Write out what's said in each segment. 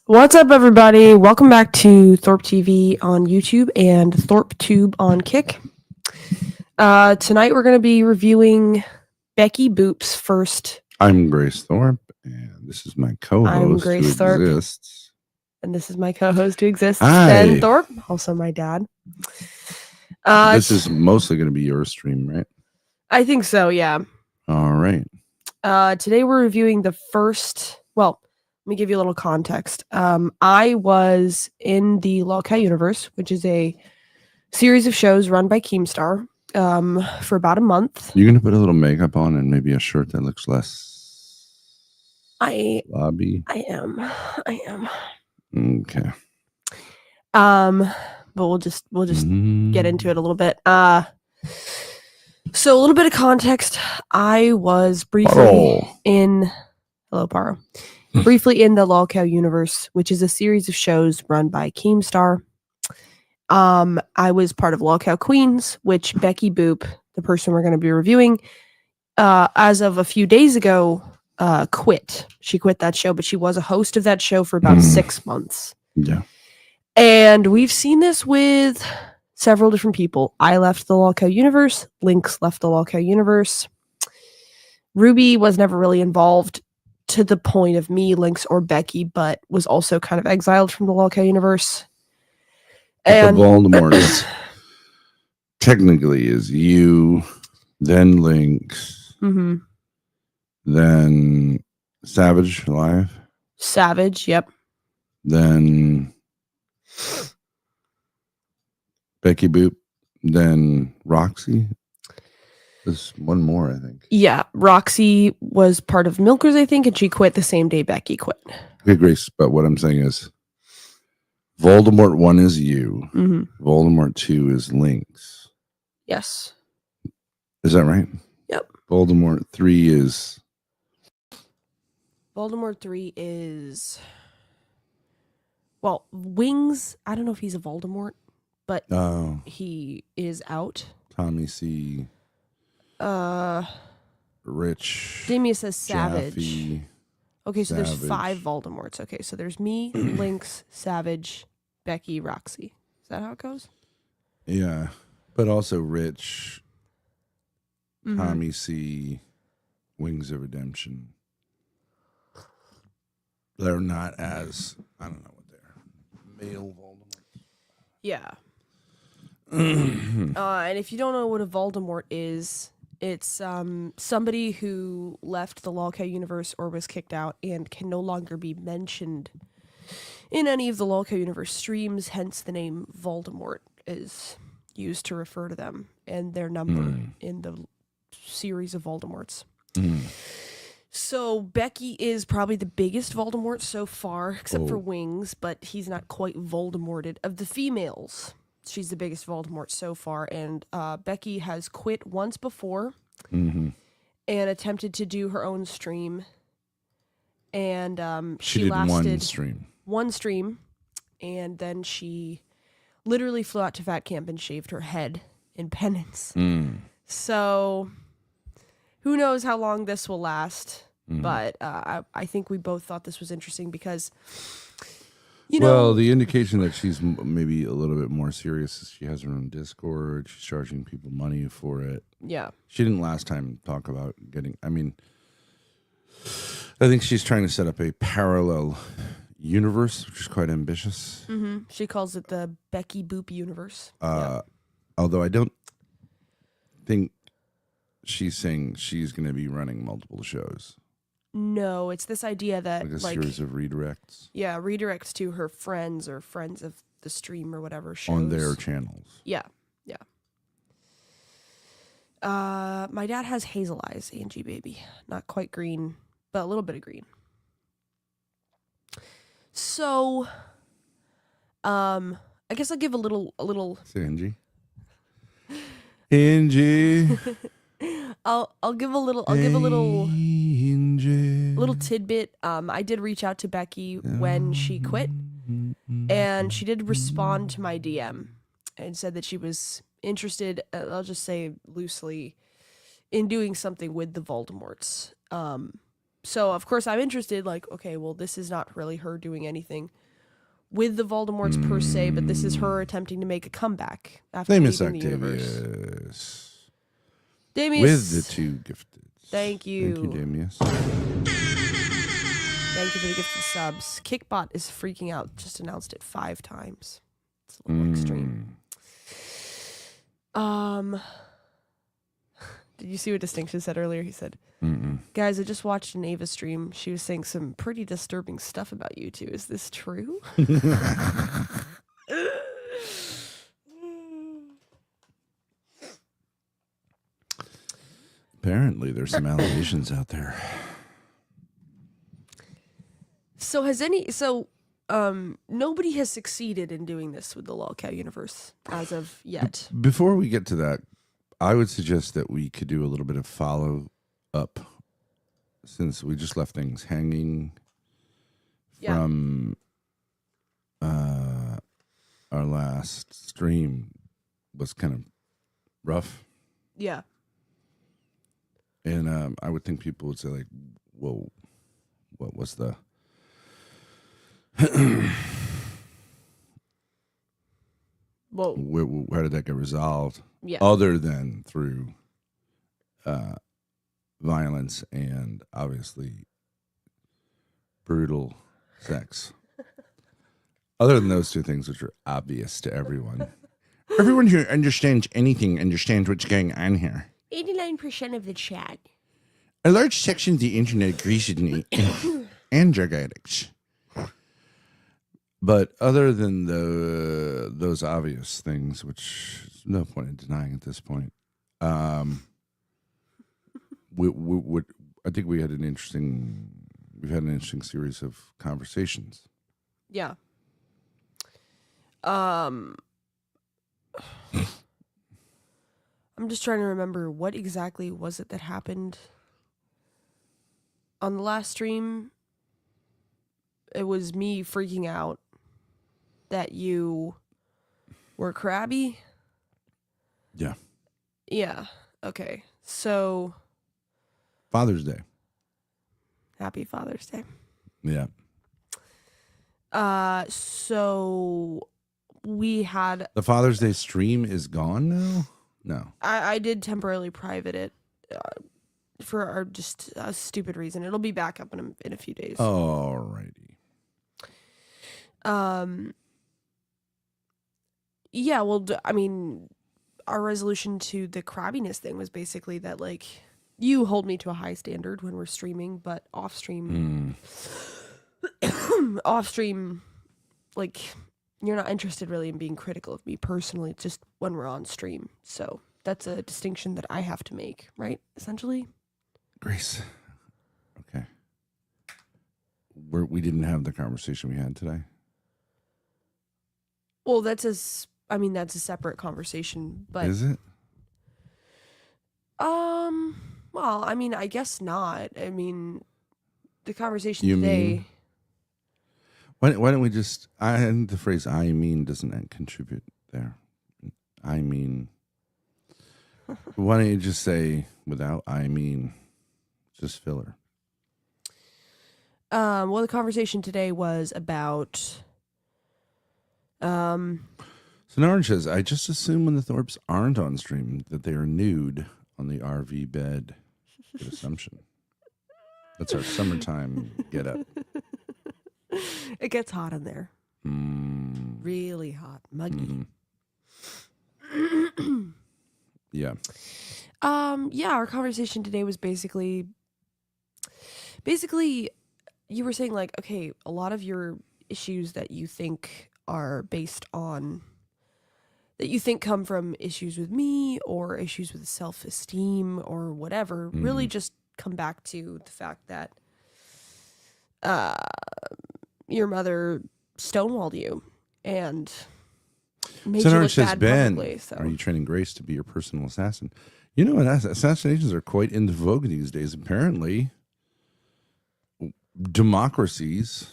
What's up, everybody? Welcome back to Thorpe TV on YouTube and ThorpeTube on Kick. Tonight we're going to be reviewing Becky Boop's first. I'm Grace Thorpe, and this is my co-host I'm Grace who Thorpe. exists. And this is my co-host who exists, Hi. Ben Thorpe, also my dad. This is mostly going to be your stream, right? I think so, yeah. All right. Today we're reviewing the first. Well, let me give you a little context. I was in the Lolcat universe, which is a series of shows run by Keemstar, for about a month. You're going to put a little makeup on and maybe a shirt that looks less lobby. I am. Okay. But we'll just get into it a little bit. So a little bit of context. I was briefly in the Lolcow universe, which is a series of shows run by Keemstar. I was part of Lolcow Queens, which Becky Boop, the person we're going to be reviewing, as of a few days ago, quit. She quit that show, but she was a host of that show for about 6 months. Yeah. And we've seen this with several different people. I left the Lolcow universe. Lynx left the Lolcow universe. Ruby was never really involved to the point of me, Lynx, or Becky, but was also kind of exiled from the Lolcow universe. And the Voldemorts technically is you, then Lynx, then Savage Live. Savage, yep. Then Becky Boop, then Roxy. There's one more, I think. Yeah, Roxy was part of Milkers, I think, and she quit the same day Becky quit. Okay, Grace, but what I'm saying is Voldemort 1 is you. Voldemort 2 is Lynx. Yes. Is that right? Yep. Voldemort 3 is... Voldemort 3 is... Well, Wings, I don't know if he's a Voldemort, but he is out. Tommy C. Rich. Damien says Savage. Jaffe, okay, so Savage. There's 5 Voldemorts. Okay, so there's me, Lynx, Savage, Becky, Roxy. Is that how it goes? Yeah, but also Rich, Tommy C, Wings of Redemption. They're not as, I don't know what they're, male Voldemort. Yeah. And if you don't know what a Voldemort is, it's somebody who left the Lolcow universe or was kicked out and can no longer be mentioned in any of the Lolcow universe streams, hence the name Voldemort is used to refer to them and their number in the series of Voldemorts. So Becky is probably the biggest Voldemort so far, except for Wings, but he's not quite Voldemorted. Of the females, she's the biggest Voldemort so far, and Becky has quit once before and attempted to do her own stream. And she lasted one stream, and then she literally flew out to Fat Camp and shaved her head in penance. So who knows how long this will last, but I think we both thought this was interesting because, well, the indication that she's maybe a little bit more serious is she has her own Discord. She's charging people money for it. Yeah. She didn't last time talk about getting, I think she's trying to set up a parallel universe, which is quite ambitious. She calls it the Becky Boop universe. Although I don't think she's saying she's going to be running multiple shows. No, it's this idea that like a series of redirects. Yeah, redirects to her friends or friends of the stream or whatever shows. On their channels. Yeah. My dad has hazel eyes, Angie baby. Not quite green, but a little bit of green. So, I guess I'll give a little. Say Angie. Angie. I'll give a little tidbit. I did reach out to Becky when she quit, and she did respond to my DM and said that she was interested, I'll just say loosely, in doing something with the Voldemorts. So of course I'm interested, like, okay, well, this is not really her doing anything with the Voldemorts per se, but this is her attempting to make a comeback after Famous leaving the universe. Octavius. Damius. With the 2 gifted. Thank you. Thank you, Damius. Thank you for the gifted subs. Kickbot is freaking out. Just announced it 5 times. It's a little extreme. Did you see what Distinction said earlier? He said, guys, I just watched an Ava stream. She was saying some pretty disturbing stuff about you two. Is this true? Apparently, there's some allegations out there. So nobody has succeeded in doing this with the Lolcow universe as of yet. Before we get to that, I would suggest that we could do a little bit of follow up, since we just left things hanging from our last stream was kind of rough. Yeah. And I would think people would say, like, whoa, what was the... Whoa. Where did that get resolved? Yeah. Other than through violence and obviously brutal sex. Other than those 2 things, which are obvious to everyone. Everyone who understands anything understands what's going on here. 89% of the chat. A large section of the internet agrees with me and drug addicts. But other than those obvious things, which there's no point in denying at this point, I think we've had an interesting series of conversations. Yeah. I'm just trying to remember what exactly was it that happened on the last stream. It was me freaking out that you were crabby. Yeah. Yeah. Okay. So. Father's Day. Happy Father's Day. Yeah. So we had... The Father's Day stream is gone now? No. I did temporarily private it for just a stupid reason. It'll be back up in a few days. Alrighty. Yeah, well, I mean, our resolution to the crabbiness thing was basically that, like, you hold me to a high standard when we're streaming, but off stream, like, you're not interested really in being critical of me personally, just when we're on stream. So that's a distinction that I have to make, right? Essentially. Grace. Okay. We didn't have the conversation we had today. Well, that's a separate conversation, but... Is it? Well, I mean, I guess not. I mean, the conversation you today... Mean? Why don't we just... I think the phrase "I mean" doesn't contribute there. I mean... Why don't you just say, without "I mean," just filler? Well, the conversation today was about... So Orange says, I just assume when the Thorpes aren't on stream that they are nude on the RV bed. Good assumption. That's our summertime get up. It gets hot in there. Really hot. Muggy. Yeah. Yeah, our conversation today was basically you were saying, like, okay, a lot of your issues that you think are based on, that you think come from issues with me or issues with self-esteem or whatever, really just come back to the fact that your mother stonewalled you and made you look bad publicly. So. Are you training Grace to be your personal assassin? You know what? Assassinations are quite in vogue these days. Apparently, democracies,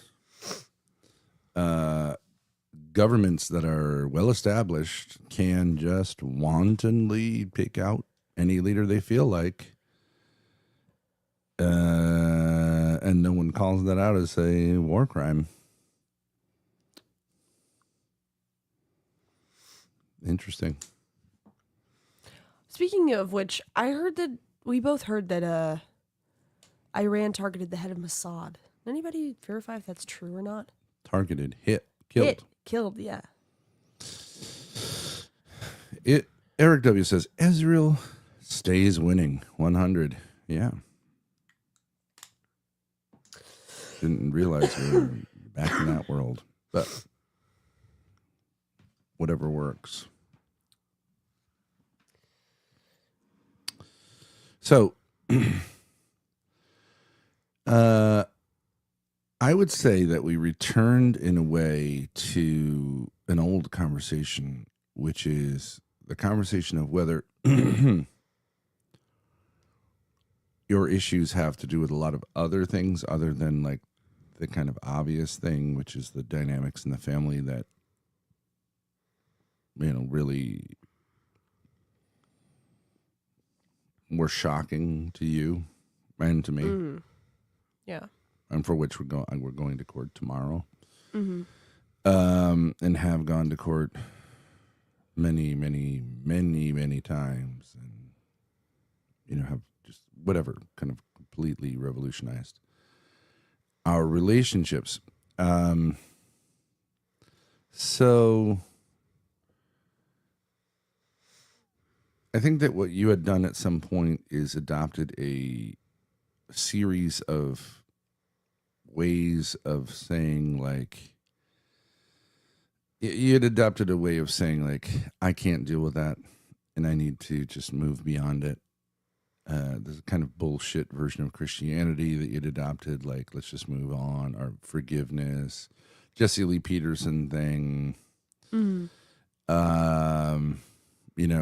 governments that are well established can just wantonly pick out any leader they feel like. And no one calls that out as a war crime. Interesting. Speaking of which, we both heard that Iran targeted the head of Mossad. Anybody verify if that's true or not? Targeted, hit, killed. Killed, yeah. Eric W. says, Israel stays winning 100. Yeah. Didn't realize we were back in that world. But whatever works. So, I would say that we returned in a way to an old conversation, which is the conversation of whether your issues have to do with a lot of other things other than like the kind of obvious thing, which is the dynamics in the family that, really were shocking to you and to me. Mm-hmm. Yeah. And for which we're going to court tomorrow. Mm-hmm. And have gone to court many, many, many, many times, and have just whatever kind of completely revolutionized our relationships. So I think that what you had done at some point is adopted a series of ways of saying, like, you had adopted a way of saying, like, I can't deal with that and I need to just move beyond it. There's a kind of bullshit version of Christianity that you'd adopted, like, let's just move on, or forgiveness, Jesse Lee Peterson thing. Mm-hmm.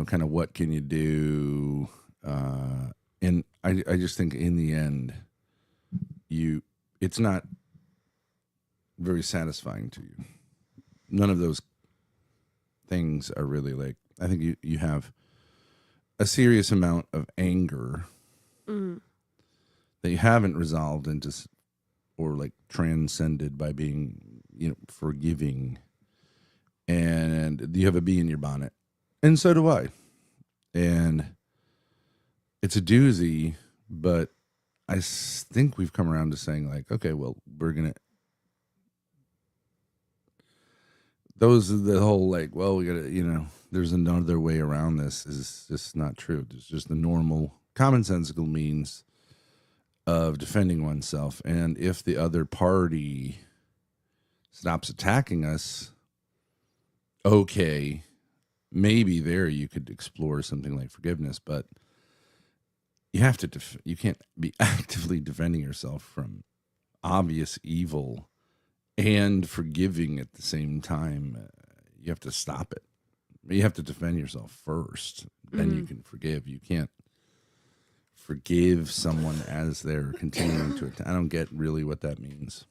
Kind of what can you do? And I just think in the end, it's not very satisfying to you. None of those things are really like, I think you have a serious amount of anger that you haven't resolved into or like transcended by being, forgiving. And you have a bee in your bonnet. And so do I. And it's a doozy, but I think we've come around to saying, like, okay, well, we're going to, those are the whole, like, well, we got to, there's another way around this is just not true. There's just the normal commonsensical means of defending oneself. And if the other party stops attacking us, okay, maybe there you could explore something like forgiveness, but you have to, you can't be actively defending yourself from obvious evil and forgiving at the same time. You have to stop it. You have to defend yourself first. Then you can forgive. You can't forgive someone as they're continuing to attack. I don't get really what that means.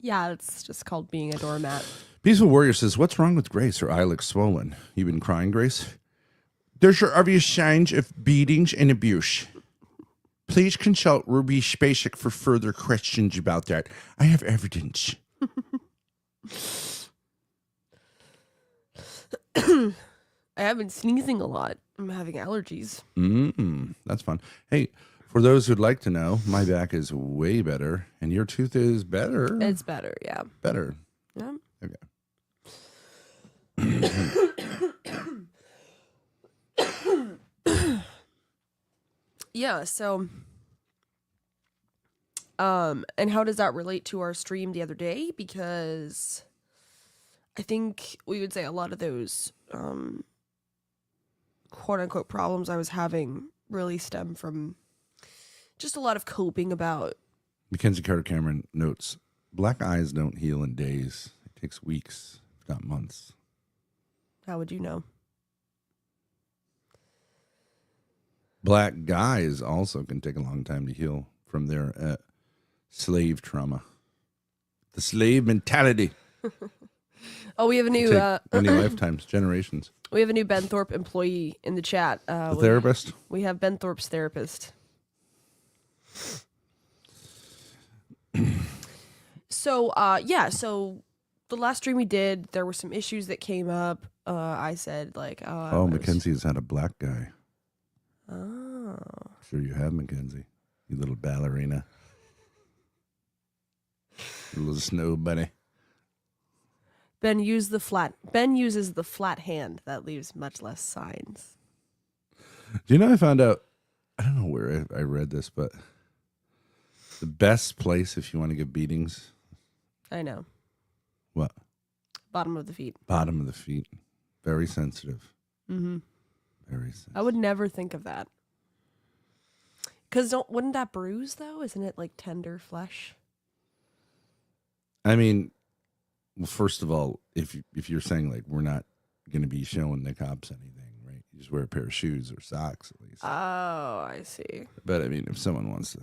Yeah, it's just called being a doormat. Peaceful Warrior says, what's wrong with Grace? Her eye looks swollen. You been crying, Grace? There's your obvious signs of beatings and abuse. Please consult Ruby Spacek for further questions about that. I have evidence. I have been sneezing a lot. I'm having allergies. That's fun. Hey, for those who'd like to know, my back is way better, and your tooth is better. It's better, yeah. Better. Yeah. Okay. Yeah, so and how does that relate to our stream the other day? Because I think we would say a lot of those quote unquote problems I was having really stem from just a lot of coping about. Mackenzie Carter Cameron notes, black eyes don't heal in days. It takes weeks, if not months. How would you know? Black guys also can take a long time to heal from their slave trauma. The slave mentality. Oh, we have a new many lifetimes, generations. We have a new Ben Thorpe employee in the chat. The therapist? We have Ben Thorpe's therapist. So, so the last stream we did, there were some issues that came up. I said, like, Mackenzie's had a black guy. Oh. Sure you have, Mackenzie. You little ballerina. You little snow bunny. Ben uses the flat hand that leaves much less signs. Do you know I found out, I don't know where I read this, but the best place if you want to give beatings. I know. What? Bottom of the feet. Bottom of the feet. Very sensitive. Mm-hmm. Very sensitive. I would never think of that. Because wouldn't that bruise, though? Isn't it like tender flesh? I mean, well, first of all, if you're saying like we're not going to be showing the cops anything, right? You just wear a pair of shoes or socks at least. Oh, I see. But I mean, if someone wants to,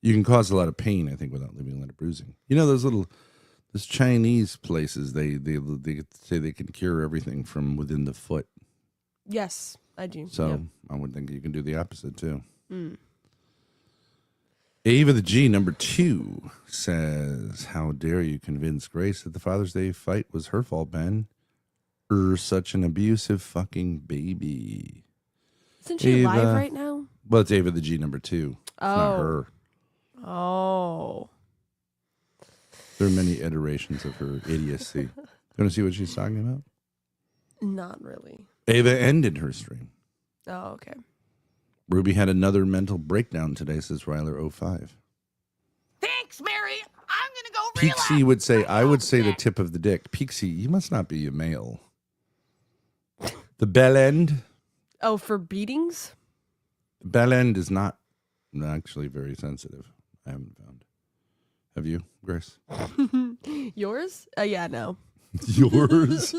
you can cause a lot of pain, I think, without leaving a lot of bruising. You know, those Chinese places, they say they can cure everything from within the foot. Yes, I do. So yep. I would think you can do the opposite too. Mm. Ava the G, number 2, says, how dare you convince Grace that the Father's Day fight was her fault, Ben? Such an abusive fucking baby. Isn't she Ava, live right now? Well, it's Ava the G, number 2. It's not her. Oh. There are many iterations of her idiocy. You want to see what she's talking about? Not really. Ava ended her stream. Oh, okay. Ruby had another mental breakdown today, says Ryler05. Thanks, Mary. I'm going to go relax. Pixie would say, I would say the tip of the dick. Pixie, you must not be a male. The bell end? Oh, for beatings? The bell end is not actually very sensitive. I haven't found. Have you, Grace? Yours? Yeah, no. Yours?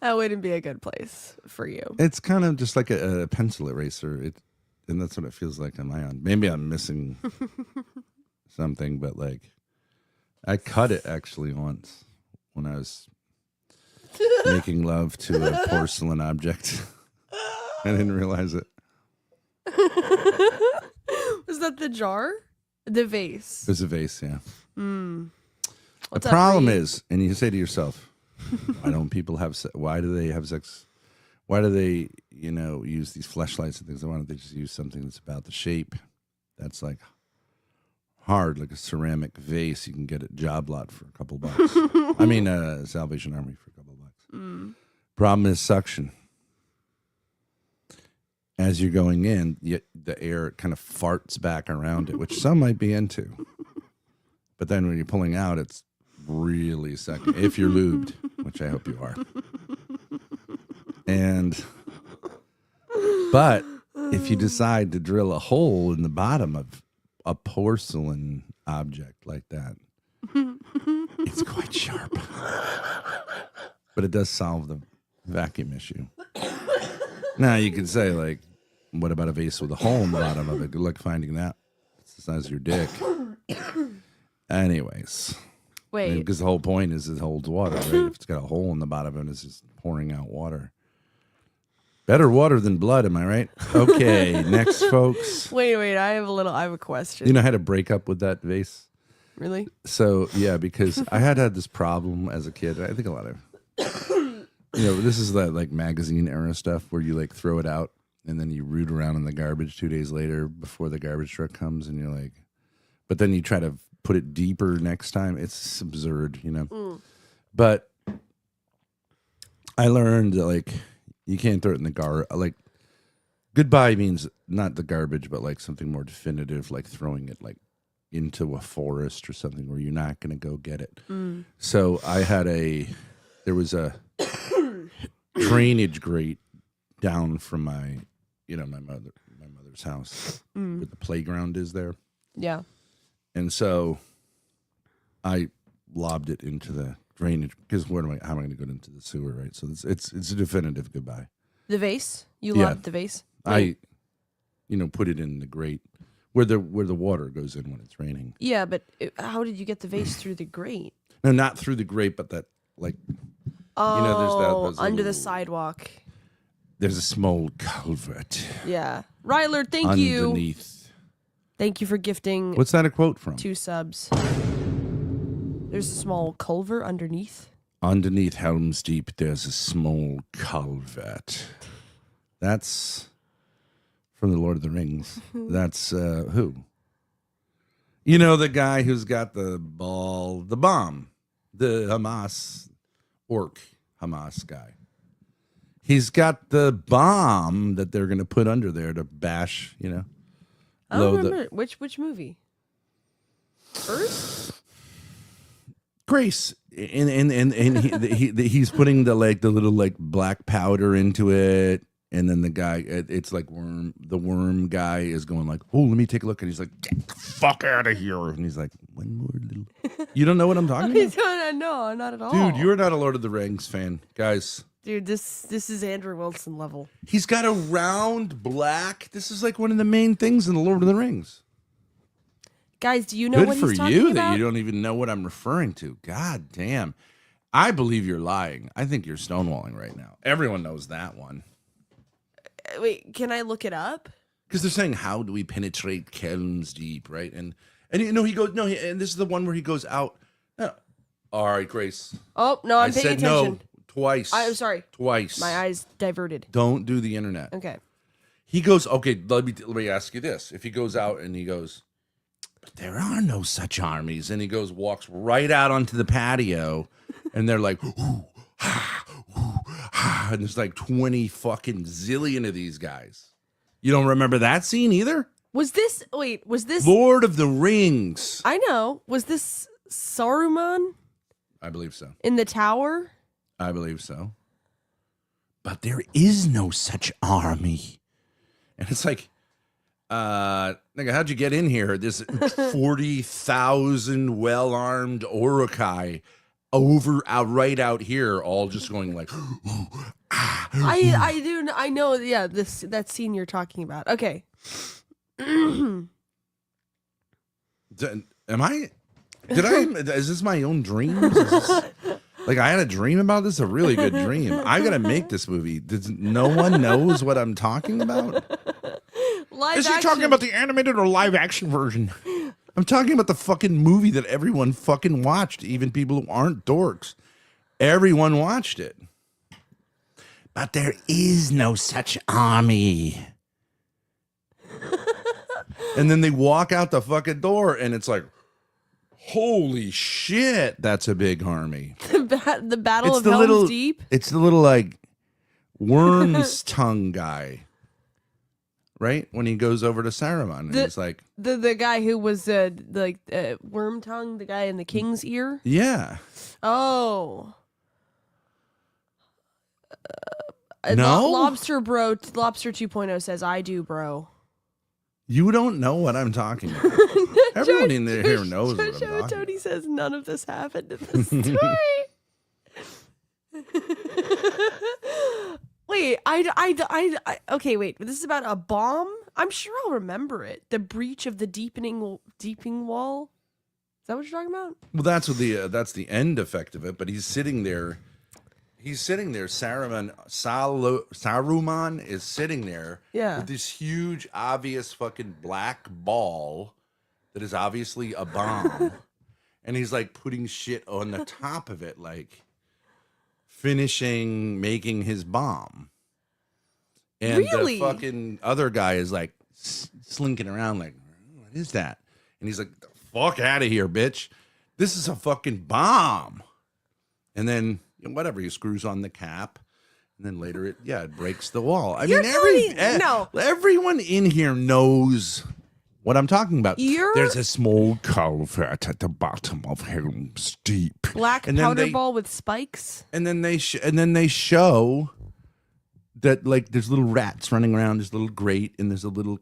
That wouldn't be a good place for you. It's kind of just like a pencil eraser. And that's what it feels like on my own. Maybe I'm missing something, but like I cut it actually once when I was making love to a porcelain object. I didn't realize it. Was that the jar? The vase? It was a vase, yeah. Mm. The problem is, and you say to yourself, why don't people have sex? Why do they have sex? Why do they, use these fleshlights and things? Why don't they just use something that's about the shape? That's like hard, like a ceramic vase. You can get at Job Lot for a couple bucks. I mean, Salvation Army for a couple bucks. Mm. Problem is suction. As you're going in, the air kind of farts back around it, which some might be into. But then when you're pulling out, it's really sucking. If you're lubed, which I hope you are. But if you decide to drill a hole in the bottom of a porcelain object like that, it's quite sharp. But it does solve the vacuum issue. Now you can say, like, what about a vase with a hole in the bottom of it? Good luck finding that. It's the size of your dick. Anyways. Wait. Because the whole point is it holds water, right? If it's got a hole in the bottom of it, it's just pouring out water. Better water than blood, am I right? Okay, next, folks. Wait. I have a question. You know, I had a breakup with that vase. Really? So, yeah, because I had this problem as a kid. I think a lot of, this is that like magazine era stuff where you like throw it out and then you root around in the garbage 2 days later before the garbage truck comes and you're like, but then you try to put it deeper next time. It's absurd, But I learned that like you can't throw it in the like goodbye means not the garbage, but like something more definitive, like throwing it like into a forest or something where you're not going to go get it. Mm. So there was a drainage grate down from my mother's house where the playground is there. Yeah. And so I lobbed it into the drainage because how am I going to go into the sewer, right? So it's a definitive goodbye. The vase? You lobbed the vase? I put it in the grate where the water goes in when it's raining. Yeah, but how did you get the vase through the grate? No, not through the grate, but that like there's that under the sidewalk. There's a small culvert. Yeah. Ryler, thank you. Underneath. Thank you for gifting What's that a quote from? 2 subs. There's a small culvert underneath. Underneath Helm's Deep, there's a small culvert. That's from the Lord of the Rings. That's who? You know, the guy who's got the bomb, the Hamas orc Hamas guy. He's got the bomb that they're going to put under there to bash, you know. I don't remember. Which movie? First? Grace. And he's putting the little black powder into it. And then the guy, it's like the worm guy is going like, oh, let me take a look. And he's like, get the fuck out of here. And he's like, one more little. You don't know what I'm talking about? No, not at all. Dude, you're not a Lord of the Rings fan. Guys. Dude, this is Andrew Wilson level. He's got a round black. This is like one of the main things in the Lord of the Rings. Guys, do you know Good what for he's talking you about? that you don't even know what I'm referring to. God damn. I believe you're lying. I think you're stonewalling right now. Everyone knows that one. Wait, can I look it up? Because they're saying, how do we penetrate Helm's Deep, right? And you know, he goes, no, and this is the one where he goes out. All right, Grace. Oh, no, I'm paying attention. No twice. I'm sorry. Twice. My eyes diverted. Don't do the internet. Okay. He goes, okay, let me ask you this. If he goes out and he goes, but there are no such armies. And he goes, walks right out onto the patio. And they're like, ooh, ha, ooh, ha. And there's like 20 fucking zillion of these guys. You don't remember that scene either? Was this Lord of the Rings? I know. Was this Saruman I believe so. in the tower? I believe so. But there is no such army. And it's like, nigga, how'd you get in here? There's 40,000 well-armed Urukai right out here, all just going like, ooh, ah, I know, yeah, that scene you're talking about. Okay. Is this my own dream? Like, I had a dream about this, a really good dream. I gotta make this movie. No one knows what I'm talking about? Is he talking about the animated or live action version? I'm talking about the fucking movie that everyone fucking watched, even people who aren't dorks. Everyone watched it. But there is no such army. And then they walk out the fucking door, and it's like, holy shit, that's a big army. The Battle of Helm's Deep? It's the little, like, worm's tongue guy. Right? When he goes over to Saruman, and he's like... The guy who was, worm tongue, the guy in the king's ear? Yeah. Oh. No? Lobster 2.0 says, I do, bro. You don't know what I'm talking about. Everyone in here knows what I'm talking about. Tony says none of this happened in the story. Wait, okay, wait. This is about a bomb? I'm sure I'll remember it. The breach of the deepening wall? Is that what you're talking about? Well, that's what that's the end effect of it, but he's sitting there. Saruman is sitting there with this huge, obvious fucking black ball that is obviously a bomb. And he's like putting shit on the top of it, like making his bomb. And really? The fucking other guy is like slinking around like, what is that? And he's like, the fuck out of here, bitch. This is a fucking bomb. And then... whatever, he screws on the cap, and then later it breaks the wall. Everyone in here knows what I'm talking about. There's a small culvert at the bottom of Helm's Deep. Black powder ball with spikes. And then they show that like there's little rats running around, there's a little grate, and there's a little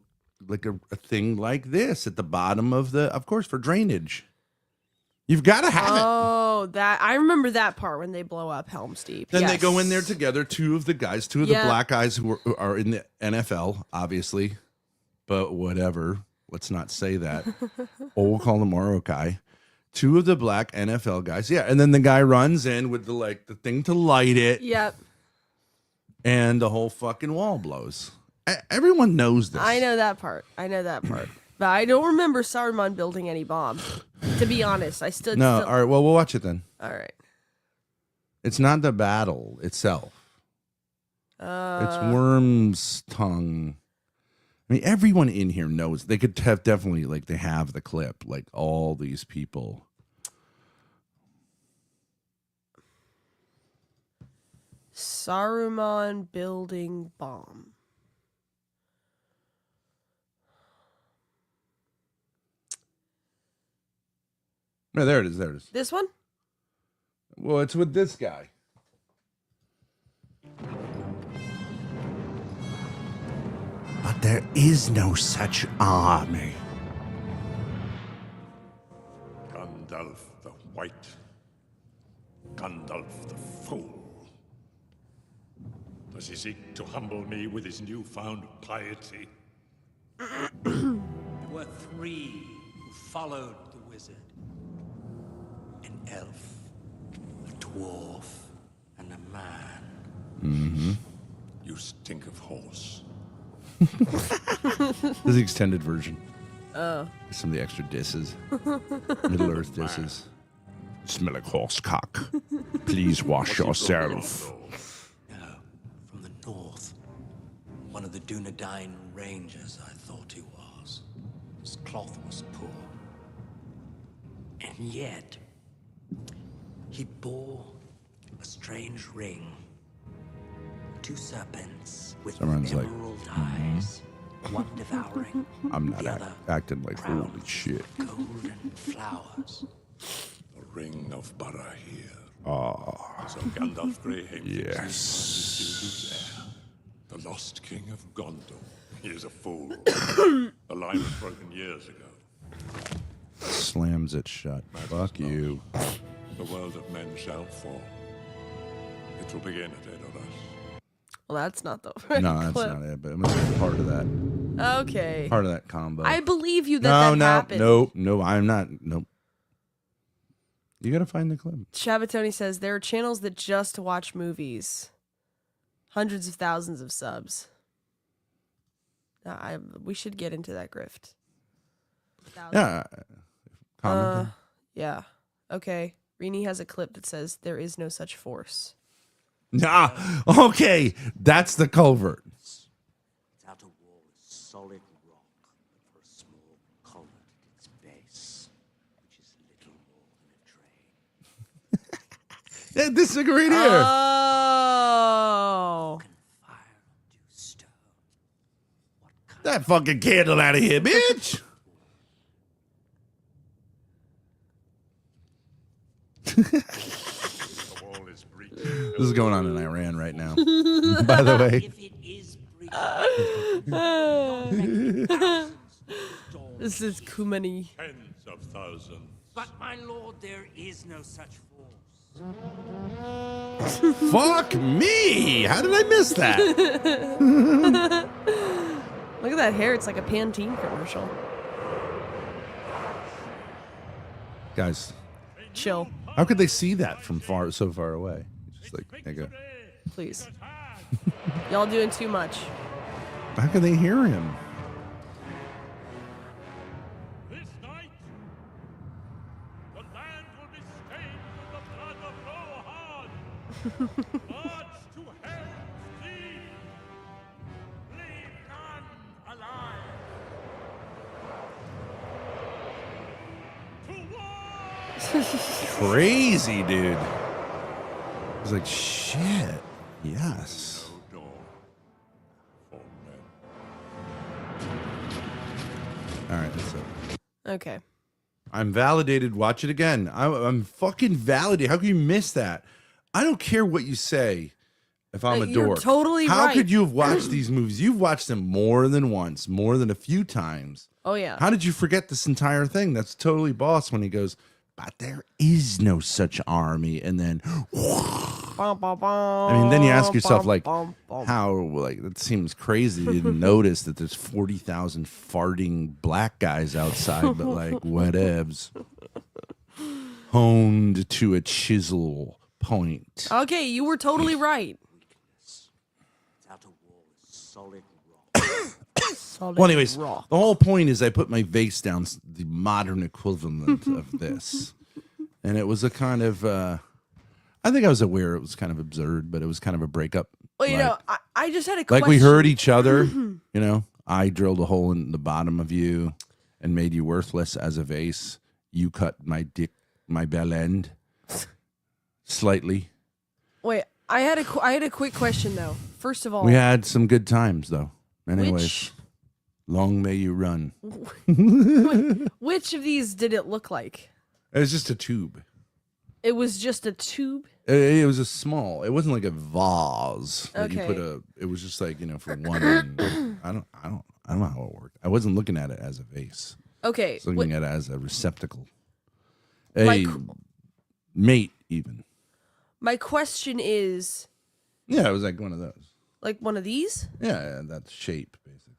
like a thing like this at the bottom of course, for drainage. You've got to have it. Oh, I remember that part when they blow up Helm's Deep. Then they go in there together, two of the black guys who are in the NFL, obviously, but whatever. Let's not say that. We'll call them Urukai. Two of the black NFL guys. Yeah, and then the guy runs in with the thing to light it. Yep. And the whole fucking wall blows. Everyone knows this. I know that part. But I don't remember Saruman building any bomb. To be honest, I still... No, all right, well, we'll watch it then. All right. It's not the battle itself. It's Worm's tongue. I mean, everyone in here knows. They could have definitely, like, they have the clip. Like, all these people. Saruman building bomb. No, there it is. There it is. This one? Well, it's with this guy. But there is no such army. Gandalf the White. Gandalf the Fool. Does he seek to humble me with his newfound piety? There were three who followed the wizard. An elf, a dwarf, and a man. Mm-hmm. You stink of horse. This is the extended version. Oh. Some of the extra disses. Middle Earth disses. Smell like horse cock. Please wash yourself. No, from the north. One of the Dunedain rangers, I thought he was. His cloth was poor. And yet, he bore a strange ring. Two serpents with Someone's like, emerald eyes. One devouring. I'm not the other acting like crowned holy shit. with golden flowers. The ring of Barahir. Ah, So Gandalf Greyhaven yes. the lost king of Gondor. He is a fool. The line was broken years ago. Slams it shut. Fuck you. The world of men shall fall. It will begin at Edoras. Well, that's not the right No, that's clip. not it, but it must be part of that. Okay. Part of that combo. I believe you that happened. No, I'm not. Nope. You gotta find the clip. Shabatoni says there are channels that just watch movies. Hundreds of thousands of subs. We should get into that grift. Yeah. Commenting. Yeah. Okay. Rini has a clip that says there is no such force. Nah. Okay. That's the culvert. Its outer wall is solid rock, but for a small culvert at its base, which is little more than a drain. Yeah, this is right here. Oh. Can fire undo stone. What kind That fucking candle out of here, bitch. The wall is breached. This is going on in Iran right now. By the way. if it is breached? This is Kumani. Tens of thousands. But my lord, there is no such force. Fuck me. How did I miss that? Look at that hair. It's like a Pantene commercial. Guys, Chill, how could they see that from so far away? Just like, please. Y'all doing too much. how can they hear him? This night, the land will be stained with the blood of Rohan. March to Helm's Deep. Leave none alive. To war! Crazy, dude. He's like, shit. Yes. No door for men. All right, that's it. Okay. I'm validated. Watch it again. I'm fucking validated. How can you miss that? I don't care what you say if I'm a You're dork. totally How right. could you have watched these movies? You've watched them more than once, more than a few times. Oh, yeah. How did you forget this entire thing? That's totally boss when he goes, but there is no such army. And then, I mean, then you ask yourself, like, how, like, that seems crazy. You didn't notice that there's 40,000 farting black guys outside, but, like, whatevs. Honed to a chisel point. Okay, you were totally right. Its outer wall is solid rock. Solid Well, anyways, rock. the whole point is I put my vase down, the modern equivalent of this. And it was a kind of, I think I was aware it was kind of absurd, but it was kind of a breakup. Well, you like, know, I just had a question. like we heard each other, you know, I drilled a hole in the bottom of you and made you worthless as a vase. You cut my bell end slightly. Wait, I had a quick question though. First of all, We had some good times though. Anyways, long may you run. which of these did it look like? It was just a tube. It was just a tube. It was a small. It wasn't like a vase that you Okay. put it was just like, you know, for one. I don't know how it worked. I wasn't looking at it as a vase. Okay. I was looking at it as a receptacle. My A mate, even. My question is, Yeah, it was like one of those. like one of these? Yeah, that shape, basically.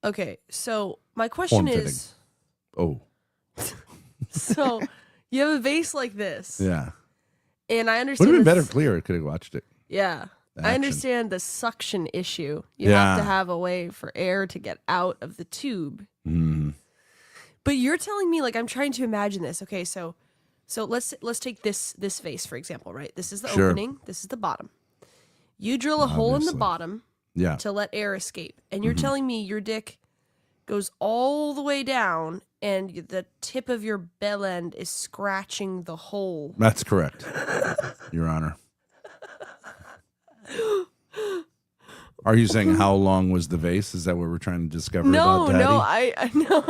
Okay, so my question Form-fitting. is, Oh, so you have a vase like this, yeah. and I Would understand. have been better this- clear. I could have watched it. Yeah, I Action. understand the suction issue. You Yeah. have to have a way for air to get out of the tube. Mm. But you're telling me, like, I'm trying to imagine this. Okay, so let's take this vase for example, right? This is the Sure. opening. This is the bottom. You drill a hole in the Obviously. bottom Yeah. to let air escape, and you're telling me your dick goes all the way down, and the tip of your bell end is scratching the hole. That's correct, Your Honor. Are you saying how long was the vase? Is that what we're trying to discover No, about Daddy? no, I no,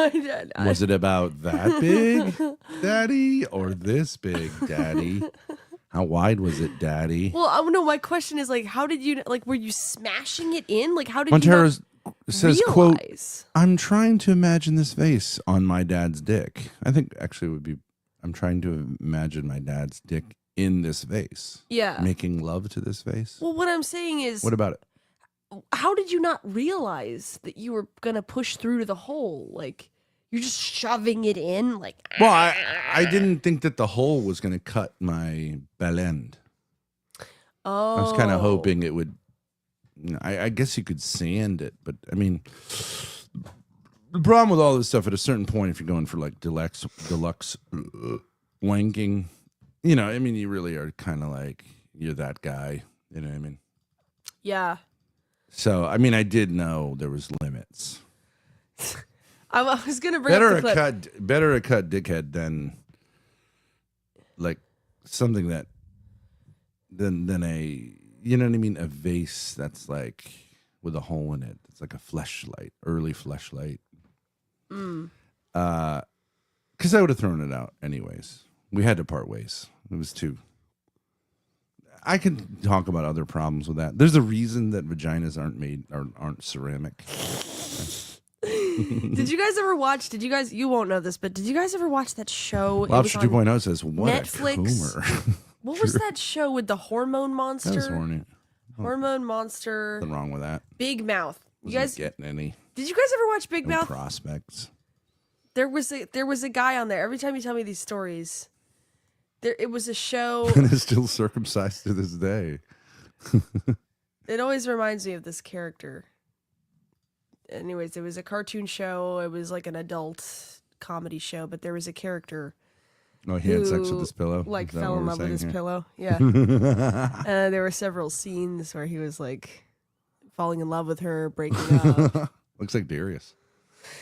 I Was it about that big, Daddy, or this big, Daddy? How wide was it, Daddy? well, no. My question is like, how did you like? Were you smashing it in? Like, how did Montero you not says, "quote realize? I'm trying to imagine this vase on my dad's dick." I think actually it would be, I'm trying to imagine my dad's dick in this vase, Yeah. making love to this vase. Well, what I'm saying is, What about it? how did you not realize that you were gonna push through to the hole? Like, you're just shoving it in, like. Well, I didn't think that the hole was going to cut my bell end. Oh. I was kind of hoping it would. You know, I guess you could sand it, but I mean, the problem with all this stuff at a certain point, if you're going for like deluxe wanking, you know, I mean, you really are kind of like you're that guy. You know what I mean? Yeah. So I mean, I did know there was limits. I was gonna bring up the clip. Better a cut dickhead than like something that than a, you know what I mean, a vase that's like with a hole in it. It's like a fleshlight, early fleshlight. Because I would have thrown it out anyways. We had to part ways. It was too. I can talk about other problems with that. There's a reason that vaginas aren't ceramic. Did you guys ever watch? You won't know this, but did you guys ever watch that show? It was Lobster on 2.0 says, "What Netflix. a coomer." What was that show with the hormone monster? That was horny. Hormone monster. Nothing wrong with that. Big Mouth. You Wasn't guys, getting any did you guys ever watch Big no Mouth? prospects. There was a guy on there. Every time you tell me these stories, it was a show. And is still circumcised to this day. It always reminds me of this character. Anyways, it was a cartoon show. It was like an adult comedy show, but there was a character Oh, he had sex with who, his pillow. like, Is that fell what in we're love with saying his here? pillow. Yeah. There were several scenes where he was like falling in love with her, breaking up. Looks like Darius.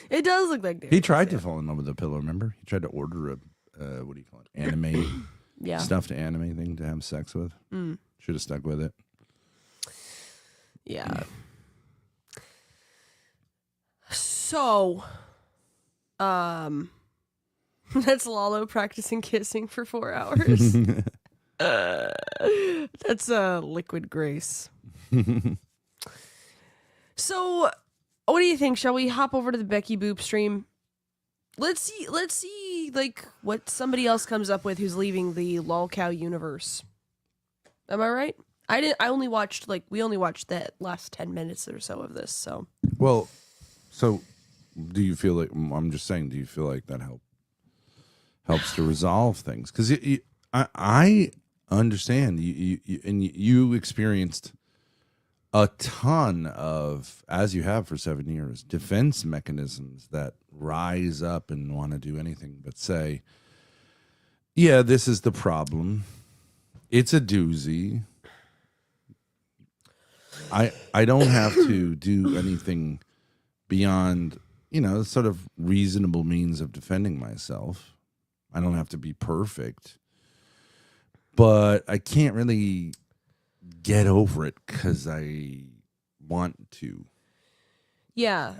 It does look like Darius, He tried yeah. to fall in love with the pillow. Remember, he tried to order a what do you call it? Anime Yeah. stuffed anime thing to have sex with. Should have stuck with it. Yeah. So, that's Lalo practicing kissing for 4 hours. That's liquid grace. So, what do you think? Shall we hop over to the Becky Boop stream? Let's see, like, what somebody else comes up with who's leaving the lolcow universe. Am I right? we only watched that last 10 minutes or so of this, so. Well, so do you feel like, I'm just saying, do you feel like that helps to resolve things? Because I understand you experienced a ton of, as you have for 7 years, defense mechanisms that rise up and want to do anything but say, yeah, this is the problem. It's a doozy. I don't have to do anything beyond, sort of reasonable means of defending myself. I don't have to be perfect. But I can't really get over it because I want to. Yeah.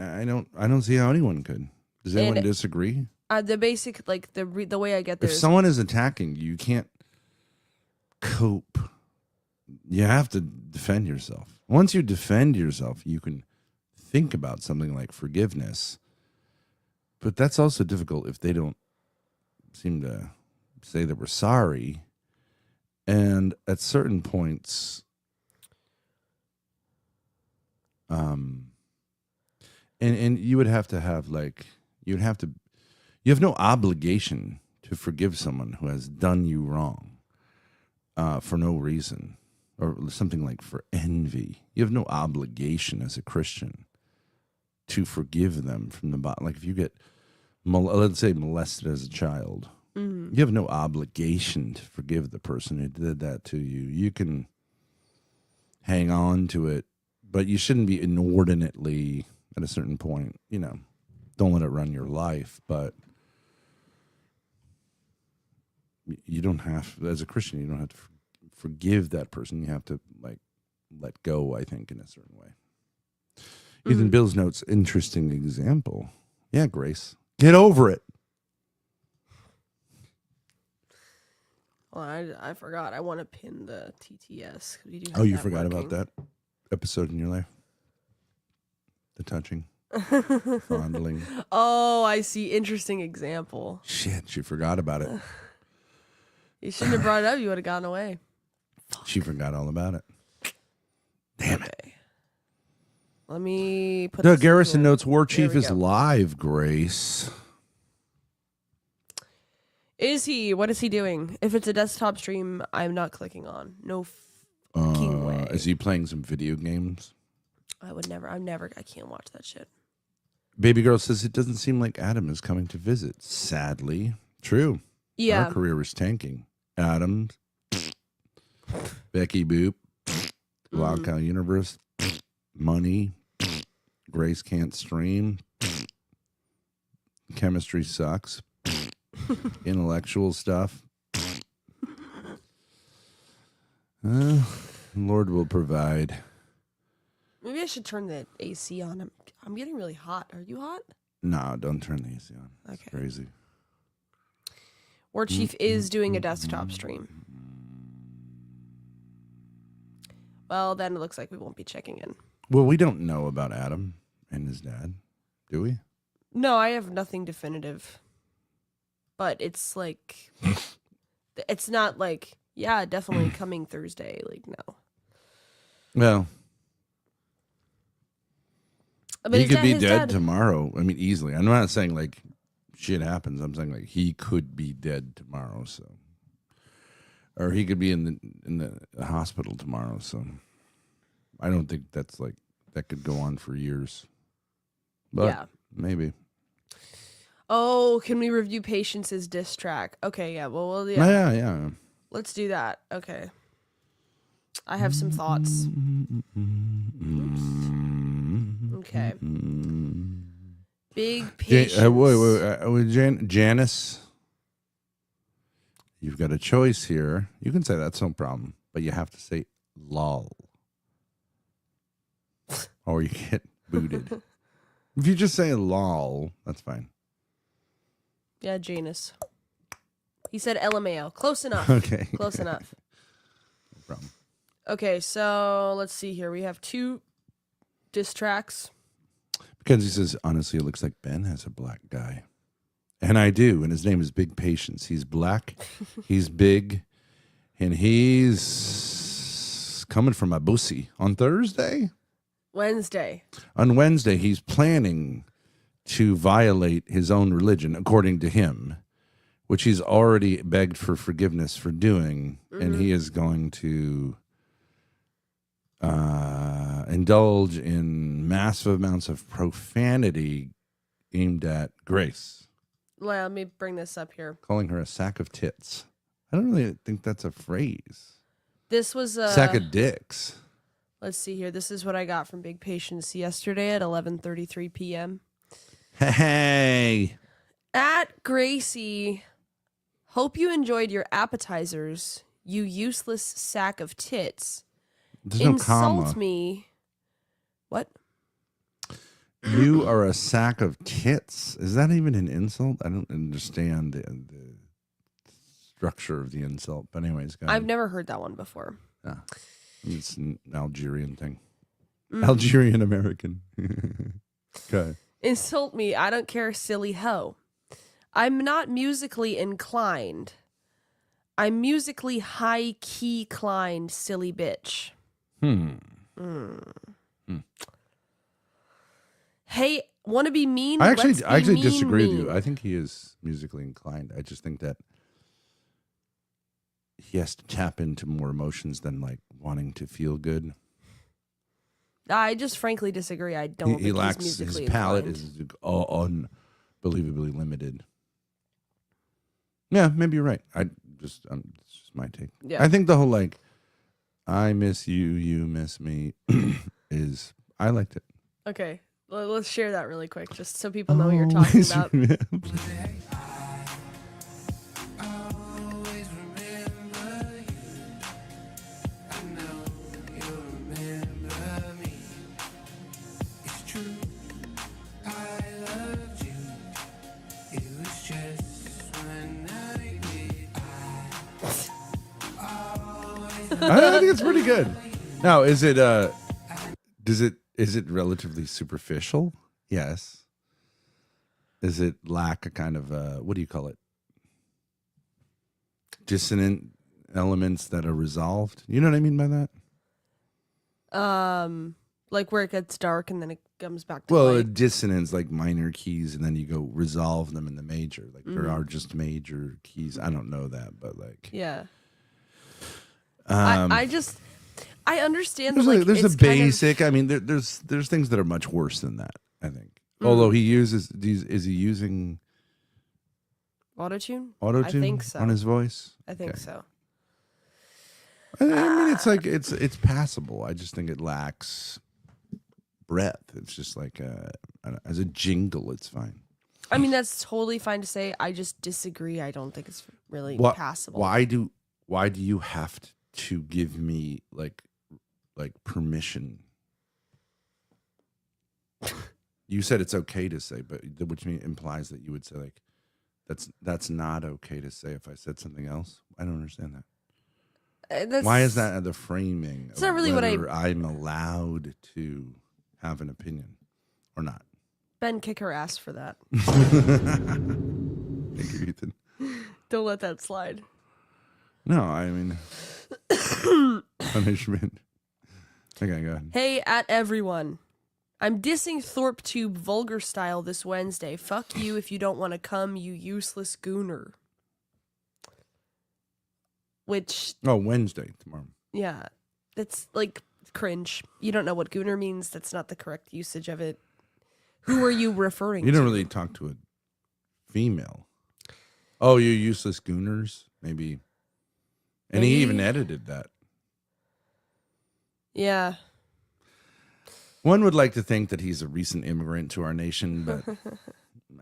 I don't see how anyone could. Does anyone disagree? The basic, like, the way I get there If is, someone is attacking you, you can't cope. You have to defend yourself. Once you defend yourself, you can think about something like forgiveness. But that's also difficult if they don't seem to say that we're sorry. And at certain points, and you would have to have you have no obligation to forgive someone who has done you wrong for no reason, or something like for envy. You have no obligation as a Christian to forgive them from the bottom. Like if you get, let's say, molested as a child, you have no obligation to forgive the person who did that to you. You can hang on to it, but you shouldn't be inordinately at a certain point, don't let it run your life. But you don't have, as a Christian, you don't have to forgive that person. You have to let go, I think, in a certain way. Ethan Bill's notes, interesting example. Yeah, Grace, get over it. Well, I forgot. I want to pin the TTS. We do have Oh, you that forgot working. about that episode in your life? The touching, fondling. Oh, I see. Interesting example. Shit, she forgot about it. You shouldn't have brought it up. You would have gotten away. She forgot all about it. Damn it. Okay. Let me put Doug this in Garrison here. notes, War There Chief we is go. live, Grace. Is he? What is he doing? If it's a desktop stream, I'm not clicking on. No fucking way. Is he playing some video games? I can't watch that shit. Baby girl says it doesn't seem like Adam is coming to visit. Sadly. True. Yeah. Our career is tanking. Adam, Becky Boop, Wild Cow Universe, money, Grace can't stream, chemistry sucks, intellectual stuff. Lord will provide. Maybe I should turn the AC on. I'm getting really hot. Are you hot? No, don't turn the AC on. It's Okay. crazy. War Chief is doing a desktop stream. Well, then it looks like we won't be checking in. Well, we don't know about Adam and his dad, do we? No, I have nothing definitive. But it's like, it's not like, yeah, definitely coming Thursday. Like, no. Well, But he could be his dead tomorrow. I mean, easily. I'm not saying like shit happens. I'm saying like he could be dead tomorrow. So, or he could be in the hospital tomorrow. So, I don't think that's like that could go on for years. But Yeah. maybe. Oh, can we review Patience's diss track? Okay, yeah. Well, yeah. Yeah. Let's do that. Okay. I have some thoughts. Okay. Big Patience. Wait. Janice, you've got a choice here. You can say that's no problem, but you have to say lol. Or you get booted. If you just say lol, that's fine. Yeah, Janus. He said LMAO. Close enough. Okay. Close enough. No problem. Okay, so let's see here. We have 2 diss tracks. Mackenzie says, honestly, it looks like Ben has a black guy. And I do, and his name is Big Patience. He's black, he's big, and he's coming from Abusi on Thursday? Wednesday. On Wednesday, he's planning to violate his own religion, according to him, which he's already begged for forgiveness for doing, and he is going to indulge in massive amounts of profanity aimed at Grace, Let me bring this up here. calling her a sack of tits. I don't really think that's a phrase. This was a Sack of dicks. Let's see here. This is what I got from Big Patience yesterday at 11:33 p.m. Hey. At Gracie, hope you enjoyed your appetizers, you useless sack of tits. There's no Insult comma. me. What? You are a sack of tits. Is that even an insult? I don't understand the structure of the insult. But anyways, go ahead. I've never heard that one before. Yeah. It's an Algerian thing. Algerian American. Okay. Insult me. I don't care, silly hoe. I'm not musically inclined. I'm musically high-key inclined, silly bitch. Hey, want to be mean? I Let's be actually mean, disagree with mean. you. I think he is musically inclined. I just think that he has to tap into more emotions than like wanting to feel good. I just frankly disagree. I don't He think lacks he's his musically palate inclined. is unbelievably limited. Yeah, maybe you're right. It's just my take. Yeah. I think the whole like I miss you, you miss me is I liked it. Okay, let's share that really quick, just so people know what you're talking about. I think it's pretty good. Now, is it is it relatively superficial? Yes. Is it lack a kind of what do you call it? Dissonant elements that are resolved? You know what I mean by that? Like where it gets dark and then it comes back to Well, light. dissonance like minor keys and then you go resolve them in the major. Like there are just major keys. I don't know that, but like Yeah. I understand that like there's it's a kind of basic. I mean, there's things that are much worse than that. I think. Although he uses, is he using auto-tune? auto-tune I think so. on his voice? I think Okay. so. I mean, it's like it's passable. I just think it lacks breadth. It's just like as a jingle, it's fine. I mean, that's totally fine to say. I just disagree. I don't think it's really passable. Why do you have to give me like permission? You said it's okay to say, but which implies that you would say like that's not okay to say if I said something else. I don't understand that. Why is that the framing? It's not really what I'm allowed to have an opinion or not. Ben Kicker asked for that. Thank you, Ethan. Don't let that slide. No, I mean punishment. Okay, go ahead. Hey, at everyone. I'm dissing Thorpe Tube vulgar style this Wednesday. Fuck you if you don't want to come, you useless gooner. Which, Wednesday tomorrow. yeah, that's like cringe. You don't know what gooner means. That's not the correct usage of it. Who are you referring to? You don't really talk to a female. Oh, you useless gooners? Maybe. And he even edited that. Yeah. One would like to think that he's a recent immigrant to our nation, but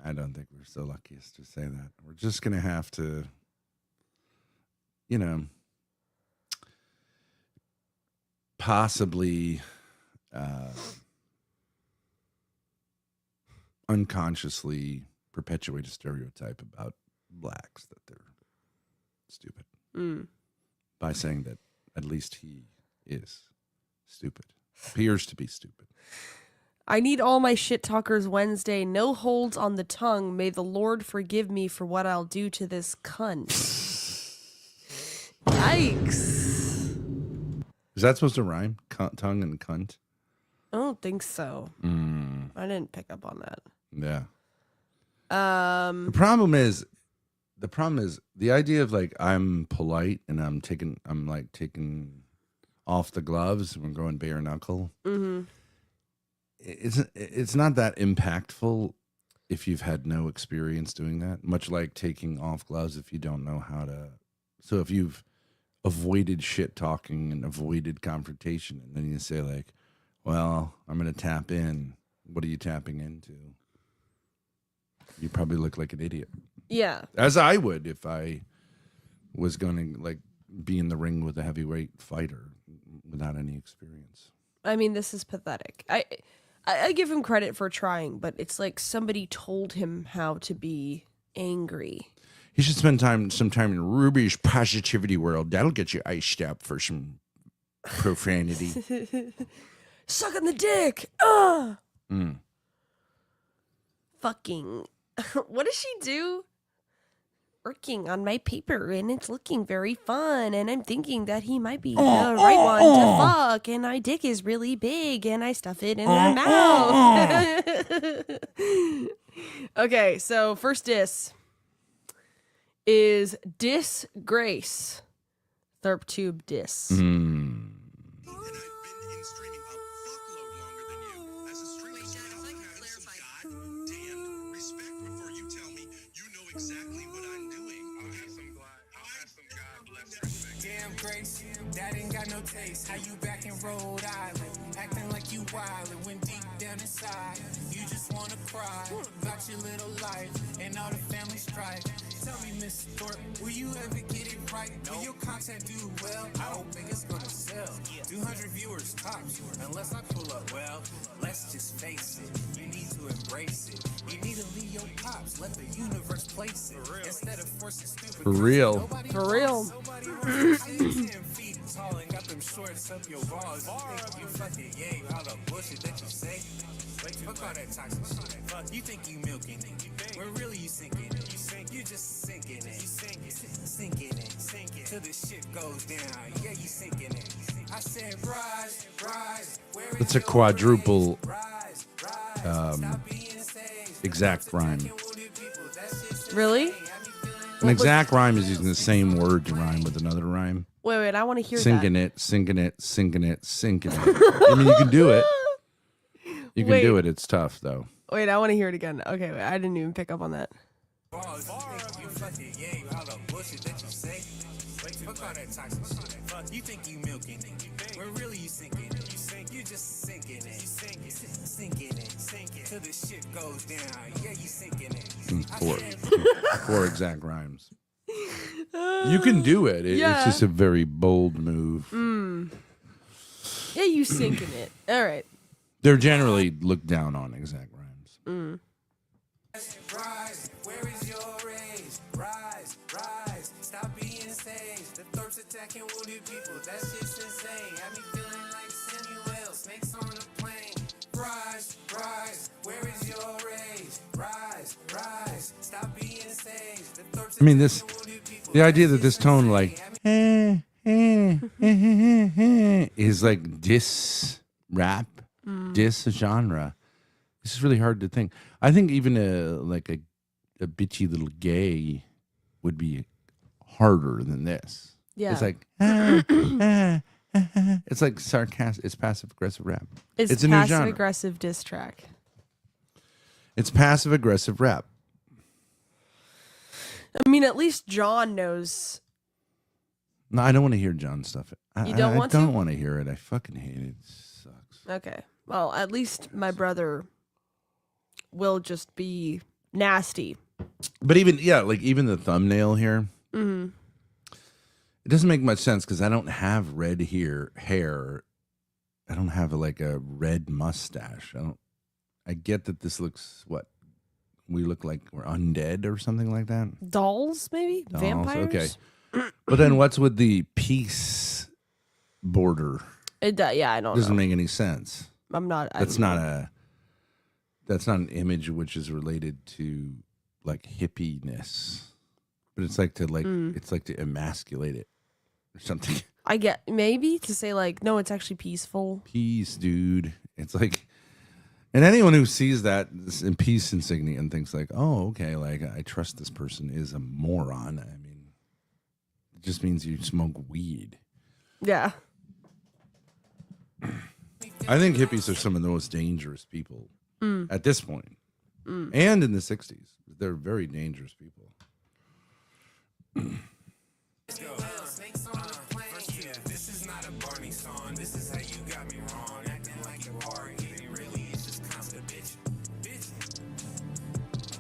I don't think we're so lucky as to say that. We're just going to have to, possibly unconsciously perpetuate a stereotype about blacks that they're stupid by saying that at least he is stupid, appears to be stupid. I need all my shit talkers Wednesday. No holds on the tongue. May the Lord forgive me for what I'll do to this cunt. Yikes. Is that supposed to rhyme? Tongue and cunt? I don't think so. I didn't pick up on that. Yeah. The problem is the idea of like I'm polite and I'm taking off the gloves when going bare knuckle. Mm-hmm. It's not that impactful if you've had no experience doing that. Much like taking off gloves if you don't know how to. So if you've avoided shit talking and avoided confrontation, and then you say like, "Well, I'm going to tap in." What are you tapping into? You probably look like an idiot. Yeah. As I would if I was going to like be in the ring with a heavyweight fighter without any experience. I mean, this is pathetic. I give him credit for trying, but it's like somebody told him how to be angry. He should spend some time in Ruby's positivity world. That'll get you iced up for some profanity. Sucking the dick. Ugh. Mm. Fucking. What does she do? Working on my paper, and it's looking very fun, and I'm thinking that he might be the right one to fuck, and my dick is really big, and I stuff it in their mouth. Okay, so first diss is Disgrace. Therptube diss. Mm. That ain't got no taste. How you back in Rhode Island, acting like you wildin' when deep down inside you just wanna cry about your little life and all the family strife. Tell me, Miss Thorpe, will you ever get it right? Will your content do well? I don't think it's gonna sell. 200 viewers tops, unless I pull up. Well, let's just face it, you need to embrace it. You need to leave your pops, let the universe place it instead of forcing stupid. For real. For real. Tall and got them shorts up your balls. You fucking yay all the bullshit that you say. Fuck all that toxic shit. You think you milking it, where really you sinking it. You just sinking it, sinking it, till the shit goes down. Yeah, you sinking it. I said rise, rise. It's a quadruple exact rhyme. Really? An exact rhyme is using the same word to rhyme with another rhyme. Wait, I want to hear Sinking that. it, sinking it, sinking it, sinking it. I mean, you can do it. You can do it. It's tough, though. Wait, I want to hear it again. Okay, wait, I didn't even pick up on that. You fucking yay all the bullshit that you say. Fuck all that toxic shit. You think you milking it, where really you sinking it. You just sinking it, sinking it, till the shit goes down. Yeah, you sinking it. Four exact rhymes. You can do it. It's just a very bold move. Yeah, you sinking it. All right. They're generally looked down on exact rhymes. Rise, where is your raise? Rise, rise, stop being sage. The thirst attacking wounded people, that's just insane. Have me feeling like Samuel, snakes on a plane. Rise, rise, where is your raise? Rise, rise, stop being sage. The thirst I mean, the idea that this tone, like, is like diss rap, diss genre. This is really hard to think. I think even a bitchy little gay would be harder than this. Yeah. It's like it's like sarcastic. It's passive aggressive rap. It's a new genre. passive aggressive diss track. It's passive aggressive rap. I mean, at least John knows. No, I don't want to hear John stuff. You don't want to? I don't want to hear it. I fucking hate it. It sucks. Okay. Well, at least my brother will just be nasty. But even the thumbnail here, it doesn't make much sense because I don't have red hair. I don't have like a red mustache. I get that this looks we look like we're undead or something like that. Dolls, maybe? Dolls, Vampires? okay. But then what's with the peace border? Yeah, I don't Doesn't know. make any sense. That's not an image which is related to like hippiness, but it's like to emasculate it or something. I get maybe to say like, no, it's actually peaceful. Peace, dude. It's like, and anyone who sees that in peace insignia and thinks like, oh, okay, like I trust this person is a moron. I mean, it just means you smoke weed. Yeah. I think hippies are some of the most dangerous people at this point. And in the 60s. They're very dangerous people. This is not a Barney song. This is how you got me wrong. Acting like you are, even really it's just constant bitch. Bitch.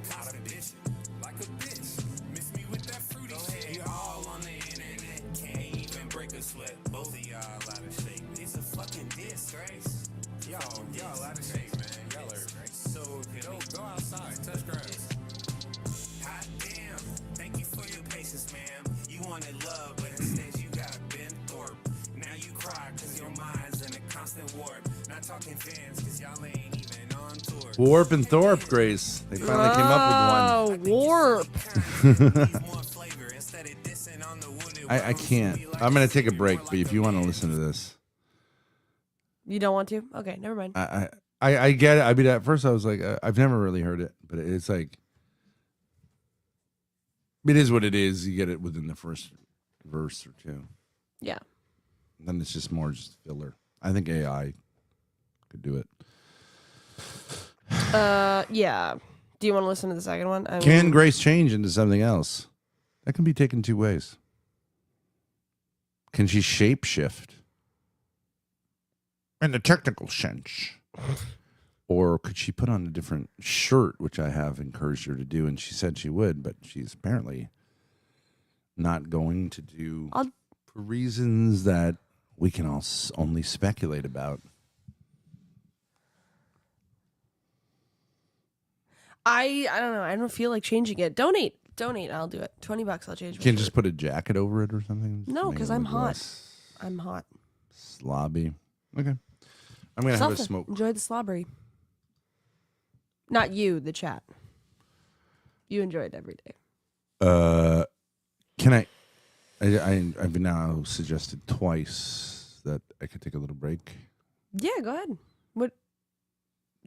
Constant bitch. Like a bitch. Miss me with that fruity shit. You're all on the internet. Can't even break a sweat. Both of y'all out of shape. It's a fucking disgrace. Y'all out of shape, man. Y'all are so go outside, touch grass. Hot damn. Thank you for your patience, ma'am. You wanted love, but instead you got Ben Thorpe. Now you cry cause your mind's in a constant warp. Not talking fans cause y'all ain't even on tour. Warp and Thorpe, Grace. They finally came up with one. Warp. I can't. I'm going to take a break, but if you want to listen to this. You don't want to? Okay, never mind. I get it. I mean, at first I was like, I've never really heard it, but it's like, it is what it is. You get it within the first verse or two. Yeah. Then it's just more just filler. I think AI could do it. Yeah. Do you want to listen to the second one? Can Grace change into something else? That can be taken two ways. Can she shapeshift? In the technical sense. Or could she put on a different shirt, which I have encouraged her to do, and she said she would, but she's apparently not going to do for reasons that we can all only speculate about. I don't know. I don't feel like changing it. Donate. I'll do it. $20. I'll change. You can't just put a jacket over it or something? No, because I'm hot. I'm hot. Slobby. Okay. I'm going to have a smoke. Enjoy the slobbery. Not you, the chat. You enjoy it every day. Can I've now suggested twice that I could take a little break. Yeah, go ahead. What?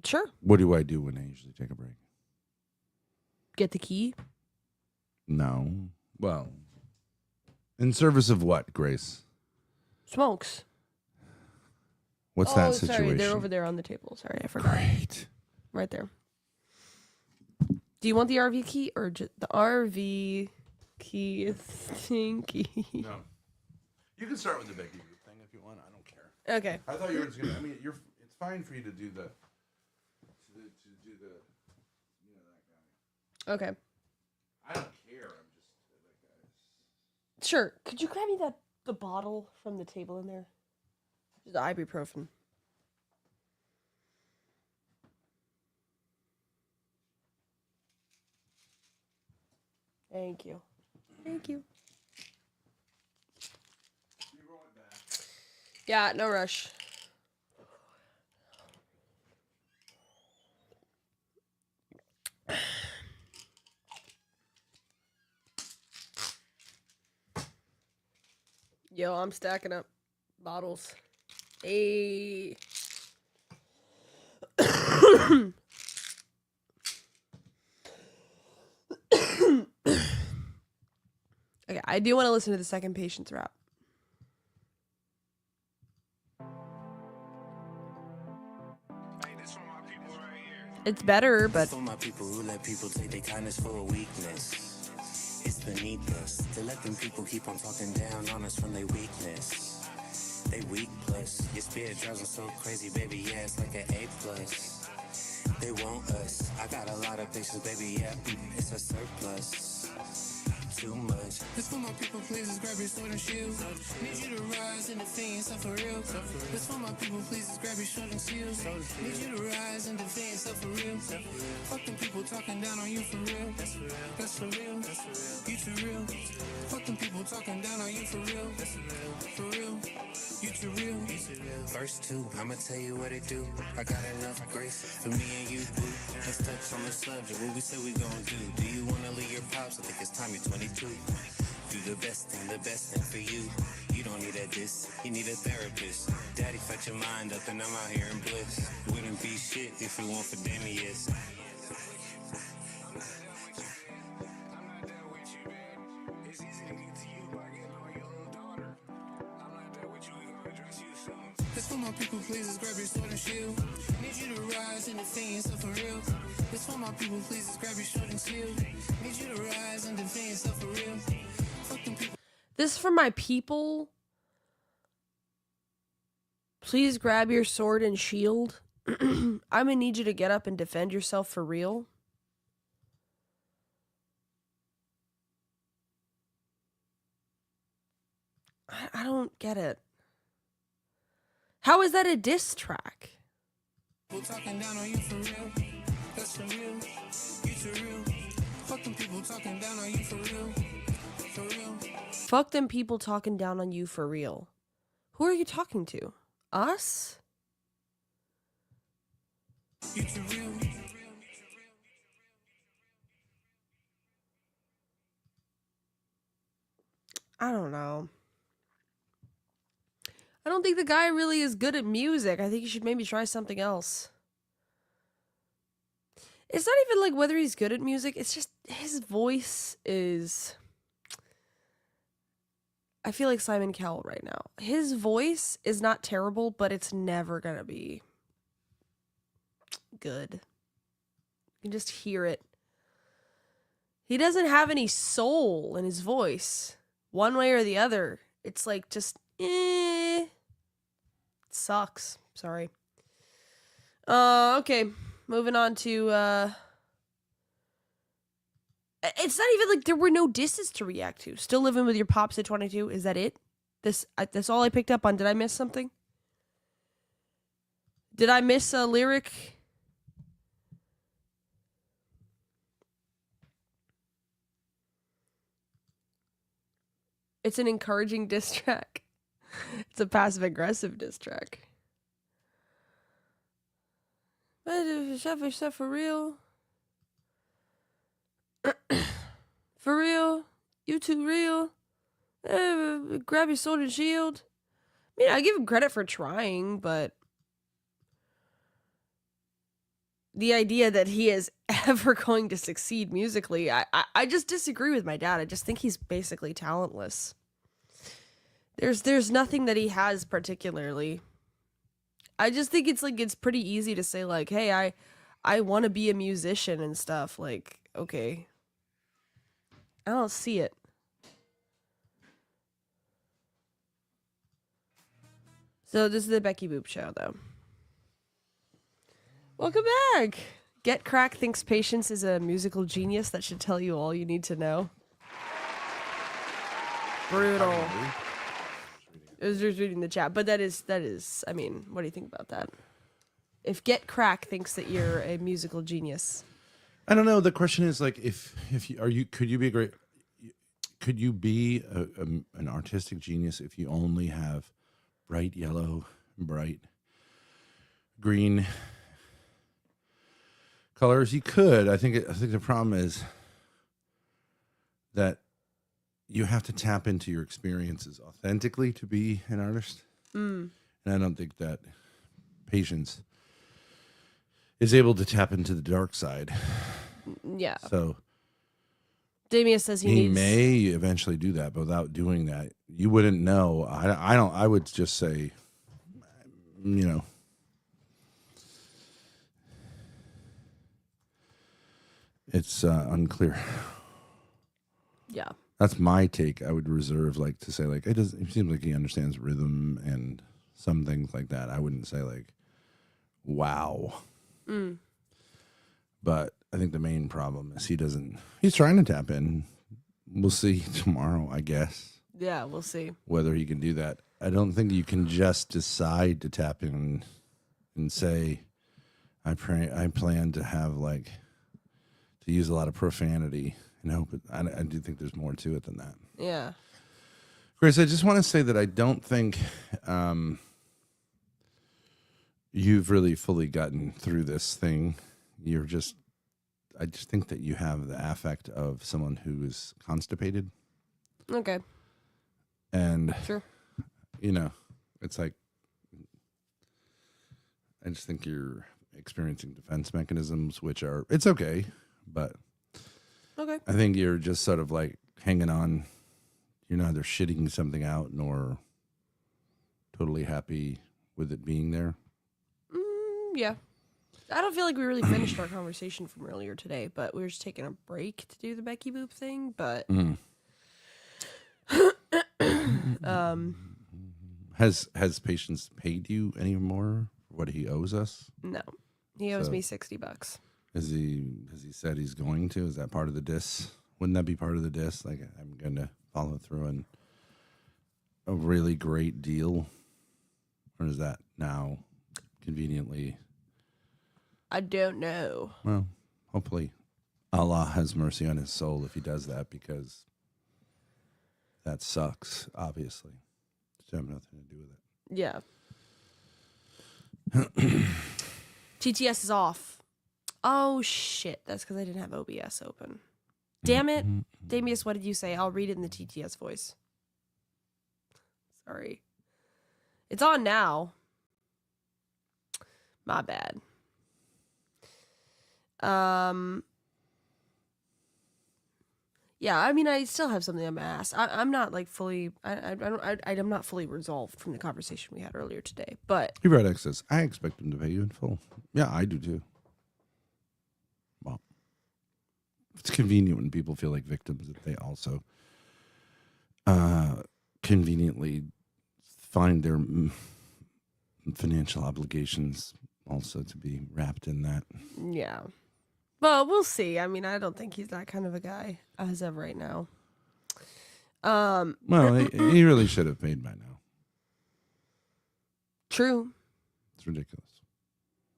Sure. What do I do when I usually take a break? Get the key. No. Well, in service of what, Grace? Smokes. What's that situation? Sorry, they're over there on the table. Sorry, I forgot. Great. Right there. Do you want the RV key or just the RV key is stinky? No. You can start with the Becky group thing if you want. I don't care. Okay. I thought you were just gonna. I mean, it's fine for you to do the. Okay. I don't care. I'm just like. Sure. Could you grab me the bottle from the table in there? The ibuprofen. Thank you. Thank you. Yeah, no rush. Yo, I'm stacking up bottles. Hey. Okay, I do want to listen to the second patient's rap. It's better, but For my people who let people take their kindness for a weakness. It's beneath us to let them people keep on talking down on us from their weakness. They weak plus your spirit drives them so crazy, baby. Yeah, it's like an A plus. They want us. I got a lot of patience, baby. Yeah, it's a surplus. Too much. This for my people, please just grab your sword and shield. Need you to rise and defend yourself for real. This for my people, please just grab your sword and shield. Need you to rise and defend yourself for real. Fuck them people talking down on you for real. That's for real. That's for real. You too real. Fuck them people talking down on you for real. That's for real. You too real. Verse 2, I'ma tell you what it do. I got enough grace for me and you, boo. Let's touch on the subject, what we say we gon' do. Do you wanna leave your pops? I think it's time you're 22. Do the best thing for you. You don't need a diss, you need a therapist. Daddy fucked your mind up and I'm out here in bliss. Wouldn't be shit if it weren't for Damius. This This for my people, please just grab your sword and shield. Need you to rise and defend yourself for real. This for my people, please just grab your sword and shield. Need you to rise and defend yourself for real. Fuck them people. This for my people. Please grab your sword and shield. I'm gonna need you to get up and defend yourself for real. I don't get it. How is that a diss track? People talking down on you for real. That's for real. You too real. Fuck them people talking down on you for real. For real. Fuck them people talking down on you for real. Who are you talking to? Us? You too real. I don't know. I don't think the guy really is good at music. I think he should maybe try something else. It's not even like whether he's good at music. It's just his voice is... I feel like Simon Cowell right now. His voice is not terrible, but it's never gonna be good. You can just hear it. He doesn't have any soul in his voice. One way or the other. It's like just... It sucks. Sorry. Okay. Moving on to, it's not even like there were no disses to react to. Still living with your pops at 22. Is that it? That's all I picked up on. Did I miss something? Did I miss a lyric? It's an encouraging diss track. It's a passive-aggressive diss track. Stuff for real. For real. You too real. Grab your sword and shield. I mean, I give him credit for trying, but the idea that he is ever going to succeed musically, I just disagree with my dad. I just think he's basically talentless. There's nothing that he has particularly. I just think it's pretty easy to say like, hey, I want to be a musician and stuff. Like, okay. I don't see it. So this is the Becky Boop Show, though. Welcome back. Get Crack thinks Patience is a musical genius. That should tell you all you need to know. Brutal. I was just reading the chat, but that is, I mean, what do you think about that? If Get Crack thinks that you're a musical genius. I don't know. The question is like, could you be an artistic genius if you only have bright yellow, bright green colors? You could. I think the problem is that you have to tap into your experiences authentically to be an artist. And I don't think that Patience is able to tap into the dark side. Yeah. So Damien says he may eventually do that, but without doing that, you wouldn't know. I would just say, it's unclear. Yeah. That's my take. I would reserve to say it seems like he understands rhythm and some things like that. I wouldn't say wow. But I think the main problem is he's trying to tap in. We'll see tomorrow, I guess. Yeah, we'll see. Whether he can do that. I don't think you can just decide to tap in and say, I plan to have to use a lot of profanity. But I do think there's more to it than that. Yeah. Grace, I just want to say that I don't think you've really fully gotten through this thing. I just think that you have the affect of someone who is constipated. Okay. And, sure. It's I just think you're experiencing defense mechanisms, it's okay, but okay. I think you're just sort of hanging on. You're neither shitting something out nor totally happy with it being there? Yeah. I don't feel like we really finished our conversation from earlier today, but we were just taking a break to do the Becky Boop thing, but Has Patience paid you any more for what he owes us? no. He owes So- me $60. Has he said he's going to? Is that part of the diss? Wouldn't that be part of the diss? Like, I'm going to follow through on a really great deal? Or is that now conveniently? I don't know. Well, hopefully Allah has mercy on his soul if he does that, because that sucks, obviously. Should have nothing to do with it. Yeah. TTS is off. Oh, shit. That's because I didn't have OBS open. Damn it. Damius, what did you say? I'll read it in the TTS voice. Sorry. It's on now. My bad. Yeah, I mean, I still have something on my ass. I'm not like fully. I'm not fully resolved from the conversation we had earlier today. But He read excess. I expect him to pay you in full. Yeah, I do too. Well, it's convenient when people feel like victims that they also conveniently find their financial obligations also to be wrapped in that. yeah, but we'll see. I mean, I don't think he's that kind of a guy as of right now. Well, he really should have paid by now. True. It's ridiculous.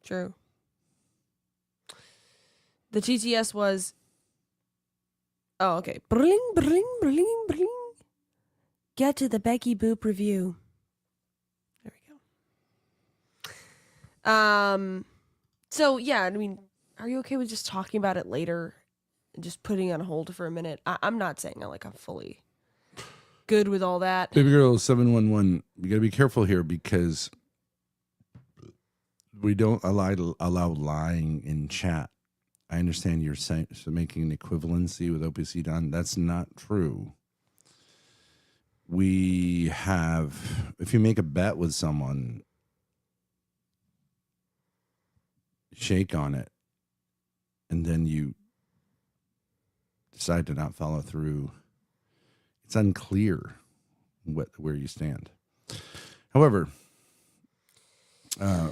True. The TTS was. Oh, okay. Bring. Get to the Becky Boop review. There we go. So yeah, I mean, are you okay with just talking about it later and just putting it on hold for a minute? I'm not saying I'm fully good with all that. Baby girl 711, you gotta be careful here because we don't allow lying in chat. I understand you're saying, so making an equivalency with OPC Don. That's not true. We have, if you make a bet with someone, shake on it, and then you decide to not follow through, it's unclear where you stand. However,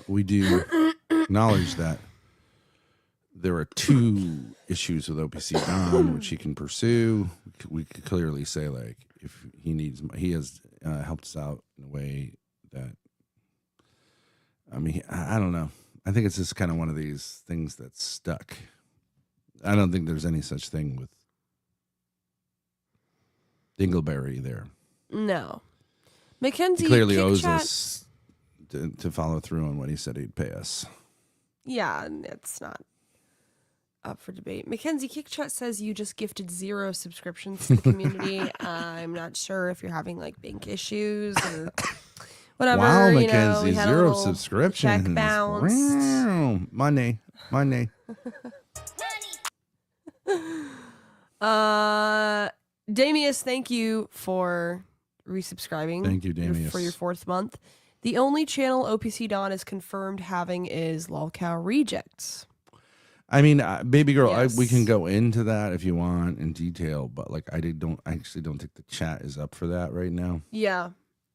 we do acknowledge that there are two issues with OPC Don which he can pursue. We could clearly say, like, if he needs, he has helped us out in a way that, I mean, I don't know. I think it's just kind of one of these things that's stuck. I don't think there's any such thing with Dingleberry there. No. Mackenzie He clearly Kick owes Chat- us to follow through on what he said he'd pay us. Yeah, and it's not up for debate. Mackenzie Kickchat says you just gifted 0 subscriptions to the community. I'm not sure if you're having bank issues or whatever. Wow, we Mackenzie, had a 0 little subscriptions. check bounced. Wow. Money. Damius, thank you for resubscribing. Thank you, Damius. For your 4th month. The only channel OPC Don is confirmed having is Lolcow Rejects. I mean, baby girl, Yes. we can go into that if you want in detail, but I actually don't think the chat is up for that right now. Yeah.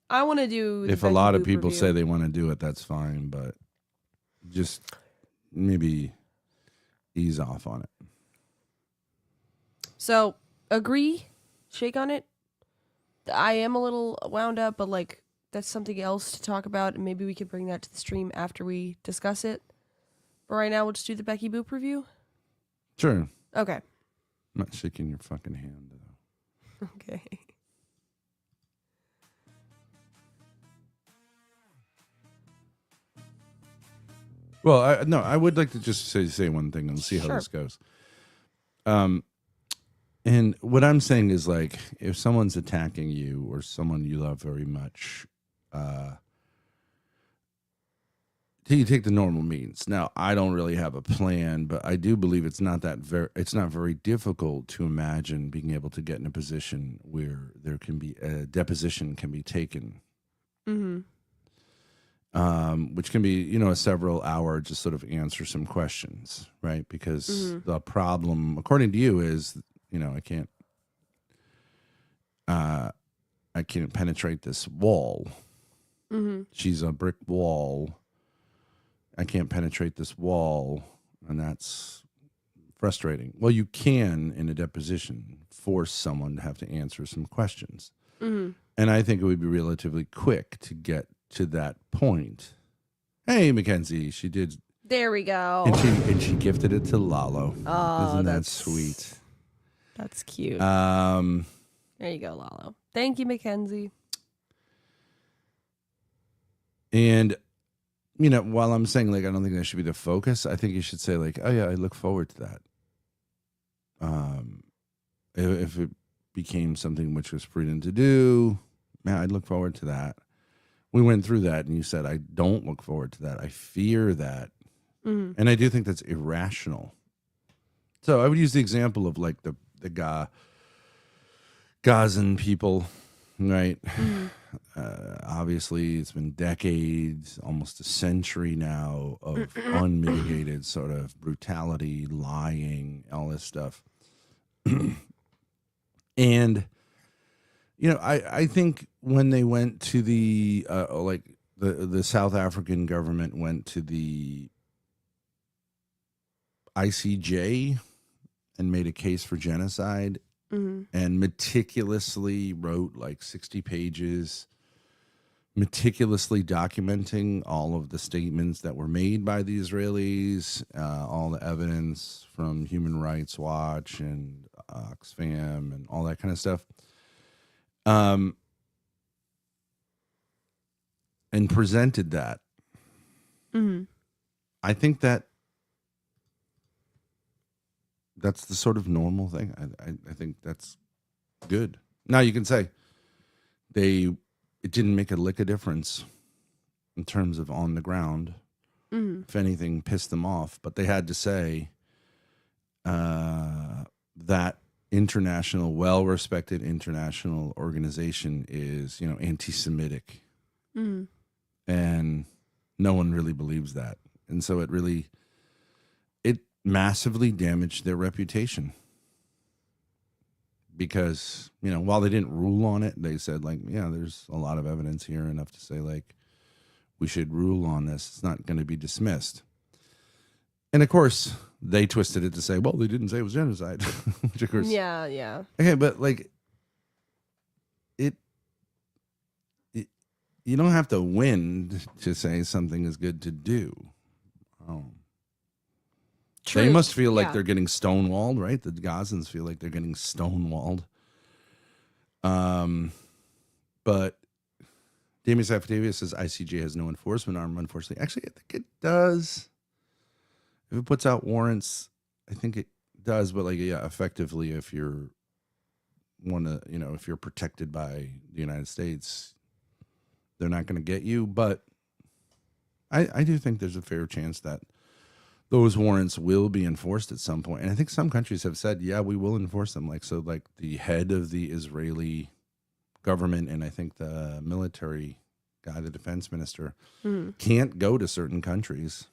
I want to do the If a Becky lot of Boop people review. say they want to do it, that's fine, but just maybe ease off on it. So, agree, shake on it. I am a little wound up, but that's something else to talk about, and maybe we could bring that to the stream after we discuss it. But right now, we'll just do the Becky Boop review. Sure. Okay. I'm not shaking your fucking hand, though. Okay. Well, I would like to just say one thing and see how Sure. this goes. And what I'm saying is, if someone's attacking you or someone you love very much, you take the normal means. Now, I don't really have a plan, but I do believe it's not very difficult to imagine being able to get in a position where there can be a deposition can be taken. Mm-hmm. which can be, a several hour just sort of answer some questions, right? Because the problem, according to you, is, I can't penetrate this wall. She's a brick wall. I can't penetrate this wall, and that's frustrating. Well, you can, in a deposition, force someone to have to answer some questions. And I think it would be relatively quick to get to that point. Hey, Mackenzie, she did. There we go. And she gifted it to Lalo. Oh, Isn't that that's sweet? That's cute. There you go, Lalo. Thank you, Mackenzie. And, while I'm saying, I don't think that should be the focus, I think you should say, oh, yeah, I look forward to that. If it became something which was prudent to do, man, I'd look forward to that. We went through that, and you said, I don't look forward to that. I fear that. And I do think that's irrational. So I would use the example of, the Gazan people, right? Obviously, it's been decades, almost a century now of unmitigated sort of brutality, lying, all this stuff. And, I think when they went to the South African government went to the ICJ and made a case for genocide, and meticulously wrote 60 pages, meticulously documenting all of the statements that were made by the Israelis, all the evidence from Human Rights Watch and Oxfam and all that kind of stuff. And presented that. I think that's the sort of normal thing. I think that's good. Now you can say it didn't make a lick of difference in terms of on the ground. If anything, pissed them off, but they had to say that well-respected international organization is, anti-Semitic, and no one really believes that, and so it massively damaged their reputation. Because, while they didn't rule on it, they said, there's a lot of evidence here, enough to say, we should rule on this. It's not going to be dismissed. And, of course, they twisted it to say, well, they didn't say it was genocide. Which, of course... Yeah. Okay, but, you don't have to win to say something is good to do. True. They must feel like they're getting stonewalled, right? The Gazans feel like they're getting stonewalled. But Damius Affidavia says ICJ has no enforcement arm, unfortunately. Actually, I think it does. If it puts out warrants, I think it does. But effectively, if you're if you're protected by the United States, they're not going to get you. But I do think there's a fair chance that those warrants will be enforced at some point. And I think some countries have said, yeah, we will enforce them. The head of the Israeli government and I think the military guy, the defense minister, can't go to certain countries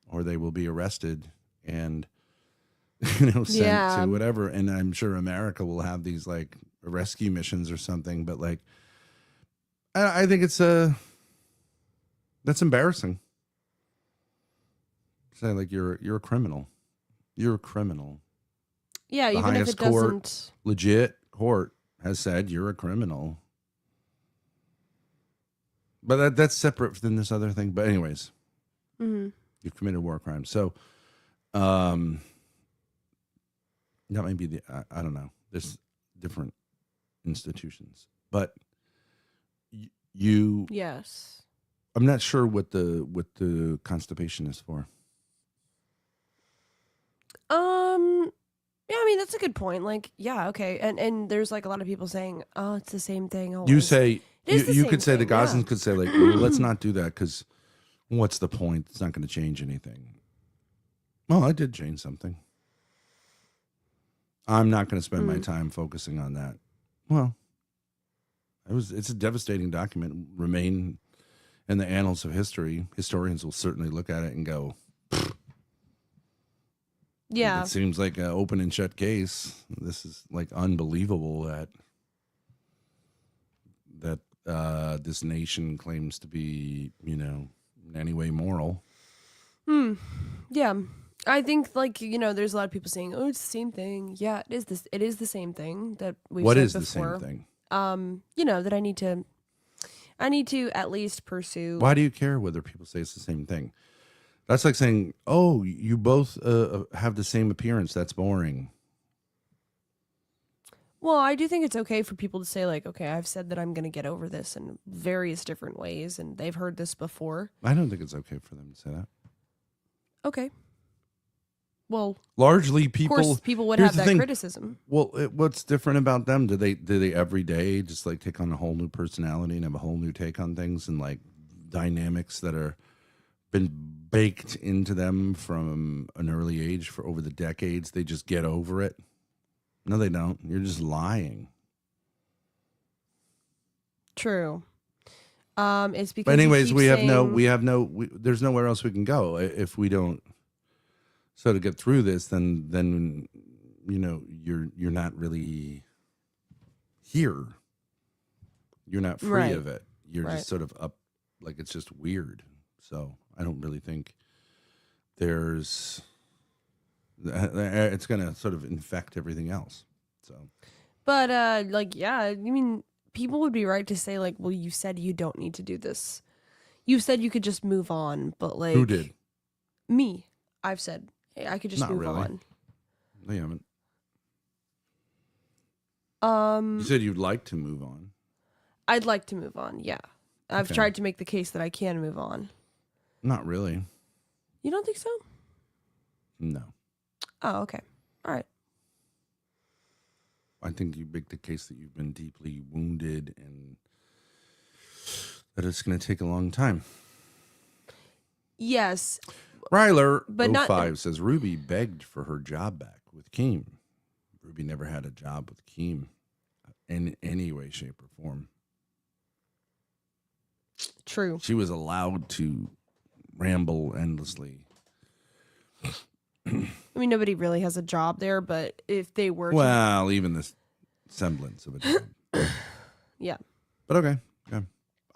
or they will be arrested and, sent to whatever. And I'm sure America will have these rescue missions or something. But I think that's embarrassing. Say you're a criminal. You're a criminal. Yeah, the even if highest it doesn't. Legit court has said you're a criminal. But that's separate than this other thing. But anyways, you've committed war crimes. So, that might be I don't know. There's different institutions, but you. Yes. I'm not sure what the constipation is for. Yeah, I mean that's a good point. Okay, and there's a lot of people saying, "Oh, it's the same thing." Always. You say you could say thing, the Gazans could say well, let's not do that because what's the point? It's not going to change anything. Well, I did change something. I'm not going to spend my time focusing on that. Well, it's a devastating document. Remain in the annals of history, historians will certainly look at it and go, Yeah. it seems like an open and shut case. This is like unbelievable that this nation claims to be, in any way moral. Yeah. I think, there's a lot of people saying, "Oh, it's the same thing." Yeah, it is this. It is the same thing that we've What said is before. the same thing? That I need to at least pursue. Why do you care whether people say it's the same thing? That's like saying, "Oh, you both have the same appearance." That's boring. Well, I do think it's okay for people to say, like, okay, I've said that I'm going to get over this in various different ways, and they've heard this before. I don't think it's okay for them to say that. Okay. Well, Largely, of people. course, people would here's have the that thing. criticism. Well, what's different about them? Do they every day just like take on a whole new personality and have a whole new take on things and like dynamics that are been baked into them from an early age for over the decades? They just get over it. No, they don't. You're just lying. True. It's because. But anyways, saying, there's nowhere else we can go if we don't. So to get through this, then you're not really here. You're not free Right. of it. You're Right. just sort of up, like it's just weird. So I don't really think it's going to sort of infect everything else. So, But yeah, I mean, people would be right to say, like, well, you said you don't need to do this. You said you could just move on, but like, who did? Me. I've said, hey, I could just Not move really. on. No, you haven't. Um, You said you'd like to move on. I'd like to move on. Yeah, I've Okay. tried to make the case that I can move on. Not really. You don't think so? No. Oh, okay. All right. I think you make the case that you've been deeply wounded and that it's going to take a long time. Yes, Ryler But not- 05 says Ruby begged for her job back with Keem. Ruby never had a job with Keem in any way, shape, or form. true. She was allowed to ramble endlessly. I mean, nobody really has a job there, but if they were, Well, even the semblance of a job. yeah. But okay.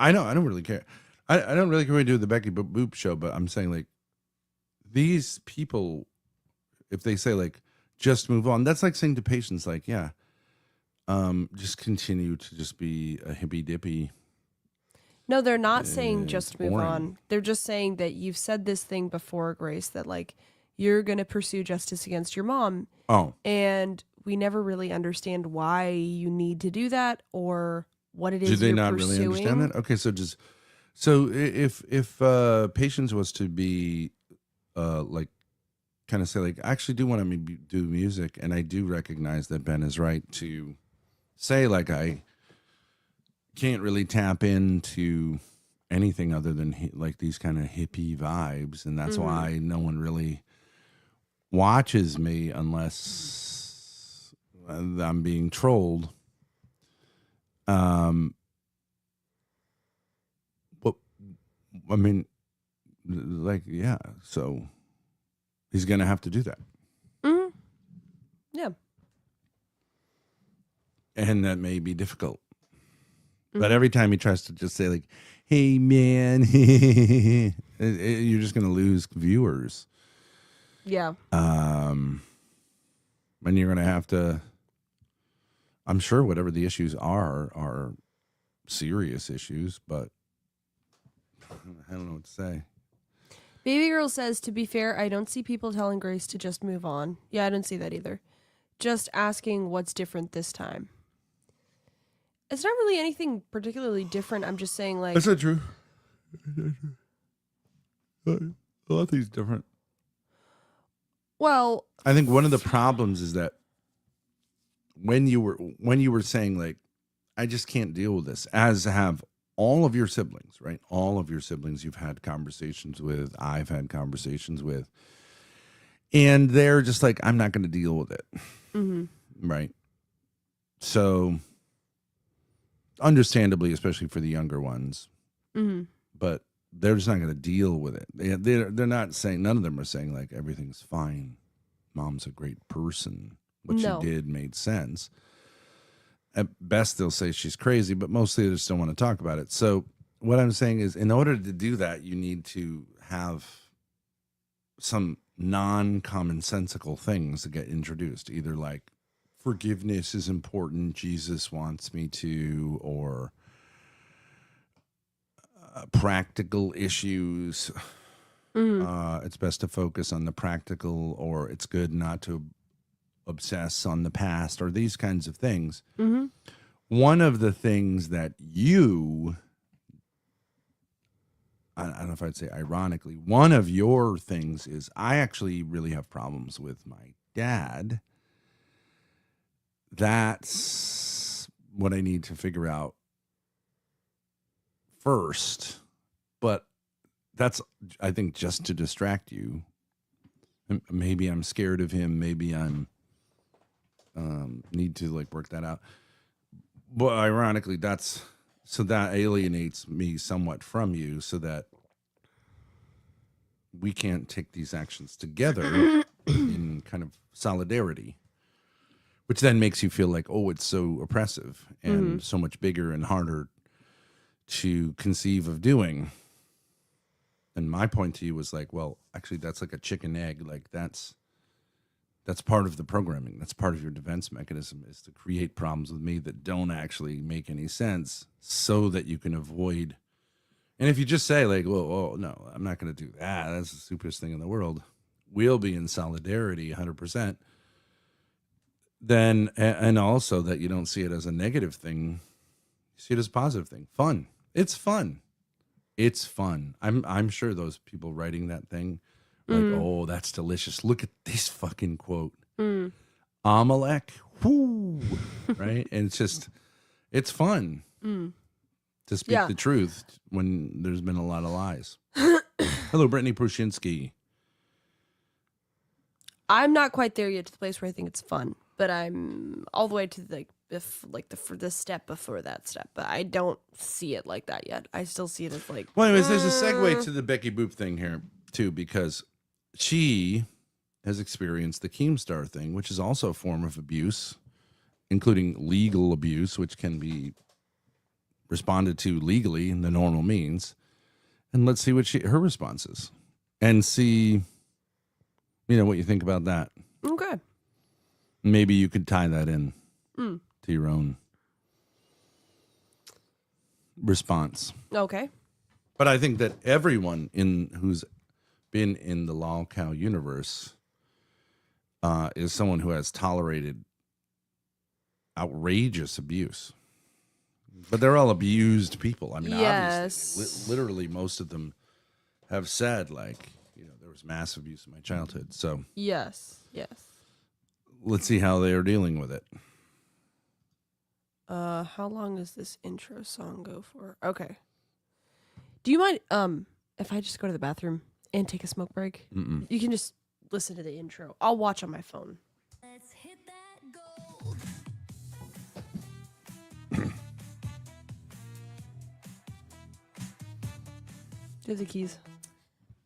I know. I don't really care. I don't really care what we do with the Becky Boop show, but I'm saying, like, these people, if they say, like, just move on, that's like saying to patients, like, yeah, just continue to just be a hippy dippy. No, they're not saying just move boring. on. They're just saying that you've said this thing before, Grace, that like you're going to pursue justice against your mom. Oh, And we never really understand why you need to do that or what it is do they you're not pursuing. really understand that? Okay, so if patients was to be like kind of say, like, I actually do want to do music, and I do recognize that Ben is right to say, like, I can't really tap into anything other than like these kind of hippie vibes, and that's why no one really watches me unless I'm being trolled. But I mean, like, yeah, so he's gonna have to do that, Yeah. and that may be difficult. But every time he tries to just say, like, "Hey, man," you're just gonna lose viewers. Yeah. And you're gonna have to. I'm sure whatever the issues are serious issues, but I don't know what to say. Baby Girl says, to be fair, I don't see people telling Grace to just move on. Yeah, I don't see that either. Just asking what's different this time. It's not really anything particularly different. I'm just saying, like, That's not true. A lot of things different. well, I think one of the problems is that when you were saying, like, I just can't deal with this, as have all of your siblings, right? All of your siblings you've had conversations with, I've had conversations with, and they're just like, I'm not going to deal with it. Right? So understandably, especially for the younger ones. but they're just not going to deal with it. They're not saying, none of them are saying like everything's fine. Mom's a great person. What No. she did made sense. At best, they'll say she's crazy, but mostly they just don't want to talk about it. So what I'm saying is, in order to do that, you need to have some non-commonsensical things to get introduced, either like forgiveness is important, Jesus wants me to, or practical issues. It's best to focus on the practical, or it's good not to obsess on the past, or these kinds of things. One of the things that I don't know if I'd say ironically, one of your things is I actually really have problems with my dad. That's what I need to figure out first. But that's, I think, just to distract you. Maybe I'm scared of him. Maybe I'm need to like work that out. But ironically, that alienates me somewhat from you, so that we can't take these actions together in kind of solidarity, which then makes you feel like, oh, it's so oppressive and so much bigger and harder to conceive of doing. And my point to you was like, well, actually, that's like a chicken egg. Like that's part of the programming. That's part of your defense mechanism, is to create problems with me that don't actually make any sense, so that you can avoid. And if you just say like, well, no, I'm not going to do that. That's the stupidest thing in the world. We'll be in solidarity 100%. Then, and also that you don't see it as a negative thing. You see it as a positive thing. Fun. It's fun. It's fun. I'm sure those people writing that thing, like, oh, that's delicious. Look at this fucking quote. Amalek. Whoo. Right? And it's fun to speak the truth when there's been a lot of lies. Hello, Brittany Prushinsky. I'm not quite there yet to the place where I think it's fun, but I'm all the way to the step before that step. But I don't see it like that yet. I still see it as like. Well, anyways, there's a segue to the Becky Boop thing here too, because she has experienced the Keemstar thing, which is also a form of abuse, including legal abuse, which can be responded to legally in the normal means. And let's see what her response is, and see, what you think about that. Okay. Maybe you could tie that in to your own response. Okay. But I think that everyone who's been in the Lol Cow universe is someone who has tolerated outrageous abuse. But they're all abused people. I mean, obviously, literally most of them have said, like, there was massive abuse in my childhood. So yes. Let's see how they are dealing with it. How long does this intro song go for? Okay. Do you mind if I just go to the bathroom and take a smoke break? Mm-mm. You can just listen to the intro. I'll watch on my phone. Let's hit that gold. Do the keys.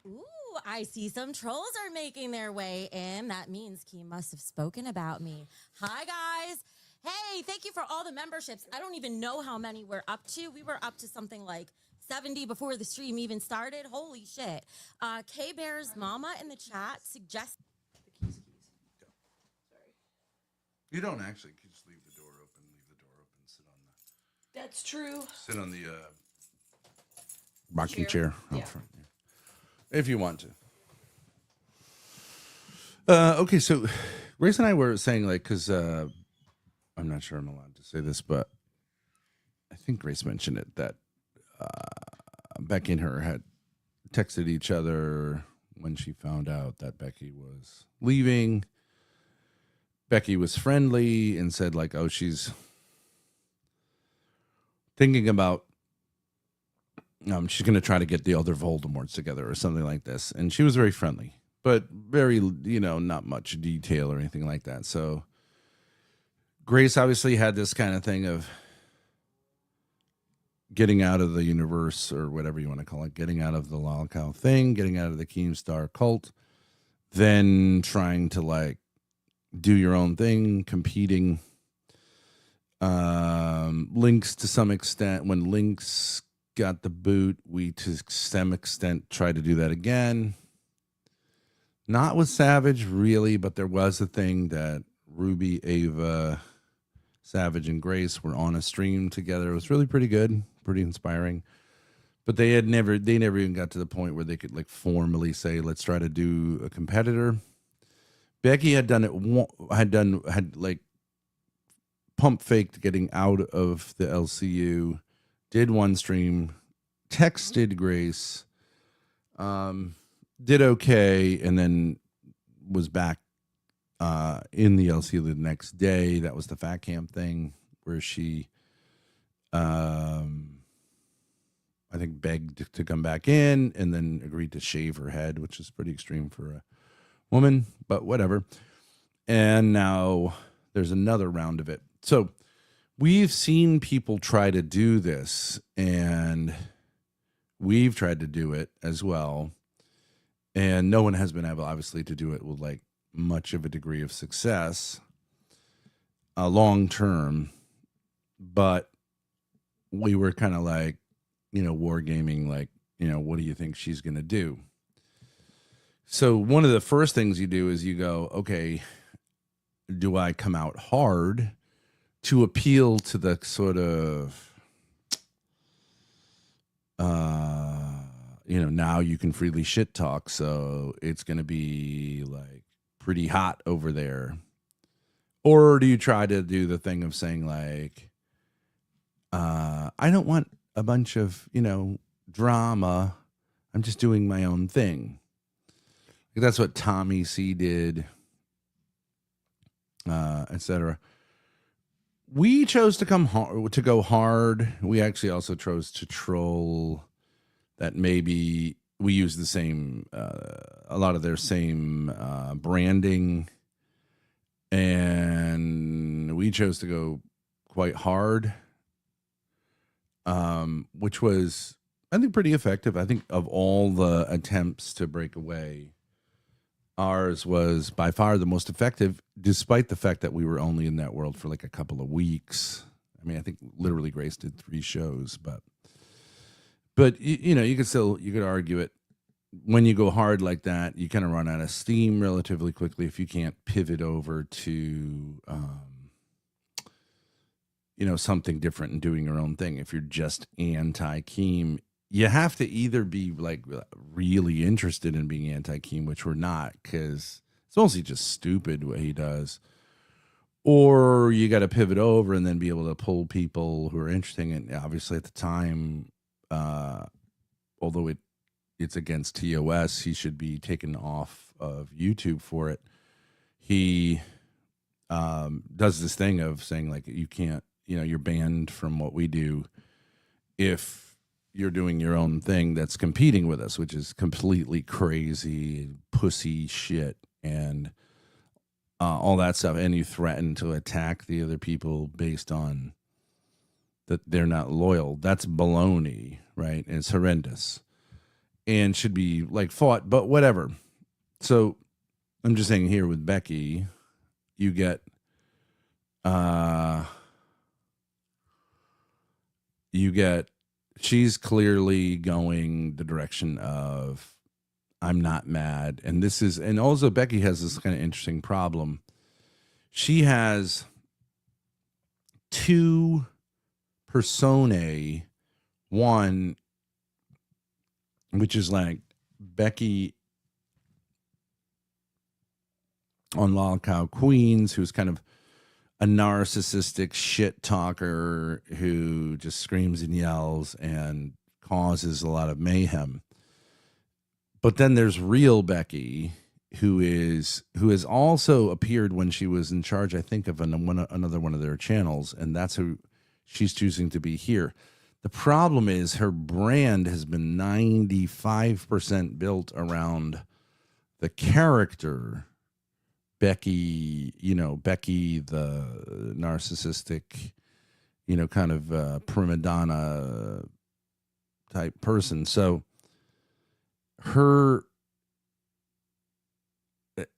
Ooh, I see some trolls are making their way in. That means Key must have spoken about me. Hi, guys. Hey, thank you for all the memberships. I don't even know how many we're up to. We were up to something like 70 before the stream even started. Holy shit. K-Bear's mama in the chat suggests... You don't actually. You just leave the door open. Sit on the... That's true. Sit on the rocking chair out front. Yeah. If you want to. Okay, so Grace and I were saying, like, because I'm not sure I'm allowed to say this, but I think Grace mentioned it, that Becky and her had texted each other when she found out that Becky was leaving. Becky was friendly and said, like, oh, she's thinking about she's going to try to get the other Voldemorts together or something like this. And she was very friendly, but very, not much detail or anything like that. So Grace obviously had this kind of thing of getting out of the universe or whatever you want to call it, getting out of the Lolcow thing, getting out of the Keemstar cult, then trying to like do your own thing, competing. Lynx to some extent, when Lynx got the boot, we to some extent tried to do that again. Not with Savage, really, but there was a thing that Ruby, Ava, Savage, and Grace were on a stream together. It was really pretty good, pretty inspiring. But they never even got to the point where they could like formally say, let's try to do a competitor. Becky had done it, had like pump faked getting out of the LCU, did one stream, texted Grace, did okay, and then was back in the LCU the next day. That was the Fat Camp thing where she, I think, begged to come back in and then agreed to shave her head, which is pretty extreme for a woman, but whatever. And now there's another round of it. So we've seen people try to do this, and we've tried to do it as well. And no one has been able, obviously, to do it with like much of a degree of success long term. But we were kind of like, wargaming, like, what do you think she's going to do? So one of the first things you do is you go, okay, do I come out hard to appeal to the sort of, now you can freely shit talk, so it's going to be like pretty hot over there? Or do you try to do the thing of saying like, I don't want a bunch of, drama. I'm just doing my own thing. That's what Tommy C did, etc. We chose to go hard. We actually also chose to troll. That maybe we use the same, a lot of their same branding, and we chose to go quite hard, which was, I think, pretty effective. I think of all the attempts to break away, ours was by far the most effective, despite the fact that we were only in that world for like a couple of weeks. I mean, I think literally Grace did 3 shows, but you could argue it. When you go hard like that, you kind of run out of steam relatively quickly if you can't pivot over to, something different and doing your own thing. If you're just anti-Keem, you have to either be like really interested in being anti-Keem, which we're not, because it's mostly just stupid what he does, or you got to pivot over and then be able to pull people who are interesting. And obviously at the time, although it's against TOS, he should be taken off of YouTube for it. He does this thing of saying like, you can't, you're banned from what we do if you're doing your own thing that's competing with us, which is completely crazy, pussy shit, and all that stuff. And you threaten to attack the other people based on that they're not loyal. That's baloney, right? And it's horrendous and should be like fought, but whatever. So I'm just saying here with Becky, you get, she's clearly going the direction of, I'm not mad. And also Becky has this kind of interesting problem. She has 2 personae. One, which is like Becky on Lolcow Queens, who's kind of a narcissistic shit talker who just screams and yells and causes a lot of mayhem. But then there's real Becky, who has also appeared when she was in charge, I think, of another one of their channels, and that's who she's choosing to be here. The problem is her brand has been 95% built around the character Becky, Becky the narcissistic kind of prima donna type person. So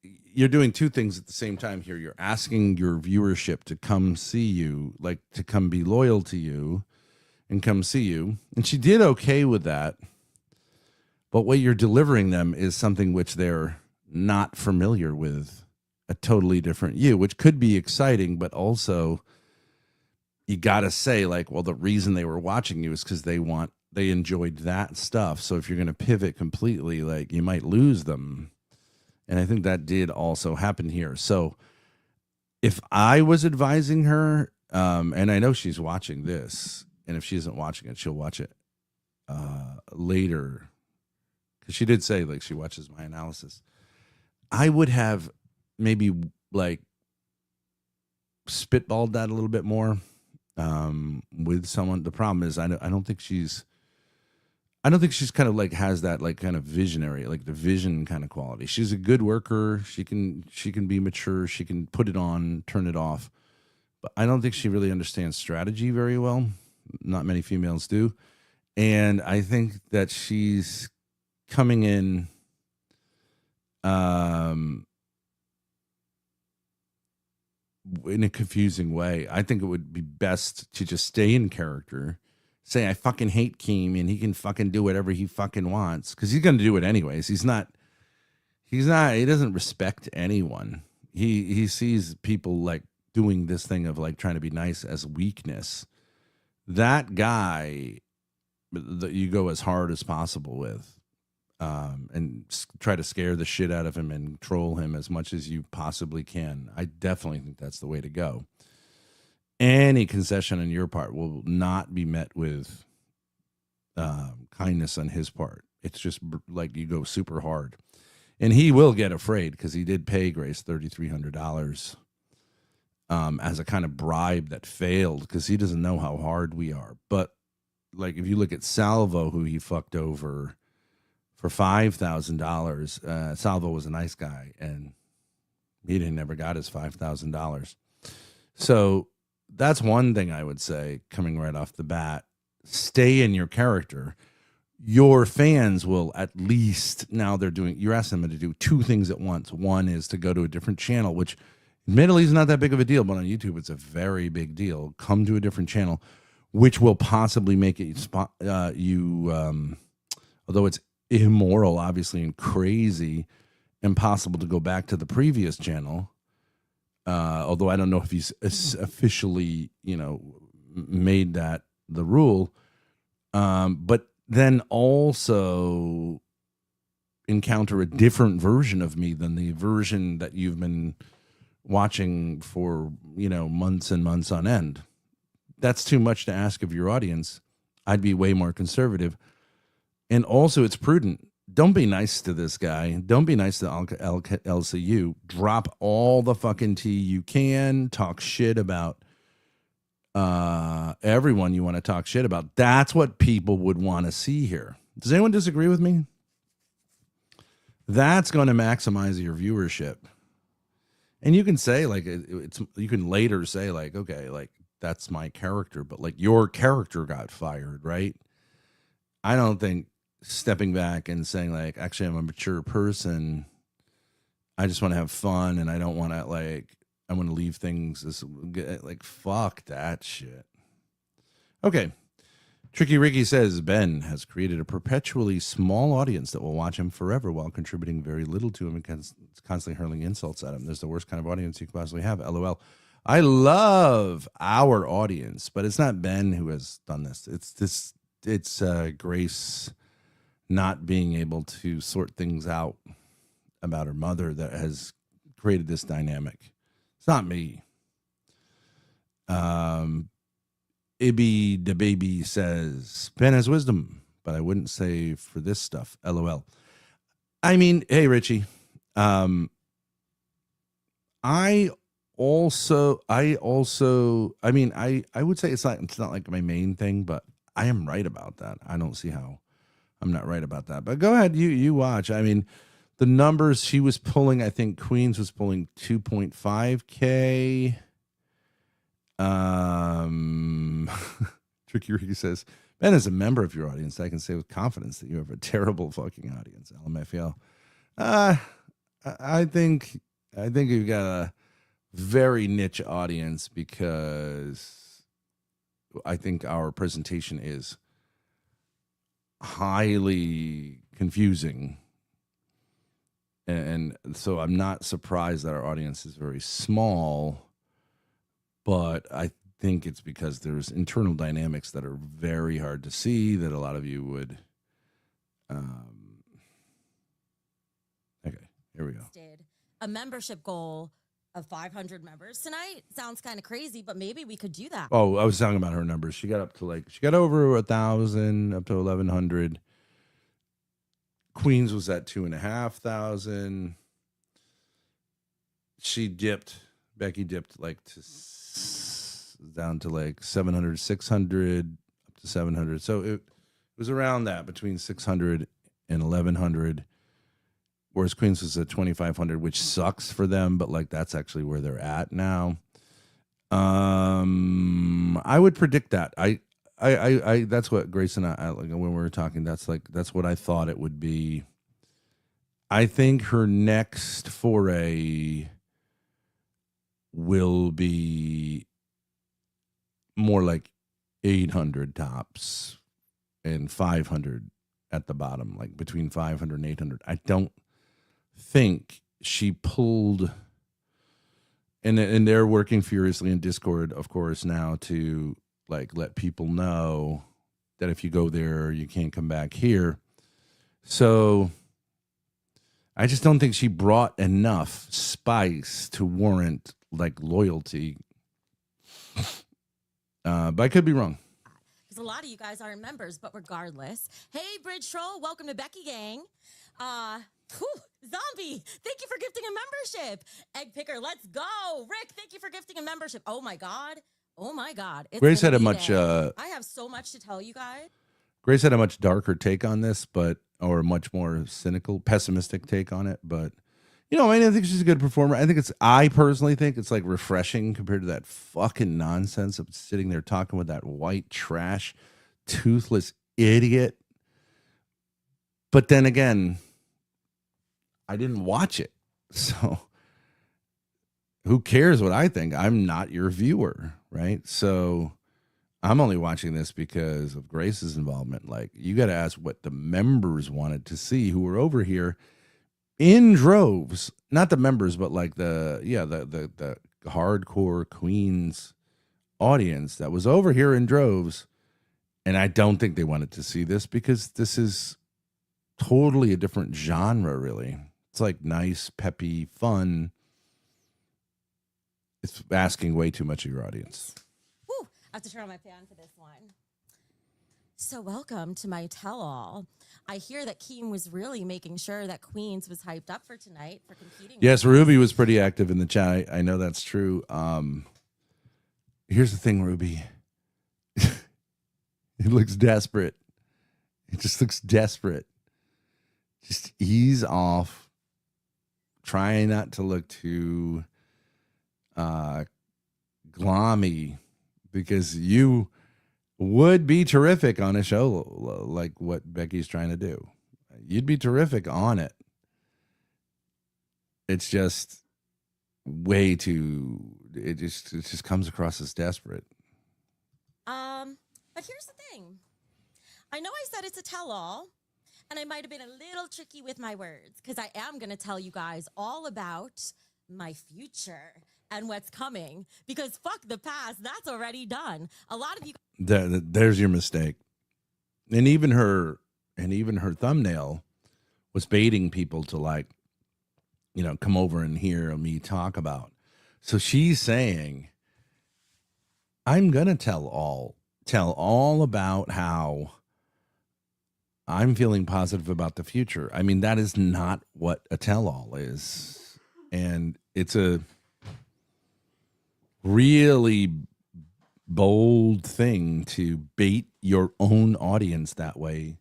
you're doing two things at the same time here. You're asking your viewership to come see you, like to come be loyal to you and come see you. And she did okay with that. But what you're delivering them is something which they're not familiar with, a totally different you, which could be exciting, but also you got to say, like, well, the reason they were watching you is because they enjoyed that stuff. So if you're going to pivot completely, like, you might lose them. And I think that did also happen here. So if I was advising her, and I know she's watching this, and if she isn't watching it, she'll watch it later. Because she did say, like, she watches my analysis. I would have maybe, like, spitballed that a little bit more with someone. The problem is I don't think she's kind of like has that like kind of visionary, like the vision kind of quality. She's a good worker. She can be mature. She can put it on, turn it off. But I don't think she really understands strategy very well. Not many females do. And I think that she's coming in a confusing way. I think it would be best to just stay in character. Say, I fucking hate Keem and he can fucking do whatever he fucking wants. Because he's going to do it anyways. He doesn't respect anyone. He sees people like doing this thing of like trying to be nice as weakness. That guy that you go as hard as possible with and try to scare the shit out of him and troll him as much as you possibly can. I definitely think that's the way to go. Any concession on your part will not be met with kindness on his part. It's just like you go super hard. And he will get afraid because he did pay Grace $3,300 as a kind of bribe that failed because he doesn't know how hard we are. But like if you look at Salvo, who he fucked over for $5,000, Salvo was a nice guy and he never got his $5,000. So that's one thing I would say coming right off the bat. Stay in your character. Your fans will at least, now you're asking them to do two things at once. One is to go to a different channel, which admittedly is not that big of a deal, but on YouTube it's a very big deal. Come to a different channel, which will possibly make it although it's immoral, obviously, and crazy, impossible to go back to the previous channel. Although I don't know if he's officially, made that the rule. But then also encounter a different version of me than the version that you've been watching for, months and months on end. That's too much to ask of your audience. I'd be way more conservative. And also it's prudent. Don't be nice to this guy. Don't be nice to LCU. Drop all the fucking tea you can. Talk shit about everyone you want to talk shit about. That's what people would want to see here. Does anyone disagree with me? That's going to maximize your viewership. And you can say, like, you can later say, like, okay, like, that's my character. But, like, your character got fired, right? I don't think stepping back and saying, like, actually, I'm a mature person. I just want to have fun, and I don't want to, like, I want to leave things as, like, fuck that shit. Okay. Tricky Ricky says, Ben has created a perpetually small audience that will watch him forever while contributing very little to him and constantly hurling insults at him. There's the worst kind of audience you could possibly have. LOL. I love our audience, but it's not Ben who has done this. It's Grace not being able to sort things out about her mother that has created this dynamic. It's not me. Ibby the baby says, Ben has wisdom, but I wouldn't say for this stuff. LOL. I mean, hey, Richie. I would say it's not like my main thing, but I am right about that. I don't see how I'm not right about that. But go ahead, you watch. I mean, the numbers she was pulling, I think Queens was pulling 2.5K. Tricky Ricky says, Ben, as a member of your audience, I can say with confidence that you have a terrible fucking audience. LMFAO. I think you've got a very niche audience because I think our presentation is highly confusing. And so I'm not surprised that our audience is very small, but I think it's because there's internal dynamics that are very hard to see that a lot of you would. Okay, here we go. Did a membership goal of 500 members tonight. Sounds kind of crazy, but maybe we could do that. Oh, I was talking about her numbers. She got up to she got over 1,000, up to 1,100. Queens was at 2,500. Becky dipped down to 700, 600, up to 700. So it was around that, between 600 and 1,100. Whereas Queens was at 2,500, which sucks for them, but that's actually where they're at now. I would predict that. I that's what Grace and I when we were talking, that's what I thought it would be. I think her next foray will be more like 800 tops and 500 at the bottom, between 500 and 800. I don't think she pulled, and they're working furiously in Discord, of course, now to let people know that if you go there, you can't come back here. So I just don't think she brought enough spice to warrant loyalty. But I could be wrong. Because a lot of you guys aren't members, but regardless. Hey, Bridge Troll, welcome to Becky Gang. Zombie, thank you for gifting a membership. Egg Picker, let's go. Rick, thank you for gifting a membership. Oh my God. It's Grace had a day. much. I have so much to tell you guys. Grace had a much darker take on this, or a much more cynical, pessimistic take on it. But I think she's a good performer. I personally think it's refreshing compared to that fucking nonsense of sitting there talking with that white trash, toothless idiot. But then again, I didn't watch it, so who cares what I think? I'm not your viewer, right? So I'm only watching this because of Grace's involvement. You got to ask what the members wanted to see, who were over here in droves. Not the members, but the hardcore Queens audience that was over here in droves. And I don't think they wanted to see this because this is totally a different genre, really. It's nice, peppy, fun. It's asking way too much of your audience. Whew, I have to turn on my fan for this one. So welcome to my tell-all. I hear that Keem was really making sure that Queens was hyped up for tonight for competing. Yes, Ruby was pretty active in the chat. I know that's true. Here's the thing, Ruby. It looks desperate. It just looks desperate. Just ease off. Try not to look too glommy, because you would be terrific on a show like what Becky's trying to do. You'd be terrific on it. It's just way too. It just comes across as desperate. But here's the thing. I know I said it's a tell-all, and I might have been a little tricky with my words, because I am going to tell you guys all about my future and what's coming, because fuck the past, that's already done. A lot of you. There's your mistake. And even her thumbnail was baiting people to come over and hear me talk about. So she's saying, I'm going to tell all about how I'm feeling positive about the future. I mean, that is not what a tell-all is. And it's a really bold thing to bait your own audience that way,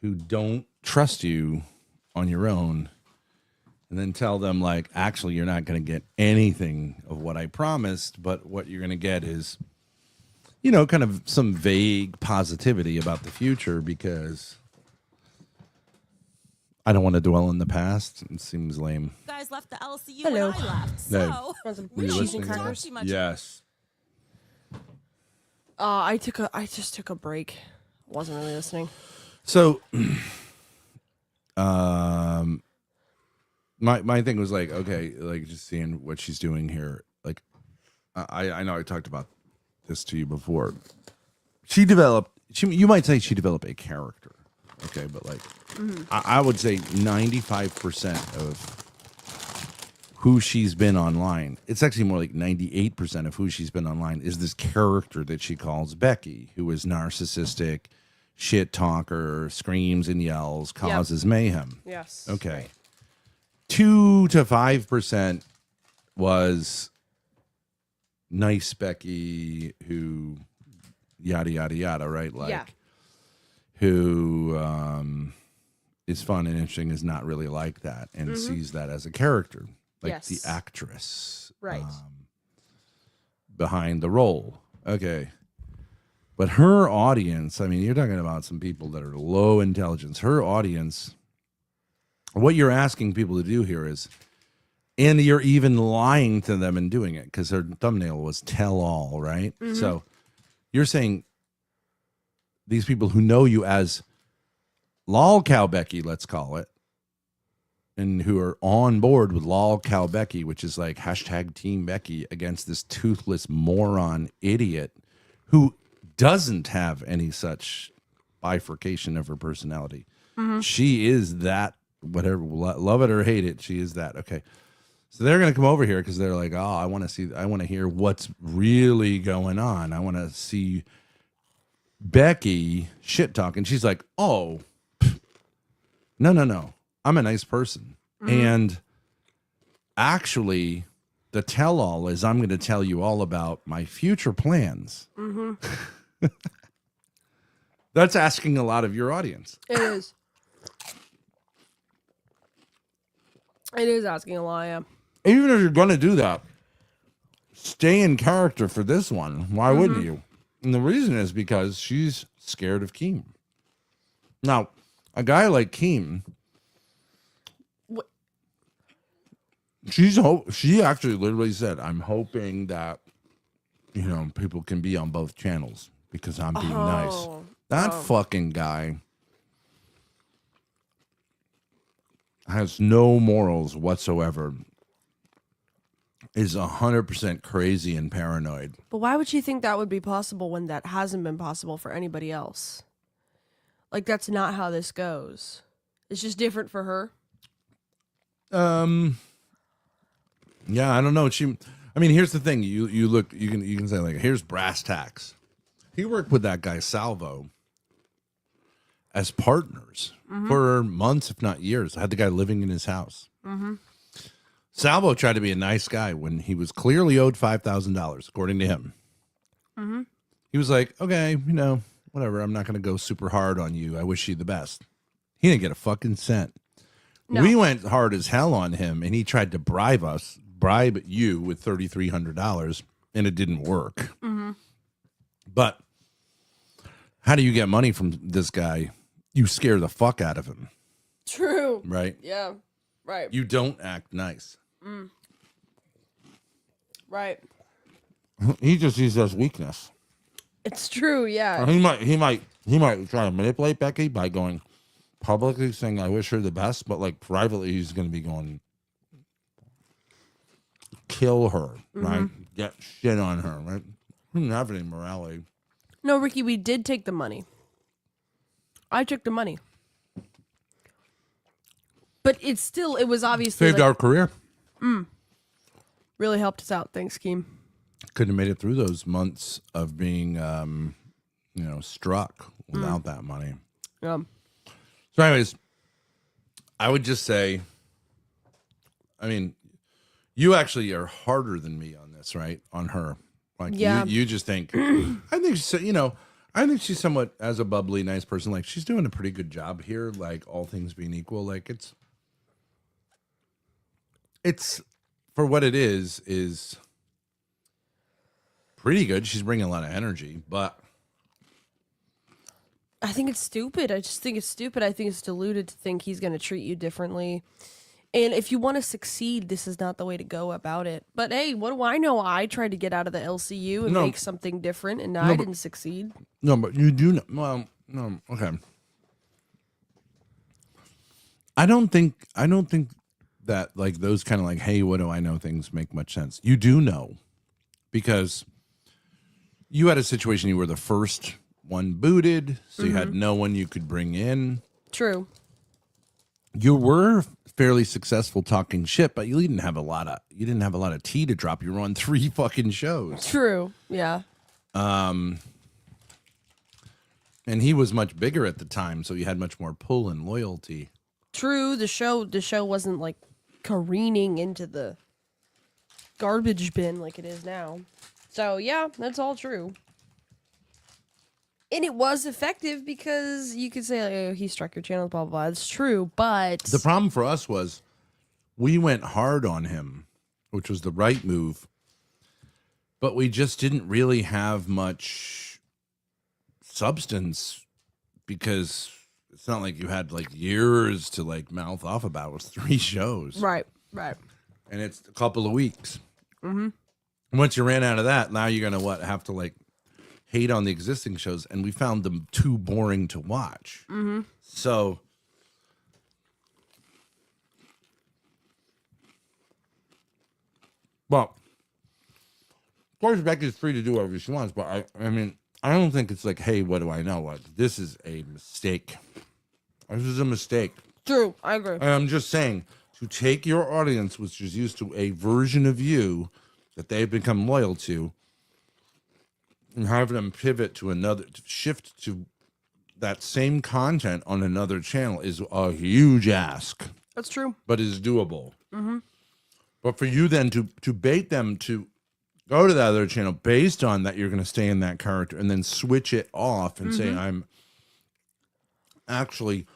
who don't trust you on your own, and then tell them actually, you're not going to get anything of what I promised, but what you're going to get is kind of some vague positivity about the future because I don't want to dwell in the past. It seems lame. You guys left the LCU Hello. when I left, No. so Want some we don't cheese and need to talk crackers? too much. Yes. I just took a break. Wasn't really listening. So, my thing was like, okay, like just seeing what she's doing here. Like, I know I talked about this to you before. You might say she developed a character, okay, but like, I would say 95% of who she's been online, it's actually more like 98% of who she's been online is this character that she calls Becky, who is narcissistic, shit talker, screams and yells, causes mayhem. Yes. Okay. 2 to 5% was nice Becky who yada yada yada, right? Like Yeah. who is fun and interesting, is not really like that and sees that as a character. Like Yes. the actress Right. behind the role. Okay. But her audience, I mean, you're talking about some people that are low intelligence. Her audience, what you're asking people to do here is, and you're even lying to them and doing it because her thumbnail was tell all, right? So you're saying these people who know you as Lol Cow Becky, let's call it, and who are on board with Lol Cow Becky, which is like hashtag Team Becky against this toothless moron idiot who doesn't have any such bifurcation of her personality. She is that, whatever, love it or hate it, she is that. Okay. So they're going to come over here because they're like, oh, I want to hear what's really going on. I want to see Becky shit talking. She's like, oh, no. I'm a nice person. And actually, the tell-all is I'm going to tell you all about my future plans. That's asking a lot of your audience. It is. It is asking a lot, yeah. Even if you're going to do that, stay in character for this one. Why wouldn't you? And the reason is because she's scared of Keem. Now, a guy like Keem, she actually literally said, I'm hoping that, people can be on both channels because I'm being nice. That fucking guy has no morals whatsoever, is 100% crazy and paranoid. But why would she think that would be possible when that hasn't been possible for anybody else? Like, that's not how this goes. It's just different for her. Yeah, I don't know. Here's the thing. You can say, like, here's brass tacks. He worked with that guy Salvo as partners for months, if not years. I had the guy living in his house. Salvo tried to be a nice guy when he was clearly owed $5,000, according to him. He was like, okay, whatever. I'm not going to go super hard on you. I wish you the best. He didn't get a fucking cent. No. We went hard as hell on him, and he tried to bribe you with $3,300, and it didn't work. But how do you get money from this guy? You scare the fuck out of him, True. right? Yeah. Right. You don't act nice. Right. He just sees as weakness. It's true, yeah. He might try to manipulate Becky by going publicly saying I wish her the best, but like privately he's going to be going kill her, right? Get shit on her, right? He doesn't have any morality. No, Ricky, we did take the money. I took the money. But it was obviously Saved our career. really helped us out. Thanks, Keem. Couldn't have made it through those months of being, struck without that money. So, anyways, I would just say, you actually are harder than me on this, right? On her, like Yeah. you just think. I think she's somewhat, as a bubbly, nice person. Like she's doing a pretty good job here. Like all things being equal, like it's for what it is pretty good. She's bringing a lot of energy, but I think it's stupid. I just think it's stupid. I think it's deluded to think he's going to treat you differently. And if you want to succeed, this is not the way to go about it. But hey, what do I know? I tried to get out of the LCU and make something different, and I didn't succeed. No, but you do know. Well, no, okay. I don't think that like those kind of like, hey, what do I know things make much sense. You do know because you had a situation you were the first one booted, so you had no one you could bring in. True. You were fairly successful talking shit, but you didn't have a lot of tea to drop. You were on 3 fucking shows. True. Yeah. And he was much bigger at the time, so you had much more pull and loyalty. True. The show wasn't like careening into the garbage bin like it is now. So yeah, that's all true. And it was effective because you could say, like, oh, he struck your channel, blah, blah, blah. It's true, but... The problem for us was we went hard on him, which was the right move, but we just didn't really have much substance because it's not like you had, like, years to, like, mouth off about. It was 3 shows. Right. And it's a couple of weeks. Mm-hmm. Once you ran out of that, now you're going to, have to, like, hate on the existing shows, and we found them too boring to watch. Mm-hmm. So, well, of course, Becky's free to do whatever she wants, but I mean, I don't think it's like, hey, what do I know? Like, this is a mistake. This is a mistake. True, I agree. And I'm just saying, to take your audience, which is used to a version of you that they've become loyal to, and have them pivot to another, shift to that same content on another channel is a huge ask. That's true. But is doable. Mm-hmm. But for you then to bait them to go to the other channel based on that you're going to stay in that character and then switch it off and say, I'm actually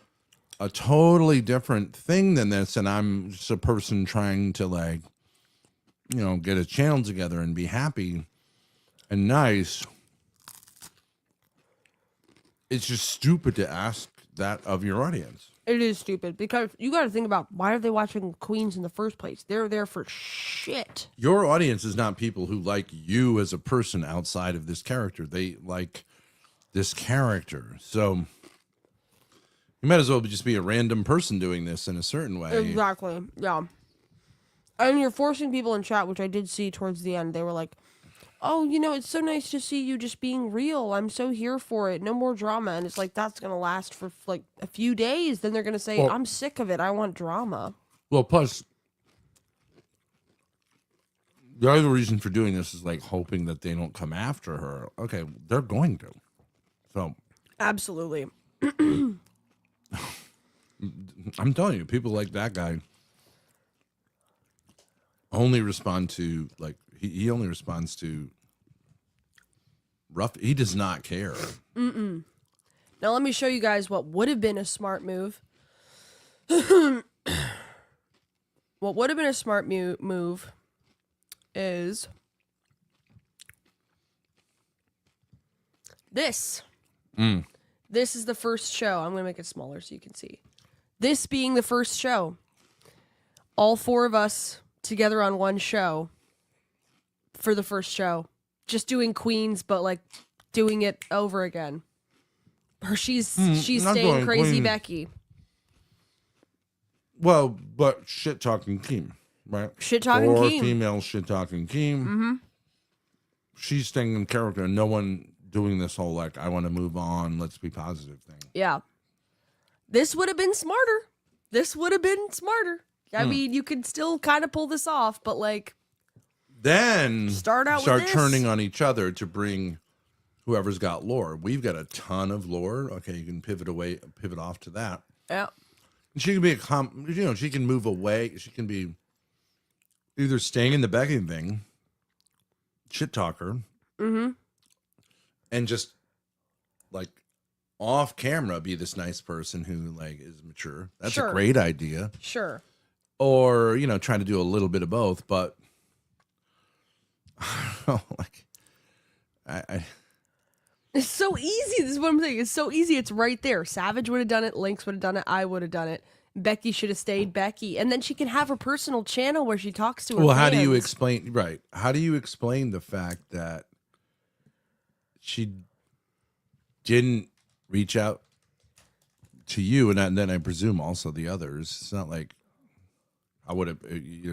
a totally different thing than this, and I'm just a person trying to, like, get a channel together and be happy and nice. It's just stupid to ask that of your audience. It is stupid because you got to think about, why are they watching Queens in the first place? They're there for shit. Your audience is not people who like you as a person outside of this character. They like this character. So you might as well just be a random person doing this in a certain way. Exactly. Yeah. And you're forcing people in chat, which I did see towards the end. They were like, oh, it's so nice to see you just being real. I'm so here for it. No more drama. And it's like, that's going to last for like a few days. Then they're going to say, well, I'm sick of it. I want drama. Well, plus, the other reason for doing this is like hoping that they don't come after her. Okay, they're going to. So. Absolutely. I'm telling you, people like that guy only respond to, like, he only responds to rough. He does not care. Now let me show you guys what would have been a smart move. What would have been a smart move is this. This is the first show. I'm going to make it smaller so you can see. This being the first show. All 4 of us together on one show. For the first show, just doing Queens, but like doing it over again. She's staying crazy, Queens. Becky. Well, but shit talking Keem, right? Shit talking Keem. Female shit talking Keem. Mm-hmm. She's staying in character, and no one doing this whole like, I want to move on, let's be positive thing. Yeah, this would have been smarter. I mean, you could still kind of pull this off, but like. Then start turning on each other to bring whoever's got lore. We've got a ton of lore. Okay, you can pivot off to that. Yeah. And she can be she can move away. She can be either staying in the Becky thing, shit talker, and just like off camera be this nice person who like is mature. That's a great idea. Sure. Or trying to do a little bit of both, but. Like It's so easy. This is what I'm saying. It's so easy. It's right there. Savage would have done it. Lynx would have done it. I would have done it. Becky should have stayed Becky. And then she can have her personal channel where she talks to her Well, how do you fans. explain, right? How do you explain the fact that she didn't reach out to you, and then I presume also the others? It's not like I would have,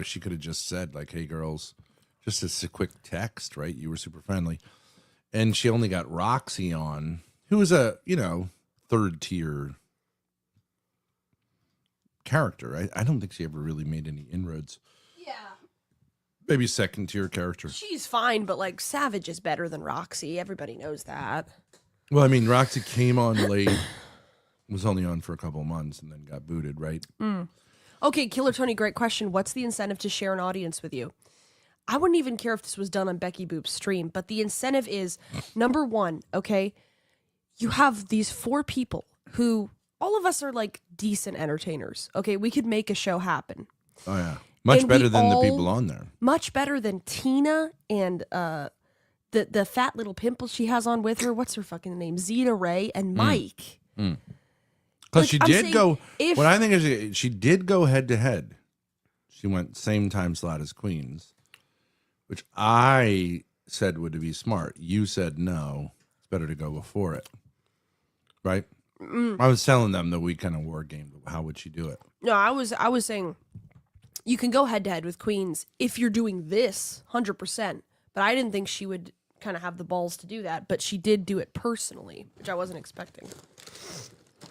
she could have just said, like, hey, girls, just as a quick text, right? You were super friendly. And she only got Roxy on, who was a, third tier character. I don't think she ever really made any inroads. Yeah. Maybe second tier character. She's fine, but like Savage is better than Roxy. Everybody knows that. Well, I mean, Roxy came on late, was only on for a couple of months, and then got booted, right? Okay, Killer Tony, great question. What's the incentive to share an audience with you? I wouldn't even care if this was done on Becky Boop's stream, but the incentive is, number one, okay, you have these 4 people who, all of us are like decent entertainers. Okay, we could make a show happen. Oh, yeah. Much And better we than the all- people on there. Much better than Tina and the fat little pimple she has on with her. What's her fucking name? Zeta Ray and Mike. Because Like, she I'm did saying, go, if- what I think is she did go head to head. She went same time slot as Queens, which I said would be smart. You said no, it's better to go before it. Right? I was telling them the we kind of war game. How would she do it? No, I was saying you can go head to head with Queens if you're doing this 100%. But I didn't think she would kind of have the balls to do that. But she did do it personally, which I wasn't expecting.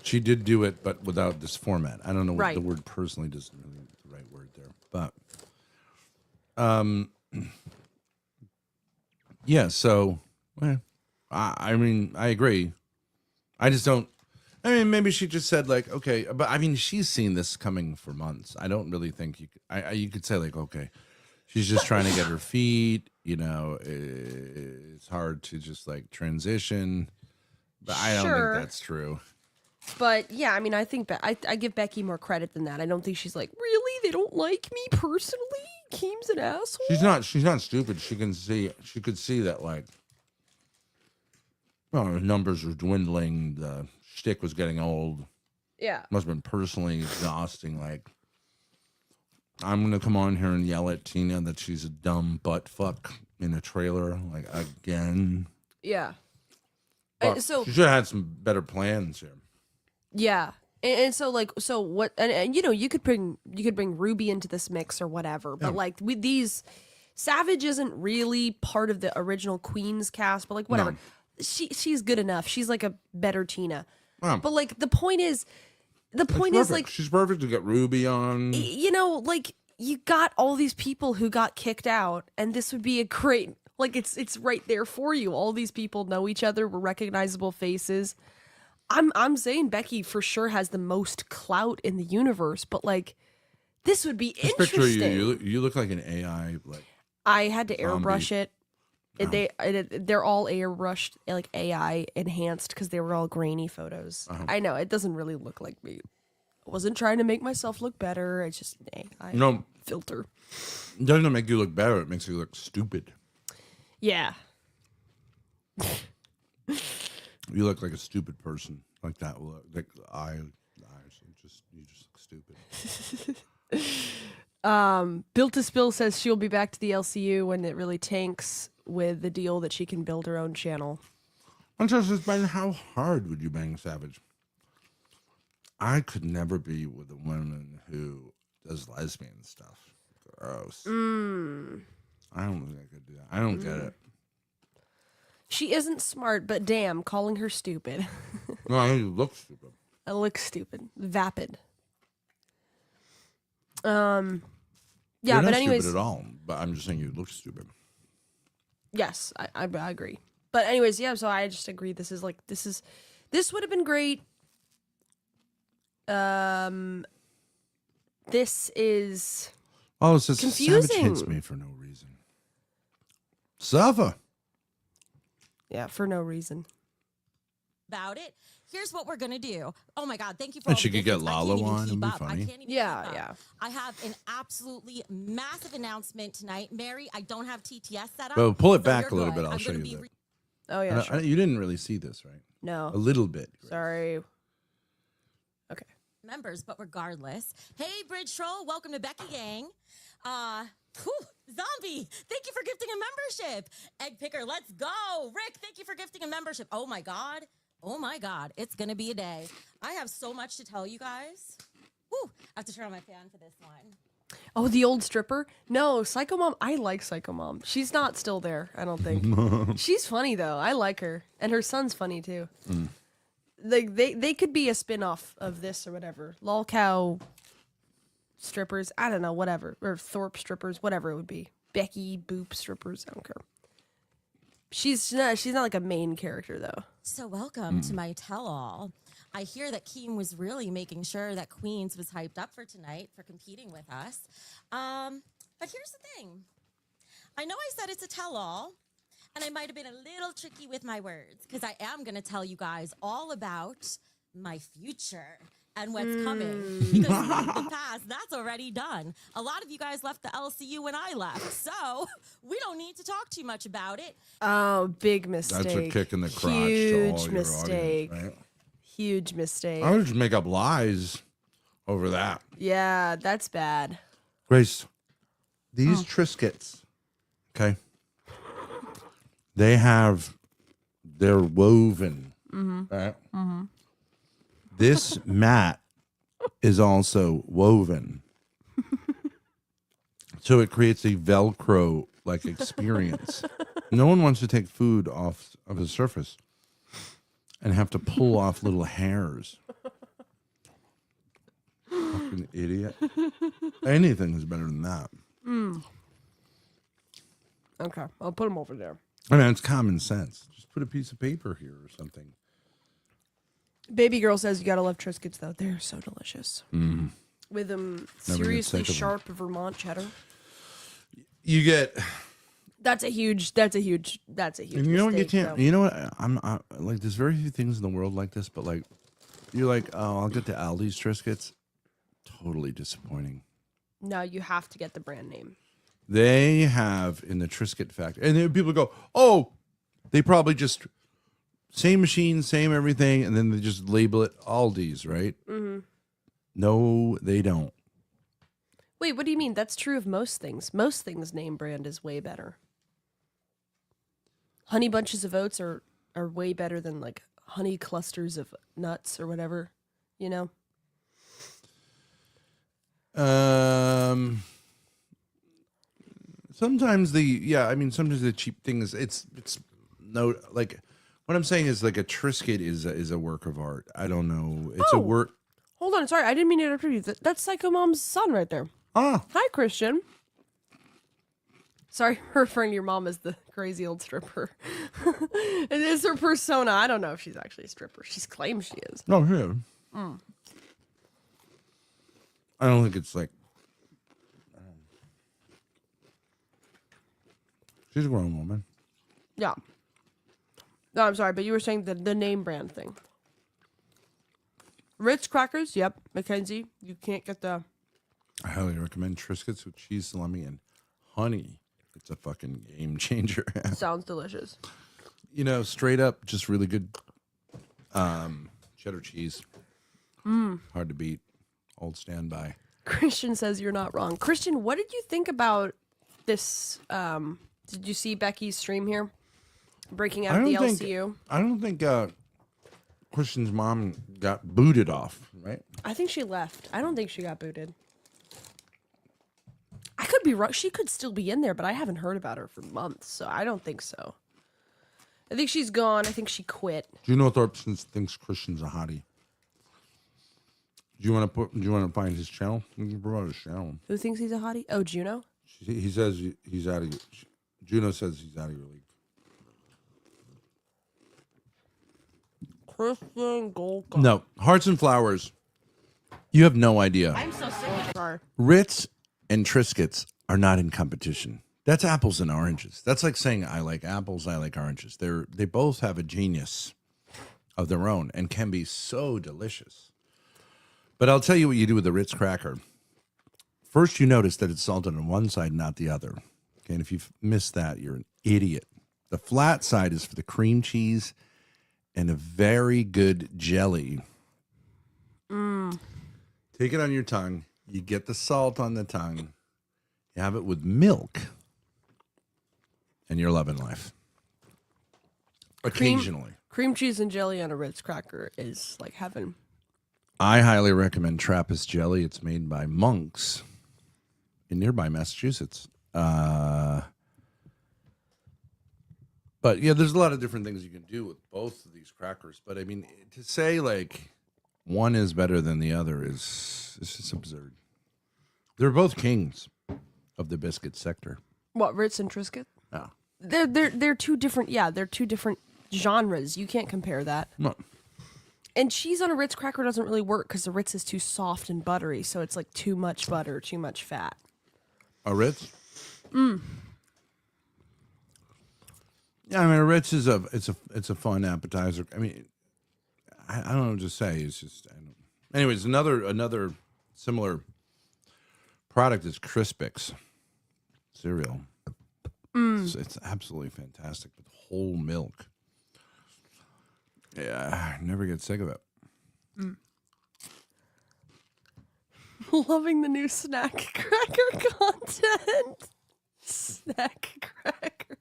She did do it, but without this format. I don't know what Right. the word personally doesn't really the right word there. But yeah, so I mean, I agree. I just don't. I mean, maybe she just said like, okay, but I mean, she's seen this coming for months. I don't really think you could. You could say like, okay, she's just trying to get her feet. It's hard to just like transition. But I don't Sure. think that's true. But yeah, I mean, I think I give Becky more credit than that. I don't think she's like, really? They don't like me personally? Keem's an asshole? She's not stupid. She could see that like, well, her numbers were dwindling. The shtick was getting old. Yeah. Must have been personally exhausting. Like, I'm gonna come on here and yell at Tina that she's a dumb butt fuck in a trailer, like again. Yeah. Well, So she should have had some better plans here. yeah. And so like what and you could bring Ruby into this mix or whatever, but like with these Savage isn't really part of the original Queens cast, but like whatever. No. She's good enough. She's like a better Tina. Wow. But like the point is like she's perfect to get Ruby on. like you got all these people who got kicked out, and this would be a great like it's right there for you. All these people know each other, were recognizable faces. I'm saying Becky for sure has the most clout in the universe, but like this would be Just interesting. picture you look like an AI like I had to airbrush zombie. it. They're all airbrushed, like AI enhanced, because they were all grainy photos. I know it doesn't really look like me. I wasn't trying to make myself look better. It's just an AI No. filter. It doesn't make you look better, it makes you look stupid. Yeah. You look like a stupid person. Like that. Like eyes. You just look stupid. Built to Spill says she'll be back to the LCU when it really tanks, with the deal that she can build her own channel. I'm just saying, how hard would you bang Savage? I could never be with a woman who does lesbian stuff. Gross. I don't think I could do that. I don't get it. She isn't smart, but damn, calling her stupid. No, I think you look stupid. It looks stupid. Vapid. Yeah, You're but not anyways, stupid at all. But I'm just saying you look stupid. yes, I agree. But anyways, yeah, so I just agree. This would have been great. This is Oh, it's just Savage hits confusing. me for no reason. Suffer. yeah, for no reason. About it. Here's what we're gonna do. Oh my God! Thank you for. And all she the could get gifts. I Lalo can't even on, it'd keep be up. funny. I can't even Yeah, keep up. yeah. I have an absolutely massive announcement tonight, Mary. I don't have TTS set up. But pull it so back you're a little good. bit. I'll I'm show gonna you be that. Oh yeah, sure. You didn't really see this, right? A No. little bit. Grace. Sorry. Okay. members, but regardless. Hey, Bridge Troll, welcome to Becky Gang. Zombie, thank you for gifting a membership. Egg Picker, let's go. Rick, thank you for gifting a membership. Oh my God. It's going to be a day. I have so much to tell you guys. Woo, I have to turn on my fan for this one. Oh, the old stripper? No, Psycho Mom. I like Psycho Mom. She's not still there, I don't think. She's funny though. I like her, and her son's funny too. Like they could be a spin-off of this or whatever. Lol Cow strippers. I don't know, whatever, or Thorpe strippers, whatever it would be. Becky Boop strippers. I don't care. She's not like a main character though. So welcome to my tell-all. I hear that Keem was really making sure that Queens was hyped up for tonight for competing with us. But here's the thing. I know I said it's a tell-all, and I might have been a little tricky with my words, because I am going to tell you guys all about my future and what's coming. Because the past, that's already done. A lot of you guys left the LCU when I left, so we don't need to talk too much about it. Oh, big mistake. That's a kick in the crotch. Huge to all mistake. Your audience, right? Huge mistake. I would just make up lies over that. Yeah, that's bad. Grace, these Triscuits, okay, they're woven. Right? This mat is also woven. So it creates a Velcro-like experience. No one wants to take food off of the surface and have to pull off little hairs. Fucking idiot. Anything is better than that. Okay, I'll put them over there. I mean, it's common sense. Just put a piece of paper here or something. Baby girl says you gotta love Triscuits though. They're so delicious. With them Never get seriously sick of 'em. sharp Vermont cheddar. You get... That's a huge And you know what you mistake, can't. though. You know what? I'm like. There's very few things in the world like this, but like, you're like, oh, I'll get the Aldi's Triscuits. Totally disappointing. No, you have to get the brand name. They have in the Triscuit factory, and then people go, oh, they probably just same machine, same everything, and then they just label it Aldi's, right? No, they don't. Wait, what do you mean? That's true of most things. Most things name brand is way better. Honey bunches of oats are way better than like honey clusters of nuts or whatever, you know? Sometimes sometimes the cheap thing is it's no, like what I'm saying is like a Triscuit is a work of art. I don't know. It's a work. Hold on, sorry, I didn't mean to interrupt you. That's Psycho Mom's son right there. Ah, Hi, Christian. Sorry, referring to your mom as the crazy old stripper. It is her persona. I don't know if she's actually a stripper. She claims she is. no, here. I don't think it's like. She's a grown woman. Yeah. No, I'm sorry, but you were saying the name brand thing. Ritz crackers, yep. Mackenzie, you can't get the... I highly recommend Triscuits with cheese, salami, and honey. It's a fucking game changer. Sounds delicious. You know, straight up, just really good cheddar cheese. Hard to beat. Old standby. Christian says you're not wrong. Christian, what did you think about this? Did you see Becky's stream here? Breaking out the LCU? I don't think Christian's mom got booted off, right? I think she left. I don't think she got booted. I could be wrong. She could still be in there, but I haven't heard about her for months, so I don't think so. I think she's gone. I think she quit. Juno Thorpson thinks Christian's a hottie. Do you want to find his channel? We can provide his channel. Who thinks he's a hottie? Oh, Juno? He says he's out of. Juno says he's out of your league. Christian Golka. No, Hearts and Flowers. You have no idea. I'm so sick of her. Ritz and Triscuits are not in competition. That's apples and oranges. That's like saying I like apples, I like oranges. They both have a genius of their own and can be so delicious. But I'll tell you what you do with the Ritz cracker. First, you notice that it's salted on one side, not the other. Okay, and if you've missed that, you're an idiot. The flat side is for the cream cheese and a very good jelly. Take it on your tongue. You get the salt on the tongue. You have it with milk. And you're loving life. Occasionally. Cream cheese and jelly on a Ritz cracker is like heaven. I highly recommend Trappist jelly. It's made by monks in nearby Massachusetts. But yeah, there's a lot of different things you can do with both of these crackers. But I mean, to say like one is better than the other is just absurd. They're both kings of the biscuit sector. What, Ritz and Triscuit? Yeah. They're two different. Yeah, they're two different genres. You can't compare that. No. And cheese on a Ritz cracker doesn't really work because the Ritz is too soft and buttery, so it's like too much butter, too much fat. A Ritz? Yeah, I mean, a Ritz is it's a fun appetizer. I mean, I don't know what to say. It's just, anyways, another similar product is Crispix cereal. It's absolutely fantastic with whole milk. Yeah, I never get sick of it. Loving the new snack cracker content. Snack cracker.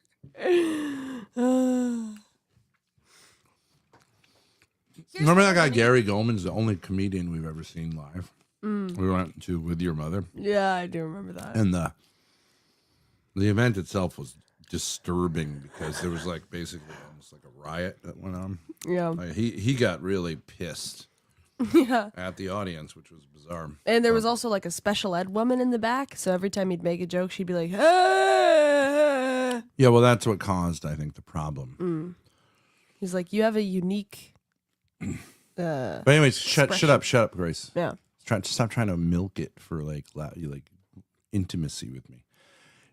Remember that guy Gary Goldman's the only comedian we've ever seen live. We went to with your mother, Yeah, I do remember that. and the event itself was disturbing because there was like basically almost like a riot that went on. Yeah. Like, he got really pissed Yeah. at the audience, which was bizarre. And there was also like a special ed woman in the back, so every time he'd make a joke, she'd be like, "Ah." Yeah, well, that's what caused, I think, the problem. He's like, you have a unique. But anyways, shut up, Grace. Yeah. Stop trying to milk it for like intimacy with me.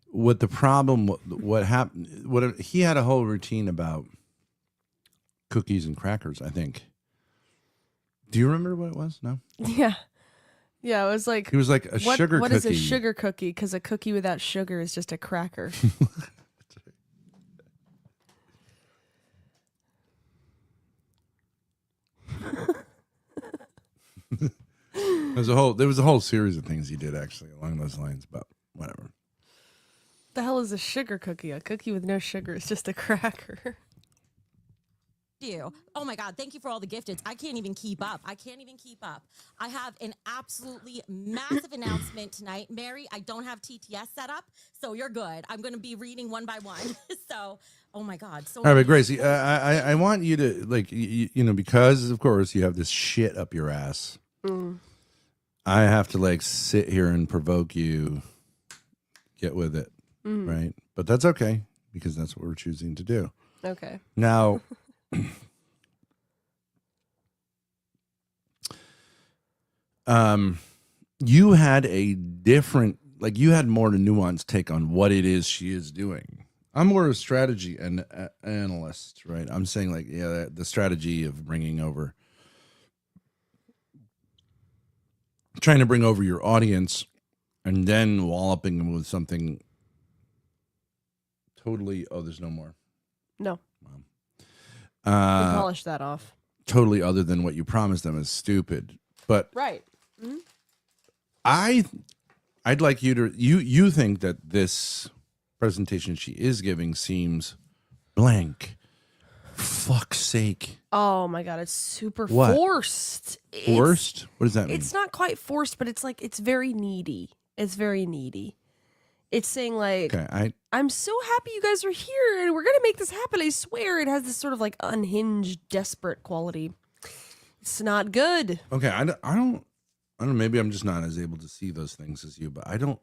What the problem? What happened? What he had a whole routine about cookies and crackers. I think. Do you remember what it was? No. Yeah. Yeah, it was like. He was like a sugar what cookie. What is a sugar cookie? Because a cookie without sugar is just a cracker. There was a whole series of things he did actually along those lines, but whatever. The hell is a sugar cookie? A cookie with no sugar is just a cracker. You. Oh my God, thank you for all the gifteds. I can't even keep up. I have an absolutely massive announcement tonight. Mary, I don't have TTS set up, so you're good. I'm going to be reading one by one. So, oh my God. So All right, but Gracie, I want you to, like, you know, because, of course, you have this shit up your ass. I have to, like, sit here and provoke you. Get with it, right? But that's okay, because that's what we're choosing to do. Okay. Now, you had a different, like, you had more nuanced take on what it is she is doing. I'm more a strategy and analyst, right? I'm saying, like, yeah, the strategy of trying to bring over your audience and then walloping them with something totally, oh, there's no more. No. We polish that off. Totally other than what you promised them is stupid. But Right. I'd like you to, you think that this presentation she is giving seems blank. Fuck's sake. Oh my God, it's super What? forced. Forced? What does that mean? It's not quite forced, but it's like, it's very needy. It's very needy. It's saying like, Okay, I'm so happy you guys are here and we're going to make this happen. I swear it has this sort of like unhinged, desperate quality. It's not good. okay, I don't know, maybe I'm just not as able to see those things as you, but I don't.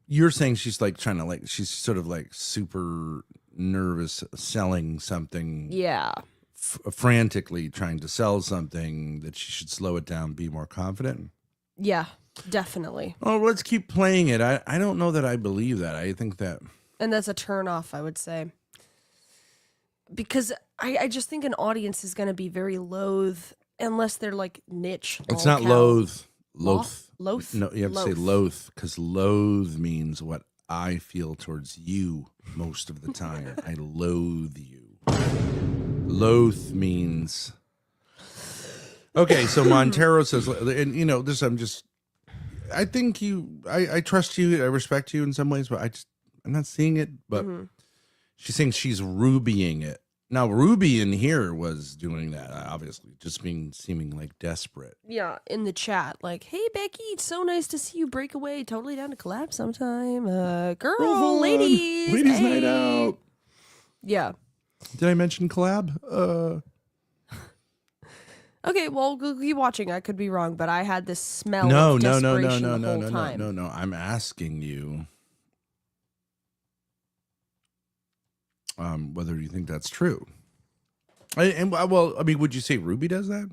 You're saying she's like trying to, like, she's sort of like super nervous selling something. Yeah. Frantically trying to sell something that she should slow it down, be more confident. Yeah, definitely. Oh, let's keep playing it. I don't know that I believe that. I think that. And that's a turn off, I would say. Because I just think an audience is going to be very loath unless they're like niche. It's not loath. Loath? No, you have to say Loath. loath because loathe means what I feel towards you most of the time. I loathe you. Loath means. Okay, so Montero says, and you know, this I think I trust you, I respect you in some ways, but I'm not seeing it. But she's saying she's rubying it. Now, Ruby in here was doing that, obviously, just seeming like desperate. Yeah, in the chat, like, hey, Becky, it's so nice to see you break away. Totally down to collab sometime. Girl, ladies. Ladies' hey. night out. Yeah. Did I mention collab? Okay, well, keep watching. I could be wrong, but I had this smell No. of desperation the whole time. No. I'm asking you whether you think that's true. Well, I mean, would you say Ruby does that?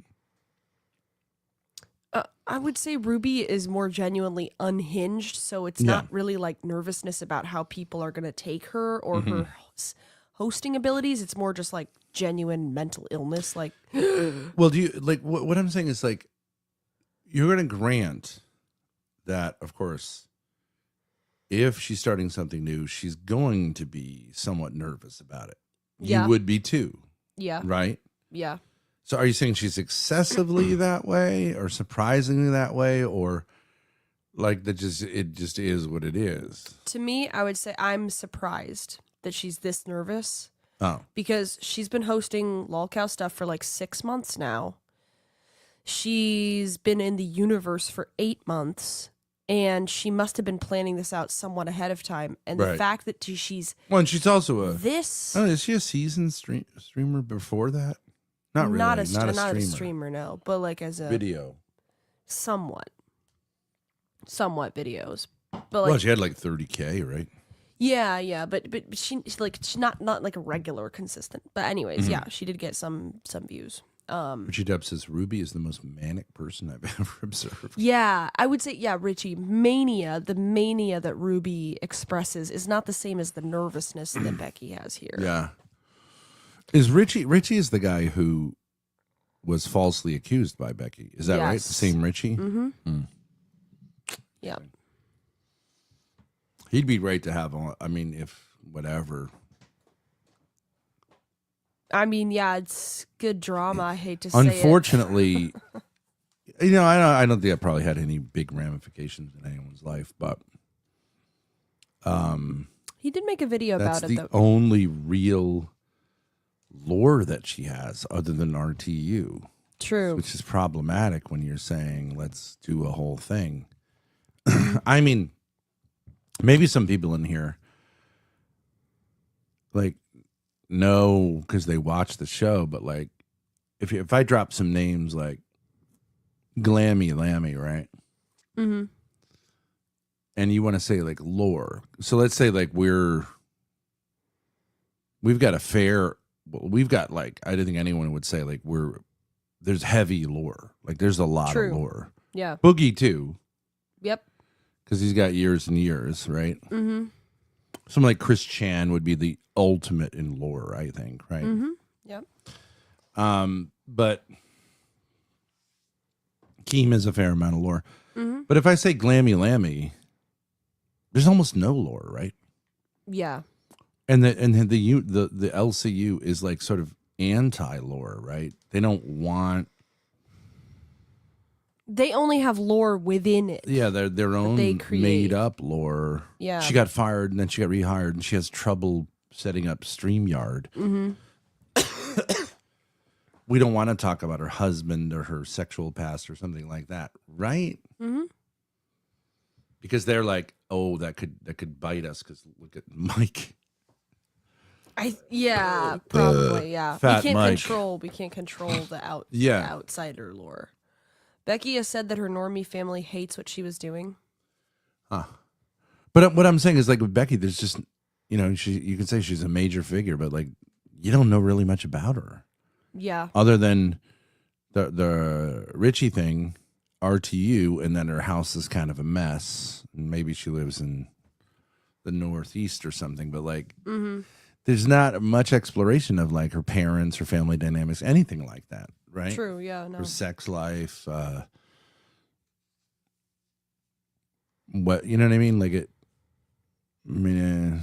I would say Ruby is more genuinely unhinged, so it's not really like nervousness about how people are going to take her or her hosting abilities. It's more just like genuine mental illness. Like, well, do you like what I'm saying is like you're going to grant that, of course, if she's starting something new, she's going to be somewhat nervous about it. Yeah. You would be too. Yeah. Right? Yeah. So are you saying she's excessively that way or surprisingly that way, or like it just is what it is? To me, I would say I'm surprised that she's this nervous. Oh. Because she's been hosting LOLcow stuff for like 6 months now. She's been in the universe for 8 months. And she must have been planning this out somewhat ahead of time. And the fact that she's... Well, and she's also this... Oh, is she a seasoned streamer before that? Not really. Not a streamer, no. But like as a... Video. Somewhat videos. But like, well, she had like 30K, right? Yeah. But she's not like a regular consistent. But anyways, yeah, she did get some views. Richie Depp says Ruby is the most manic person I've ever observed. Yeah, I would say, Richie, the mania that Ruby expresses is not the same as the nervousness that Becky has here. Yeah. Is Richie is the guy who was falsely accused by Becky. Is that right? The same Richie? Mm-hmm. Yeah. He'd be great to have on. I mean, if whatever. I mean, yeah, it's good drama. I hate to say Unfortunately, you know, I don't think that probably had any big ramifications in anyone's life, but he did make a video about it. That's the only real lore that she has other than RTU. True. Which is problematic when you're saying, let's do a whole thing. I mean, maybe some people in here, like, no, because they watch the show, but like, if I drop some names like Glammy Lammy, right? Mm-hmm. And you want to say like lore, so let's say like we've got a fair. Well, we've got like I don't think anyone would say like there's heavy lore, like there's a lot of lore. Yeah, Boogie too. Yep. Because he's got years and years, right? Mm-hmm. Someone like Chris Chan would be the ultimate in lore, I think, right? Mm-hmm. Yep. But Keem is a fair amount of lore. Mm-hmm. But if I say Glammy Lammy, there's almost no lore, right? Yeah. And the LCU is like sort of anti-lore, right? They don't want. They only have lore within it. Yeah, their own made up lore. Yeah. She got fired and then she got rehired and she has trouble setting up StreamYard. Mm-hmm. We don't want to talk about her husband or her sexual past or something like that, right? Mm-hmm. Because they're like, oh, that could bite us because look at Mike. Probably, yeah. We can't Mike. control the outsider lore. Becky has said that her normie family hates what she was doing. Huh. But what I'm saying is like with Becky, there's just, you know, you can say she's a major figure, but like you don't know really much about her. Yeah. Other than the Richie thing, RTU, and then her house is kind of a mess. And maybe she lives in the Northeast or something, but like there's not much exploration of like her parents, her family dynamics, anything like that, right? True, yeah, no. Her sex life, what, you know what I mean? Like I mean,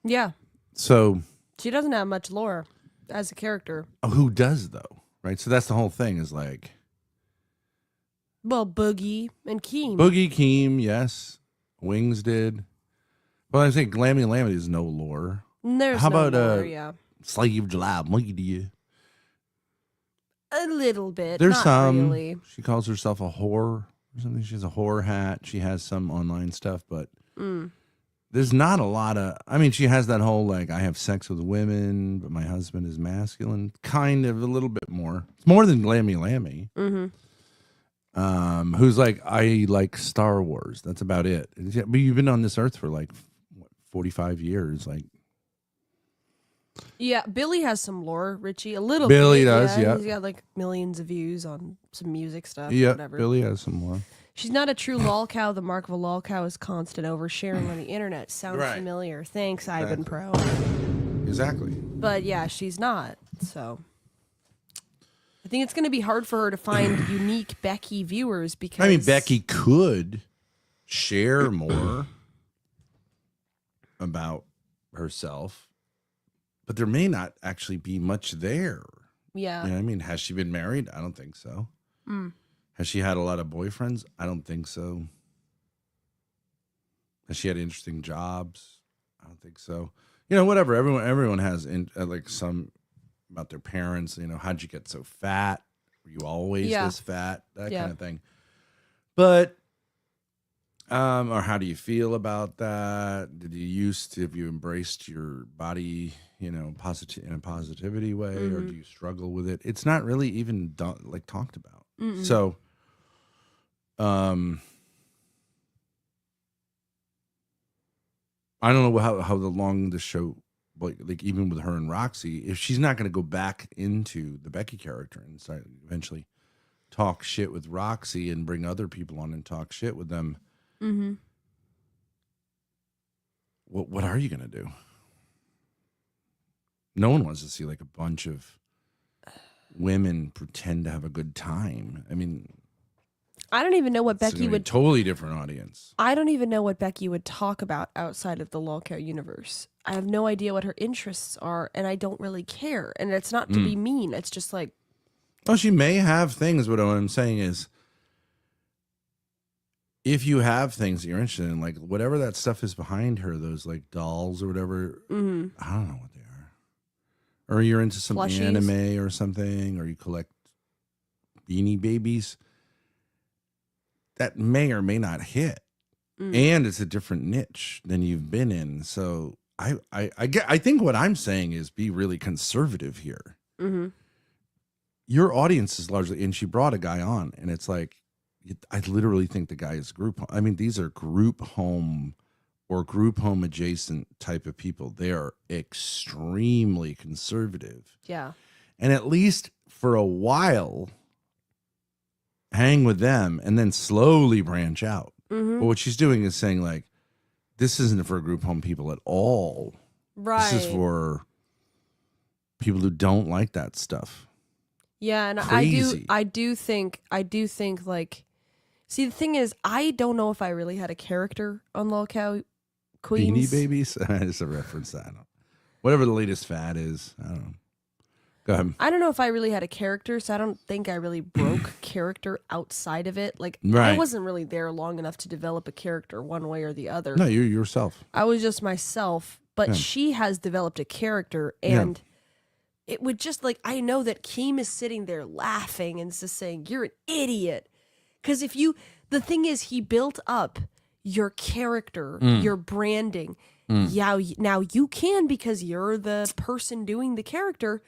Yeah. so She doesn't have much lore as a character. who does though? Right. So that's the whole thing. Is like Well, Boogie and Keem. Boogie Keem, yes. Wings did. Well, I think Glammy Lammy is no lore. There's How no about lore, yeah. Slave July Media? A little bit. There's not some. really. She calls herself a whore or something. She has a whore hat. She has some online stuff, but there's not a lot of. I mean, she has that whole like I have sex with women, but my husband is masculine. Kind of a little bit more. It's more than Glammy Lammy. Who's like I like Star Wars. That's about it. But you've been on this earth for like 45 years. Like Yeah, Billy has some lore, Richie. A little Billy bit. does, yeah. He's got like millions of views on some music stuff. yeah, Whatever. Billy has some more. She's not a true lol cow. The mark of a lol cow is constant oversharing on the internet. Sounds Right. familiar. Thanks, Ivan Pro. Exactly. But yeah, she's not. So I think it's going to be hard for her to find unique Becky viewers because I mean, Becky could share more about herself, but there may not actually be much there. Yeah. You know what I mean? Has she been married? I don't think so. Has she had a lot of boyfriends? I don't think so. Has she had interesting jobs? I don't think so. You know, whatever. Everyone has like some about their parents. You know, how'd you get so fat? Were you always this fat? That kind of thing. But, or how do you feel about that? Have you embraced your body, you know, in a positivity way, or do you struggle with it? It's not really even talked about. So, I don't know how long the show, like even with her and Roxy, if she's not going to go back into the Becky character and start eventually talk shit with Roxy and bring other people on and talk shit with them, what are you going to do? No one wants to see like a bunch of women pretend to have a good time. I mean, I don't even know what it's Becky gonna be a would. totally different audience. I don't even know what Becky would talk about outside of the lolcow universe. I have no idea what her interests are, and I don't really care. And it's not to be mean. It's just like, Oh, she may have things, but what I'm saying is, if you have things that you're interested in, like whatever that stuff is behind her, those like dolls or whatever, I don't know what they are. Or you're into some Plushies. anime or something, or you collect Beanie Babies, that may or may not hit. And it's a different niche than you've been in. So I think what I'm saying is be really conservative here. Your audience is largely, and she brought a guy on, and it's like, I literally think the guy is group home. I mean, these are group home or group home adjacent type of people. They are extremely conservative. yeah. And at least for a while, hang with them and then slowly branch out. But what she's doing is saying, like, this isn't for group home people at all. Right. This is for people who don't like that stuff. Yeah, and Crazy. I do think like, see, the thing is, I don't know if I really had a character on lolcow Queens. Beanie Babies? It's a reference. I don't know. Whatever the latest fad is. I don't know. Go ahead. I don't know if I really had a character, so I don't think I really broke character outside of it. Like, I Right. wasn't really there long enough to develop a character one way or the other. No, you're yourself. I was just myself, but Yeah. she has developed a character, and it would just like, I know that Keem is sitting there laughing and just saying, "You're an idiot." Because the thing is, he built up your character, your branding. Yeah, now you can, because you're the person doing the character,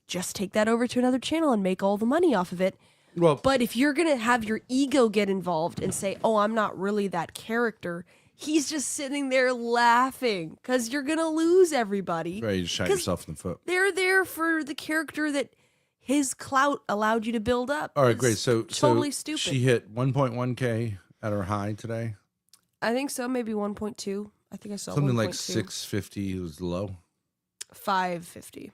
just take that over to another channel and make all the money off of it. Well, But if you're going to have your ego get involved and say, "Oh, I'm not really that character," he's just sitting there laughing because you're going to lose everybody. right, you just shot 'Cause yourself in the foot. They're there for the character that his clout allowed you to build up. All right, It's great. So totally stupid. She hit 1.1K at her high today. I think so, maybe 1.2. I think I saw Something 1.2. like 650 was low. 550.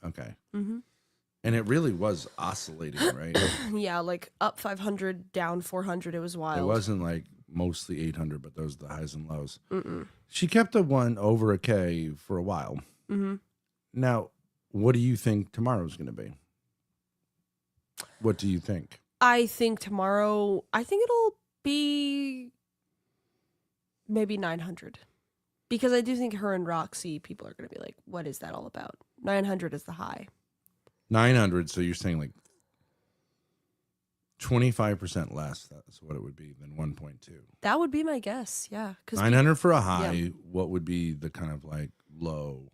Okay. And it really was oscillating, right? Yeah, like up 500, down 400. It was wild. It wasn't like mostly 800, but those are the highs and lows. She kept the 1 over a K for a while. Mm-hmm. Now, what do you think tomorrow's going to be? What do you think? I think tomorrow, it'll be maybe 900. Because I do think her and Roxy, people are going to be like, what is that all about? 900 is the high. 900, so you're saying like 25% less. That's what it would be than 1.2. That would be my guess, yeah. 900 for a high. What would be the kind of like low?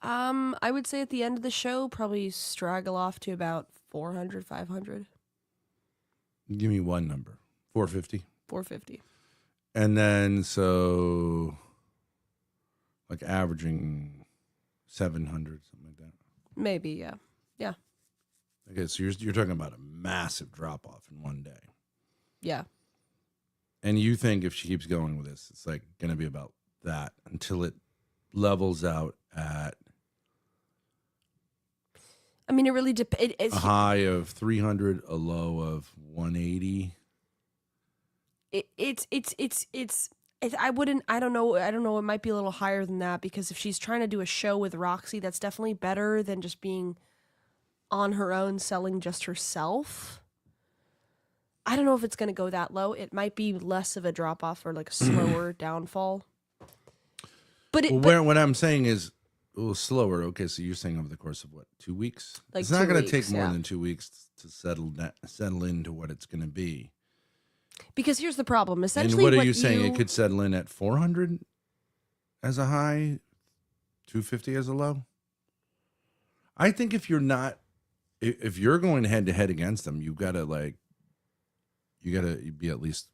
I would say at the end of the show, probably straggle off to about 400, 500. Give me one number. 450? 450. And then, so, like averaging 700, something like that. Maybe, yeah. Yeah. Okay, so you're talking about a massive drop-off in one day. Yeah. And you think if she keeps going with this, it's like going to be about that until it levels out at I mean, it really depends. a high of 300, a low of 180. I don't know. It might be a little higher than that because if she's trying to do a show with Roxy, that's definitely better than just being on her own, selling just herself. I don't know if it's going to go that low. It might be less of a drop off or like a slower downfall. But what I'm saying is a little slower. Okay, so you're saying over the course of what, 2 weeks? Like it's not 2 going to weeks, take more yeah. than 2 weeks to settle into what it's going to be. because here's the problem. And Essentially, what are you saying? It could settle in at 400 as a high, 250 as a low? I think if you're going head to head against them, you got to be at least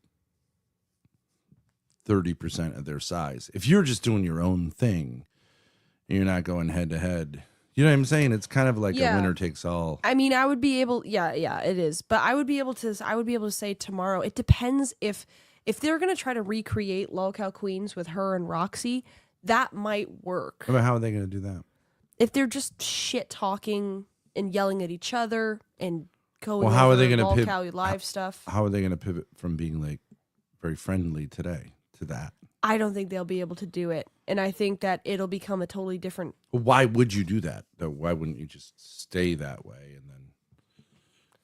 30% of their size. If you're just doing your own thing, and you're not going head to head. You know what I'm saying? It's kind of like a winner takes all. I mean, I would be able, yeah, it is. But I would be able to say tomorrow. It depends if they're gonna try to recreate Lolcow Queens with her and Roxy, that might work. But how are they going to do that? If they're just shit talking and yelling at each other and going Well, how are over they going to Lolcow live stuff, How are they going to pivot from being like very friendly today to that? I don't think they'll be able to do it. And I think that it'll become a totally different. Why would you do that? Though? Why wouldn't you just stay that way and then,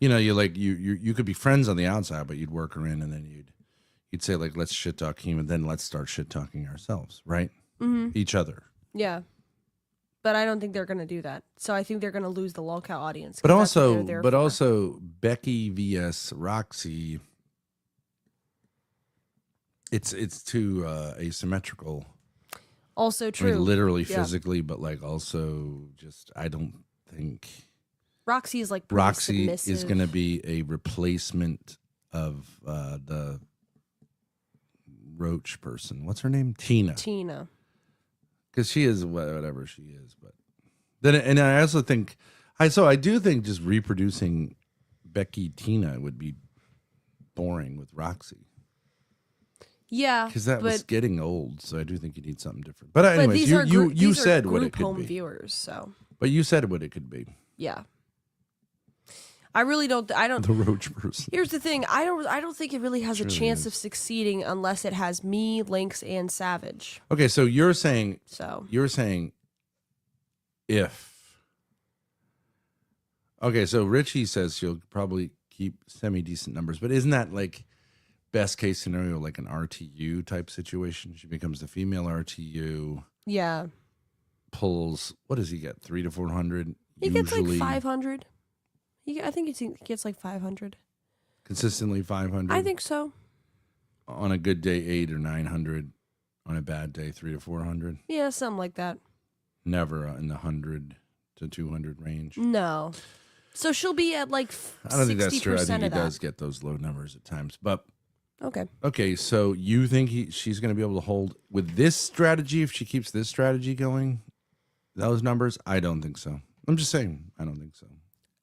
you could be friends on the outside, but you'd work her in, and then you'd say like, let's shit talk him, and then let's start shit talking ourselves, right? Mm-hmm. Each other. Yeah. But I don't think they're going to do that. So I think they're going to lose the Lolcow audience. But also Becky vs. Roxy. It's too asymmetrical. Also true. I mean, literally physically, but like also just I don't think Roxy is like Roxy submissive. is going to be a replacement of the Roach person. What's her name? Tina. Because she is whatever she is, but then and I also think I do think just reproducing Becky Tina would be boring with Roxy. Yeah, because that was getting old, so I do think you need something different. But anyways, you said what it could home be. Viewers, so. But you said what it could be. Yeah. I really don't. I don't. The Roach person. Here's the thing. I don't think it really has a chance of succeeding unless it has me, Lynx, and Savage. Okay, so you're saying. So you're saying. If. Okay, so Richie says she'll probably keep semi-decent numbers, but isn't that like best case scenario, like an RTU type situation? She becomes the female RTU. Yeah. Pulls. What does he get? 300 to 400. He gets like 500. I think he gets like 500. Consistently 500. I think so. On a good day, 800 or 900. On a bad day, 300 to 400. Yeah, something like that. Never in the 100 to 200 range. No. So she'll be at like 60%. I don't think that's true. I think he of does get those low numbers at times. But okay. So you think she's going to be able to hold with this strategy if she keeps this strategy going? Those numbers? I don't think so. I'm just saying. I don't think so.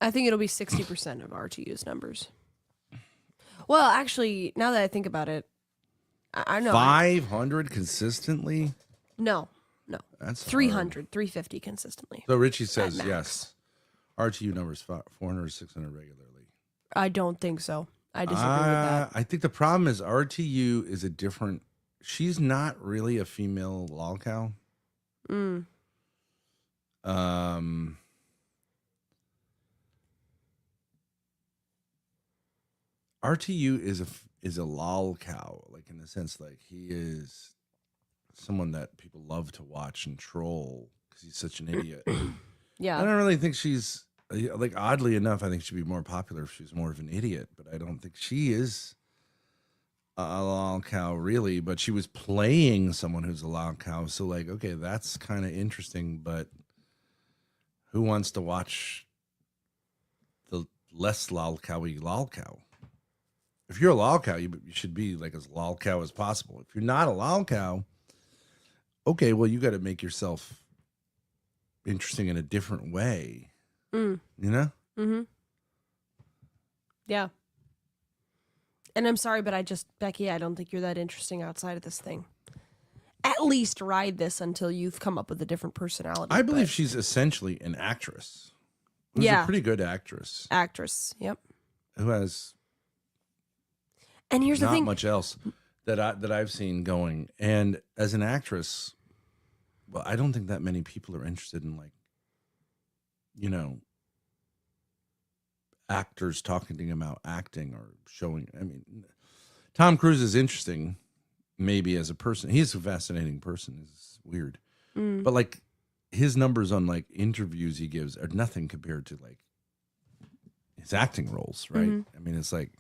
I think it'll be 60% of RTU's numbers. Well, actually, now that I think about it, I know 500 consistently. No, that's 300, 350 consistently. So Richie says yes. RTU numbers 400 or 600 regularly. I don't think so. I disagree with that. I think the problem is RTU is a different. She's not really a female lolcow. Mm. RTU is a lolcow, like in the sense like he is someone that people love to watch and troll because he's such an idiot. Yeah. I don't really think she's like, oddly enough, I think she'd be more popular if she was more of an idiot, but I don't think she is a lol cow really, but she was playing someone who's a lol cow. So like, okay, that's kind of interesting, but who wants to watch the less lol cowy lol cow? If you're a lol cow, you should be like as lol cow as possible. If you're not a lol cow, okay, well, you got to make yourself interesting in a different way. You know? Mm-hmm. Yeah. And I'm sorry, but Becky, I don't think you're that interesting outside of this thing. At least ride this until you've come up with a different personality. I believe she's essentially an actress. Who's a pretty good actress. Actress, yep. Who has and here's the not thing. much else that I've seen going. And as an actress, well, I don't think that many people are interested in, like, you know, actors talking to them about acting or showing. I mean, Tom Cruise is interesting, maybe as a person. He's a fascinating person. It's weird, but like his numbers on like interviews he gives are nothing compared to like his acting roles, right? I mean, it's like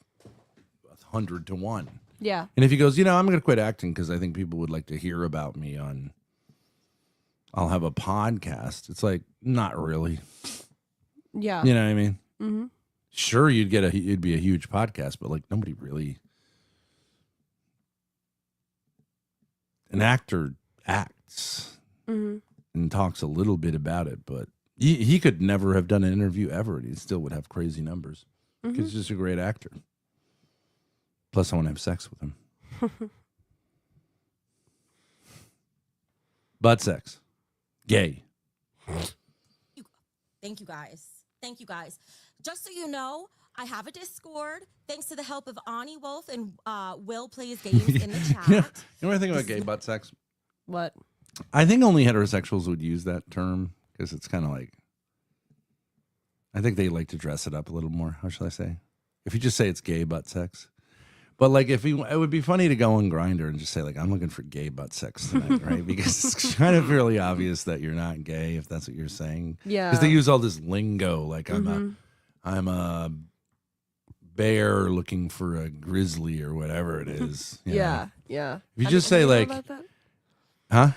100 to 1. Yeah. And if he goes, you know, I'm going to quit acting because I think people would like to hear about me on. I'll have a podcast. It's like, not really. Yeah. You know what I mean? Mm-hmm. Sure, it'd be a huge podcast, but like nobody really. An actor acts and talks a little bit about it, but he could never have done an interview ever, and he still would have crazy numbers. He's just a great actor. Plus, I want to have sex with him. Butt sex. Gay. Thank you guys. Thank you guys. Just so you know, I have a Discord. Thanks to the help of Ani Wolf and Will Plays Games in the chat. You know what I think about gay butt sex? What? I think only heterosexuals would use that term because it's kind of like, I think they like to dress it up a little more. How shall I say? If you just say it's gay butt sex. But like it would be funny to go on Grindr and just say like, I'm looking for gay butt sex tonight, right? Because it's kind of fairly obvious that you're not gay if that's what you're saying. Yeah. Because they use all this lingo like I'm a bear looking for a grizzly or whatever it is. You know? Yeah. If you just say like, huh?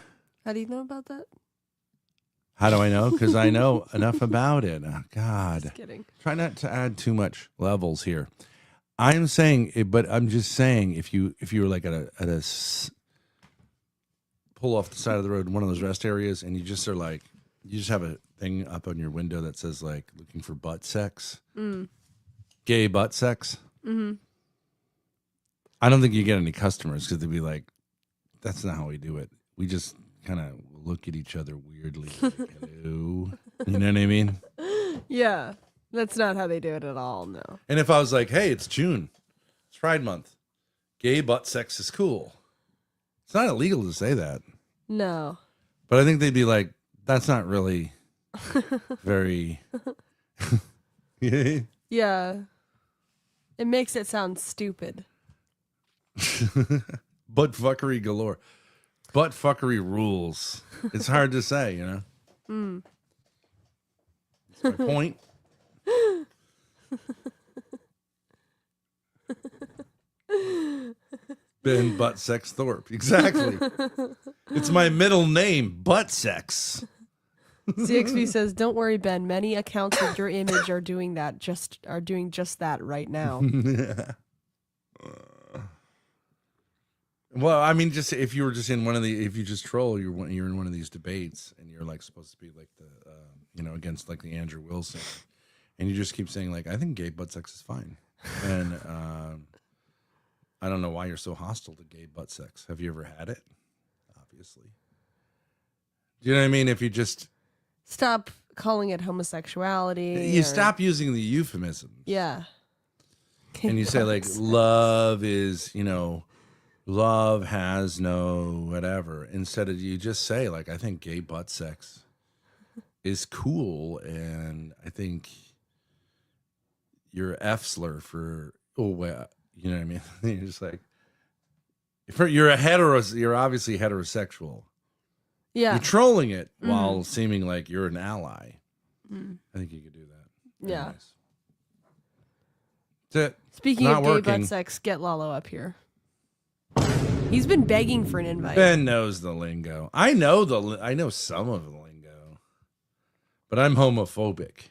How do you know about that? How do I know? Because I know enough about it. Oh, God. Just kidding. Try not to add too much levels here. I'm saying it, but I'm just saying if you were like pull off the side of the road in one of those rest areas and you just have a thing up on your window that says like looking for butt sex, gay butt sex. I don't think you get any customers because they'd be like, that's not how we do it. We just kind of look at each other weirdly. Like, hello. You know what I mean? Yeah. That's not how they do it at all, no. And if I was like, hey, it's June, it's Pride Month, gay butt sex is cool. It's not illegal to say that. No. But I think they'd be like, that's not really very. Yeah. It makes it sound stupid. Butt fuckery galore. Butt fuckery rules. It's hard to say, you know? That's my point. Ben Butt Sex Thorpe. Exactly. It's my middle name, Butt Sex. CXV says, "Don't worry, Ben. Many accounts with your image are doing just that right now." Well, I mean, just if you were just in if you just troll, you're in one of these debates, and you're like supposed to be like the, against like the Andrew Wilson, and you just keep saying like, I think gay butt sex is fine, and I don't know why you're so hostile to gay butt sex. Have you ever had it? Obviously. Do you know what I mean? If you just Stop calling it homosexuality. you stop using the euphemisms. Yeah. and you say like love is, love has no whatever, instead of you just say like, I think gay butt sex is cool, and I think you're F slur for well, you know what I mean? You're just like, you're obviously heterosexual. Yeah. You're trolling it while seeming like you're an ally. I think you could do that. Yeah. Anyways. That's it. Speaking Not of gay working. butt sex, get Lalo up here. He's been begging for an invite. Ben knows the lingo. I know some of the lingo, but I'm homophobic,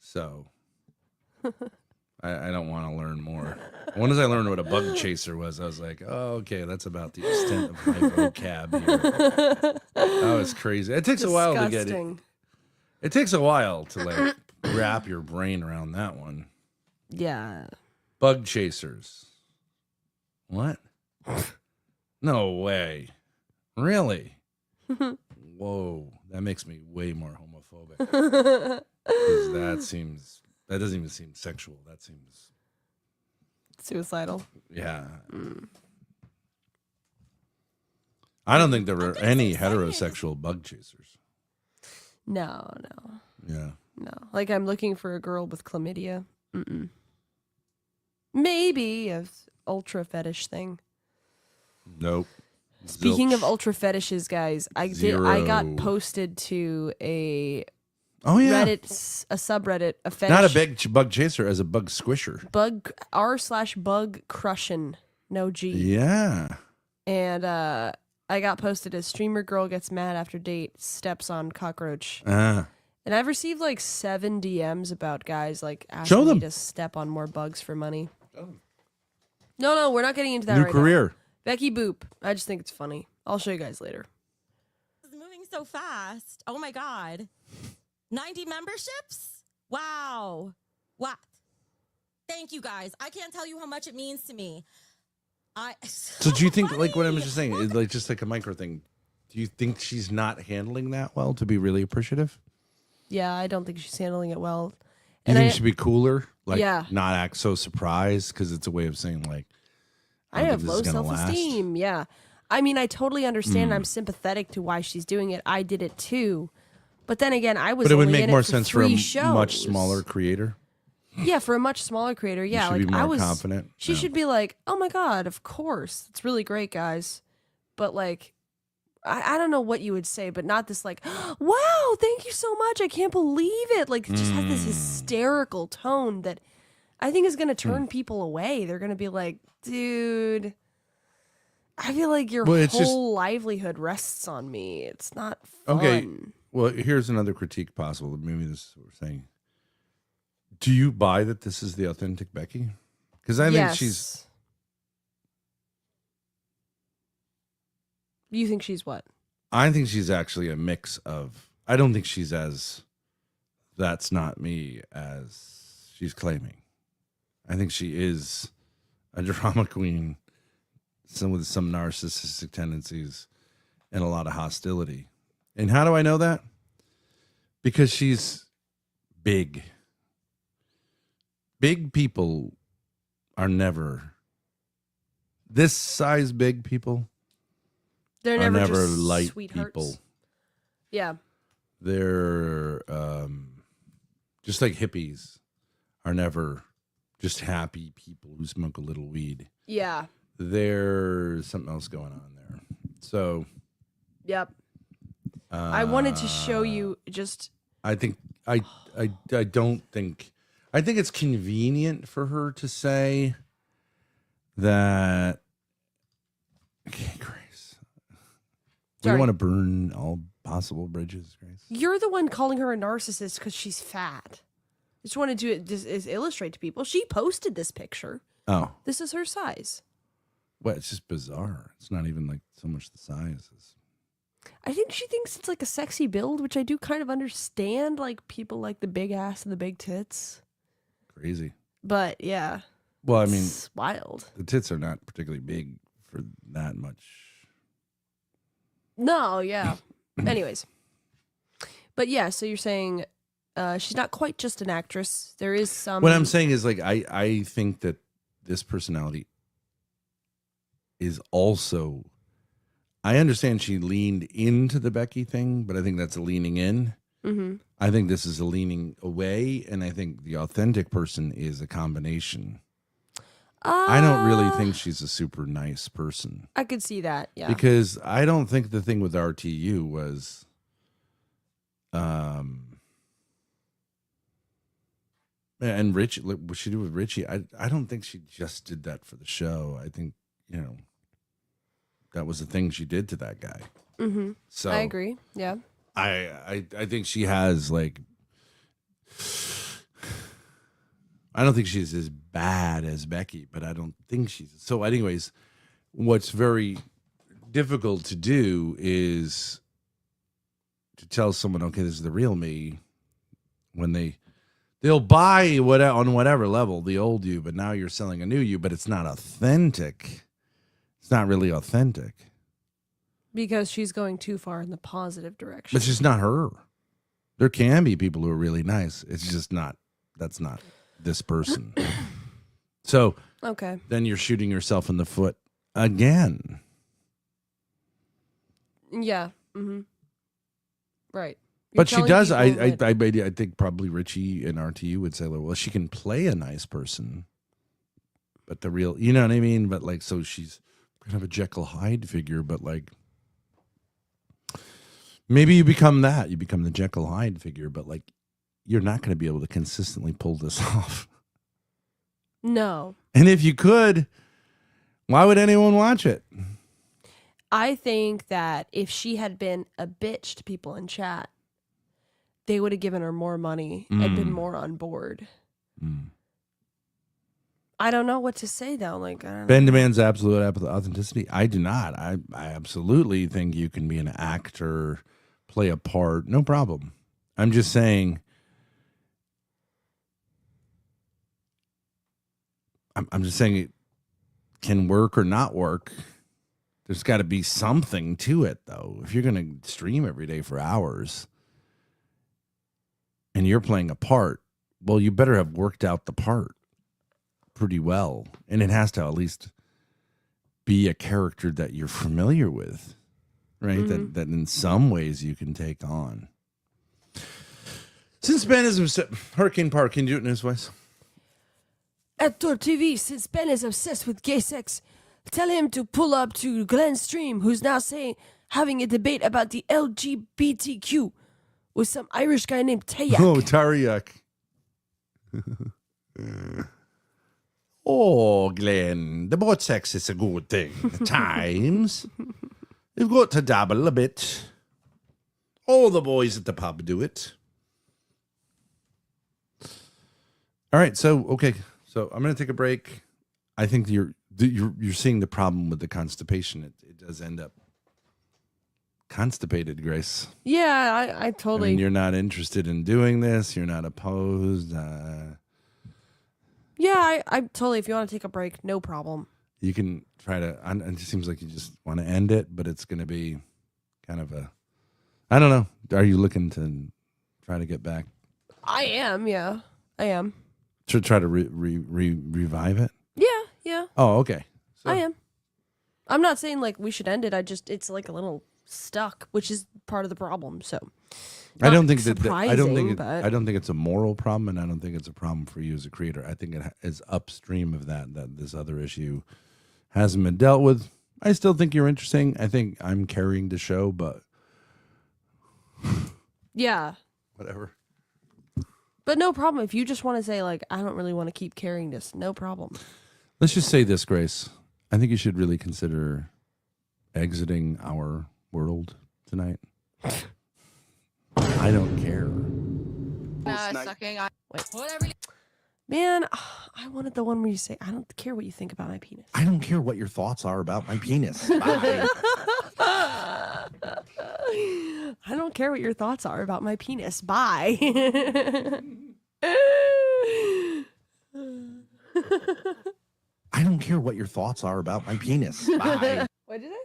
so I don't want to learn more. Once I learned what a bug chaser was, I was like, oh, okay, that's about the extent of my vocab here. That was crazy. It takes a while to get it. It takes a while to like wrap your brain around that one. Yeah. Bug chasers. What? No way. Really? Whoa. That makes me way more homophobic. 'Cause that doesn't even seem sexual. That seems Suicidal. yeah. I don't think there were any heterosexual bug chasers. No. Yeah. No. Like I'm looking for a girl with chlamydia. Maybe a ultra fetish thing. Nope. Speaking Zilch. of ultra fetishes, guys, I Zero. got posted to a Reddit, a subreddit, a fetish. not a big bug chaser, as a bug squisher. bug r/bug crushin', no G. Yeah. And I got posted as streamer girl gets mad after date steps on cockroach. And I've received like 7 DMs about guys like asking me to step on more bugs for money. No, we're not getting into that New right career. now. Becky Boop. I just think it's funny. I'll show you guys later. This is moving so fast. Oh my God. 90 memberships? Wow. What? Thank you guys. I can't tell you how much it means to me. So do you think, like what I was just saying, is like just like a micro thing, do you think she's not handling that well to be really appreciative? Yeah, I don't think she's handling it well. Do you think she should be cooler? Like, Yeah. not act so surprised? Because it's a way of saying, like, I don't have think low this is gonna self-esteem. Yeah. I mean, I totally understand. I'm sympathetic to why she's doing it. I did it too. But then again, I was But it would only make in more it for sense for a 3 shows. much smaller creator. Yeah, for a much smaller creator. Yeah, should like be I more was confident. She Yeah. should be like, "Oh my god, of course. It's really great, guys." But like I don't know what you would say, but not this like, "Wow, thank you so much. I can't believe it." Like it just has this hysterical tone that I think is going to turn people away. They're going to be like, "Dude, I feel like your Well, it's whole livelihood rests on me. It's not fun." Okay. Well, here's another critique possible. Maybe this is what we're saying. Do you buy that this is the authentic Becky? Because I think she's... You think she's what? I think she's actually a mix of... I don't think she's as that's not me as she's claiming. I think she is a drama queen, with some narcissistic tendencies and a lot of hostility. And how do I know that? Because she's big. Big people are never... This size big people... They're are never, never just light sweethearts. people. Yeah. They're just like hippies are never just happy people who smoke a little weed. Yeah. There's something else going on there. So, yep. I wanted to show you just... I think I don't think... I think it's convenient for her to say that... Okay, Grace. We don't want to burn all possible bridges, Grace. You're the one calling her a narcissist because she's fat. Just wanted to just illustrate to people. She posted this picture. Oh. This is her size. Well, it's just bizarre. It's not even like so much the size. I think she thinks it's like a sexy build, which I do kind of understand. Like people like the big ass and the big tits. Crazy. But yeah. Well, I mean, it's wild. The tits are not particularly big for that much. No, yeah. Anyways. But yeah, so you're saying She's not quite just an actress. There is some. What I'm saying is, like, I think that this personality is also. I understand she leaned into the Becky thing, but I think that's a leaning in. Mm-hmm. I think this is a leaning away, and I think the authentic person is a combination. I don't really think she's a super nice person. I could see that, yeah. Because I don't think the thing with RTU was, and Richie, what she did with Richie, I don't think she just did that for the show. I think, that was the thing she did to that guy. Mm-hmm. So I agree, yeah. I think she has, like, I don't think she's as bad as Becky, but I don't think she's. So anyways, what's very difficult to do is to tell someone, okay, this is the real me, when they'll buy on whatever level the old you, but now you're selling a new you, but it's not authentic. It's not really authentic. Because she's going too far in the positive direction. But it's just not her. There can be people who are really nice. It's just not. That's not this person. So okay, then you're shooting yourself in the foot again. Yeah. Mm-hmm. Right. But she does. I think probably Richie and RTU would say, well, she can play a nice person, but the real, you know what I mean? But like, so she's kind of a Jekyll Hyde figure, but like, maybe you become that. You become the Jekyll Hyde figure, but like, you're not going to be able to consistently pull this off. No. And if you could, why would anyone watch it? I think that if she had been a bitch to people in chat, they would have given her more money and been more on board. I don't know what to say, though. Like, I don't Ben know. demands absolute authenticity. I do not. I absolutely think you can be an actor, play a part, no problem. I'm just saying, I'm just saying it can work or not work. There's got to be something to it, though. If you're going to stream every day for hours and you're playing a part, well, you better have worked out the part pretty well. And it has to at least be a character that you're familiar with, right? Mm-hmm. That in some ways you can take on. Since Ben is Hurricane Park, can you do it in his voice? At Tor TV, since Ben is obsessed with gay sex, tell him to pull up to Glenn's stream, who's now having a debate about the LGBTQ with some Irish guy named Tayak. Oh, Tariak. Oh, Glenn, the boat sex is a good thing. At times, you've got to dabble a bit. All the boys at the pub do it. All right, so I'm going to take a break. I think you're seeing the problem with the constipation. It does end up constipated, Grace. Yeah, I totally. I mean, you're not interested in doing this. You're not opposed. Yeah, I totally. If you want to take a break, no problem. You can try to. It seems like you just want to end it, but it's going to be kind of a. I don't know. Are you looking to try to get back? I am. Yeah, I am. To try to revive it? Yeah. Oh, okay. So, I am. I'm not saying like we should end it. It's like a little stuck, which is part of the problem. So I don't think I don't think it's a moral problem, and I don't think it's a problem for you as a creator. I think it is upstream of that this other issue hasn't been dealt with. I still think you're interesting. I think I'm carrying the show, but yeah, whatever. But no problem. If you just want to say, like, I don't really want to keep carrying this, no problem. Let's just say this, Grace. I think you should really consider exiting our world tonight. I don't care. Sucking. Man, I wanted the one where you say, I don't care what you think about my penis. I don't care what your thoughts are about my penis. Bye. I don't care what your thoughts are about my penis. Bye. I don't care what your thoughts are about my penis. Bye. What did I?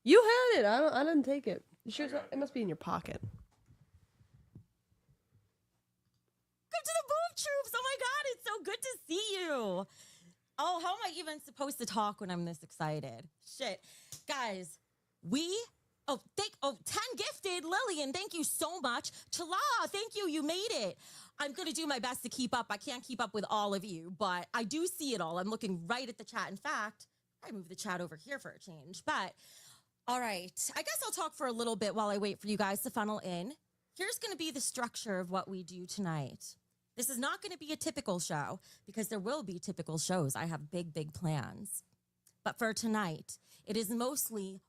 You had it. I didn't take it. You sure it must be in your pocket. you. Oh, how am I even supposed to talk when I'm this excited? Shit. Guys, 10 gifted. Lillian, thank you so much. Chala, thank you. You made it. I'm going to do my best to keep up. I can't keep up with all of you, but I do see it all. I'm looking right at the chat. In fact, I moved the chat over here for a change. But all right, I guess I'll talk for a little bit while I wait for you guys to funnel in. Here's going to be the structure of what we do tonight. This is not going to be a typical show because there will be typical shows. I have big, big plans. But for tonight, it is mostly...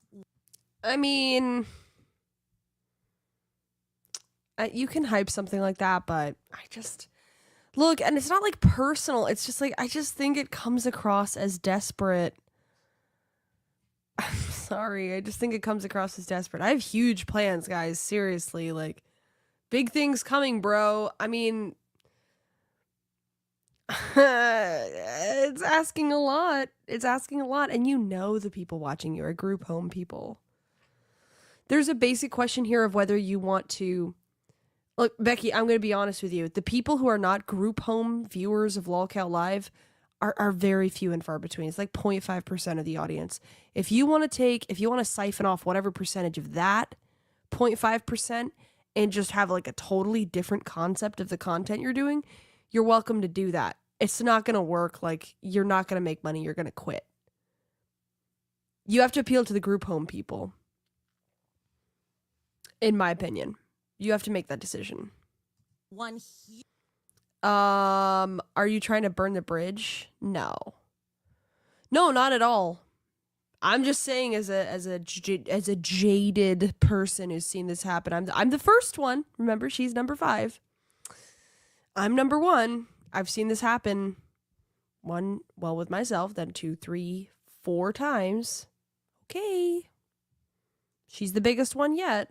I mean, you can hype something like that, but I just... Look, and it's not like personal. It's just like, I just think it comes across as desperate. I'm sorry. I just think it comes across as desperate. I have huge plans, guys. Seriously, like, big things coming, bro. I mean... It's asking a lot. It's asking a lot. And you know the people watching you are group home people. There's a basic question here of whether you want to... Look, Becky, I'm going to be honest with you. The people who are not group home viewers of LOLCal Live are very few and far between. It's like 0.5% of the audience. If you want to siphon off whatever percentage of that 0.5% and just have like a totally different concept of the content you're doing, you're welcome to do that. It's not going to work. Like, you're not going to make money. You're going to quit. You have to appeal to the group home people. In my opinion. You have to make that decision. Are you trying to burn the bridge? No. No, not at all. I'm just saying as a jaded person who's seen this happen. I'm the first one. Remember, she's number 5. I'm number 1. I've seen this happen with myself, then 2, 3, 4 times. Okay. She's the biggest one yet.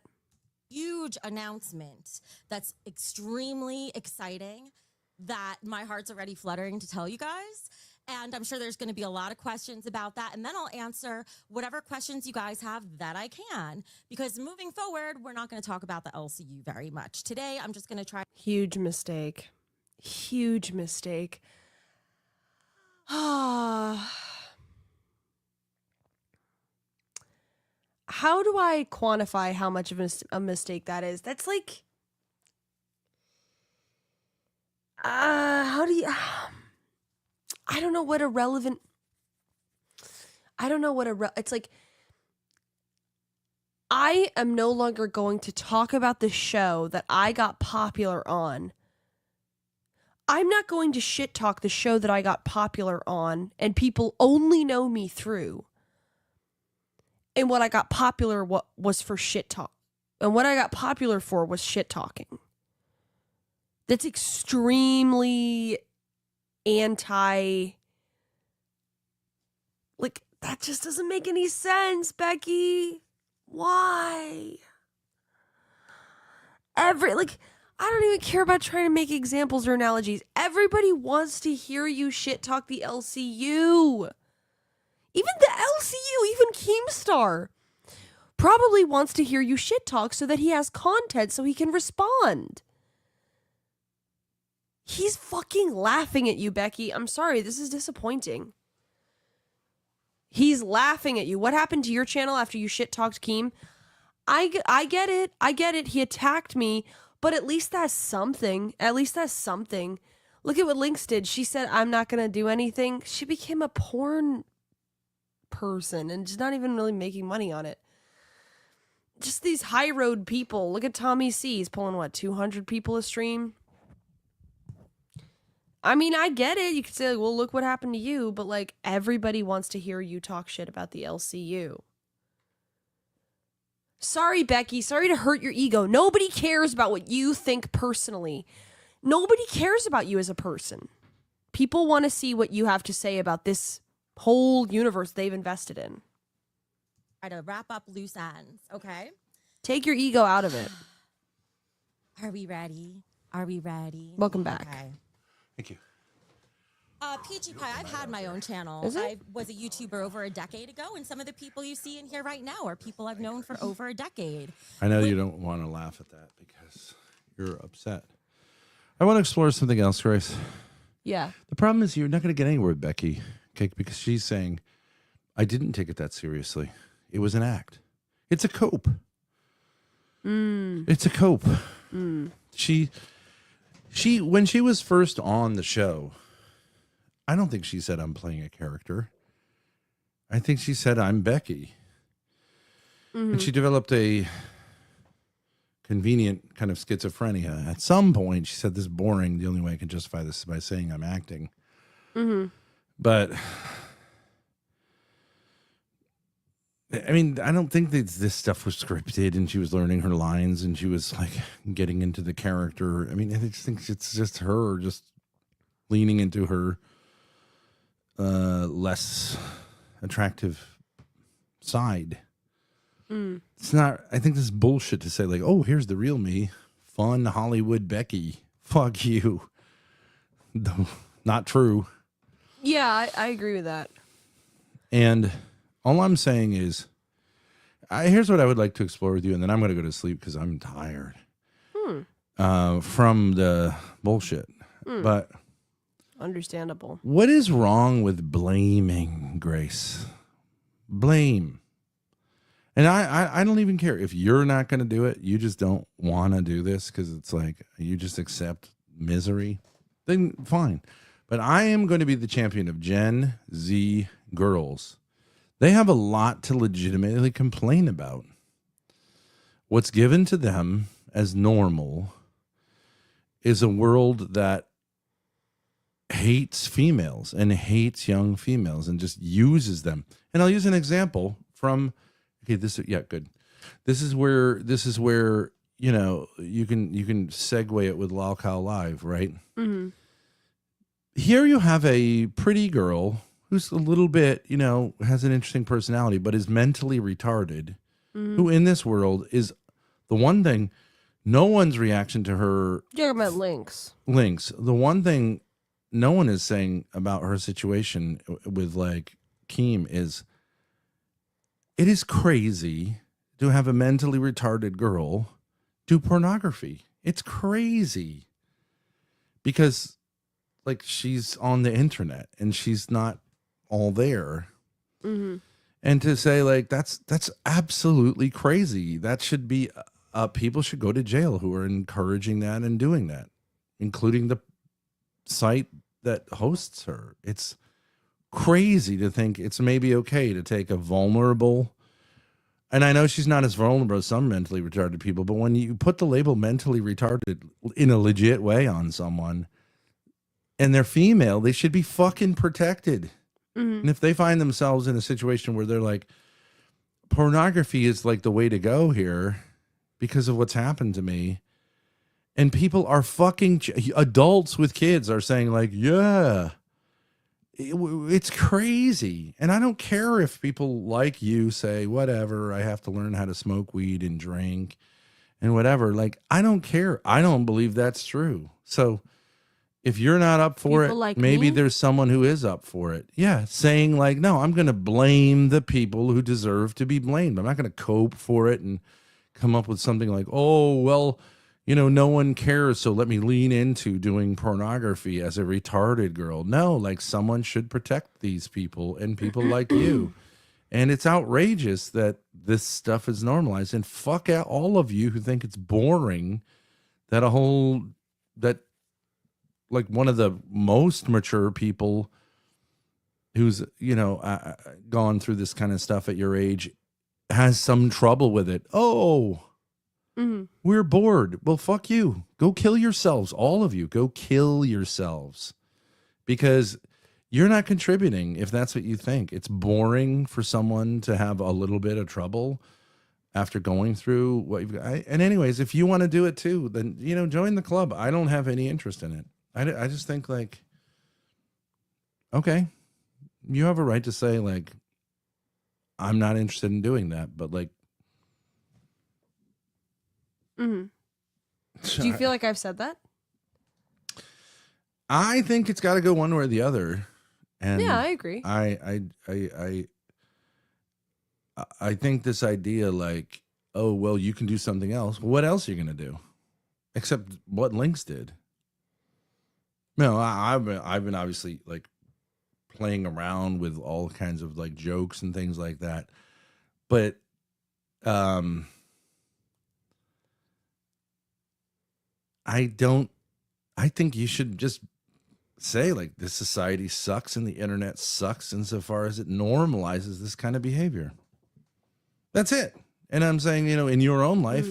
Huge announcement that's extremely exciting that my heart's already fluttering to tell you guys. And I'm sure there's going to be a lot of questions about that. And then I'll answer whatever questions you guys have that I can. Because moving forward, we're not going to talk about the LCU very much. Today, I'm just going to try. Huge mistake. Huge mistake. How do I quantify how much of a mistake that is? That's like... I don't know what irrelevant... It's like... I am no longer going to talk about the show that I got popular on. I'm not going to shit talk the show that I got popular on and people only know me through. And what I got popular was for shit talk. And what I got popular for was shit talking. That's extremely anti... Like, that just doesn't make any sense, Becky. Why? I don't even care about trying to make examples or analogies. Everybody wants to hear you shit talk the LCU. Even the LCU, even Keemstar, probably wants to hear you shit talk so that he has content so he can respond. He's fucking laughing at you, Becky. I'm sorry, this is disappointing. He's laughing at you. What happened to your channel after you shit talked Keem? I get it. I get it. He attacked me, but at least that's something. At least that's something. Look at what Lynx did. She said, I'm not going to do anything. She became a porn person and just not even really making money on it. Just these high road people. Look at Tommy C. He's pulling 200 people a stream. I mean, I get it. You could say, well, look what happened to you, but like everybody wants to hear you talk shit about the LCU. Sorry, Becky. Sorry to hurt your ego. Nobody cares about what you think personally. Nobody cares about you as a person. People want to see what you have to say about this whole universe they've invested in. Try to wrap up loose ends, okay? Take your ego out of it. Are we ready? Are we ready? Welcome back. Okay. Thank you. Peachy Pie, I've had my own channel. Is it? I was a YouTuber over a decade ago, and some of the people you see in here right now are people I've known for over a decade. I know you don't want to laugh at that because you're upset. I want to explore something else, Grace. Yeah. The problem is you're not going to get anywhere with Becky, okay? Because she's saying, I didn't take it that seriously. It was an act. It's a cope. It's a cope. She when she was first on the show, I don't think she said I'm playing a character. I think she said I'm Becky. And she developed a convenient kind of schizophrenia. At some point, she said, this is boring. The only way I can justify this is by saying I'm acting. But, I mean, I don't think that this stuff was scripted and she was learning her lines and she was, like, getting into the character. I mean, I just think it's just her just leaning into her less attractive side. It's not, I think this is bullshit to say like, oh, here's the real me. Fun Hollywood Becky. Fuck you. No, not true. Yeah, I agree with that. And all I'm saying is, here's what I would like to explore with you, and then I'm going to go to sleep because I'm tired from the bullshit. But understandable. what is wrong with blaming, Grace? Blame. And I don't even care if you're not going to do it. You just don't want to do this because it's like you just accept misery. Then fine. But I am going to be the champion of Gen Z girls. They have a lot to legitimately complain about. What's given to them as normal is a world that hates females and hates young females and just uses them. And I'll use an example from... Okay, good. This is where you know you can segue it with Lol Cow Live, right? Here you have a pretty girl who's a little bit, you know, has an interesting personality, but is mentally retarded. Who in this world is the one thing, no one's reaction to her. You're talking about Lynx. The one thing no one is saying about her situation with like Keem is. It is crazy to have a mentally retarded girl do pornography. It's crazy. Because, like, she's on the internet and she's not all there. And to say, like, that's absolutely crazy. That should be, people should go to jail who are encouraging that and doing that, including the site that hosts her. It's crazy to think it's maybe okay to take a vulnerable, and I know she's not as vulnerable as some mentally retarded people, but when you put the label mentally retarded in a legit way on someone and they're female, they should be fucking protected. And if they find themselves in a situation where they're like, pornography is like the way to go here because of what's happened to me, and people are fucking, adults with kids are saying like, yeah, it's crazy. And I don't care if people like you say, whatever, I have to learn how to smoke weed and drink and whatever. Like, I don't care. I don't believe that's true. So if you're not up for People it, like maybe me? there's someone who is up for it. Yeah. Saying like, no, I'm going to blame the people who deserve to be blamed. I'm not going to cope for it and come up with something like, oh, well, you know, no one cares, so let me lean into doing pornography as a retarded girl. No, like someone should protect these people and people like you. And it's outrageous that this stuff is normalized. And fuck out all of you who think it's boring that like one of the most mature people who's, you know, gone through this kind of stuff at your age has some trouble with it. Oh, we're bored. Well, fuck you. Go kill yourselves. All of you. Go kill yourselves. Because you're not contributing if that's what you think. It's boring for someone to have a little bit of trouble after going through what you've got. And anyways, if you want to do it too, then, you know, join the club. I don't have any interest in it. I just think like, okay, you have a right to say like, I'm not interested in doing that, but like, Do you feel like I've said that? I think it's got to go one way or the other. And Yeah, I agree. I think this idea like, oh, well, you can do something else. What else are you going to do? Except what Lynx did. No, I've been obviously like playing around with all kinds of like jokes and things like that. But I think you should just say like this society sucks and the internet sucks insofar as it normalizes this kind of behavior. That's it. And I'm saying, in your own life,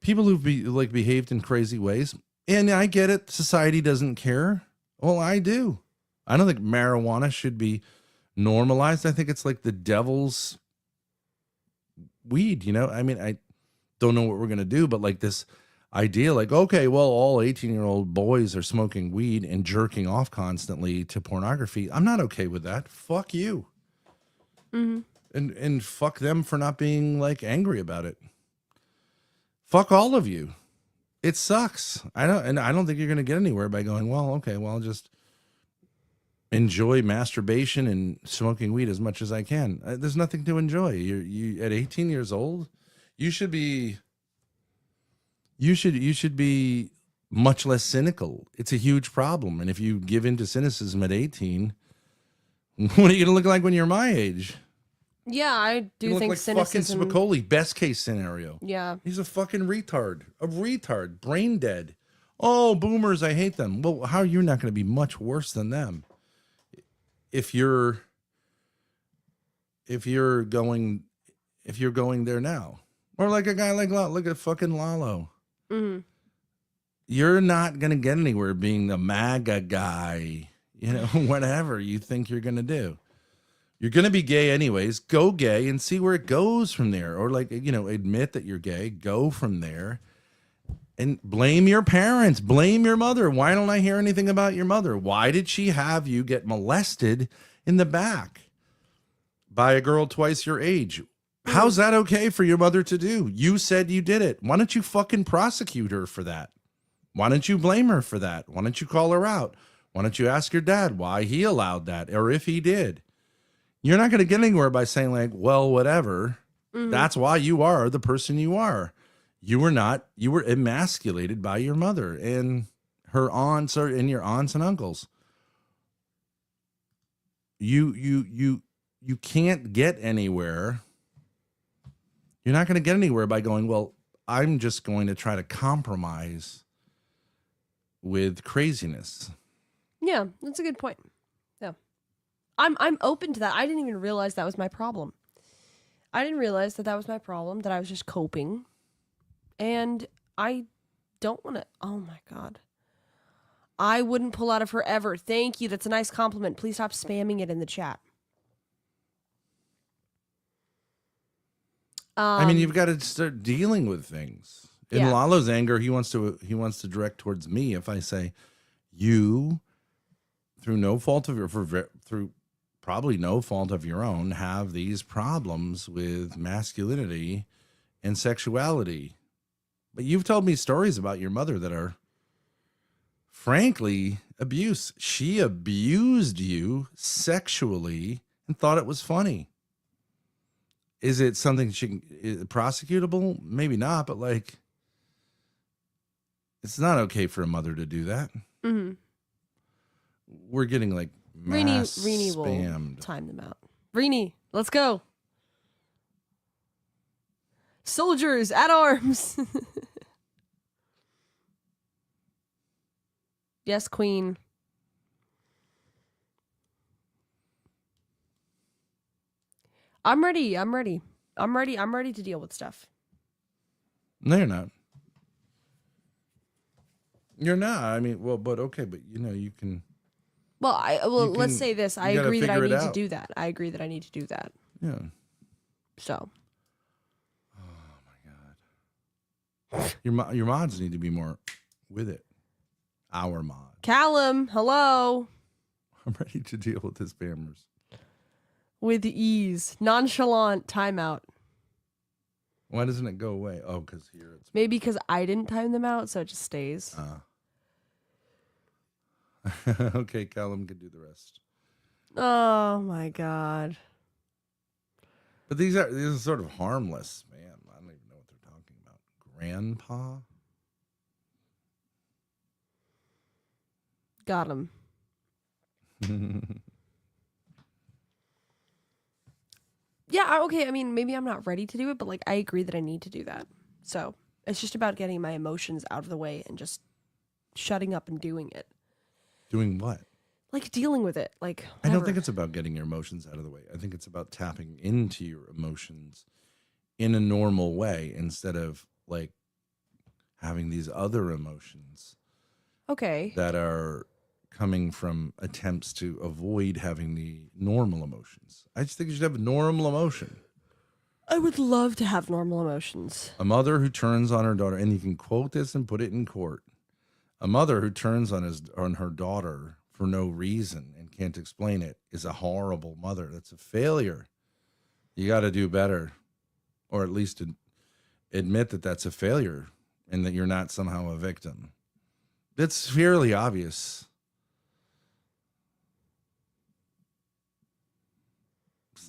people who've behaved in crazy ways, and I get it, society doesn't care. Well, I do. I don't think marijuana should be normalized. I think it's like the devil's weed, I mean, I don't know what we're going to do, but like this idea, like, okay, well, all 18-year-old boys are smoking weed and jerking off constantly to pornography. I'm not okay with that. Fuck you. And fuck them for not being like angry about it. Fuck all of you. It sucks. I don't think you're going to get anywhere by going, well, okay, well, I'll just enjoy masturbation and smoking weed as much as I can. There's nothing to enjoy. You at 18 years old, you should be much less cynical. It's a huge problem. And if you give in to cynicism at 18, what are you going to look like when you're my age? Yeah, I do You look think like cynicism. fucking Spicoli, best case scenario. Yeah. He's a fucking retard. A retard. Brain dead. Oh, boomers, I hate them. Well, how are you not going to be much worse than them? If you're going there now. Or like a guy like look at fucking Lalo. You're not going to get anywhere being the MAGA guy, whatever you think you're going to do. You're going to be gay anyways. Go gay and see where it goes from there. Or like, admit that you're gay. Go from there. And blame your parents. Blame your mother. Why don't I hear anything about your mother? Why did she have you get molested in the back by a girl twice your age? How's that okay for your mother to do? You said you did it. Why don't you fucking prosecute her for that? Why don't you blame her for that? Why don't you call her out? Why don't you ask your dad why he allowed that or if he did? You're not going to get anywhere by saying like, well, whatever. That's why you are the person you are. You were emasculated by your mother and her aunts and your aunts and uncles. You can't get anywhere. You're not going to get anywhere by going, well, I'm just going to try to compromise with craziness. Yeah, that's a good point. Yeah. I'm open to that. I didn't even realize that was my problem. I didn't realize that was my problem, that I was just coping. And I don't want to. Oh my God. I wouldn't pull out of her ever. Thank you. That's a nice compliment. Please stop spamming it in the chat. I mean, you've got to start dealing with things. In Lalo's anger, he wants to direct towards me. If I say, you, through no fault of through probably no fault of your own, have these problems with masculinity and sexuality. But you've told me stories about your mother that are, frankly, abuse. She abused you sexually and thought it was funny. Is it something prosecutable? Maybe not, but like, it's not okay for a mother to do that. We're getting like mass Rini spammed. will time them out. Rini, let's go. Soldiers at arms. Yes, Queen. I'm ready to deal with stuff. No, you're not. You're not. I mean, well, but okay, but you can. Well, let's say this. I agree that I figure it need to out. do that. I agree that I need to do that. Yeah. So. Oh my God. Your mods need to be more with it. Our mod. Callum, hello. I'm ready to deal with the spammers. With ease. Nonchalant timeout. Why doesn't it go away? Oh, because here it's. Maybe because I didn't time them out, so it just stays. Okay, Callum can do the rest. Oh my God. But these are sort of harmless, man. I don't even know what they're talking about. Grandpa? Got him. Yeah, okay. I mean, maybe I'm not ready to do it, but like I agree that I need to do that. So it's just about getting my emotions out of the way and just shutting up and doing it. Doing what? Like dealing with it. Like I don't whatever. think it's about getting your emotions out of the way. I think it's about tapping into your emotions in a normal way instead of like having these other emotions okay. that are coming from attempts to avoid having the normal emotions. I just think you should have a normal emotion. I would love to have normal emotions. A mother who turns on her daughter, and you can quote this and put it in court. A mother who turns on her daughter for no reason and can't explain it is a horrible mother. That's a failure. You got to do better, or at least admit that that's a failure and that you're not somehow a victim. It's fairly obvious.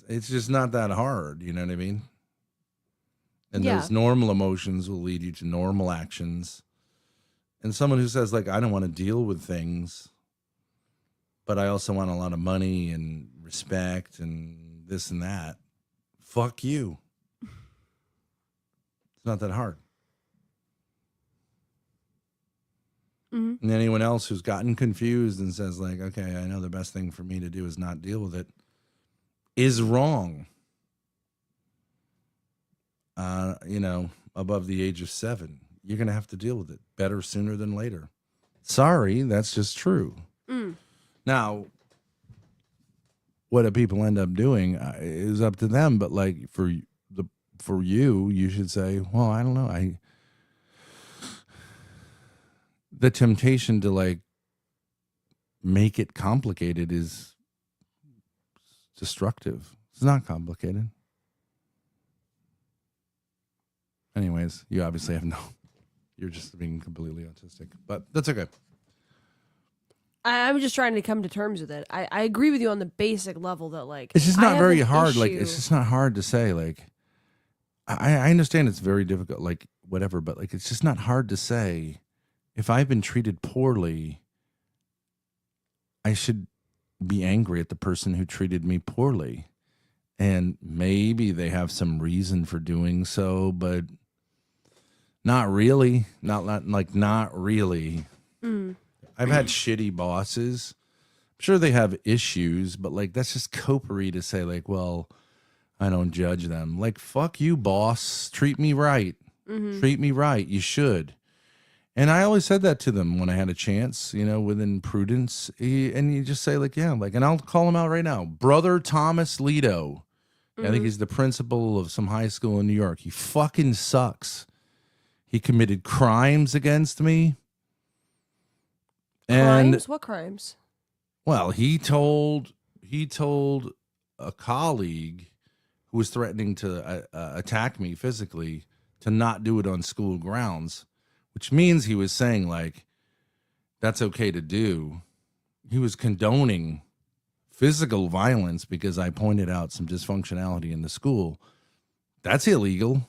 It's just not that hard, you know what I mean? And Yeah. those normal emotions will lead you to normal actions. And someone who says, like, I don't want to deal with things, but I also want a lot of money and respect and this and that. Fuck you. It's not that hard. Mm-hmm. And anyone else who's gotten confused and says, like, okay, I know the best thing for me to do is not deal with it, is wrong. Above the age of 7, you're going to have to deal with it better sooner than later. Sorry, that's just true. Now, what do people end up doing is up to them. But like for you, you should say, well, I don't know. The temptation to like make it complicated is destructive. It's not complicated. Anyways, you obviously have you're just being completely autistic, but that's okay. I'm just trying to come to terms with it. I agree with you on the basic level that like It's just I not have very an hard. Like, issue- it's just not hard to say. Like, I understand it's very difficult, like whatever, but like, it's just not hard to say if I've been treated poorly, I should be angry at the person who treated me poorly. And maybe they have some reason for doing so, but not really. Not really. I've had shitty bosses. I'm sure they have issues, but like that's just copery to say like, well, I don't judge them. Like, fuck you, boss. Treat me right. Treat me right. You should. And I always said that to them when I had a chance, within prudence. And you just say like, yeah, like, and I'll call him out right now. Brother Thomas Lito. I think he's the principal of some high school in New York. He fucking sucks. He committed crimes against me. And crimes? What crimes? well, he told a colleague who was threatening to attack me physically to not do it on school grounds, which means he was saying like that's okay to do. He was condoning physical violence because I pointed out some dysfunctionality in the school. That's illegal,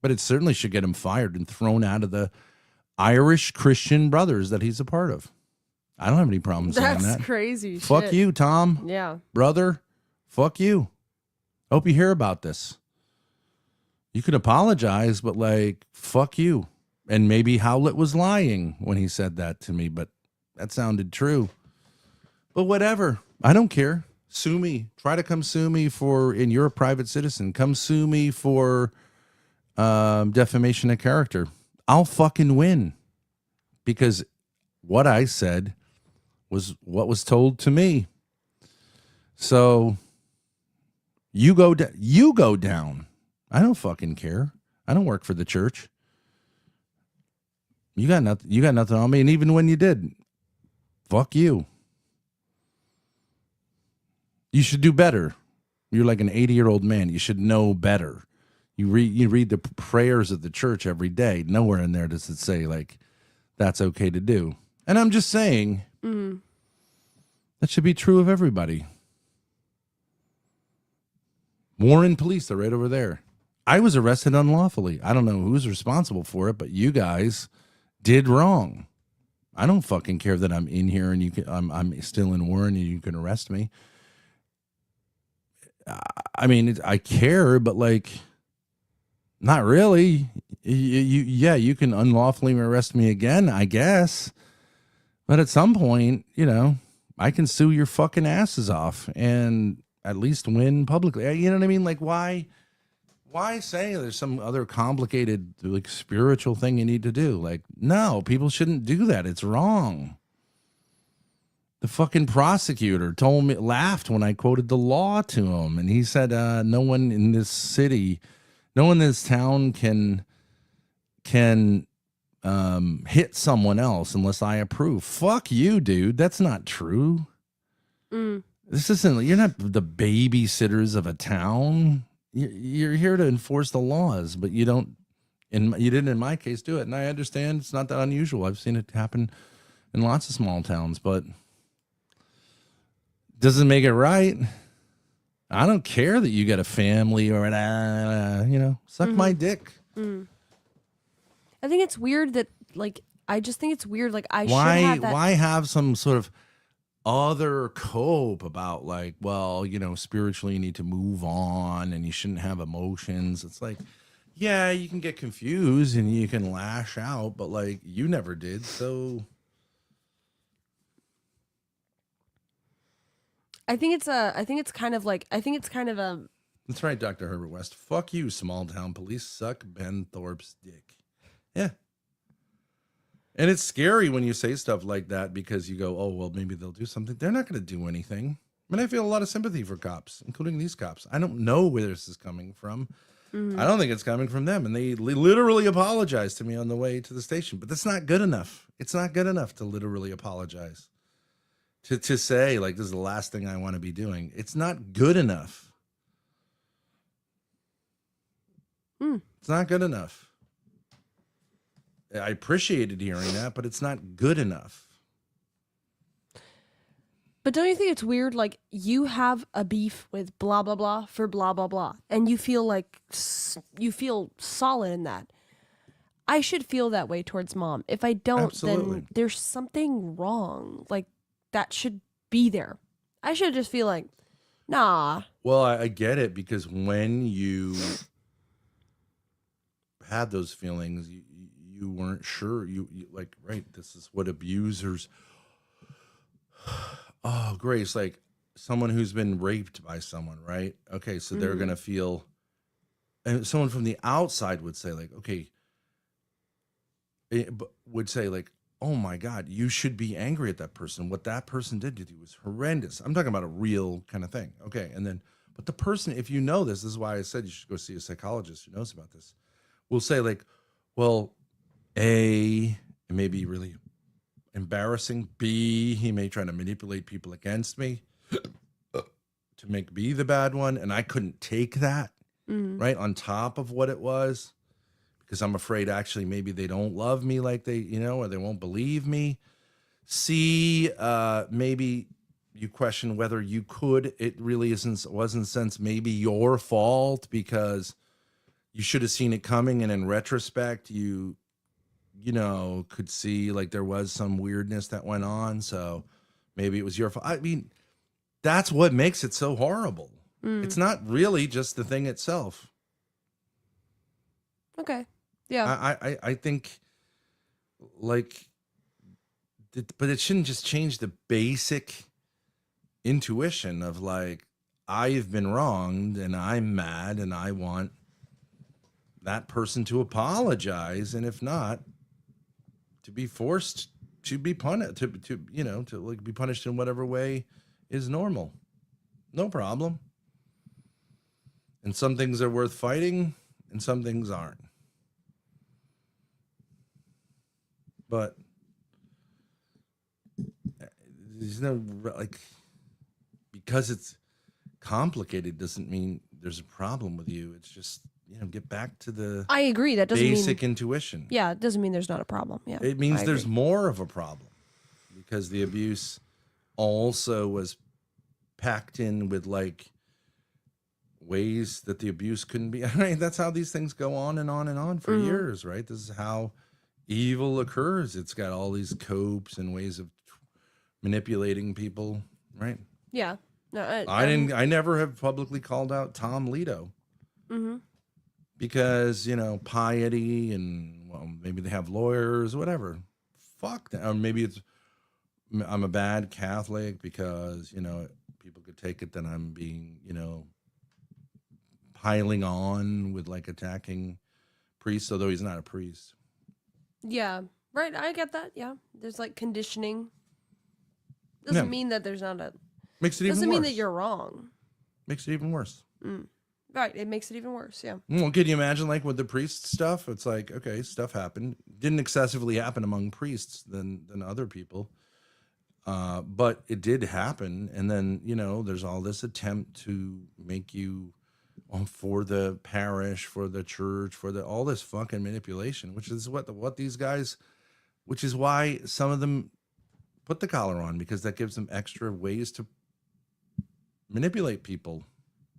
but it certainly should get him fired and thrown out of the Irish Christian Brothers that he's a part of. I don't have any problem saying That's that. crazy. Fuck shit. you, Tom. Yeah. Brother. Fuck you. Hope you hear about this. You can apologize, but like, fuck you. And maybe Howlett was lying when he said that to me, but that sounded true. But whatever. I don't care. Sue me. Try to come sue me and you're a private citizen. Come sue me for defamation of character. I'll fucking win. Because what I said was what was told to me. So you go down. I don't fucking care. I don't work for the church. You got nothing on me. And even when you did, fuck you. You should do better. You're like an 80-year-old man. You should know better. You read the prayers of the church every day. Nowhere in there does it say like that's okay to do. And I'm just saying that should be true of everybody. Warren police are right over there. I was arrested unlawfully. I don't know who's responsible for it, but you guys did wrong. I don't fucking care that I'm in here and I'm still in Warren and you can arrest me. I mean, I care, but like, not really. You can unlawfully arrest me again, I guess. But at some point, I can sue your fucking asses off and at least win publicly. You know what I mean? Like, why say there's some other complicated, like, spiritual thing you need to do? Like, no, people shouldn't do that. It's wrong. The fucking prosecutor laughed when I quoted the law to him. And he said, no one in this town can hit someone else unless I approve. Fuck you, dude. That's not true. This isn't, you're not the babysitters of a town. You're here to enforce the laws, but you don't, and you didn't in my case do it. And I understand it's not that unusual. I've seen it happen in lots of small towns, but doesn't make it right. I don't care that you got a family or suck my dick. I think it's weird that, like, I just think it's weird. Like, should have that. Why have some sort of other cope about, like, well, spiritually you need to move on and you shouldn't have emotions? It's like, yeah, you can get confused and you can lash out, but like, you never did, so. I think it's kind of That's right, Dr. Herbert West. Fuck you, small town police. Suck Ben Thorpe's dick. Yeah. And it's scary when you say stuff like that because you go, oh, well, maybe they'll do something. They're not going to do anything. I mean, I feel a lot of sympathy for cops, including these cops. I don't know where this is coming from. I don't think it's coming from them. And they literally apologized to me on the way to the station. But that's not good enough. It's not good enough to literally apologize. To say, like, this is the last thing I want to be doing. It's not good enough. It's not good enough. I appreciated hearing that, but it's not good enough. But don't you think it's weird? Like, you have a beef with blah, blah, blah for blah, blah, blah. And you feel like you feel solid in that. I should feel that way towards Mom. If I don't, then there's something wrong. Like, that should be there. I should just feel like, nah. Well, I get it, because when you had those feelings, you weren't sure. You like, right, this is what abusers. Oh, Grace, like someone who's been raped by someone, right? Okay, so they're going to feel, and someone from the outside would say, like, okay, would say, like, oh my God, you should be angry at that person. What that person did to you was horrendous. I'm talking about a real kind of thing. Okay. And then, but the person, if you know this is why I said you should go see a psychologist who knows about this, will say, like, well, A, it may be really embarrassing. B, he may try to manipulate people against me to make me the bad one. And I couldn't take that, right, on top of what it was. Because I'm afraid actually maybe they don't love me like they, or they won't believe me. C, maybe you question whether you could. It really wasn't since maybe your fault because you should have seen it coming. And in retrospect, you could see like there was some weirdness that went on. So maybe it was your fault. I mean, that's what makes it so horrible. It's not really just the thing itself. Okay. Yeah. I think, like, but it shouldn't just change the basic intuition of, like, I've been wronged and I'm mad and I want that person to apologize, and if not, to be forced to be punished, to like be punished in whatever way is normal. No problem. And some things are worth fighting and some things aren't. But there's no, like, because it's complicated doesn't mean there's a problem with you. It's just, get back to the I agree. That doesn't basic mean, intuition. Yeah, it doesn't mean there's not a problem. Yeah. It means there's more of a problem because the abuse also was packed in with, like, ways that the abuse couldn't be. Right? That's how these things go on and on and on for years, right? This is how evil occurs, it's got all these copes and ways of manipulating people, right? Yeah. No, I never have publicly called out Tom Leto. Mm-hmm. Because, piety and, well, maybe they have lawyers, whatever. Fuck that. Or maybe I'm a bad Catholic because, people could take it that I'm being, piling on with like attacking priests, although he's not a priest. Yeah. Right. I get that. Yeah. There's like conditioning. Doesn't Yeah. mean that there's not a. Makes it even worse. Doesn't mean that you're wrong. Makes it even worse. Right. It makes it even worse. Yeah. Well, can you imagine like with the priest stuff? It's like, okay, stuff happened. Didn't excessively happen among priests than other people. But it did happen. And then, there's all this attempt to make you for the parish, for the church, for all this fucking manipulation, which is what these guys, which is why some of them put the collar on, because that gives them extra ways to manipulate people.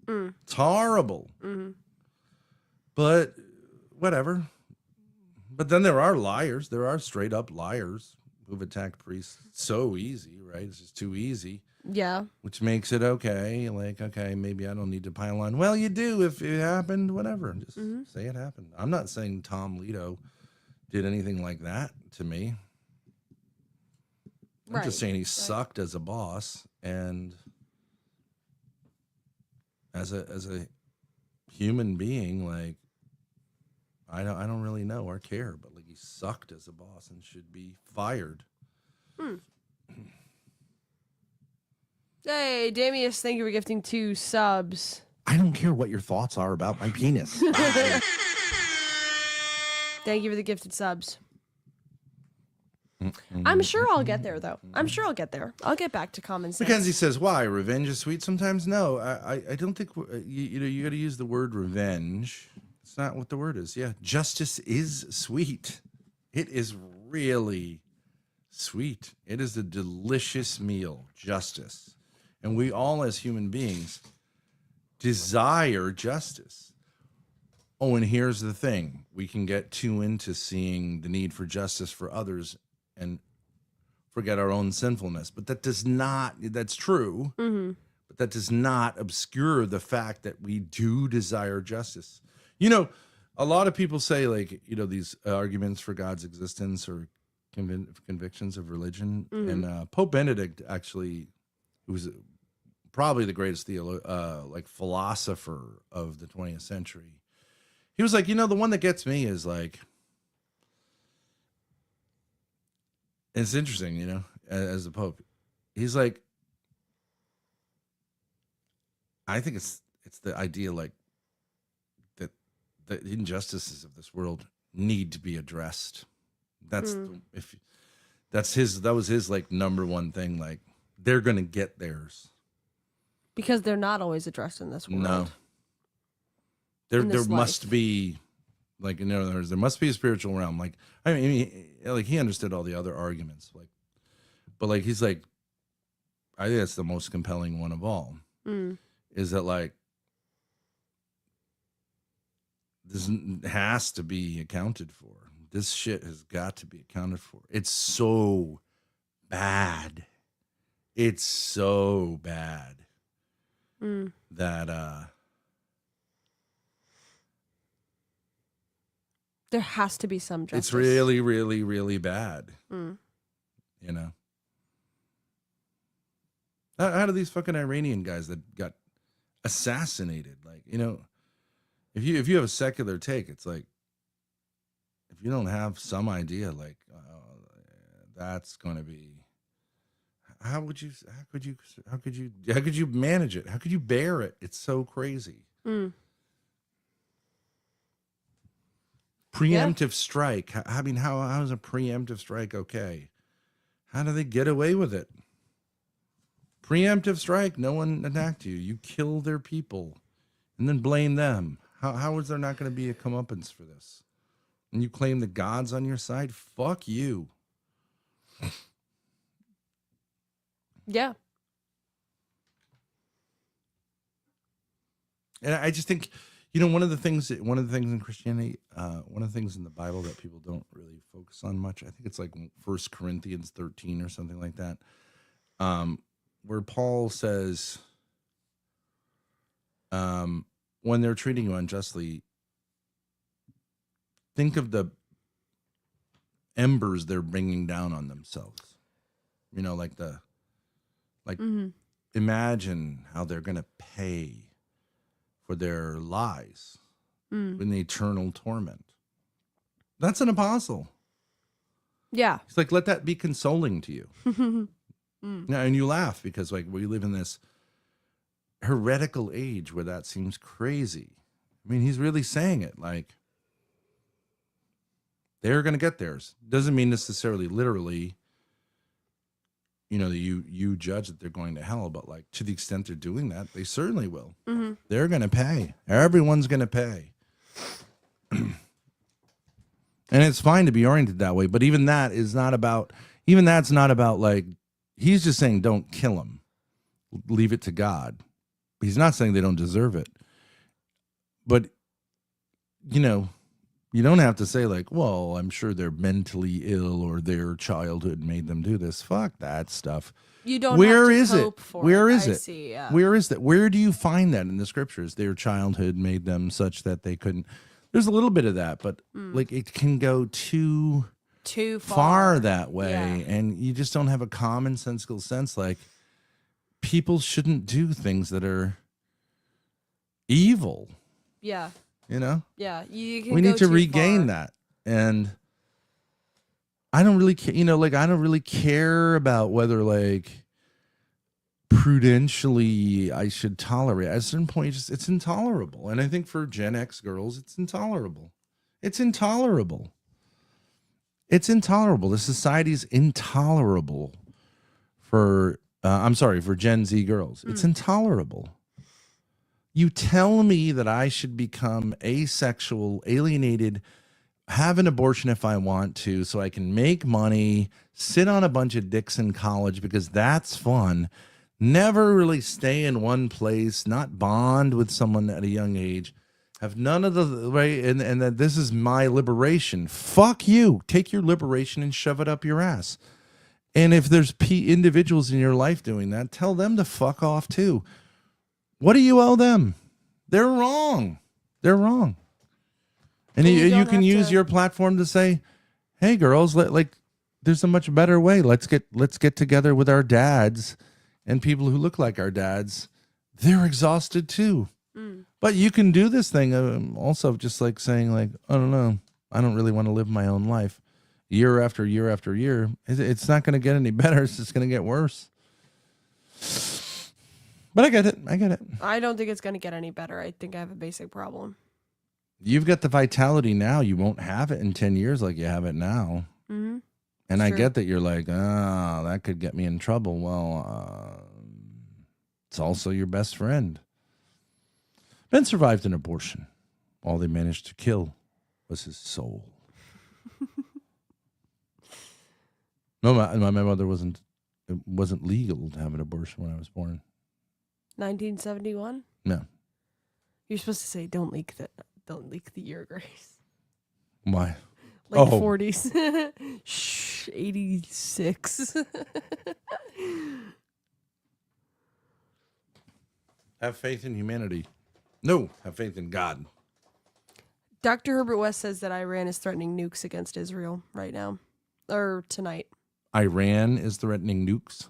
It's horrible. Mm-hmm. But whatever. But then there are liars. There are straight up liars who've attacked priests so easy, right? It's just too easy. Yeah. Which makes it okay. Like, okay, maybe I don't need to pile on. Well, you do if it happened, whatever. Just say it happened. I'm not saying Tom Leto did anything like that to me. I'm just saying he sucked as a boss, and as a human being, like, I don't really know or care, but like he sucked as a boss and should be fired. Hey, Damius, thank you for gifting 2 subs. I don't care what your thoughts are about my penis. Thank you for the gifted subs. I'm sure I'll get there, though. I'm sure I'll get there. I'll get back to common sense. Mackenzie says, "Why revenge is sweet sometimes?" No, I don't think you got to use the word revenge. It's not what the word is. Yeah, justice is sweet. It is really sweet. It is a delicious meal, justice, and we all, as human beings, desire justice. Oh, and here's the thing: we can get too into seeing the need for justice for others and forget our own sinfulness. But that's true, but that does not obscure the fact that we do desire justice. A lot of people say, like, these arguments for God's existence or convictions of religion. And Pope Benedict, actually, who was probably the greatest philosopher of the 20th century, he was like, the one that gets me is like, it's interesting, as the Pope, he's like, I think it's the idea, like, that the injustices of this world need to be addressed. That was his like number one thing. Like, they're gonna get theirs Because they're not always addressed in this world. No, there must be, like, in other words, there must be a spiritual realm. Like, I mean, he understood all the other arguments, like, but like he's like, I think that's the most compelling one of all. Is that, like, this has to be accounted for. This shit has got to be accounted for. It's so bad. It's so bad that there has to be some justice. it's really, really, really bad. How do these fucking Iranian guys that got assassinated, like, if you have a secular take, it's like, if you don't have some idea, like, that's going to be, how could you manage it? How could you bear it? It's so crazy. Preemptive strike. I mean, how is a preemptive strike okay? How do they get away with it? Preemptive strike. No one attacked you. You kill their people and then blame them. How is there not going to be a comeuppance for this? And you claim the God's on your side? Fuck you. Yeah. And I just think, one of the things in Christianity, one of the things in the Bible that people don't really focus on much, I think it's like 1 Corinthians 13 or something like that, where Paul says, when they're treating you unjustly, think of the embers they're bringing down on themselves. Imagine how they're going to pay for their lies in the eternal torment. That's an apostle. Yeah. He's like, let that be consoling to you. Yeah, and you laugh because like we live in this heretical age where that seems crazy. I mean, he's really saying it like they're going to get theirs. Doesn't mean necessarily literally, that you judge that they're going to hell, but like to the extent they're doing that, they certainly will. They're going to pay. Everyone's going to pay. And it's fine to be oriented that way, but even that's not about like, he's just saying don't kill them. Leave it to God. He's not saying they don't deserve it. But, you don't have to say like, well, I'm sure they're mentally ill or their childhood made them do this. Fuck that stuff. You don't Where have to is hope it? for Where it. is I it? see, yeah. Where is that? Where do you find that in the scriptures? Their childhood made them such that they couldn't. There's a little bit of that, but like it can go too far that way. Yeah. And you just don't have a commonsensical sense. Like people shouldn't do things that are evil. Yeah. Yeah, you can we go need to too regain far. that. And I don't really care, I don't really care about whether like prudentially I should tolerate. At a certain point, it's intolerable. And I think for Gen X girls, it's intolerable. It's intolerable. It's intolerable. The society's intolerable for Gen Z girls. It's intolerable. You tell me that I should become asexual, alienated, have an abortion if I want to, so I can make money, sit on a bunch of dicks in college because that's fun, never really stay in one place, not bond with someone at a young age, have none of the right, and that this is my liberation. Fuck you. Take your liberation and shove it up your ass. And if there's individuals in your life doing that, tell them to fuck off too. What do you owe them? They're wrong. They're wrong. And you can use your platform to say, "Hey, girls, there's a much better way. Let's get together with our dads and people who look like our dads. They're exhausted too. But you can do this thing also, just like saying, like, I don't know, I don't really want to live my own life, year after year after year. It's not going to get any better. It's just going to get worse." But I get it. I don't think it's going to get any better. I think I have a basic problem. You've got the vitality now. You won't have it in 10 years like you have it now. Mm-hmm. And I get that you're like, that could get me in trouble. Well, it's also your best friend. Ben survived an abortion. All they managed to kill was his soul. No, my mother it wasn't legal to have an abortion when I was born. 1971? No. You're supposed to say, don't leak the year, Grace. Why? Like 40s. Shh, 86. Have faith in humanity. No, have faith in God. Dr. Herbert West says that Iran is threatening nukes against Israel right now. Or tonight. Iran is threatening nukes?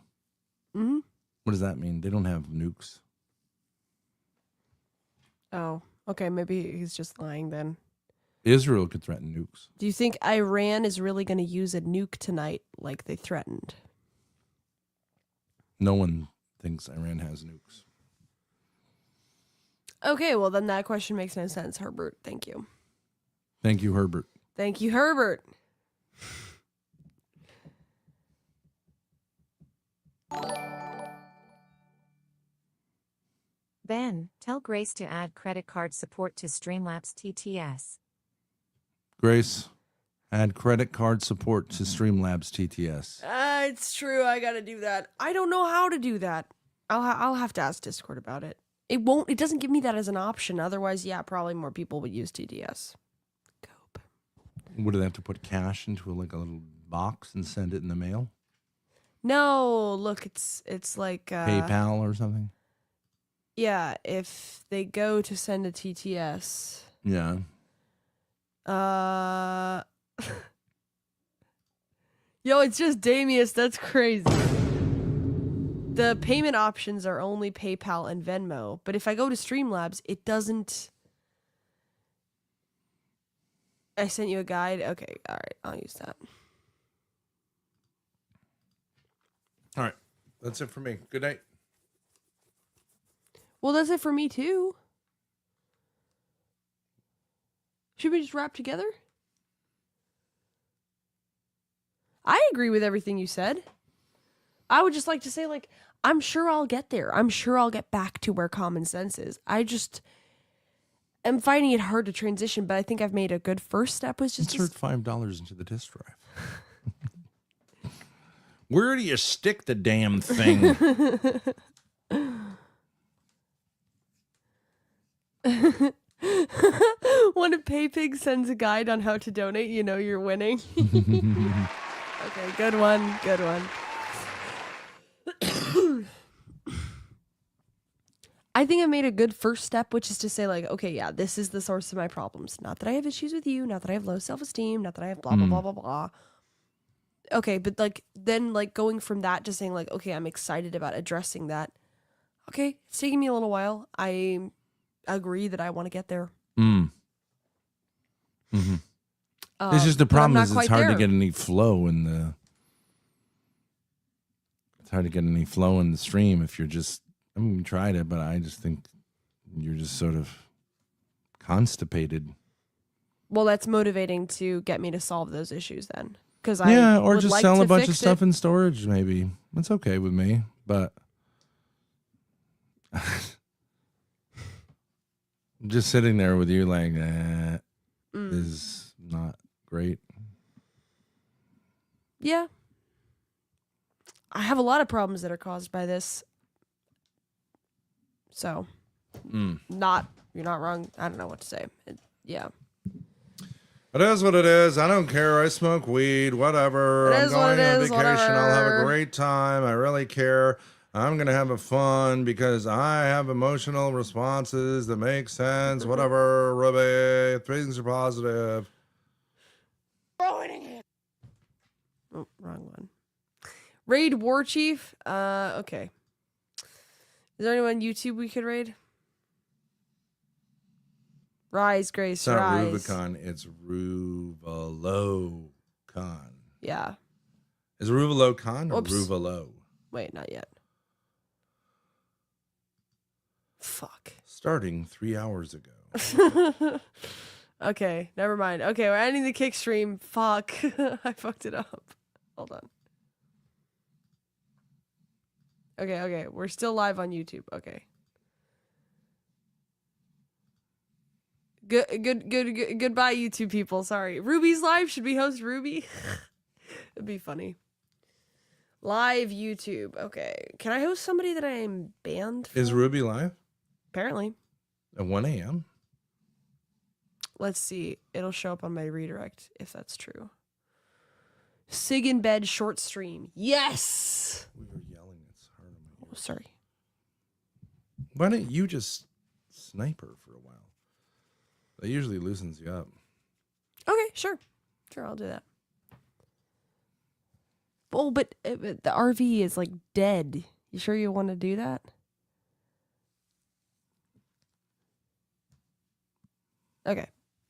Mm-hmm. What does that mean? They don't have nukes. Oh, okay. Maybe he's just lying then. Israel could threaten nukes. Do you think Iran is really going to use a nuke tonight like they threatened? No one thinks Iran has nukes. Okay, well then that question makes no sense, Herbert. Thank you. Thank you, Herbert. Thank you, Herbert. Ben, tell Grace to add credit card support to Streamlabs TTS. Grace, add credit card support to Streamlabs TTS. It's true. I got to do that. I don't know how to do that. I'll have to ask Discord about it. It doesn't give me that as an option. Otherwise, yeah, probably more people would use TTS. Cope. Would they have to put cash into a little box and send it in the mail? No, look, it's like PayPal or something? Yeah, if they go to send a TTS. Yeah. Yo, it's just Damius. That's crazy. The payment options are only PayPal and Venmo, but if I go to Streamlabs, it doesn't. I sent you a guide. Okay, all right, I'll use that. All right. That's it for me. Good night. Well, that's it for me too. Should we just wrap together? I agree with everything you said. I would just like to say, like, I'm sure I'll get there. I'm sure I'll get back to where common sense is. I just am finding it hard to transition, but I think I've made a good first step. Was just insert $5 into the disk drive. Where do you stick the damn thing? When a PayPig sends a guide on how to donate, you know you're winning. Okay, good one. Good one. I think I made a good first step, which is to say, like, okay, yeah, this is the source of my problems. Not that I have issues with you, not that I have low self-esteem, not that I have blah, blah, blah, blah, blah. Okay, but, like, then, like, going from that to saying, like, okay, I'm excited about addressing that. Okay, it's taking me a little while. I agree that I want to get there. Mm-hmm. It's just the problem is it's hard to get any flow in the... It's hard to get any flow in the stream if you're just... I mean, we tried it, but I just think you're just sort of constipated. Well, that's motivating to get me to solve those issues then. Yeah, or just sell a bunch of stuff in storage, maybe. That's okay with me, but... just sitting there with you like, is not great. Yeah. I have a lot of problems that are caused by this. So, you're not wrong. I don't know what to say. Yeah. It is what it is. I don't care. I smoke weed. Whatever. I'm going on vacation. I'll have a great time. I really care. I'm going to have a fun because I have emotional responses that make sense. Whatever, Ruby. Things are positive. Oh, wrong one. Raid War Chief. Okay. Is there anyone on YouTube we could raid? Rise, Grace, it's not Rise. Rubicon, it's Ruvalocon. Yeah. Is it Ruvalocon or Oops. Ruvalo? Wait, not yet. Fuck. Starting 3 hours ago. Okay, never mind. Okay, we're ending the kick stream. Fuck. I fucked it up. Hold on. Okay. We're still live on YouTube. Okay. Goodbye, YouTube people. Sorry. Ruby's live. Should we host Ruby? It'd be funny. Live YouTube. Okay. Can I host somebody that I am banned from? Is Ruby live? Apparently. At 1 a.m.? Let's see. It'll show up on my redirect if that's true. Sig in bed short stream. Yes! We were yelling. It's hard on my ears. Sorry. Why don't you just snipe her for a while? That usually loosens you up. Okay, sure. Sure, I'll do that. Oh, but the RV is like dead. You sure you want to do that? Okay.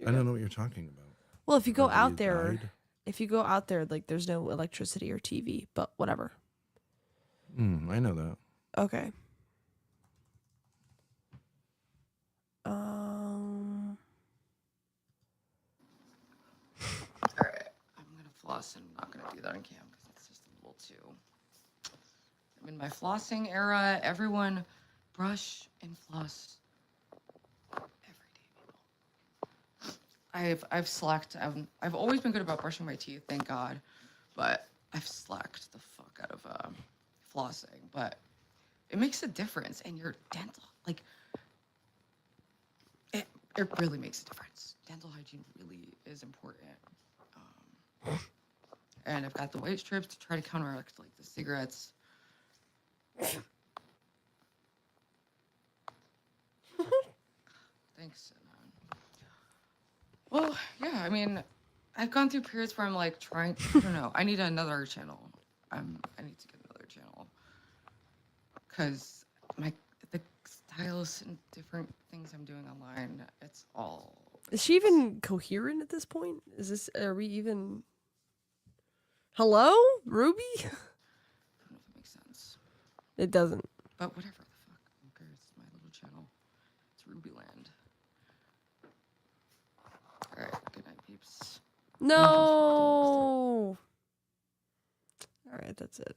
I don't know what you're talking about. Well, if you go RV out there, died? like there's no electricity or TV, but whatever. I know that. Okay. All right, I'm gonna floss, and I'm not gonna do that on cam because it's just a little too. I'm in my flossing era. Everyone, brush and floss every day, people. I've slacked. I've always been good about brushing my teeth, thank God, but I've slacked the fuck out of flossing. But it makes a difference, and your dental, like, it really makes a difference. Dental hygiene really is important. And I've got the white strips to try to counteract like the cigarettes. Thanks. Well, yeah, I mean, I've gone through periods where I'm like trying, I don't know, I need another channel. I need to get another channel. Because the styles and different things I'm doing online, it's all. Is she even coherent at this point? Are we even. Hello? Ruby? I don't know if it makes sense. It doesn't. But whatever the fuck. Who cares? It's my little channel. It's Ruby Land. Alright, good night, peeps. No! Alright, that's it.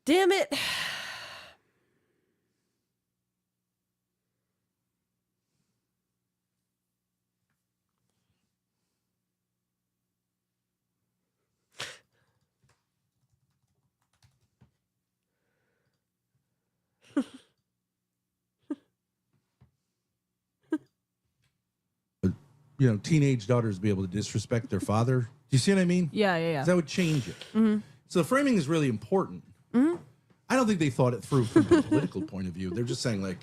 Damn it! Teenage daughters be able to disrespect their father. Do you see what I mean? Yeah. That would change it. So the framing is really important. I don't think they thought it through from a political point of view. They're just saying, like,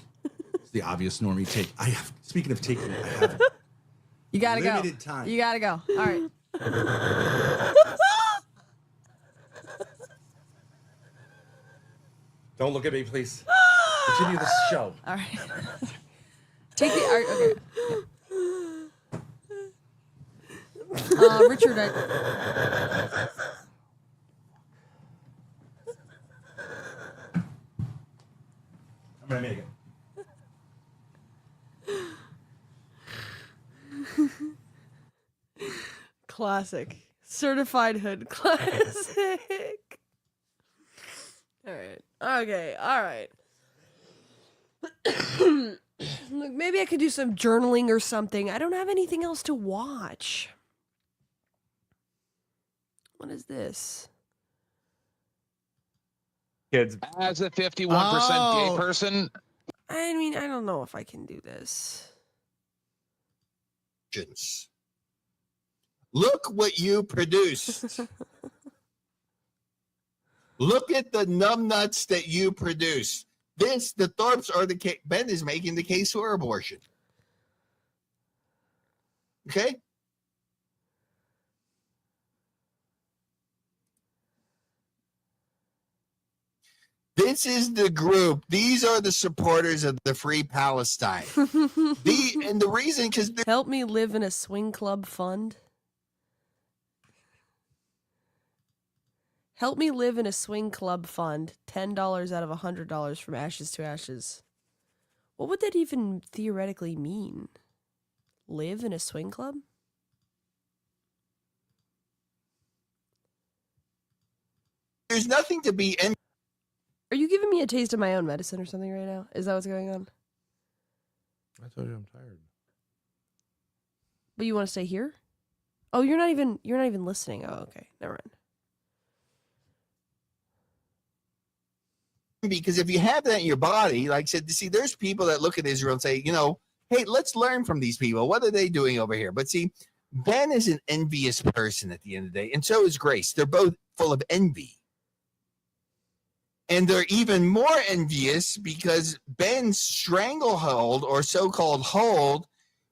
it's the obvious normie take. Speaking of taking, I have You gotta go. limited time. You gotta go. All right. Don't look at me, please. Continue the show. All right. Take the art. Okay. Richard, I'm gonna make it. Classic. Certified hood classic. All right. Okay. All right. Look, maybe I could do some journaling or something. I don't have anything else to watch. What is this? Kids. As a 51% gay person. I mean, I don't know if I can do this. Look what you produced. Look at the numbnuts that you produce. The Thorpes are the case. Ben is making the case for abortion. Okay? This is the group. These are the supporters of the Free Palestine. And the reason, because Help me live in a swing club fund. Help me live in a swing club fund. $10 out of $100 from Ashes to Ashes. What would that even theoretically mean? Live in a swing club? there's nothing to be. Are you giving me a taste of my own medicine or something right now? Is that what's going on? I told you I'm tired. But you want to stay here? Oh, you're not even listening. Oh, okay. Never mind. Because if you have that in your body, like I said, see, there's people that look at Israel and say, hey, let's learn from these people. What are they doing over here? But see, Ben is an envious person at the end of the day, and so is Grace. They're both full of envy. And they're even more envious because Ben's stranglehold or so-called hold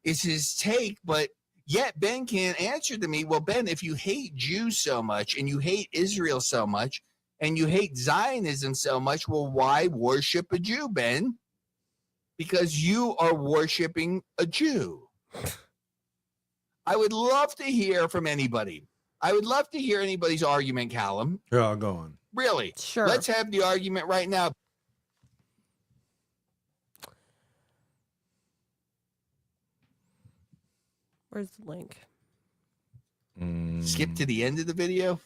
is his take, but yet Ben can't answer to me, well, Ben, if you hate Jews so much and you hate Israel so much and you hate Zionism so much, well, why worship a Jew, Ben? Because you are worshiping a Jew. I would love to hear from anybody. I would love to hear anybody's argument, Callum. Yeah, I'll go on. Really? Sure. Let's have the argument right now. Where's the link? Skip to the end of the video.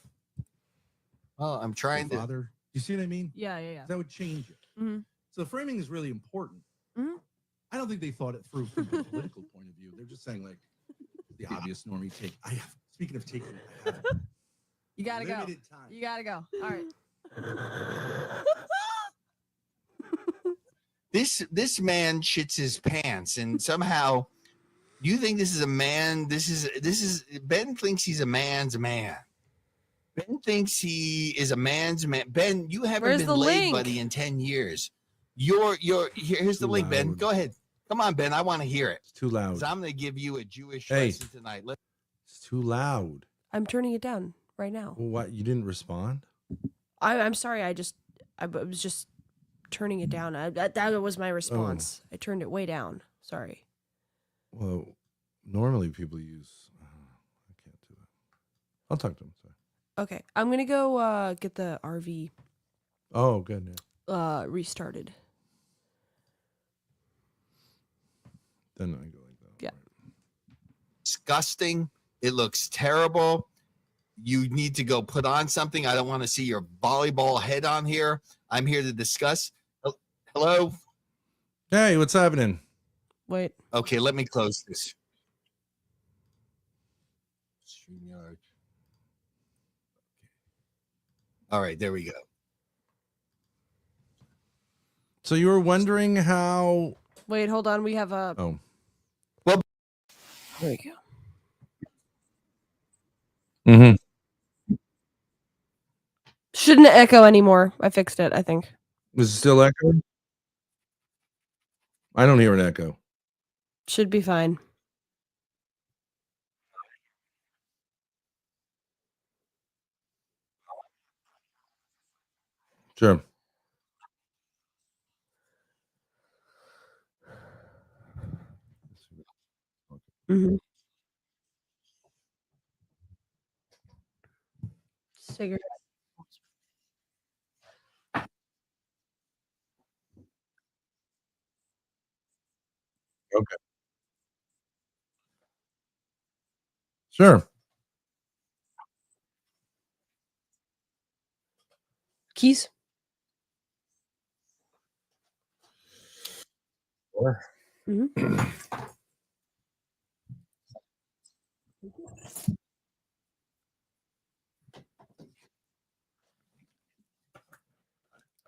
Well, I'm trying to. Father, you see what I mean? Yeah. That would change it. Mm-hmm. So framing is really important. Mm-hmm. I don't think they thought it through from a political point of view. They're just saying, like, the obvious normie take. Speaking of taking, I have You gotta go. limited time. You gotta go. All right. This man shits his pants, and somehow you think this is a man. This is Ben thinks he's a man's man. Ben thinks he is a man's man. Ben, you haven't Where's been the laid, link? buddy, in 10 years. Here's the Too link, Ben. loud. Go ahead. Come on, Ben. I want to hear it. It's too loud. 'Cause I'm going to give you a Jewish Hey. lesson tonight. It's too loud. I'm turning it down right now. Well, what? You didn't respond? I'm sorry. I was just turning it down. That was my response. I turned it way down. Sorry. Well, normally people use. I can't do that. I'll talk to him. Sorry. Okay, I'm gonna go get the RV Oh, good. Yeah. restarted. Then I go like that. Yeah. Disgusting. It looks terrible. You need to go put on something. I don't want to see your volleyball head on here. I'm here to discuss. Hello? Hey, what's happening? Wait. Okay, let me close this. StreamYard. All right, there we go. So you were wondering how? Wait, hold on. We have a. Oh. Well, there we go. Mm-hmm. Shouldn't echo anymore. I fixed it, I think. Is it still echoing? I don't hear an echo. Should be fine. Sure. Mm-hmm. Cigarette. Okay. Sure. Keys. Sure. Mm-hmm.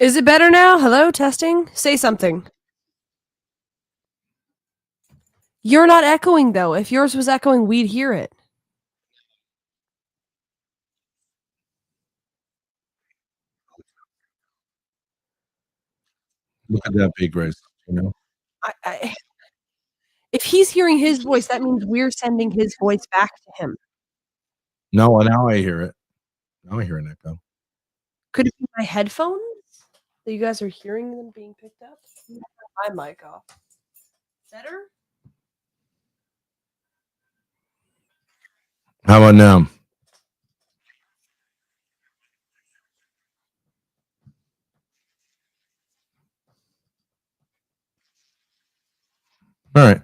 Is it better now? Hello, testing. Say something. You're not echoing though. If yours was echoing, we'd hear it. Look at that big Grace. You know. If he's hearing his voice, that means we're sending his voice back to him. No, now I hear it. Now I hear an echo. Could it be my headphones? That you guys are hearing them being picked up? My mic off. Better? How about now? All right.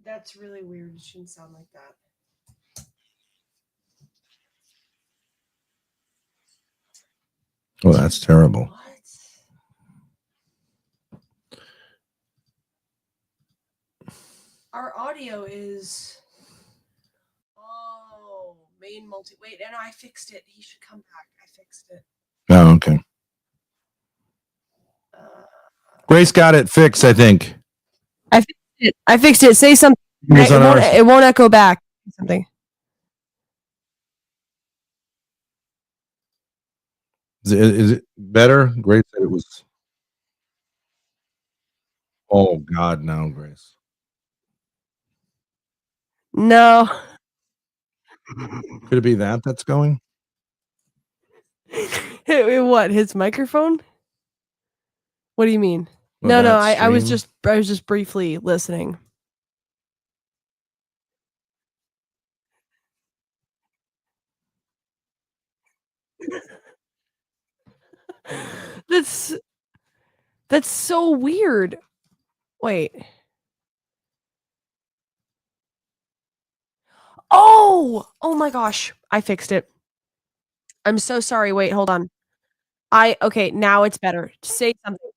That's really weird. It shouldn't sound like that. Oh, that's terrible. What? Our audio is. Oh, main multi. Wait, and I fixed it. He should come back. I fixed it. Oh, okay. Grace got it fixed, I think. I fixed it. I fixed it. Say something. Here's on ours. It won't echo back. Something. Is it better? Grace said it was. Oh God, no, Grace. No. Could it be that that's going? What? His microphone? What do you mean? Well, No, that I was stream? just briefly listening. That's so weird. Wait. Oh my gosh. I fixed it. I'm so sorry. Wait, hold on. Okay, now it's better. Say something.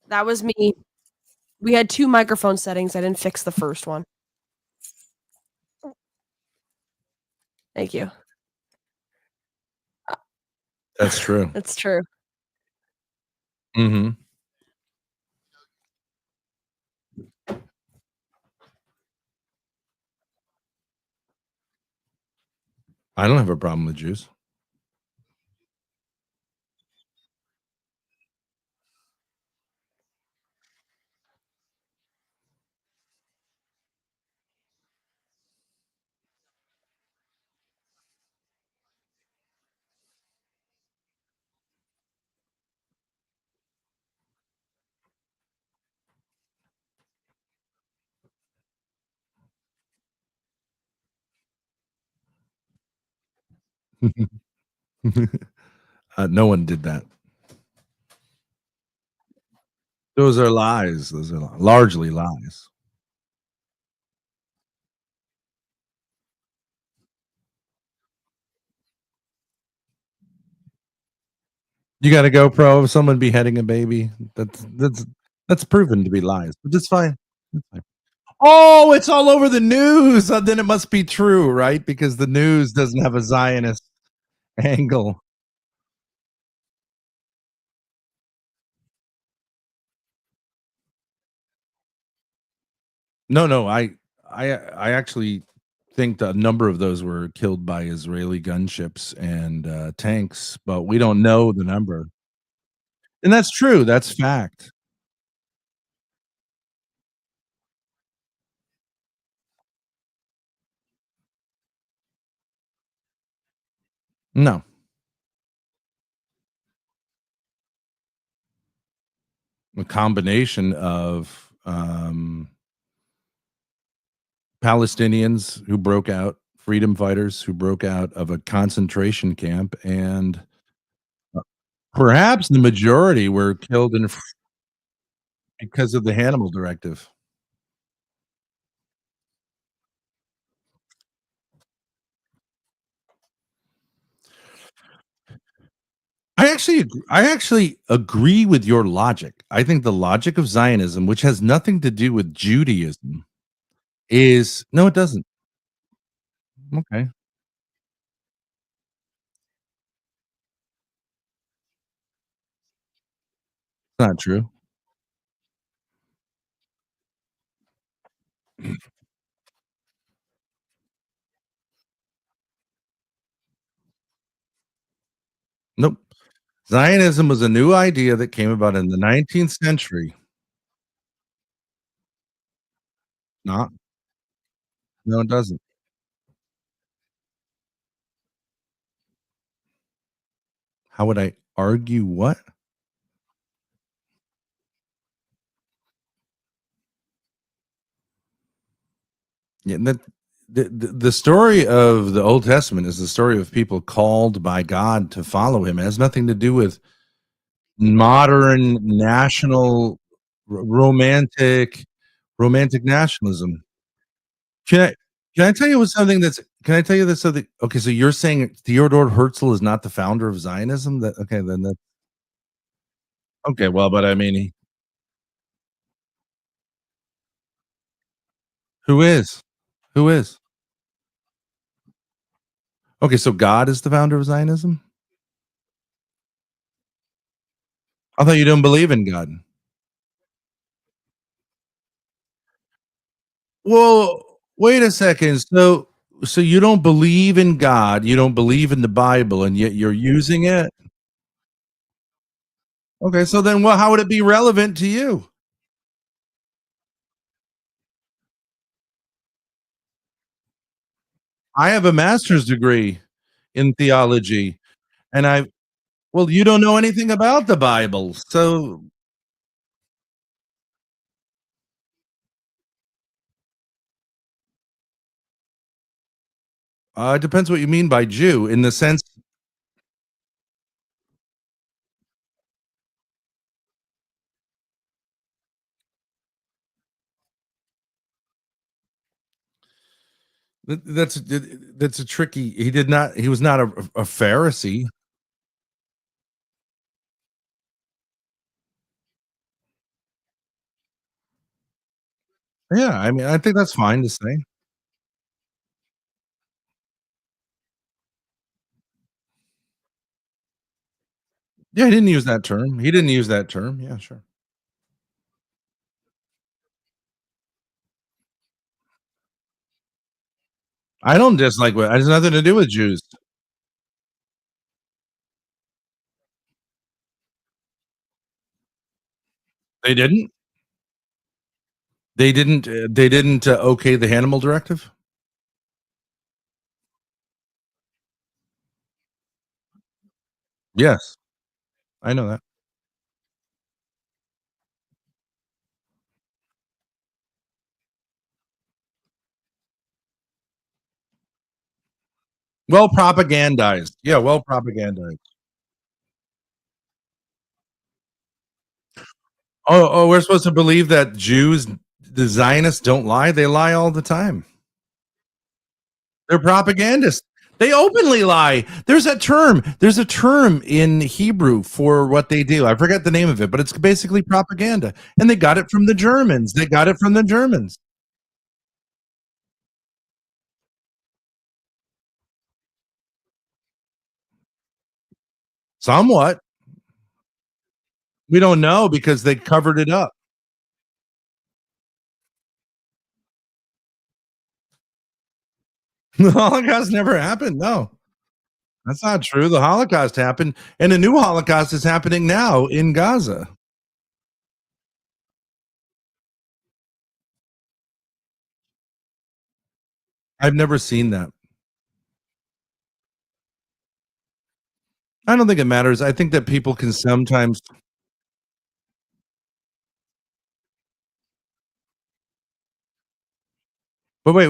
That was me. We had two microphone settings. I didn't fix the first one. Thank you. That's true. That's true. Mhm. I don't have a problem with Jews. No one did that. Those are lies. Those are largely lies. You got a GoPro of someone beheading a baby. That's proven to be lies, but that's fine. That's fine. Oh, it's all over the news. Then it must be true, right? Because the news doesn't have a Zionist angle. No, no, I actually think that a number of those were killed by Israeli gunships and tanks, but we don't know the number. And that's true. That's fact. No, a combination of Palestinians who broke out, freedom fighters who broke out of a concentration camp, and perhaps the majority were killed because of the Hannibal Directive. I actually agree with your logic. I think the logic of Zionism, which has nothing to do with Judaism, is no, it doesn't. Okay, it's not true. Nope. Zionism was a new idea that came about in the 19th century. Not no, it doesn't. How would I argue what? Yeah, that the story of the Old Testament is the story of people called by God to follow him. It has nothing to do with modern national romantic nationalism. Can I can I tell you what something that's can I tell you this something okay, so you're saying Theodor Herzl is not the founder of Zionism? That okay, then that okay, well, but I mean, who is? Who is? Okay, so God is the founder of Zionism? I thought you don't believe in God. Well, wait a second. So you don't believe in God, you don't believe in the Bible, and yet you're using it? Okay, so then well, how would it be relevant to you? I have a master's degree in theology, and I well, you don't know anything about the Bible, so it depends what you mean by Jew in the sense that's a tricky. He was not a Pharisee. Yeah, I mean, I think that's fine to say. Yeah, he didn't use that term. He didn't use that term. Yeah, sure. I don't dislike what it has nothing to do with Jews. They didn't? They didn't, okay the Hannibal directive? Yes, I know that. Well propagandized. Yeah, well propagandized. Oh, we're supposed to believe that Jews, the Zionists don't lie? They lie all the time. They're propagandists. They openly lie. There's a term in Hebrew for what they do. I forget the name of it, but it's basically propaganda. And they got it from the Germans. They got it from the Germans. Somewhat. We don't know because they covered it up. The Holocaust never happened. No, that's not true. The Holocaust happened, and a new Holocaust is happening now in Gaza. I've never seen that. I don't think it matters. I think that people can sometimes. But wait.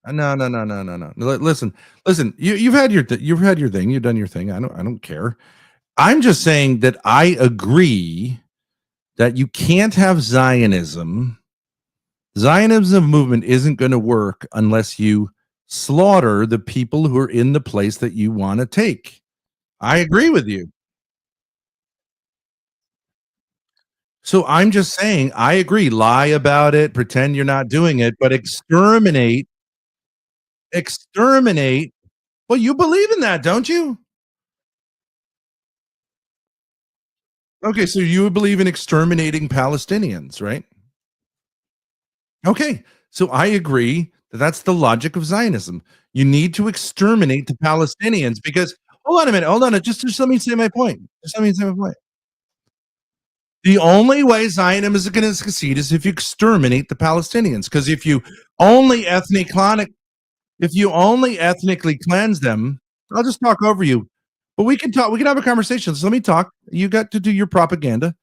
No, no, no, no, no, no. Listen, listen. You've had your you've had your thing. You've done your thing. I don't care. I'm just saying that I agree that you can't have Zionism. Zionism movement isn't going to work unless you slaughter the people who are in the place that you want to take. I agree with you. So I'm just saying, I agree. Lie about it, pretend you're not doing it, but exterminate. Well, you believe in that, don't you? Okay, so you believe in exterminating Palestinians, right? Okay, so I agree that that's the logic of Zionism. You need to exterminate the Palestinians because hold on a minute, hold on, just let me say my point. Just let me say my point. The only way Zionism is going to succeed is if you exterminate the Palestinians. Because if you only ethnically cleanse them, I'll just talk over you. But we can talk. We can have a conversation. So let me talk. You got to do your propaganda.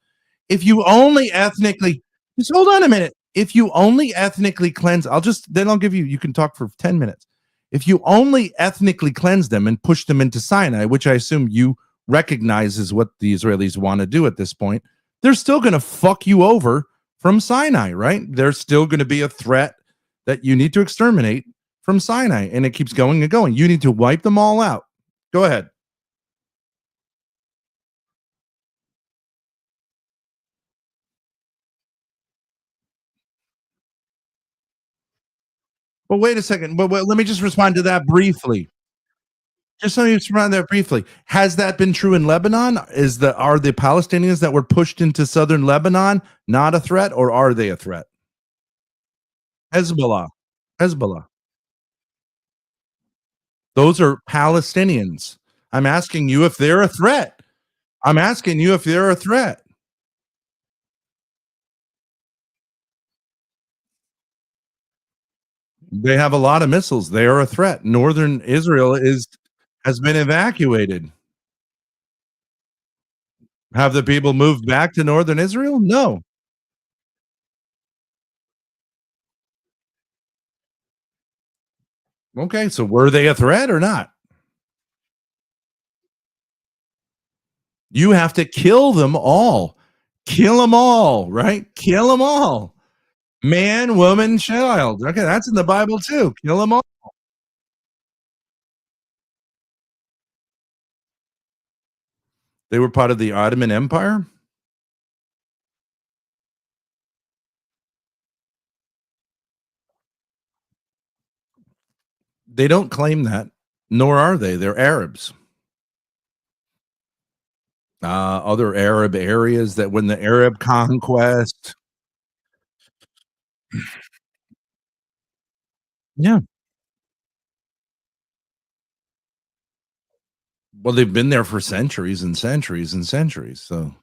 If you only ethnically, just hold on a minute. If you only ethnically cleanse, I'll give you. You can talk for 10 minutes. If you only ethnically cleanse them and push them into Sinai, which I assume you recognize is what the Israelis want to do at this point, they're still going to fuck you over from Sinai, right? There's still going to be a threat that you need to exterminate from Sinai, and it keeps going and going. You need to wipe them all out. Go ahead. But wait a second. But let me just respond to that briefly. Just let me respond to that briefly. Has that been true in Lebanon? Are the Palestinians that were pushed into southern Lebanon not a threat, or are they a threat? Hezbollah. Hezbollah. Those are Palestinians. I'm asking you if they're a threat. I'm asking you if they're a threat. They have a lot of missiles. They are a threat. Northern Israel is has been evacuated. Have the people moved back to northern Israel? No. Okay, so were they a threat or not? You have to kill them all. Kill them all, right? Kill them all. Man, woman, child. Okay, that's in the Bible too. Kill them all. They were part of the Ottoman Empire. They don't claim that, nor are they. They're Arabs. Other Arab areas that when the Arab conquest. Yeah. Well, they've been there for centuries and centuries and centuries. So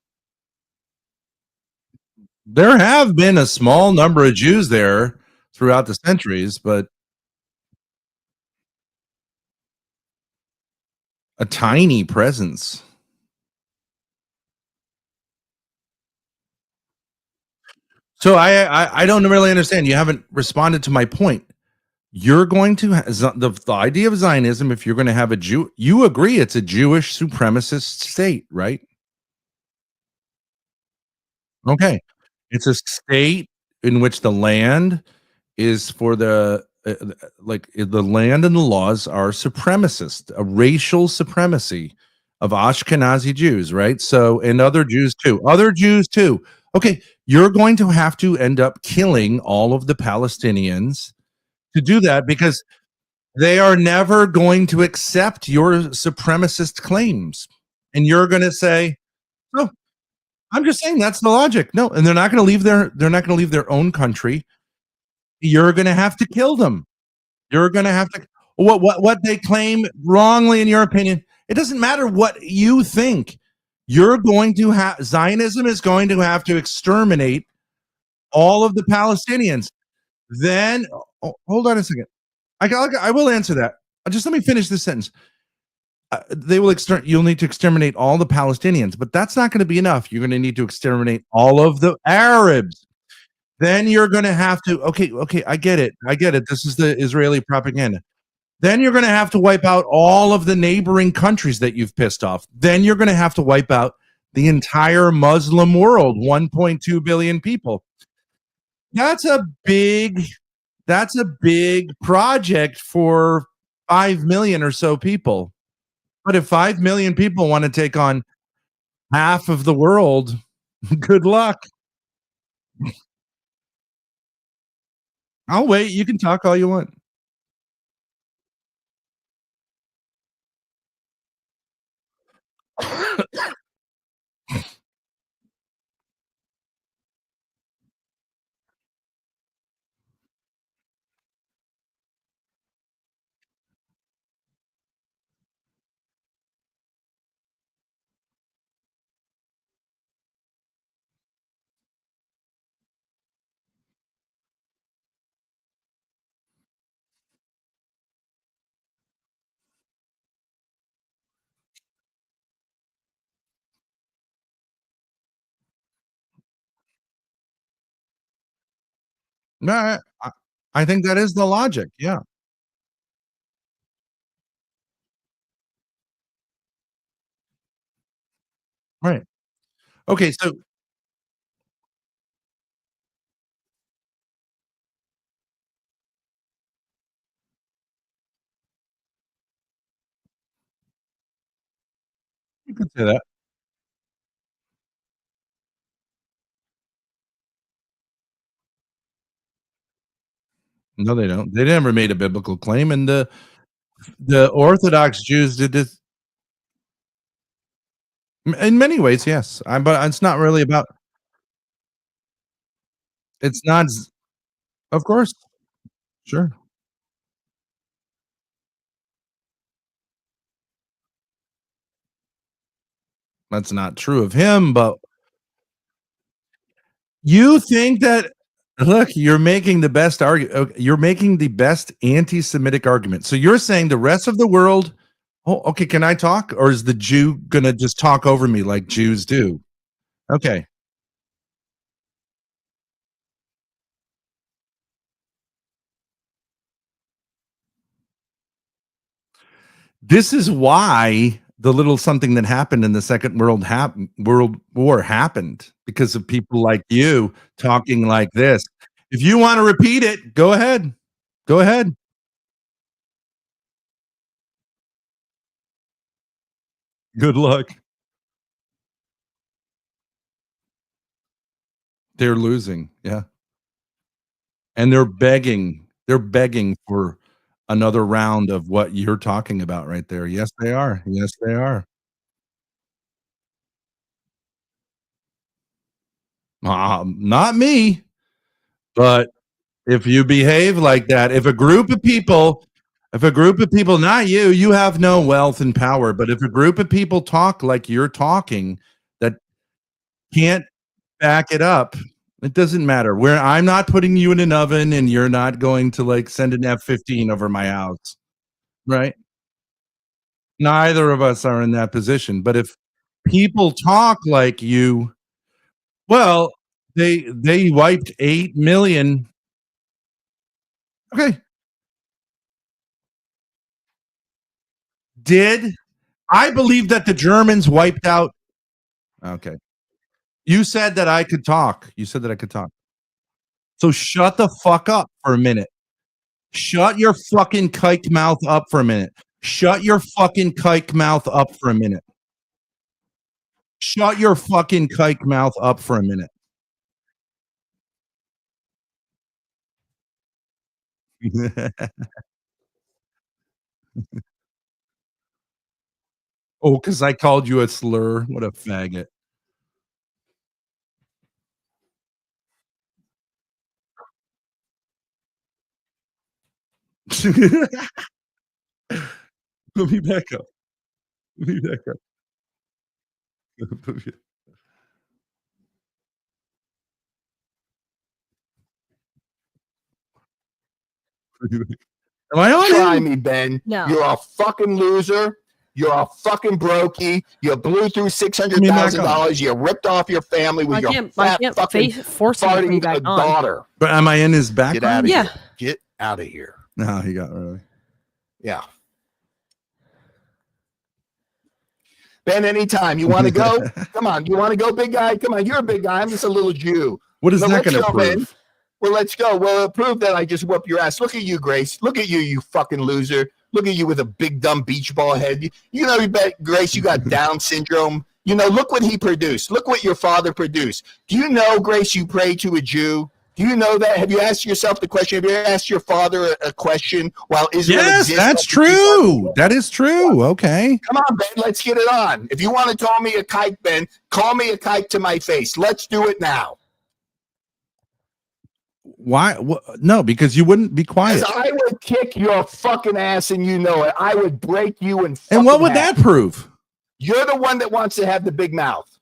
there have been a small number of Jews there throughout the centuries, but a tiny presence. So I don't really understand. You haven't responded to my point. You're going to the idea of Zionism. If you're going to have a Jew, you agree it's a Jewish supremacist state, right? Okay, it's a state in which the land is for the land and the laws are supremacist, a racial supremacy of Ashkenazi Jews, right? So and other Jews too. Okay, you're going to have to end up killing all of the Palestinians to do that because they are never going to accept your supremacist claims. And you're going to say, "No, I'm just saying that's the logic." No, and they're not going to leave their own country. You're going to have to kill them. You're going to have to what they claim wrongly in your opinion. It doesn't matter what you think. You're going to have Zionism is going to have to exterminate all of the Palestinians. Then hold on a second. I will answer that. Just let me finish this sentence. You'll need to exterminate all the Palestinians, but that's not going to be enough. You're going to need to exterminate all of the Arabs. Then you're going to have to okay, I get it. I get it. This is the Israeli propaganda. Then you're going to have to wipe out all of the neighboring countries that you've pissed off. Then you're going to have to wipe out the entire Muslim world, 1.2 billion people. That's a big project for 5 million or so people. But if 5 million people want to take on half of the world, good luck. I'll wait. You can talk all you want. No, I think that is the logic. Yeah. Right. Okay. So you could say that. No, they don't. They never made a biblical claim, and the Orthodox Jews did this in many ways. Yes, but it's not really about. It's not. Of course, sure. That's not true of him, but you think that look, you're making the best argument. You're making the best anti-Semitic argument. So you're saying the rest of the world. Oh, okay. Can I talk, or is the Jew gonna just talk over me like Jews do? Okay. This is why the little something that happened in the Second World War happened because of people like you talking like this. If you want to repeat it, go ahead. Go ahead. Good luck. They're losing. Yeah. And they're begging. They're begging for another round of what you're talking about right there. Yes, they are. Yes, they are. Not me, but if you behave like that, if a group of people, not you, you have no wealth and power, but if a group of people talk like you're talking that can't back it up, it doesn't matter. I'm not putting you in an oven and you're not going to like send an F-15 over my house, right? Neither of us are in that position. But if people talk like you, well, they wiped 8 million. Okay. Did I believe that the Germans wiped out? Okay. You said that I could talk. You said that I could talk. So shut the fuck up for a minute. Shut your fucking kike mouth up for a minute. Shut your fucking kike mouth up for a minute. Shut your fucking kike mouth up for a minute. Oh, because I called you a slur. What a faggot. Put me back up. Put me back up. Put me- put me back- Am I on Try him? me, Ben. No. You're a fucking loser. You're a fucking brokey. You blew through $600,000. You ripped off your family with your fat fucking force him to put me farting back on. daughter. But am I in his background? Get out of Yeah. here. Get out of here. No, he got rid of me. Yeah. Ben, anytime you want to go, come on. You want to go, big guy? Come on. You're a big guy. I'm just a little Jew. What is But that let's going to go, Ben. prove? Well, let's go. Well, prove that I just whoop your ass. Look at you, Grace. Look at you, you fucking loser. Look at you with a big dumb beach ball head. You know, Grace, you got Down syndrome. You know, look what he produced. Look what your father produced. Do you know, Grace, you pray to a Jew? Do you know that? Have you asked yourself the question? Have you asked your father a question while Israel Yes, exists? that's true. That is true. Okay. Come on, Ben. Let's get it on. If you want to call me a kike, Ben, call me a kike to my face. Let's do it now. Why? No, because you wouldn't be quiet. Because I would kick your fucking ass and you know it. I would break you and And what would that prove? You're the one that wants to have the big mouth.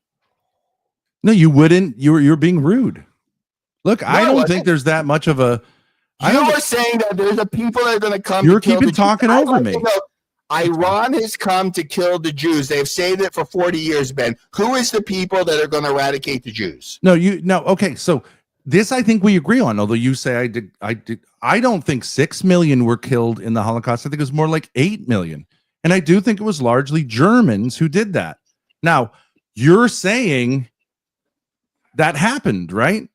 No, you wouldn't. You're being rude. Look, I don't think there's that much of a. You're saying that there's a people that are going to come. You're keeping talking over me. Iran has come to kill the Jews. They've saved it for 40 years, Ben. Who is the people that are going to eradicate the Jews? No, okay, so this I think we agree on, although you say I don't think 6 million were killed in the Holocaust. I think it was more like 8 million. And I do think it was largely Germans who did that. Now, you're saying that happened, right?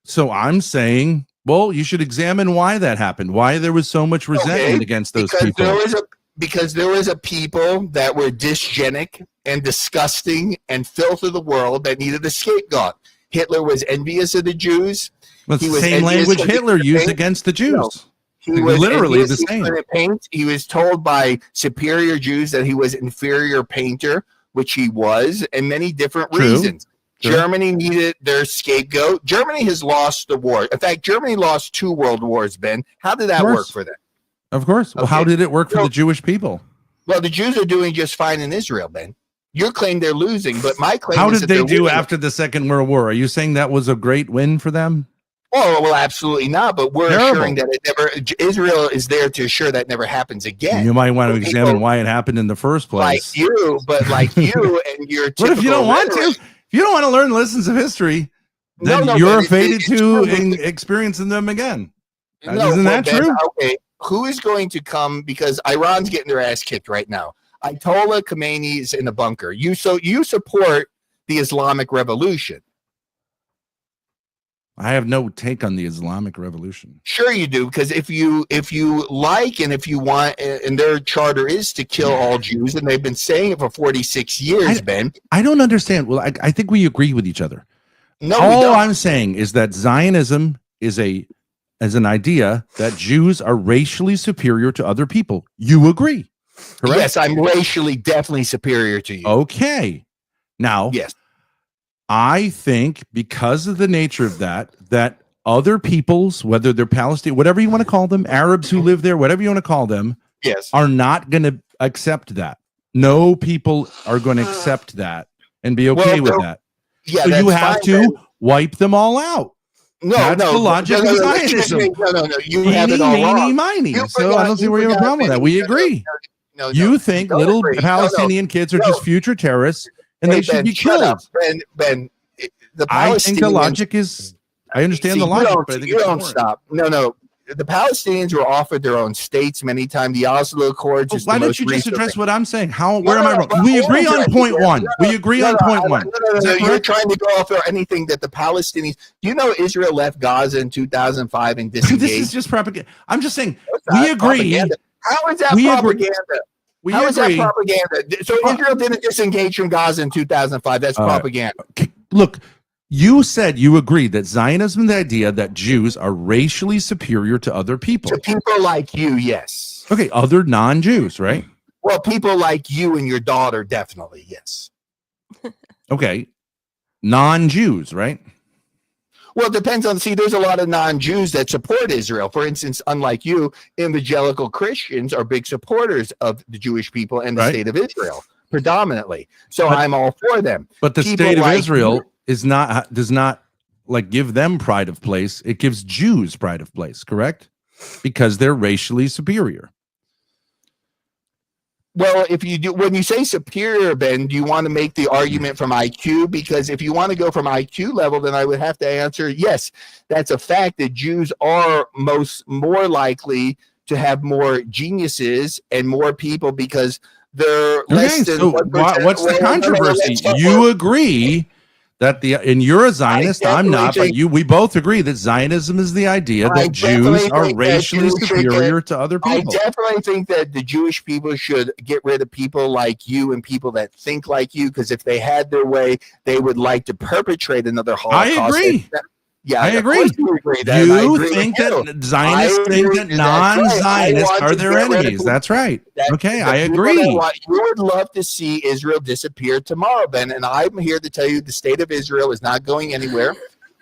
So I'm saying, well, you should examine why that happened, why there was so much resentment against those people. Because there was a people that were dysgenic and disgusting and filth of the world that needed a scapegoat. Hitler was envious of the Jews. Well, it's the same language Hitler used against the Jews. No, he was literally the same. He was told by superior Jews that he was inferior painter, which he was, and many different reasons. Sure. Germany needed their scapegoat. Germany has lost the war. In fact, Germany lost 2 world wars, Ben. How did that work for them? Of course. Well, how did it work for the Jewish people? Well, the Jews are doing just fine in Israel, Ben. Your claim they're losing, but my claim how is did that they do winning. after the Second World War? Are you saying that was a great win for them? Oh, well, absolutely not. But we're assuring that it never. Israel is there to assure that never happens again. You might want to examine why it happened in the first place. Like you and your. What if you don't want to? If you don't want to learn lessons of history, then you're fated to experiencing them again. Isn't that true? Okay, who is going to come? Because Iran's getting their ass kicked right now. Ayatollah Khomeini is in a bunker. You support the Islamic Revolution. I have no take on the Islamic Revolution. Sure you do, because if you like and if you want, and their charter is to kill all Jews, and they've been saying it for 46 years, Ben. I don't understand. Well, I think we agree with each other. No, all I'm saying is that Zionism is an idea that Jews are racially superior to other people. You agree, correct? Yes, I'm racially definitely superior to you. Okay. Now, yes. I think because of the nature of that other peoples, whether they're Palestinian, whatever you want to call them, Arabs who live there, whatever you want to call them, Yes. are not going to accept that. No people are going to accept that and be okay with that. Yeah, so you that's have fine, to Ben. wipe them all out. No, That's no, the logic no, of no, excuse Zionism. me. No. You have it Eeny, all meeny, wrong. miny. You So I forgot- don't see you where you have a forgot, problem with that. Ben. We No, agree. No, You think don't little agree. No, Palestinian kids are no. just future terrorists and Hey, they should Ben, be shut killed. up. Ben, the I think the Palestinians. logic is, I understand See, the logic, but I think you it's don't boring. stop. No. The Palestinians were offered their own states many times. The Oslo Accords Well, is why the don't most you just recent address thing. what I'm saying? No, Where am I wrong? We agree on point one. We agree on point one. Is that You're correct? trying to go off of anything that the Palestinians. Do you know Israel left Gaza in 2005 and disengaged? This is just propaganda. I'm just saying, It's we not agree. propaganda. How is that We agree. propaganda? We How is that agree. propaganda? So Israel didn't disengage from Gaza in 2005. That's propaganda. Look, you said you agree that Zionism, the idea that Jews are racially superior to other people. To people like you, yes. Okay, other non-Jews, right? Well, people like you and your daughter, definitely, yes. Okay, non-Jews, right? Well, it depends on, there's a lot of non-Jews that support Israel. For instance, unlike you, evangelical Christians are big supporters of the Jewish people and the Right. state of Israel, predominantly. So I'm all for them. But the People state of like Israel does not like give them pride of place. It gives Jews pride of place, correct? Because they're racially superior. Well, if you do, when you say superior, Ben, do you want to make the argument from IQ? Because if you want to go from IQ level, then I would have to answer yes. That's a fact that Jews are more likely to have more geniuses and more people because they're less than. So what's the controversy? You agree that and you're a Zionist, I'm not, but we both agree that Zionism is the idea that Jews are racially superior to other people. I definitely think that the Jewish people should get rid of people like you and people that think like you, because if they had their way, they would like to perpetrate another Holocaust. I agree. Yeah, I agree. You think that Zionists think that non-Zionists are their enemies. That's right. Okay, I agree. You would love to see Israel disappear tomorrow, Ben, and I'm here to tell you the state of Israel is not going anywhere.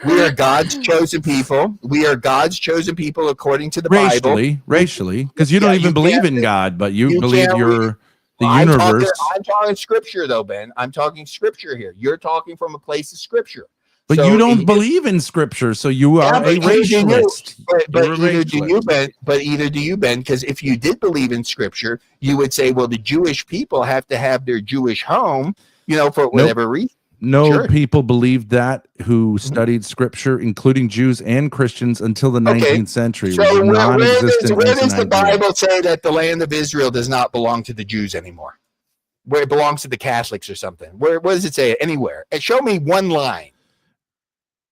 We are God's chosen people. We are God's chosen people according to the Bible. Racially, because you don't even believe in God, but you believe you're the universe. I'm talking scripture, though, Ben. I'm talking scripture here. You're talking from a place of scripture. But you don't believe in scripture, so you are a racialist. But either do you, Ben, because if you did believe in scripture, you would say, well, the Jewish people have to have their Jewish home, for whatever reason. No people believed that who studied scripture, including Jews and Christians, until the 19th century. So where does the Bible say that the land of Israel does not belong to the Jews anymore? Where it belongs to the Catholics or something? What does it say? Anywhere? And show me one line.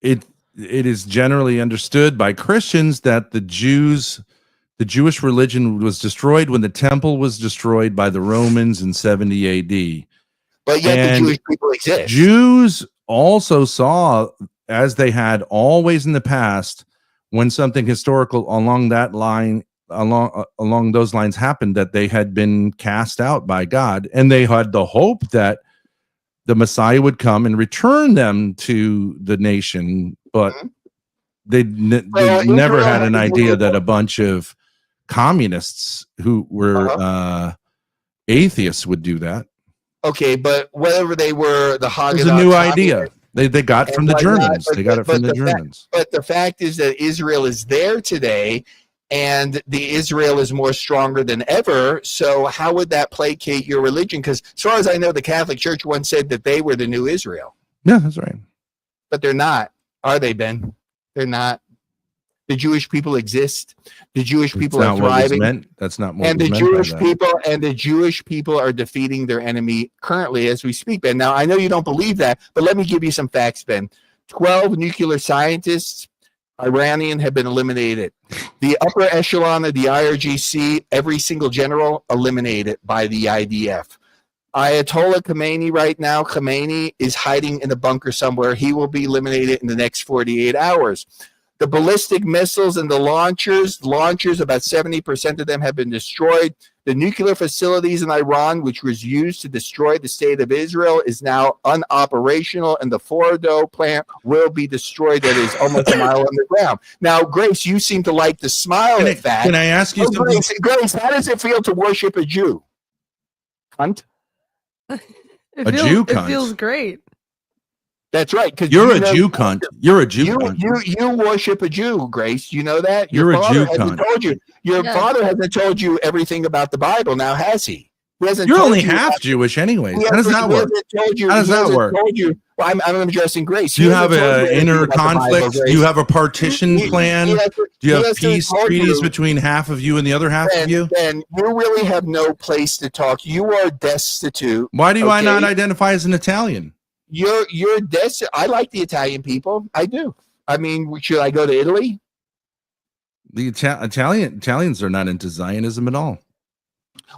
It is generally understood by Christians that the Jewish religion was destroyed when the temple was destroyed by the Romans in 70 AD. But yet the Jewish people exist. Jews also saw, as they had always in the past, when something historical along that line, along those lines happened, that they had been cast out by God, and they had the hope that the Messiah would come and return them to the nation, but they never had an idea that a bunch of communists who were atheists would do that. Okay, but whether they were the Haggadah, it was a new idea. They got from the Germans. They got it from the Germans. But the fact is that Israel is there today, and the Israel is more stronger than ever. So how would that placate your religion? Because as far as I know, the Catholic Church once said that they were the new Israel. Yeah, that's right. But they're not, are they, Ben? They're not. The Jewish people exist. The Jewish people are thriving. That's not what and the Jewish people are defeating their enemy currently as we speak, Ben. Now I know you don't believe that, but let me give you some facts, Ben. 12 nuclear scientists, Iranian, have been eliminated. The upper echelon of the IRGC, every single general eliminated by the IDF. Ayatollah Khamenei right now, Khamenei is hiding in a bunker somewhere. He will be eliminated in the next 48 hours. The ballistic missiles and the launchers, about 70% of them have been destroyed. The nuclear facilities in Iran, which was used to destroy the state of Israel, is now unoperational, and the Fordo plant will be destroyed. That is almost a mile underground. Now, Grace, you seem to like to smile at that. Can I ask you something? Grace, how does it feel to worship a Jew? Cunt? Jew cunt? It feels great. That's right. Because you're a Jew cunt. You're a Jew cunt. You worship a Jew, Grace. You know that? You're a Jew cunt. Told you. Your father hasn't told you everything about the Bible. Now, has he? You're only half Jewish anyways. How does that work? How does that work? Well, I'm addressing Grace. Do you have an inner conflict? Do you have a partition plan? Do you have peace treaties between half of you and the other half of you? Then you really have no place to talk. You are destitute. Why do I not identify as an Italian? You're destitute. I like the Italian people. I do. I mean, should I go to Italy? The Italians are not into Zionism at all.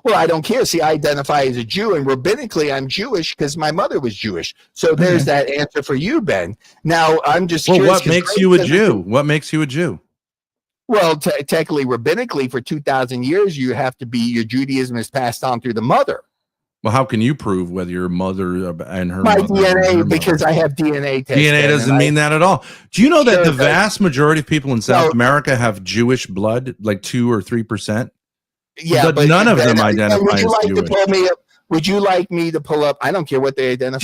Well, I don't care. See, I identify as a Jew, and rabbinically, I'm Jewish because my mother was Jewish. So there's that answer for you, Ben. Now, I'm just curious. What makes you a Jew? What makes you a Jew? Well, technically, rabbinically, for 2,000 years, you have to be, your Judaism is passed on through the mother. Well, how can you prove whether your mother and her My mother DNA, because I have DNA tests. DNA doesn't mean that at all. Do you know that the vast majority of people in South America have Jewish blood, like 2 or 3%? Yeah, but none of them identify as Jewish. Would you like me to pull up? I don't care what they identify.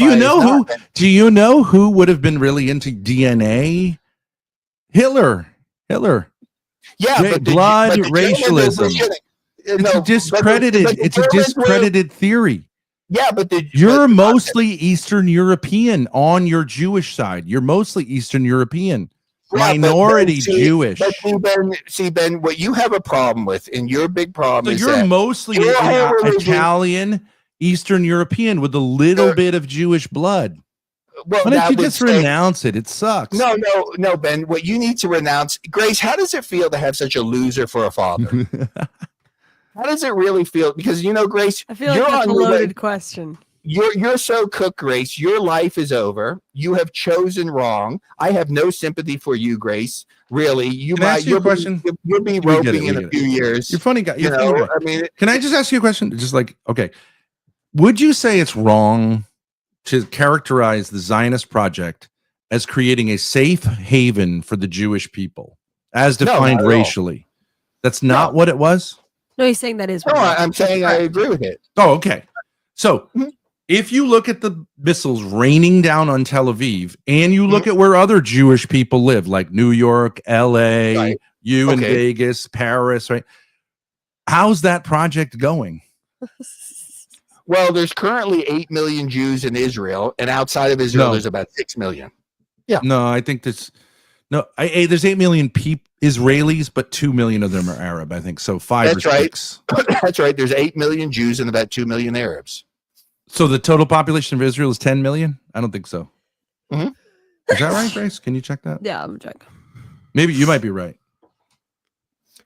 Do you know who would have been really into DNA? Hitler. Yeah, blood racialism. It's a discredited theory. Yeah, but you're mostly Eastern European on your Jewish side. You're mostly Eastern European. Minority Jewish. But see, Ben, what you have a problem with, and your big problem is you're mostly Italian, Eastern European with a little bit of Jewish blood. Well, why don't you just renounce it? It sucks. No, Ben. What you need to renounce, Grace. How does it feel to have such a loser for a father? How does it really feel? Because Grace, I feel like that's a loaded question. You're so cooked, Grace. Your life is over. You have chosen wrong. I have no sympathy for you, Grace. Really, Can I ask you a question? You'll be roping in a few years. You're funny guy. I mean, can I just ask you a question? Just like, okay, would you say it's wrong to characterize the Zionist project as creating a safe haven for the Jewish people, as defined racially? That's not what it was. No, he's saying that is. No, I'm saying I agree with it. Oh, okay. So if you look at the missiles raining down on Tel Aviv and you look at where other Jewish people live, like New York, LA, in Vegas, Paris, right? How's that project going? Well, there's currently 8 million Jews in Israel, and outside of Israel, there's about 6 million. Yeah. No, I think there's 8 million Israelis, but 2 million of them are Arab, I think. So 5 or 6. That's right. There's 8 million Jews and about 2 million Arabs. So the total population of Israel is 10 million? I don't think so. Mm-hmm. Is that right, Grace? Can you check that? Yeah, I'm checking. Maybe you might be right.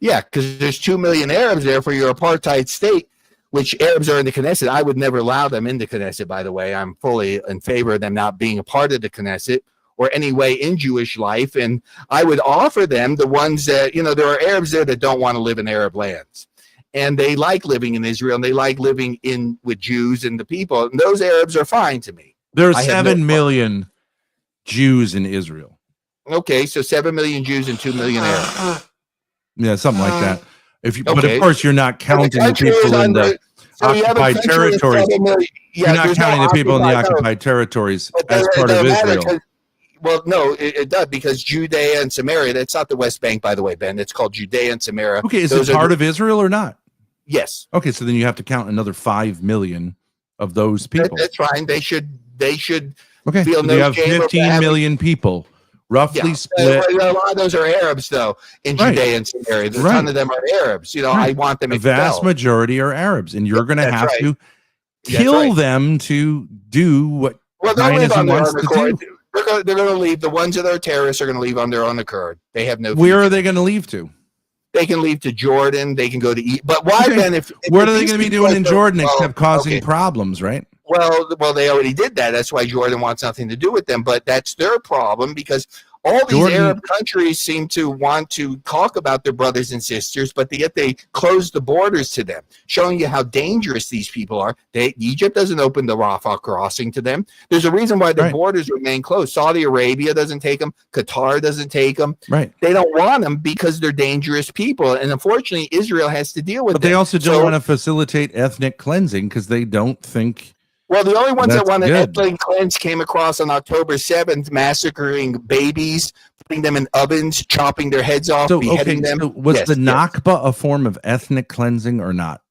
Yeah, because there's 2 million Arabs there for your apartheid state, which Arabs are in the Knesset. I would never allow them in the Knesset, by the way. I'm fully in favor of them not being a part of the Knesset or any way in Jewish life. And I would offer them the ones that, there are Arabs there that don't want to live in Arab lands. And they like living in Israel, and they like living with Jews and the people. And those Arabs are fine to me. There are 7 million Jews in Israel. Okay, so 7 million Jews and 2 million Arabs. Yeah, something like that. But of course, you're not counting the people in the occupied territories. You're not counting the people in the occupied territories as part of Israel. Well, no, it does, because Judea and Samaria, that's not the West Bank, by the way, Ben. It's called Judea and Samaria. Okay, is it part of Israel or not? Yes. Okay, so then you have to count another 5 million of those people. That's fine. They should okay, feel so you have 15 million people, roughly split. A lot of those are Arabs, though, in Judea and Samaria. A ton of them are Arabs. I want them to The vast majority are Arabs, and you're going to have to kill them to do what Zionism wants to do. They're going to leave. The ones that are terrorists are going to leave on their own accord. They have no. Where are they going to leave to? They can leave to Jordan. They can go to But why then? What are they going to be doing in Jordan except causing problems, right? Well, they already did that. That's why Jordan wants nothing to do with them. But that's their problem, because All these Jordan- Arab countries seem to want to talk about their brothers and sisters, but yet they close the borders to them, showing you how dangerous these people are. Egypt doesn't open the Rafah crossing to them. There's a reason why the borders remain closed. Saudi Arabia doesn't take them. Qatar doesn't take them. Right. They don't want them because they're dangerous people. And unfortunately, Israel has to deal with But them. they also don't want to facilitate ethnic cleansing because they don't think. Well, the only ones that That's want to good. ethnic cleanse came across on October 7th, massacring babies, putting them in ovens, chopping their heads off, So, beheading them. so was Yes, the yes. Nakba a form of ethnic cleansing or not?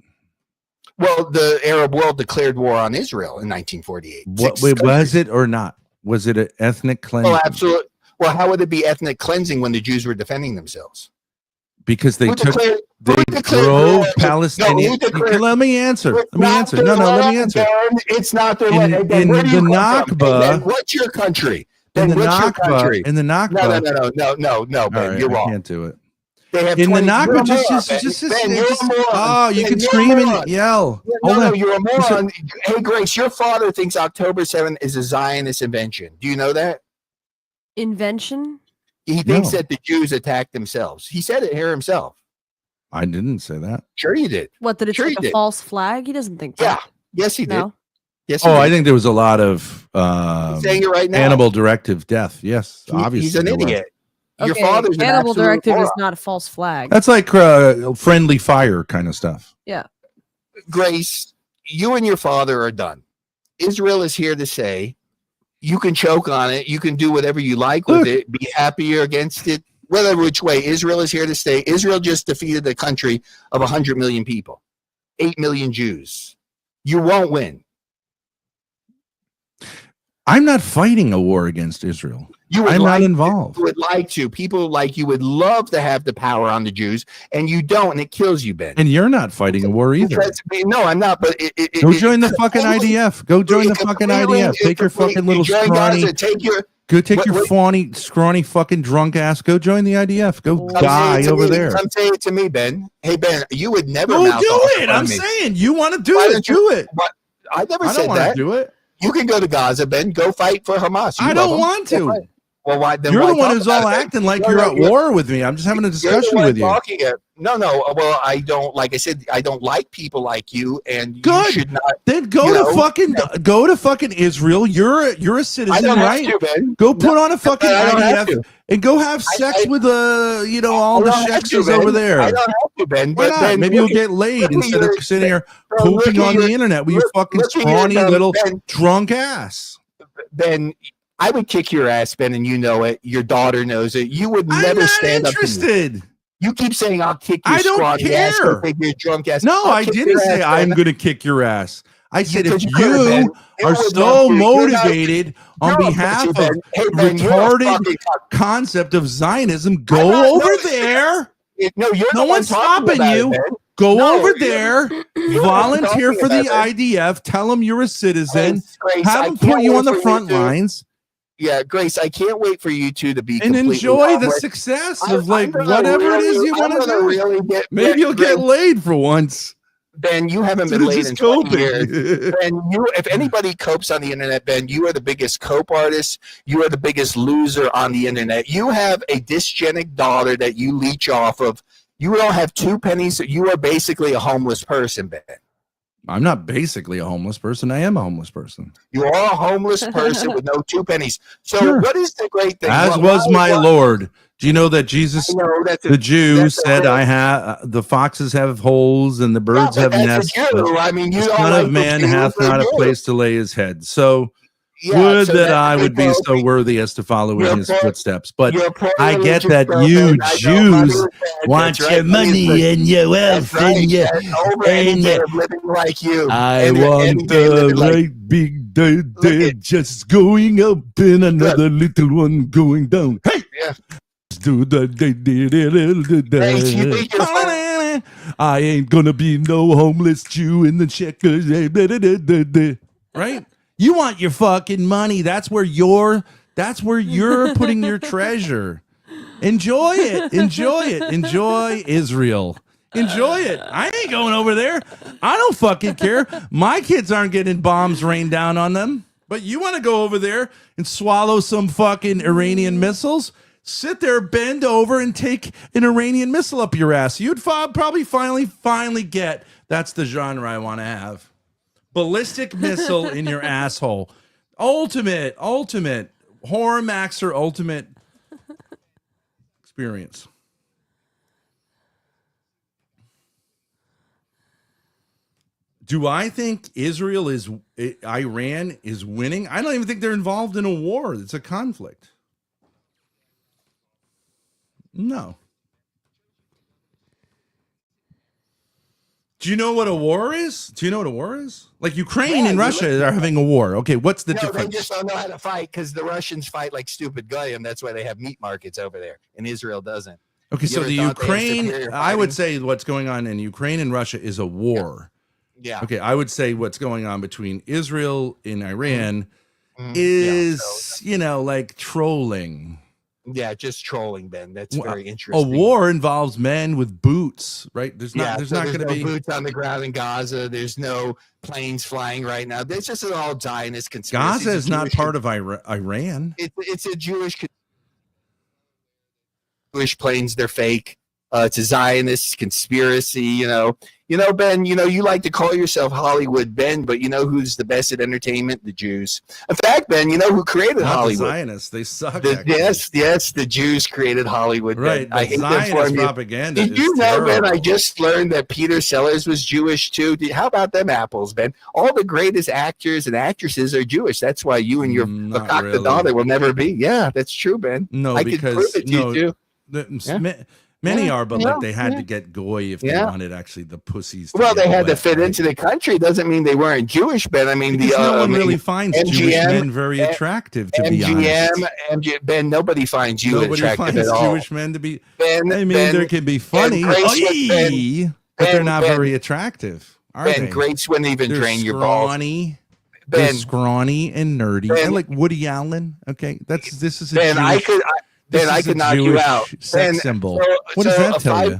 Well, the Arab world declared war on Israel in 1948. Was it or not? Was it an ethnic cleansing? Oh, absolutely. Well, how would it be ethnic cleansing when the Jews were defending themselves? Because they Who took, declared- they who declared drove war? Palestinians. No, who declared- Let me answer. It's Let me not answer. their No, let me land, answer. Ben. It's not their In- land. Hey, Ben, in where do you the come from? Nakba- Hey, Ben, what's your country? In Ben, the what's your Nakba, country? in the Nakba, No, Ben, all right, you're I wrong. can't do it. They have In the 20 Nakba, you're a just moron, Ben, you're a moron. oh, you Ben, can you're a scream moron. and yell. Yeah, Hold no, on. you're a Listen, moron. Hey, Grace, your father thinks October 7th is a Zionist invention. Do you know that? Invention? He thinks No. that the Jews attacked themselves. He said it here himself. I didn't say that. Sure, you did. What, that it's Sure like he a did. false flag? He doesn't think Yeah. that. Yes, he did. No. Yes, he Oh, did. I think there was a lot of He's saying it right now. animal directive death. Yes, obviously. He's an there was. idiot. Your Okay, father's an Animal absolute Directive is moron. not a false flag. That's like friendly fire kind of stuff. Yeah. Grace, you and your father are done. Israel is here to say you can choke on it. You can do whatever you like with Look. it. Be happy or against it. Whatever which way. Israel is here to stay. Israel just defeated a country of 100 million people, 8 million Jews. You won't win. I'm not fighting a war against Israel. You would I'm like not involved. You would like to. People like you would love to have the power on the Jews, and you don't, and it kills you, Ben. And you're not fighting a war either. Because, no, I'm not. But Go join the fucking IDF. Go join the fucking IDF. Take your fucking little scrawny. Go take your fawny, scrawny, fucking drunk ass. Go join the IDF. Go die over there. Come say it to me, Ben. Hey, Ben, you would never. Go mouth do off it. on I'm me. saying you want to do Why it. don't you- Do it. What? I never I said don't want that. to do it. You can go to Gaza, Ben. Go fight for Hamas. You I love don't them. want Go to. fight. Well, why? Then You're why the one talk who's about all it, Ben? acting like No, you're no, at war with me. I'm just having a You're the discussion one with you. talking it. No. Well, I don't. Like I said, I don't like people like you, and you Good. should not. Then go you to know, fucking Israel. You're a I citizen, don't right? have to, Ben. Go put on a fucking I don't have IDF to. and go have sex with all I the don't have to, shexes Ben. over there. I don't have to, Ben. Why But not? Ben, Maybe look you'll at- get laid look at instead of your- sitting here Bro, look pooping at on your- the internet with your fucking look at your scrawny dumb- little Ben. drunk ass. Ben, I would kick your ass, Ben, and you know it. Your daughter knows it. You would I'm never not stand up to me. interested. You keep saying I'll kick your I don't scrawny ass, care. go kick your drunk ass. No, I'll I kick didn't your say ass, I'm Ben. going to kick your ass. I said if Because you could've, Ben. you You are would so love to. You're not- motivated on You're a behalf pussy, of Ben. Hey, Ben, you're a retarded fucking cock- concept of Zionism, I'm go not- over no, there. No, you're No the one one's talking stopping about you. it, Ben. Go No, over you're- there, you're the one volunteer talking for the about it. IDF, tell them you're a citizen, Grace, have I them can't put you wait on the for you front to- lines, Yeah, Grace, I can't wait for you two to be and completely enjoy the harmless. success I'm of like gonna whatever it is really- you I'm want to gonna do. really get- Maybe you'll get Ben, laid for once. Ben, you haven't So been this laid is in 20 coping. years. Ben, if anybody copes on the internet, Ben, you are the biggest cope artist. You are the biggest loser on the internet. You have a dysgenic daughter that you leech off of. You don't have 2 pennies. You are basically a homeless person, Ben. I'm not basically a homeless person. I am a homeless person. You are a homeless person with no 2 pennies. So Sure. what is the great thing? As What- was why- my why- Lord. Do you know that Jesus, I know, that's a- the Jews, that's a said, real- "I have the foxes have holes and the birds Yeah, have but that's nests, a Jew. but I mean, you the don't Son like of the Man Jews, hath they're not a Jews. place to lay his head." So Yeah, would so that that's I a would be good so point. worthy as to follow in You're his pro- footsteps. But You're I get pro-religious that girl, you Ben. I know money Jews is bad. want That's your right. money and your wealth That's right. and your That's over any and day your- of living like you. I Any want day the living like- right big day, Look at- just going up and another little one going down. Hey! Yeah. Do the Grace, you think you're I ain't gonna be no homeless Jew in the checkers. Right? You want your fucking money. That's where you're putting your treasure. Enjoy it. Enjoy it. Enjoy Israel. Enjoy it. I ain't going over there. I don't fucking care. My kids aren't getting bombs rained down on them. But you want to go over there and swallow some fucking Iranian missiles? Sit there, bend over, and take an Iranian missile up your ass. You'd probably finally get that's the genre I want to have. Ballistic missile in your asshole. Ultimate horror maxer ultimate experience. Do I think Iran is winning? I don't even think they're involved in a war. It's a conflict. No. Do you know what a war is? Like Ukraine and Russia are having a war. Okay, what's the difference? They just don't know how to fight because the Russians fight like stupid goyim. That's why they have meat markets over there, and Israel doesn't. Okay, so the Ukraine, I would say what's going on in Ukraine and Russia is a war. Yeah. Okay, I would say what's going on between Israel and Iran is, like trolling. Yeah, just trolling, Ben. That's very A interesting. war involves men with boots, right? There's not going to be boots on the ground in Gaza. There's no planes flying right now. There's just an all Zionist conspiracy. Gaza is not part of Iran. It's a Jewish planes. They're fake. It's a Zionist conspiracy. Ben. You like to call yourself Hollywood, Ben, but you know who's the best at entertainment? The Jews. In fact, Ben, you know who created not Hollywood? The Zionists. They suck. Yes, the Jews created Hollywood. Right. Ben. I hate Zionist propaganda. Did you know, Ben? I just learned that Peter Sellers was Jewish too. How about them apples, Ben? All the greatest actors and actresses are Jewish. That's why you and your the daughter will never be. Yeah, that's true, Ben. No, I because could prove it to you too. Many are, but they had to get goy if they wanted actually the pussies. They had to fit into the country. Doesn't mean they weren't Jewish, Ben. I mean, no one really finds Jewish men very attractive. To be honest, Ben, nobody finds you attractive at all. Jewish men to be. They can be funny, but they're not very attractive. Ben, greats wouldn't even drain your balls. They're scrawny and nerdy. They're like Woody Allen. Okay, this is a Ben. I could knock you out. Sex symbol. What does that tell you?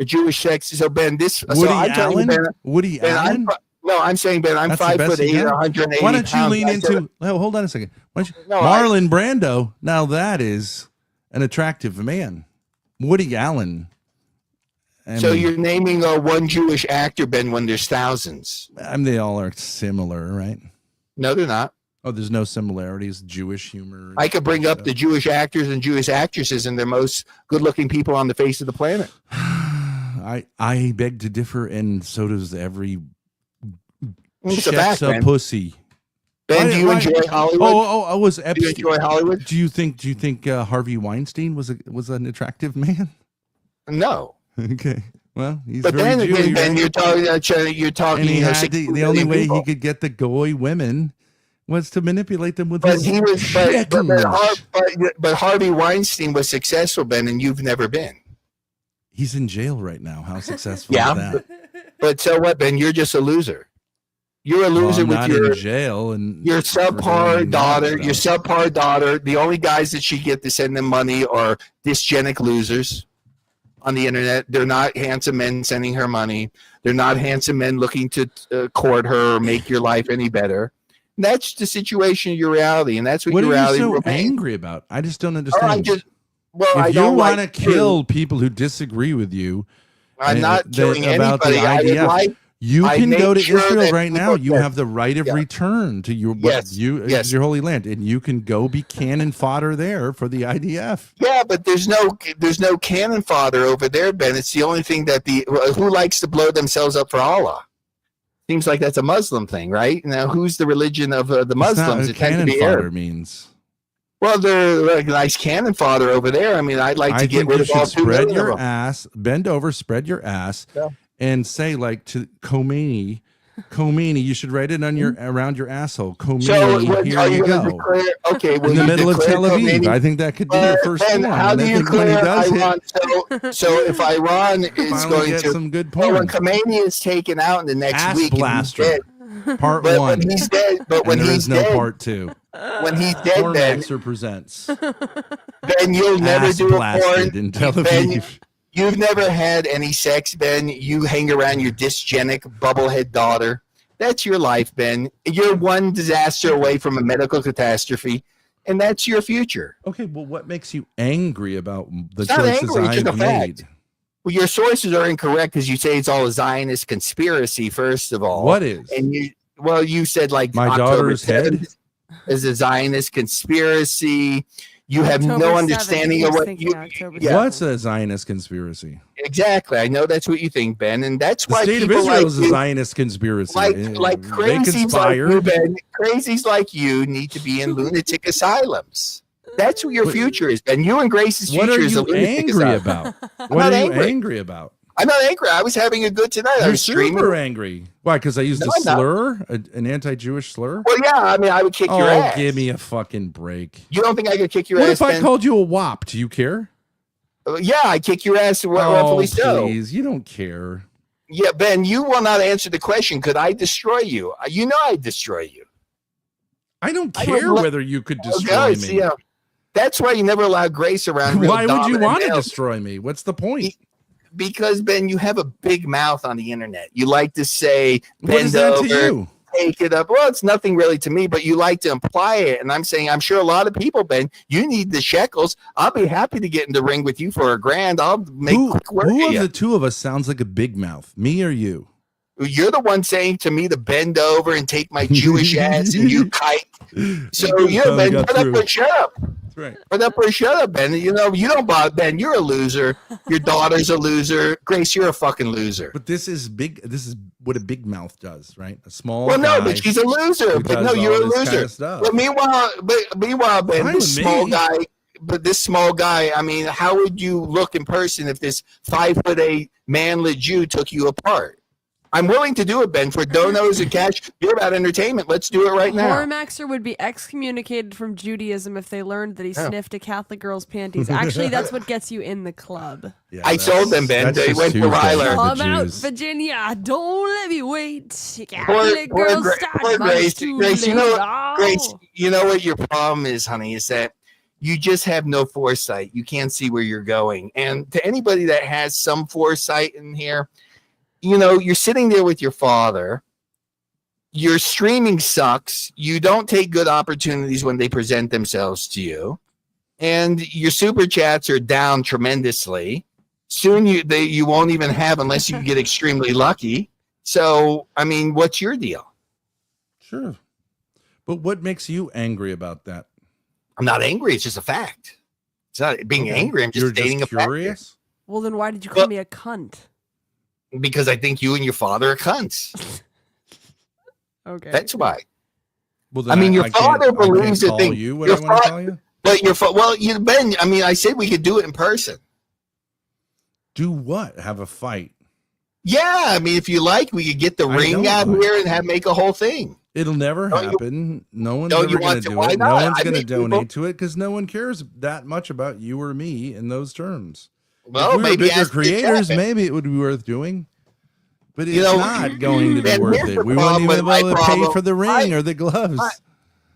A Jewish sex. So Ben, Woody Allen. Woody Allen. I'm saying Ben. I'm 5'8", 180. Why don't you lean into? Hold on a second. Marlon Brando. Now that is an attractive man. Woody Allen. So you're naming one Jewish actor, Ben, when there's thousands. They all are similar, right? No, they're not. Oh, there's no similarities. Jewish humor. I could bring up the Jewish actors and Jewish actresses, and they're most good-looking people on the face of the planet. I beg to differ, and so does every Ben. Pussy. Ben, do you enjoy Hollywood? Oh, was Epstein? Do you enjoy Hollywood? Do you think Harvey Weinstein was an attractive man? No. Okay. Well, he's but very then Jewish, again, Ben, you're talking. And he had the only way he could get the goy women was to manipulate them with his but Harvey Weinstein was successful, Ben, and you've never been. He's in jail right now. How successful is that? But so what, Ben? You're just a loser. You're a loser with in jail and your subpar daughter. Your subpar daughter. The only guys that she get to send them money are dysgenic losers on the internet. They're not handsome men sending her money. They're not handsome men looking to court her or make your life any better. And that's the situation of your reality, and that's what your reality. What are you so angry about? I just don't understand. If you want to kill people who disagree with you, I'm not killing about anybody. the IDF. You can go to Israel right now. You have the right of return to your your holy land, and you can go be cannon fodder there for the IDF. Yeah, but there's no cannon fodder over there, Ben. It's the only thing that who likes to blow themselves up for Allah. Seems like that's a Muslim thing, right? Now, who's the religion of the Muslims? It cannon fodder means. Well, they're like nice cannon fodder over there. I mean, I'd like to get rid of all 2 million of them. Ass, bend over, spread your ass, and say like to Khomeini, you should write it on around your asshole. Khomeini, here you go. In the middle of Tel Aviv. Khomeini? I think that could be your first one. How do you declare Iran? So if Iran is going to some good porn. When Khomeini is taken out in the next week, blaster. Part 1. When he's dead, but when he's no dead, part 2. When he's dead, then presents. Then you'll never do a porn in Tel Aviv. You've never had any sex, Ben. You hang around your dysgenic bubblehead daughter. That's your life, Ben. You're one disaster away from a medical catastrophe, and that's your future. Okay, well, what makes you angry about the It's not choices angry, it's just a I've fact. made? Well, your sources are incorrect because you say it's all a Zionist conspiracy, first of all. What is? And you said like My October daughter's head 7th is a Zionist conspiracy. You have October no 7th, understanding he of was what thinking you. October Yeah, What's a Zionist conspiracy? exactly. I know that's what you think, Ben, and that's The why state of people Israel like is a you, Zionist conspiracy. like They crazies like you, conspired. Ben. Crazies like you need to be in lunatic asylums. That's what your future is, Ben. You and Grace's What future are is a you lunatic angry asylum. about? I'm What not are you angry. angry about? I'm not angry. I was having a good tonight. I You're was streaming. super angry. Why? Because I used No, a I'm not. slur, an anti-Jewish slur. Well, yeah. I mean, I would kick your ass. Give me a fucking break. You don't think I could kick your What ass? if I Ben? called you a wop? Do you care? Yeah, I kick your ass. Oh, Roughly so. please, you don't care. Yeah, Ben, you will not answer the question. Could I destroy you? You know I'd destroy you. I don't I care would whether you could destroy Okay, me. so, yeah. That's why you never allow Grace around. Real Why would you dominant want to males. destroy me? What's the point? Because, Ben, you have a big mouth on the internet. You like to say, What is bend that over, to you? take it up. Well, it's nothing really to me, but you like to imply it. And I'm saying, I'm sure a lot of people, Ben, you need the shekels. I'll be happy to get in the ring with you for $1,000. I'll make quick work Who of of you. the two of us sounds like a big mouth? Me or you? You're the one saying to me to bend over and take my Jewish ass, and you kite. So yeah, Finally Ben, got put up through. or shut up. That's right. Put up or shut up, Ben. You know you don't bother Ben. You're a loser. Your daughter's a loser. Grace, you're a fucking loser. But this is big. This is what a big mouth does, right? A small. Well, no, guy but she's a loser. who But no, does you're a all this kind loser. of stuff. But meanwhile, Ben, Fine this with small me. guy. But this small guy, I mean, how would you look in person if this 5'8" manly Jew took you apart? I'm willing to do it, Ben, for donos and cash. You're about entertainment. Let's do it right now. Hormaxer would be excommunicated from Judaism if they learned that he Yeah. sniffed a Catholic girl's panties. Actually, that's what gets you in the club. Yeah, I told them, Ben. that's They just went to Tuesday Ryler. for the Come out, Jews. Virginia. Don't let me wait. Catholic Poor girl Gra- starts poor much Grace. too Grace, you late. know, Oh. Grace, you know what your problem is, honey, is that you just have no foresight. You can't see where you're going. And to anybody that has some foresight in here, you know, you're sitting there with your father. Your streaming sucks. You don't take good opportunities when they present themselves to you. And your super chats are down tremendously. Soon you won't even have unless you get extremely lucky. So, I mean, what's your deal? Sure. But what makes you angry about that? I'm not angry. It's just a fact. It's not being Okay. angry. I'm just You're stating just a fact. curious? Well, then why did you call me a cunt? Because I think you and your father are cunts. Okay. That's why. Well, I mean, your can't- father I can't believes the call thing. you what Your I want to fa- tell you. But well, Ben, I mean, I said we could do it in person. Do what? Have a fight? Yeah, I mean, if you like, we could get the I ring don't out like here and make a whole thing. It'll never Don't you- happen. No one's don't ever you going want to to? do Why it. No not? one's I going to mean, people- donate to it because no one cares that much about you or me in those terms. Well, if we were maybe bigger ask the creators, chat. maybe it would be worth doing. But it's You know, not going to be and worth here's it. the We won't problem even with be my able to pay problem. for the ring or the gloves.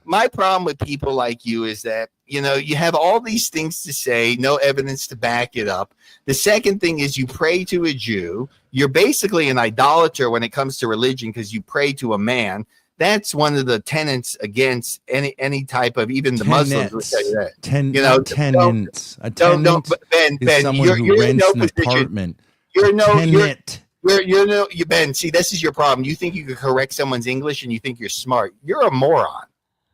My problem with people like you is that, you know, you have all these things to say, no evidence to back it up. The second thing is you pray to a Jew. You're basically an idolater when it comes to religion because you pray to a man. That's one of the tenets against any type of, even the Muslims will tell you that. You know, tenants. A don't, tenant Ben, is someone who in rents no an position. apartment. You're A no, tenant. you Ben. See, this is your problem. You think you could correct someone's English, and you think you're smart. You're a moron.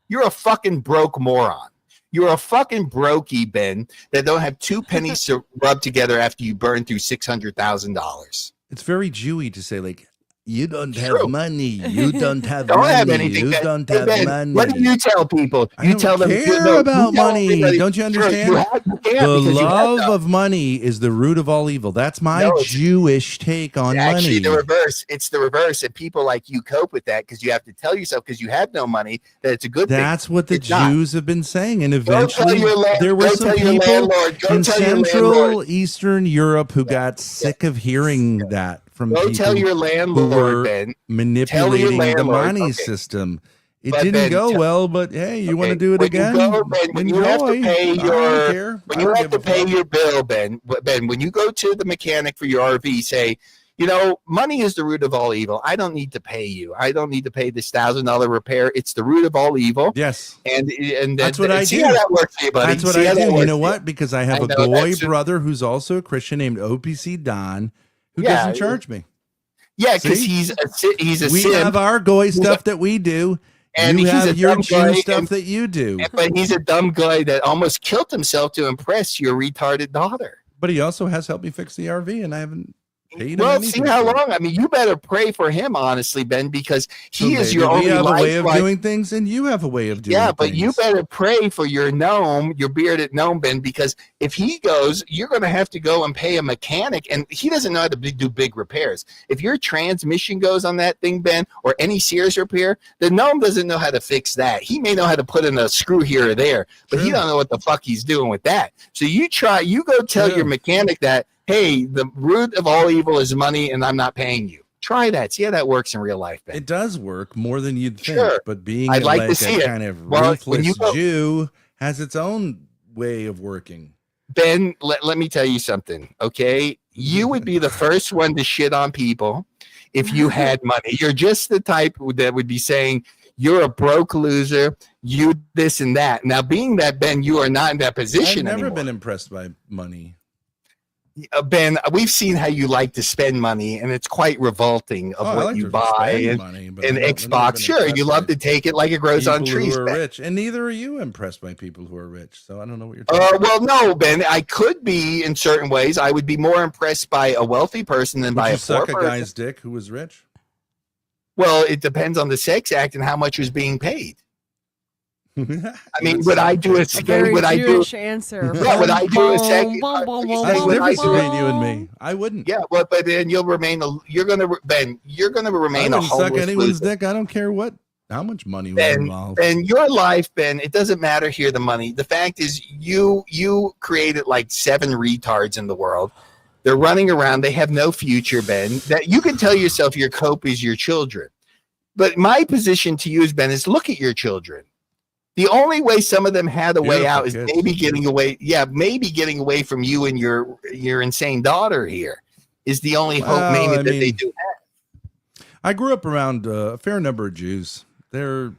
You're a fucking broke moron. You're a fucking brokey, Ben, that don't have 2 pennies to rub together after you burn through $600,000. It's very Jewy to say, like, you don't True. have money. You don't have Don't money. have anything. You Ben. don't Hey, have Ben, money. what do you tell people? I You don't tell them care about money. everybody- Don't you Sure, understand? you can't The because you have love none. of money is the root of all evil. That's my No, it's- Jewish take on Actually, money. the reverse. It's the reverse, and people like you cope with that because you have to tell yourself because you have no money that it's a good thing. That's what the It's not. Jews have been saying, and Go tell eventually your there were go some tell your people landlord. Go in tell your Central landlord. Eastern Europe who got sick of hearing that from Go people tell your who landlord, were Ben. manipulating the landlord, money okay. system. It But didn't Ben, go tell- well, but hey, you want to Okay, do it when you again? go, Ben, when you have to Enjoy. pay I don't your care. when I you don't have to give a pay fuck. your bill, Ben, when you go to the mechanic for your RV, say, money is the root of all evil. I don't need to pay you. I don't need to pay this $1,000 repair. It's the root of all evil. Yes. And that's what I see do. How that works for you, buddy. That's what See I how that do. You works know for what? Because I have a know, goy brother who's also a Christian named OPC Don who doesn't charge me. Yeah, because See? he's a We simp. have our goy stuff that we do. And you he's have a your dumb Jew guy, stuff that you do. But he's a dumb guy that almost killed himself to impress your retarded daughter. But he also has helped me fix the RV, and I haven't paid him Well, anything see how for it. long? I mean, you better pray for him, honestly, Ben, because he So is maybe your only we have a way of lifeline. doing things, and you have a way of doing Yeah, things. but you better pray for your gnome, your bearded gnome, Ben, because if he goes, you're going to have to go and pay a mechanic, and he doesn't know how to do big repairs. If your transmission goes on that thing, Ben, or any Sears repair, the gnome doesn't know how to fix that. He may know how to put in a screw here or there, but he don't know what the fuck he's doing with that. So you go tell your mechanic that, hey, the root of all evil is money, and I'm not paying you. Try that. See how that works in real life, Ben. It does work more than you'd think, Sure. but being I'd like to like see a it. kind of Well, when ruthless you go- Jew has its own way of working. Ben, let me tell you something, okay? You would be the first one to shit on people if you had money. You're just the type that would be saying, you're a broke loser, you this and that. Now, being that, Ben, you are not in that position I've never anymore. been impressed by money. Ben, we've seen how you like to spend money, and it's quite revolting of I what like you to buy spend and, money, but and I've never Xbox. been Sure, impressed you love by to take it like it grows on people trees, who are Ben. rich, and neither are you impressed by people who are rich. So I don't know what you're talking about. Well, no, Ben. I could be in certain ways. I would be more impressed by a wealthy person than Would by you a poor suck a person. guy's dick who was rich? Well, it depends on the sex act and how much was being paid. I mean, Would would I suck do a dick. second? Very Would I do? Jewish answer. Yeah, would I do a second? Bum, bum, bum, That's bum, the would I difference do it? between you and me. I wouldn't. Yeah, but then you'll remain. You're gonna Ben. You're gonna I remain a wouldn't suck homeless anyone's loser. dick. I don't care how much money was Ben, involved. Ben, your life, Ben, it doesn't matter here the money. The fact is you created like 7 retards in the world. They're running around. They have no future, Ben. That you can tell yourself your cope is your children. But my position to you is, Ben, is look at your children. The only way some of them had a way Beautiful out is kids. maybe getting away. Yeah, maybe getting away from you and your insane daughter here is the only hope Well, maybe I that they mean, do have. I grew up around a fair number of Jews. They're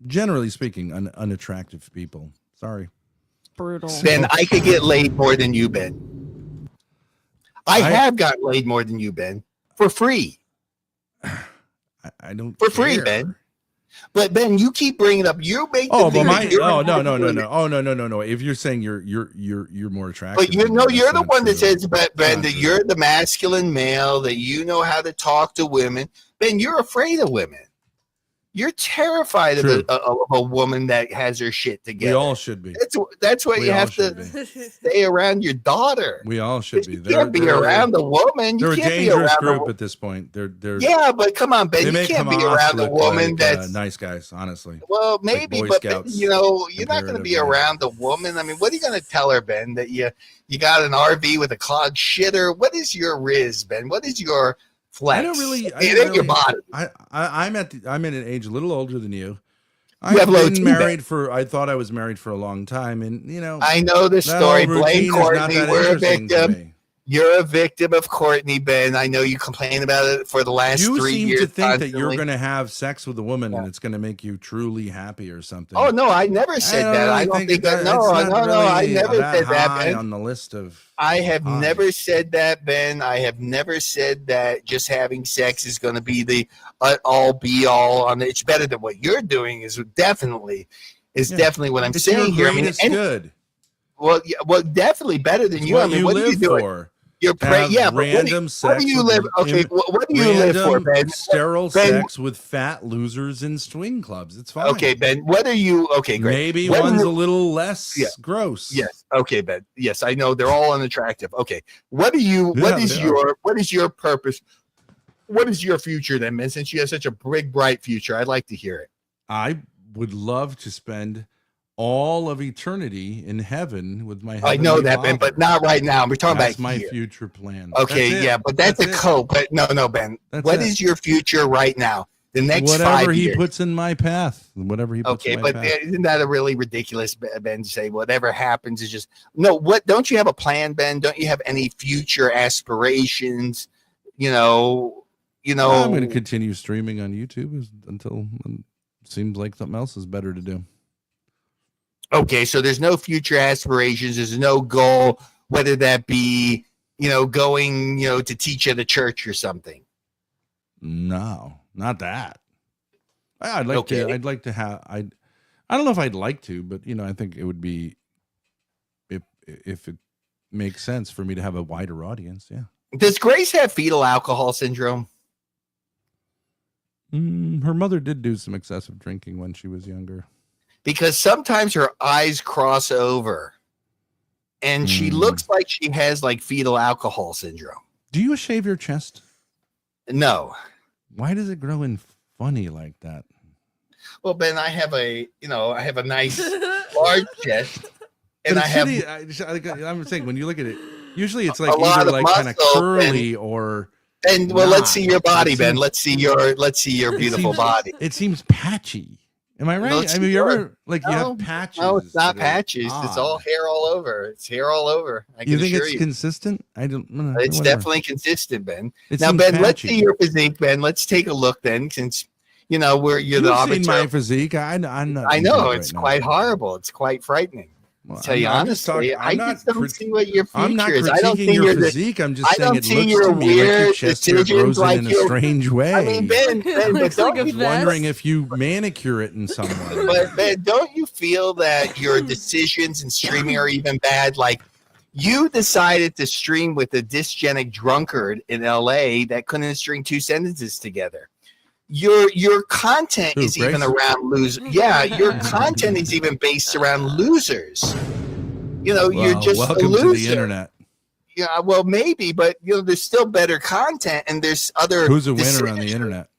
generally speaking unattractive people. Sorry. Brutal. Ben, I could get laid more than you, Ben. I have gotten laid more than you, Ben, for free. I don't For free, care. Ben. But Ben, you keep bringing up. You make. Oh, the but thing that you're no. doing. Oh, no. If you're saying you're more attractive, But you than know, me, you're that's the not one that true. says, Ben, Not that true. you're the masculine male, that you know how to talk to women. Ben, you're afraid of women. You're terrified of True. a woman that has her shit We together. all should be. That's why We you all have should to stay around your daughter. We all should be. You can't be around a woman. They're You a can't be dangerous around a group woman. at this point. They're Yeah, but come on, Ben. They You make can't be Hamas around a look woman like, that's nice guys. Honestly, well, like maybe, Boy but Scouts you know, you're not going to be comparatively. around a woman. I mean, what are you going to tell her, Ben? That you got an RV with a clogged shitter? What is your riz, Ben? What is your flex? I don't really. It ain't your body. I'm at an age a little older than you. You have I've low been T, married for. I thought I was married for a long time, and you know. I know the that story. whole Blame routine is not Courtney. that We're a interesting to victim. me. You're a victim of Courtney, Ben. I know you complain about it for the last You 3 seem years. to think that constantly. you're going to have sex with a woman and it's going to make you truly happy or something. Oh no, I never said that. I don't think that. No, it's not no, I really never that said that, high Ben. on the list of. I have high. never said that, Ben. I have never said that just having sex is going to be the all be all. On it's better than what you're doing. Is definitely what I'm It's saying your here. I mean, greatest good. well, definitely better than It's you. what I mean, you what are you live doing? for. You're To have yeah, but random what sex. do you with live? Okay, what do you live for, random Ben? Sterile Ben- sex with fat losers in swing clubs. It's fine. Okay, Ben. What are you? Okay, great. Maybe What one's are a you- little less Yeah. gross. Yes. Okay, Ben. Yes, I know they're all unattractive. Okay, what are you? What Yeah, is they your purpose? What is your future then, Ben? Since you have such a big, bright future, I'd like to hear it. I would love to spend all of eternity in heaven with my. I know Heavenly that, Ben, Father. but not right now. We're talking That's about my here. future plan. Okay, That's it. yeah, but that's a it. cope. But no, Ben. That's What it. is your future right now? The next Whatever 5 he years. puts in my path. Whatever he puts Okay, in my but path. isn't that a really ridiculous, Ben, to say whatever happens is just no? What don't you have a plan, Ben? Don't you have any future aspirations? I'm going to continue streaming on YouTube until it seems like something else is better to do. Okay, so there's no future aspirations. There's no goal, whether that be, going, to teach at a church or something. No, not that. I'd like Okay. to. I'd like to have. I don't know if I'd like to, but I think it would be if it makes sense for me to have a wider audience. Yeah. Does Grace have fetal alcohol syndrome? Her mother did do some excessive drinking when she was younger. Because sometimes her eyes cross over and she looks like she has like fetal alcohol syndrome. Do you shave your chest? No. Why does it grow in funny like that? Well, Ben, I have a nice large chest, and I'm saying when you look at it, usually it's like a lot either of like kind of muscle, curly or. And well, let's see your body, Ben. Let's see your beautiful body. It seems patchy. Am I right? No, I mean, you ever you have patches? No, it's not that are patches. It's all odd. hair all over. It's hair all over. I can You think assure it's you. consistent? I don't. It's whatever. definitely consistent, Ben. It Now, seems Ben, let's patchy. see your physique, Ben. Let's take a look, then, since you're the You've arbiter. seen my physique. I'm not. I know right it's now. quite horrible. It's quite frightening. Well, Tell you I'm just honestly, talking- I'm I not just don't crit- see what your future I'm not is. I don't critiquing see your your physique. I'm just I saying don't it see looks your to me like your weird chest hair decisions grows like in a your- strange way. I mean, Ben, but Looks don't like a you vest. wondering if you manicure it in some way. But Ben, don't you feel that your decisions in streaming are even bad? Like you decided to stream with a dysgenic drunkard in LA that couldn't string two sentences together. Your content Who, is even Grace? around losers. Yeah, your content is even based around losers. You're Well, just a welcome loser. to the internet. Yeah, well, maybe, but there's still better content, and there's other. Who's a winner on the internet?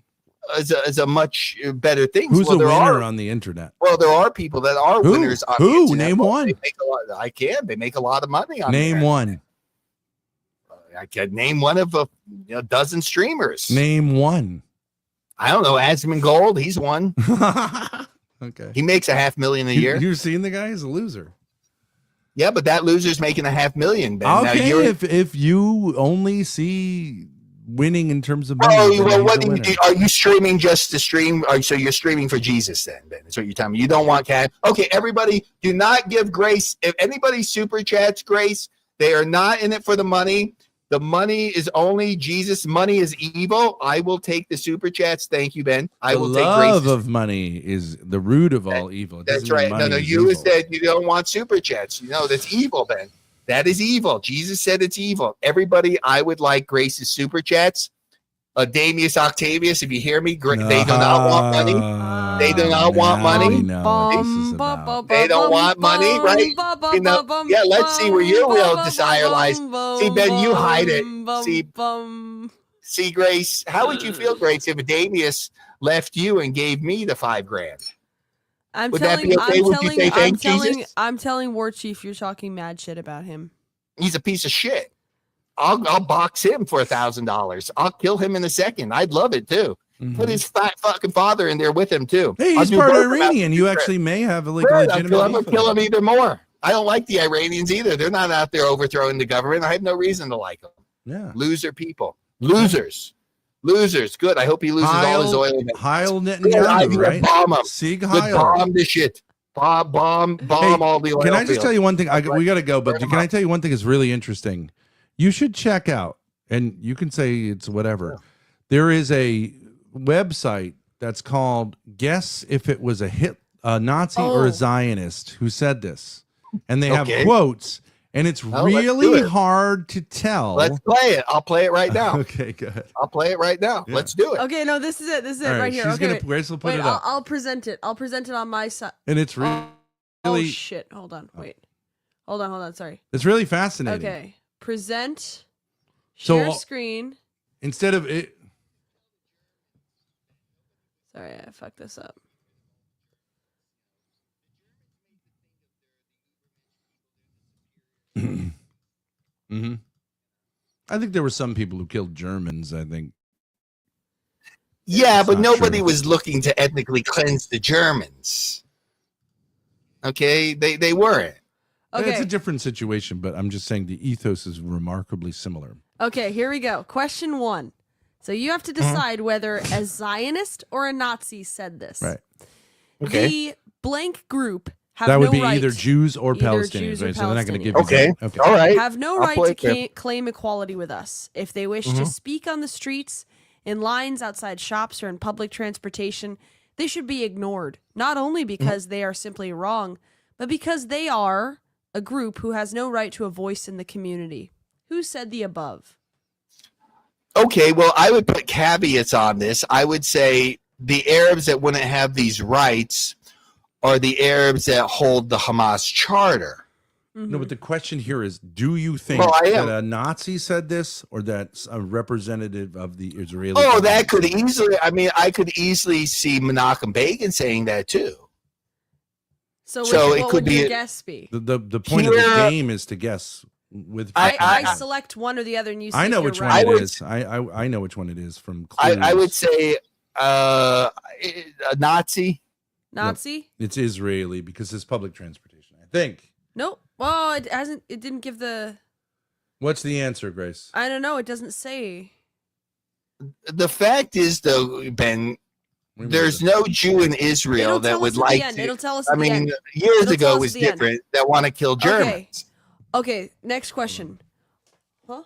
Is a much better thing. Who's Well, a there winner are- on the internet? Well, there are people that are Who? winners on Who? the internet. Name Well, one. They make a lot. I can. They make a lot of money on Name there. one. I can name one of a dozen streamers. Name one. I don't know. Asmon Gold. He's one. Okay. He makes $500,000 a year. You've seen the guy? He's a loser. Yeah, but that loser's making $500,000. Ben. Now Okay, you're, if you only see winning in terms of money, oh, then well, he's what a do you winner. do? Are you streaming just to stream? So you're streaming for Jesus then, Ben? That's what you're telling me. You don't want cash. Okay, everybody, do not give Grace. If anybody super chats Grace, they are not in it for the money. The money is only Jesus. Money is evil. I will take the super chats. Thank you, Ben. I The will take love Grace's. of money is the root of all evil. It That's doesn't mean right. No, money is you evil. said you don't want super chats. That's evil, Ben. That is evil. Jesus said it's evil. Everybody, I would like Grace's super chats. Damius Octavius, if you hear me, they do not want money. They do not want now money. we know what this is about. They don't want money, right? Yeah, let's see where your real desire lies. See, Ben, you hide it. See, Grace, how would you feel, Grace, if Damius left you and gave me the $5,000? I'm Would that telling, be okay? Would you say thank Jesus? I'm telling War Chief you're talking mad shit about him. He's a piece of shit. I'll box him for $1,000. I'll kill him in a second. I'd love it too. Put his fat fucking father in there with him too. Hey, I'll he's do part both of them. Iranian. You actually may have a Good, legitimate. I'm gonna beef with kill him. him either more. I don't like the Iranians either. They're not out there overthrowing the government. I have no reason to like them. Yeah. Loser people. Losers. Good. I hope he loses all his oil. Heil Good, Netanyahu, right? Bomb him. Sieg Good, Heil. bomb this shit. Bomb all the oil. Can I just fields. tell you one thing? We got to go, but Burn 'em can I up. tell you one thing is really interesting? You should check out, and you can say it's whatever. There is a website that's called Guess If It Was a Nazi or Oh. a Zionist who said this. And they have Okay. quotes, and it's Well, let's do really it. hard to tell. Let's play it. I'll play it right now. Okay, good. I'll play it right now. Yeah. Let's do it. Okay, no, this is it. This is it All right, right, here. she's Okay, gonna- Grace will put wait, it up. I'll present it. I'll present it on my side. And it's Oh really, shit! Hold on. Wait. Hold on. Sorry. it's really fascinating. Okay. Present. So, Share screen. Instead of it, Sorry, I fucked this up. I think there were some people who killed Germans. I think. Yeah, It's but not nobody true. was looking to ethnically cleanse the Germans. Okay, they weren't. Okay. It's a different situation, but I'm just saying the ethos is remarkably similar. Okay, here we go. Question 1. So you have to decide whether a Zionist or a Nazi said this. Right. Okay. The blank group have That would no be right. either Jews or Either Palestinians, Jews or right? So they're not going to give Palestinians. you Okay. that. All right. Have no I'll right play to it. claim equality with us. If they wish to speak on the streets, in lines outside shops, or in public transportation, they should be ignored. Not only because they are simply wrong, but because they are a group who has no right to a voice in the community. Who said the above? Okay, well, I would put caveats on this. I would say the Arabs that wouldn't have these rights are the Arabs that hold the Hamas charter. No, but the question here is, do you think Well, I that am. a Nazi said this or that a representative of the Israeli Oh, government that could said this? easily, I mean, I could easily see Menachem Begin saying that too. So, So what it could would your be- guess be? The point of the Here- game is to guess with I precision. select one or the other, and you. See I know if you're which right. one I it would- is. I know which one it is from clues. I would say a Nazi. Nazi? It's Israeli because it's public transportation. I think. Nope. Well, it hasn't. It didn't give the. What's the answer, Grace? I don't know. It doesn't say. The fact is, though, Ben, What do you mean there's it doesn't- no Jew in Israel It'll that tell would us at like the end. to. It'll tell us. I At the mean, end. years It'll ago tell it us was at the end. different. That want to kill Germans. Okay. Next question. Huh?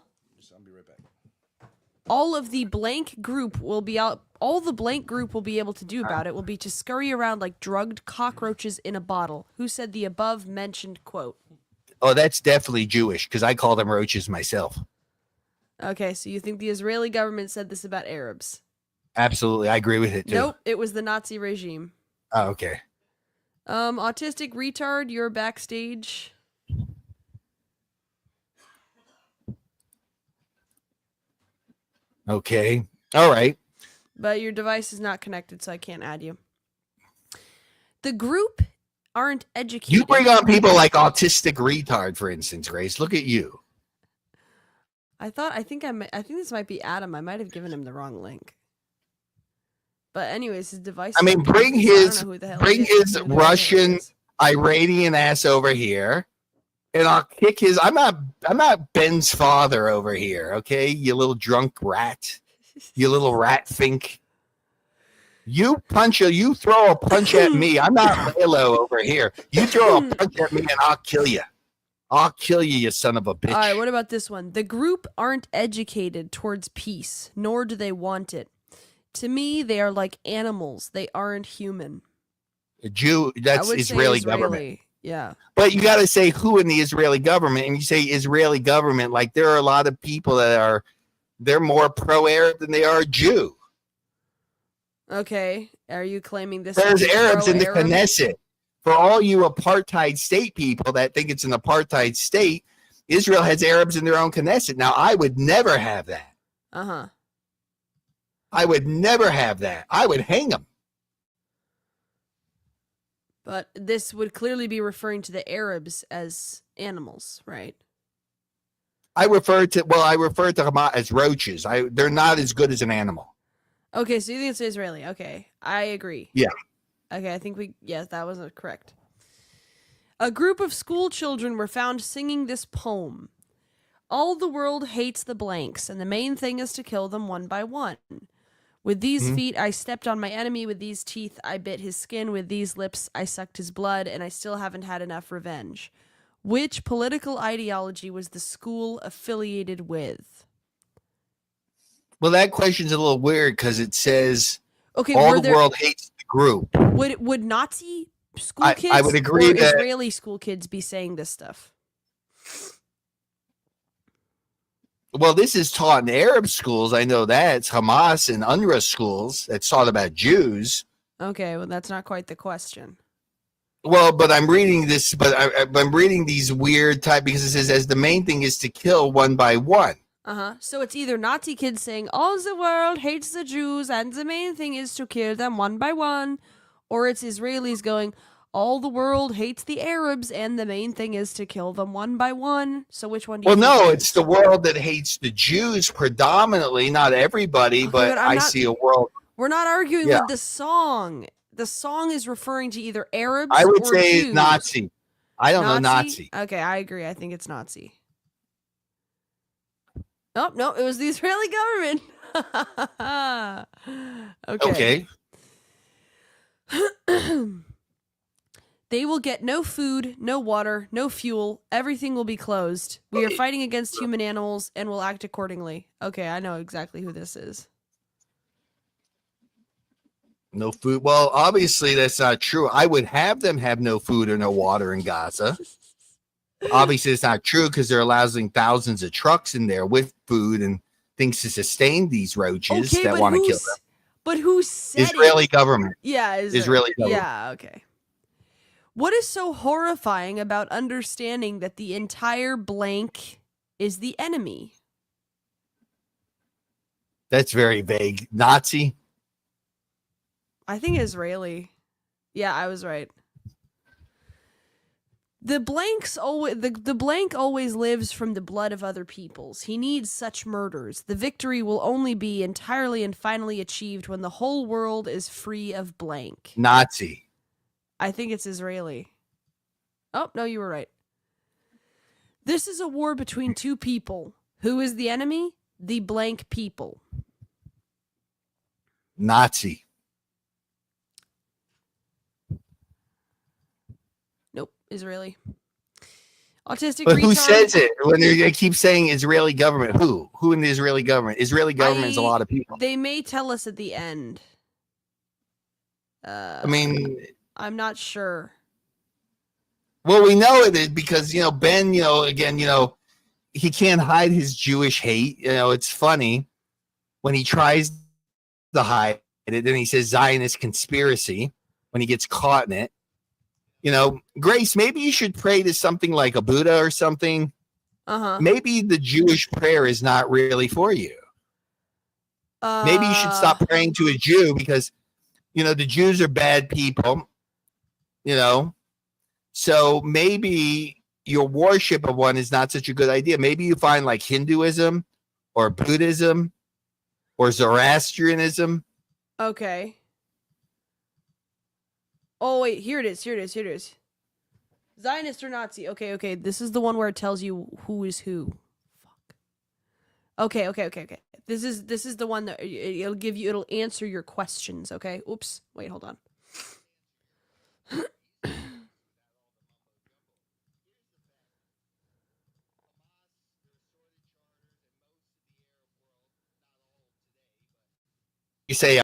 I'll be right back. All of the blank group will be out. All the blank group will be able to do about it will be to scurry around like drugged cockroaches in a bottle. Who said the above mentioned quote? Oh, that's definitely Jewish because I call them roaches myself. Okay, so you think the Israeli government said this about Arabs? Absolutely, I agree with it too. Nope, it was the Nazi regime. Oh, okay. Autistic retard, you're backstage. Okay. All right. But your device is not connected, so I can't add you. The group aren't educated. You bring on people like autistic retard, for instance, Grace. Look at you. I think this might be Adam. I might have given him the wrong link. But anyways, his device. I mean, bring I don't his know who the hell bring it is. his I don't know who the hell it Russian is. Iranian ass over here, and I'll kick his. I'm not Ben's father over here. Okay, you little drunk rat. You little rat fink. You throw a punch at me. I'm not Lalo over here. You throw a punch at me and I'll kill you. I'll kill you, you son of a bitch. All right, what about this one? The group aren't educated towards peace, nor do they want it. To me, they are like animals. They aren't human. A Jew, I that's would say Israeli government. Yeah. But you got to say who in the Israeli government, and you say Israeli government, like there are a lot of people that they're more pro-Arab than they are Jew. Okay. Are you claiming this? There's is Arabs in the pro-Arab? Knesset. For all you apartheid state people that think it's an apartheid state, Israel has Arabs in their own Knesset. Now, I would never have that. Uh-huh. I would never have that. I would hang them. But this would clearly be referring to the Arabs as animals, right? I refer to Hamas as roaches. They're not as good as an animal. Okay, so you think it's Israeli. Okay, I agree. Yeah. Okay, I think that was correct. A group of school children were found singing this poem. All the world hates the blanks, and the main thing is to kill them one by one. With these feet, I stepped on my enemy. With these teeth, I bit his skin. With these lips, I sucked his blood, and I still haven't had enough revenge. Which political ideology was the school affiliated with? Well, that question's a little weird because it says Okay, all the world hates the group. Would Nazi school kids I would agree or that Israeli school kids be saying this stuff? well, this is taught in Arab schools. I know that it's Hamas and UNRWA schools that's taught about Jews. Okay, well, that's not quite the question. Well, but I'm reading this, but I'm reading these weird type because it says as the main thing is to kill one by one. Uh-huh. So it's either Nazi kids saying, all the world hates the Jews and the main thing is to kill them one by one, or it's Israelis going, all the world hates the Arabs and the main thing is to kill them one by one. So which one do you Well, think no, it it's is? the world that hates the Jews predominantly, not everybody, Okay, but I'm I not- see a world. We're not arguing Yeah. with the song. The song is referring to either Arabs I would or say Jews. Nazi. I don't know Nazi. Okay, I agree. I think it's Nazi. Oh, no, it was the Israeli government. Okay. They will get no food, no water, no fuel. Everything will be closed. We are fighting against human animals and will act accordingly. Okay, I know exactly who this is. No food. Well, obviously that's not true. I would have them have no food or no water in Gaza. Obviously, it's not true because they're allowing thousands of trucks in there with food and things to sustain these roaches that want to kill them. But who said Israeli it? government. Yeah, Israeli government. Yeah, okay. What is so horrifying about understanding that the entire blank is the enemy? That's very vague. Nazi. I think Israeli. Yeah, I was right. The blank always lives from the blood of other peoples. He needs such murders. The victory will only be entirely and finally achieved when the whole world is free of blank. Nazi. I think it's Israeli. Oh, no, you were right. This is a war between two people. Who is the enemy? The blank people. Nazi. Nope, Israeli. Autistic But who retard. says it? When they keep saying Israeli government, who? Who in the Israeli government? Israeli government is a lot of people. They may tell us at the end. I mean, I'm not sure. well, we know it is because, Ben, again, he can't hide his Jewish hate. It's funny when he tries to hide it, then he says Zionist conspiracy when he gets caught in it. Grace, maybe you should pray to something like a Buddha or something. Maybe the Jewish prayer is not really for you. Maybe you should stop praying to a Jew because, the Jews are bad people, So maybe your worship of one is not such a good idea. Maybe you find like Hinduism or Buddhism or Zoroastrianism. Okay. Oh, wait, here it is. Zionist or Nazi. Okay. This is the one where it tells you who is who. Fuck. Okay. This is the one that it'll answer your questions, okay? Oops. Wait, hold on. You say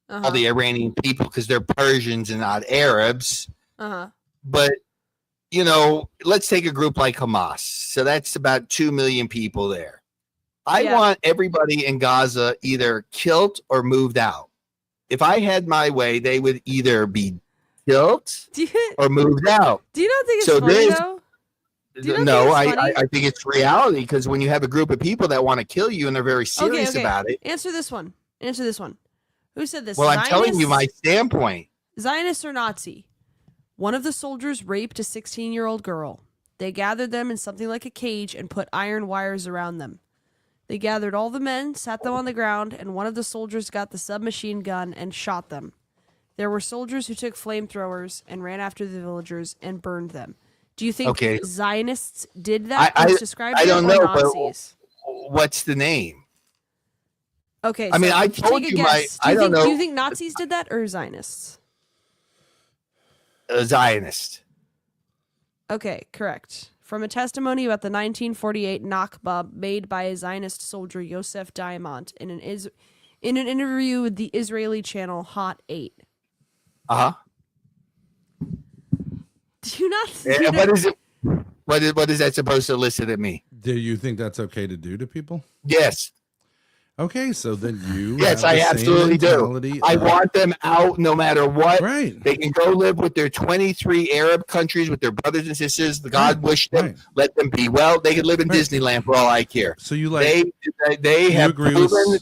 all the Iranian people because they're Persians and not Arabs. But, let's take a group like Hamas. So that's about 2 million people there. I want everybody in Gaza either killed or moved out. If I had my way, they would either be killed or moved out. Do you not think it's funny, though? No, I think it's reality because when you have a group of people that want to kill you and they're very serious about it. Answer this one. Who said this? Well, I'm telling you my standpoint. Zionist or Nazi? One of the soldiers raped a 16-year-old girl. They gathered them in something like a cage and put iron wires around them. They gathered all the men, sat them on the ground, and one of the soldiers got the submachine gun and shot them. There were soldiers who took flamethrowers and ran after the villagers and burned them. Do you think Zionists did that? I don't know, Nazis? but what's the name? Okay, I mean, I told take a you guess. I don't know. Do you think Nazis did that or Zionists? A Zionist. Okay, correct. From a testimony about the 1948 Nakba made by a Zionist soldier Yosef Diamant in an interview with the Israeli channel Hot 8. Do you not? What is it? What is that supposed to elicit at me? Do you think that's okay to do to people? Yes. Okay, so then you. Yes, I absolutely do. I want them out no matter what. Right. They can go live with their 23 Arab countries with their brothers and sisters. God wish them. Let them be well. They can live in Disneyland for all I care. So you like? They have agree proven.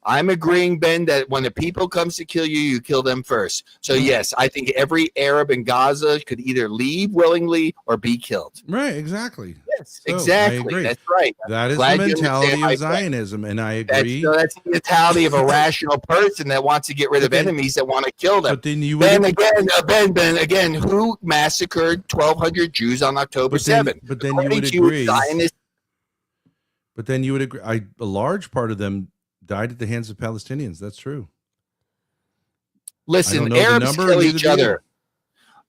I'm agreeing, Ben, that when the people comes to kill you, you kill them first. So yes, I think every Arab in Gaza could either leave willingly or be killed. Right, exactly. Yes, exactly. That's right. That is the mentality of Zionism, and I agree. That's the mentality of a rational person that wants to get rid of enemies that want to kill them. But then you would Ben, again, who massacred 1,200 Jews on October 7th? But then you would agree. But then you would agree, a large part of them died at the hands of Palestinians. That's true. Listen, know the Arabs number, kill neither each do you. other.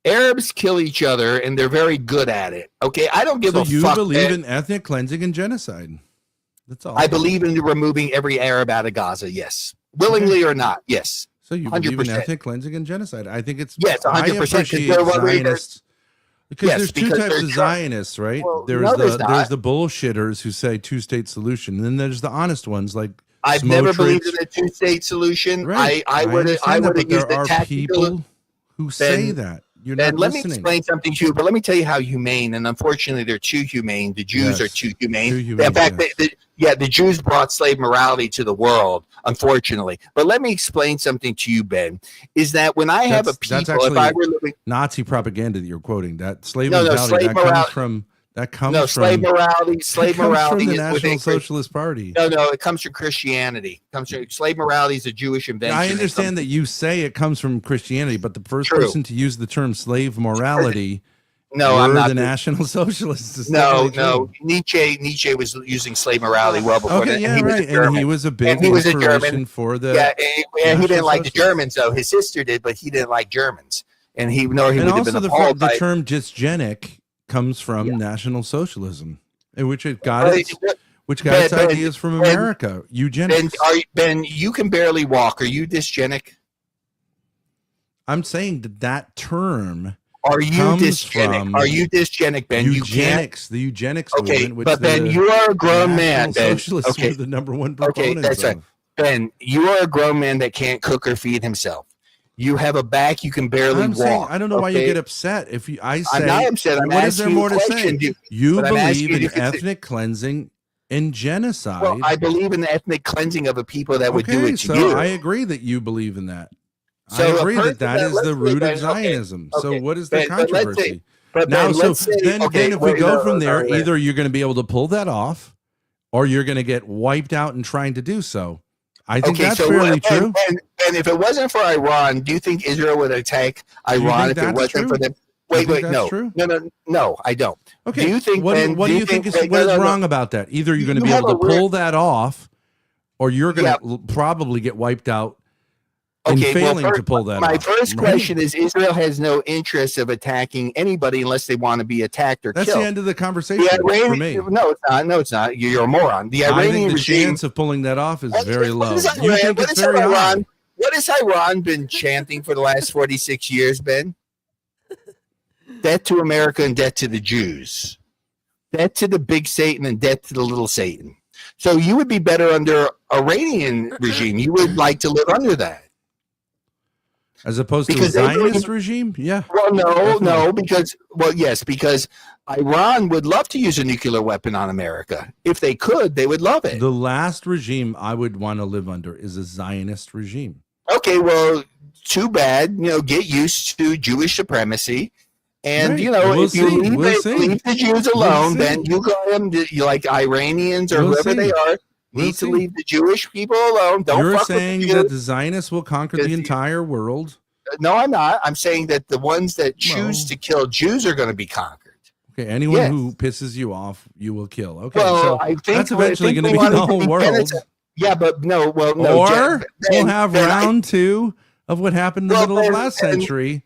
Arabs kill each other, and they're very good at it. Okay, I don't give So a you fuck. believe in ethnic cleansing and genocide? That's all. I believe in removing every Arab out of Gaza. Yes, willingly or not. Yes. So you 100%. believe in ethnic cleansing and genocide? I think it's Yes, 100%, I 'cause appreciate they're what we- Zionists because Yes, there's two because types they're of Zionists, right? Well, there's no, there's not. the bullshitters who say two-state solution, and then there's the honest ones like I've never believed in Smotrich. a two-state solution. Right. I would understand that, have but used there the are tactical. people who say that. You're not And let listening. me explain something to you, but let me tell you how humane, and unfortunately, they're too humane. The Jews are Yes. too humane. Too humane, In fact, yes. the Jews brought slave morality to the world, unfortunately. But let me explain something to you, Ben, is that when I have a people, that's actually if I were living, Nazi propaganda that you're quoting. That slave No, mentality slave that comes morality- from slave morality, that comes from the is National within Socialist Party. No, it comes from Christianity. It comes from slave morality is a Jewish invention. I understand that you say it comes from Christianity, but the first True. person to use the term slave morality No, were I'm not the National Socialists. It's No, definitely true. Nietzsche was using slave morality well before Okay, that. yeah, right. And he was a big inspiration for the and he didn't like the National Germans though. His sister did, but he didn't like Germans, and he would have also been the appalled by term dysgenic comes from National Socialism, in which it got its ideas from America. Eugenics. Ben, you can barely walk. Are you dysgenic? I'm saying that term. Are you comes dysgenic? from Are you dysgenic, Ben? Eugenics, the eugenics Okay, movement, which but Ben, the you are a grown man, National Ben. Socialists Okay. were the number one Okay, proponents that's right. of. Ben, you are a grown man that can't cook or feed himself. You have a back you can barely I'm walk. saying, I don't know why you okay? get upset if I say. I'm not upset. I'm what is there asking you more a to say? question. You But I'm asking believe you in to consider- ethnic cleansing and genocide. Well, I believe in the ethnic cleansing of a people that would do Okay, it to so you. I agree that you believe in that. So I a agree person that that that- is let's the say, root Ben, of Zionism. okay, So what is the Ben, but let's say- controversy? but Now, Ben, so let's say- then okay, if we wait, go no, from there, wait. either you're going to be able to pull that off, or you're going to get wiped out in trying to do so. I think that's fairly true. And if it wasn't for Iran, do you think Israel would attack Iran if it that's wasn't true? for them? You Wait, think that's no, true? no, I don't. Okay. Do you think? What Ben, do you think is wait, what is no, no, wrong about that? Either you're going to You be have able to a weird- pull that off, or you're going to probably get wiped out in failing to pull that my off. first right? question is: Israel has no interest of attacking anybody unless they want to be attacked or That's killed. the end of the conversation The Iranian, for me. No, it's not. No, it's not. You're a moron. The I Iranian think the regime. chance of pulling that off is very low. What is You Iran- think what it's is very high. Iran? What has Iran been chanting for the last 46 years, Ben? Death to America and death to the Jews. Death to the big Satan and death to the little Satan. So you would be better under Iranian regime. You would like to live under that. As opposed Because to a they believe- Zionist regime? Yeah. Well, Definitely. no, because Iran would love to use a nuclear weapon on America. If they could, they would love it. The last regime I would want to live under is a Zionist regime. Okay, well, too bad. Get used to Jewish supremacy. And, Right. if We'll you see. leave, We'll see. leave the Jews We'll alone, see. then you call them, like Iranians or We'll whoever see. they are, We'll need see. to leave the Jewish people alone. Don't You're fuck saying with the that Jews. the Zionists will conquer the entire world. No, I'm not. I'm saying that the ones that choose to kill Jews are going to be conquered. Okay, anyone Yes. who pisses you off, you will kill. Okay, Well, so I think that's eventually I going think to we be the wanted to whole be world. penitent. Yeah, but no. Or Ben, we'll have Ben, round two of what happened in the middle of last century,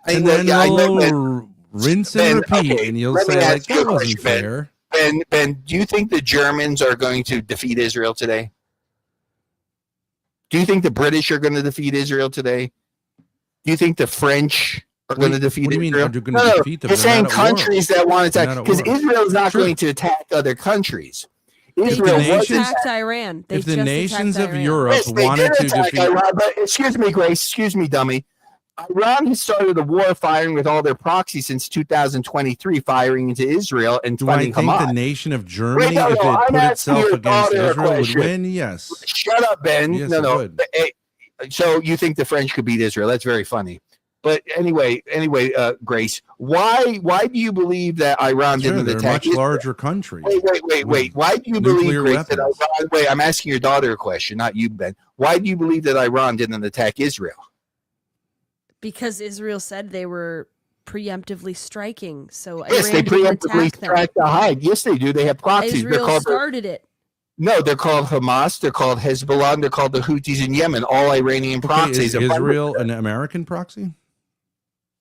and well, then yeah, I know, we'll rinse and repeat, and you'll let me say, like, ask you a that wasn't question, Ben. fair. Ben, do you think the Germans are going to defeat Israel today? Do you think the British are going to defeat Israel today? Do you think the French are going to defeat what do you mean, Israel? are you going to defeat them? You're They're saying not at war. countries that want to They're attack not at because war. Israel is not True. going to attack other countries. They Israel just wasn't. attacked Iran. They If the just nations attacked of Iran. Europe Yes, they wanted did to attack defeat, Iran, but excuse me, Grace. Excuse me, dummy. Iran has started a war firing with all their proxies since 2023, firing into Israel and do I funding think Hamas. the nation of Germany, no, if no, it I'm put asking itself your against daughter a Israel, would question. win? Yes. Shut up, Ben. Yes, no, it no. would. So you think the French could beat Israel? That's very funny. But anyway, Grace, why do you believe that Iran Sure, didn't they're a attack much Israel? larger country. Wait. Why do you believe, nuclear Grace, that weapons. Iran? Wait, I'm asking your daughter a question, not you, Ben. Why do you believe that Iran didn't attack Israel? Because Israel said they were preemptively striking. So Yes, Iran they didn't preemptively attack them. strike the hide. Yes, they do. They have proxies. They're Israel called started it. No, they're called Hamas. They're called Hezbollah. And they're called the Houthis in Yemen. All Iranian Okay, proxies. is Israel an American proxy?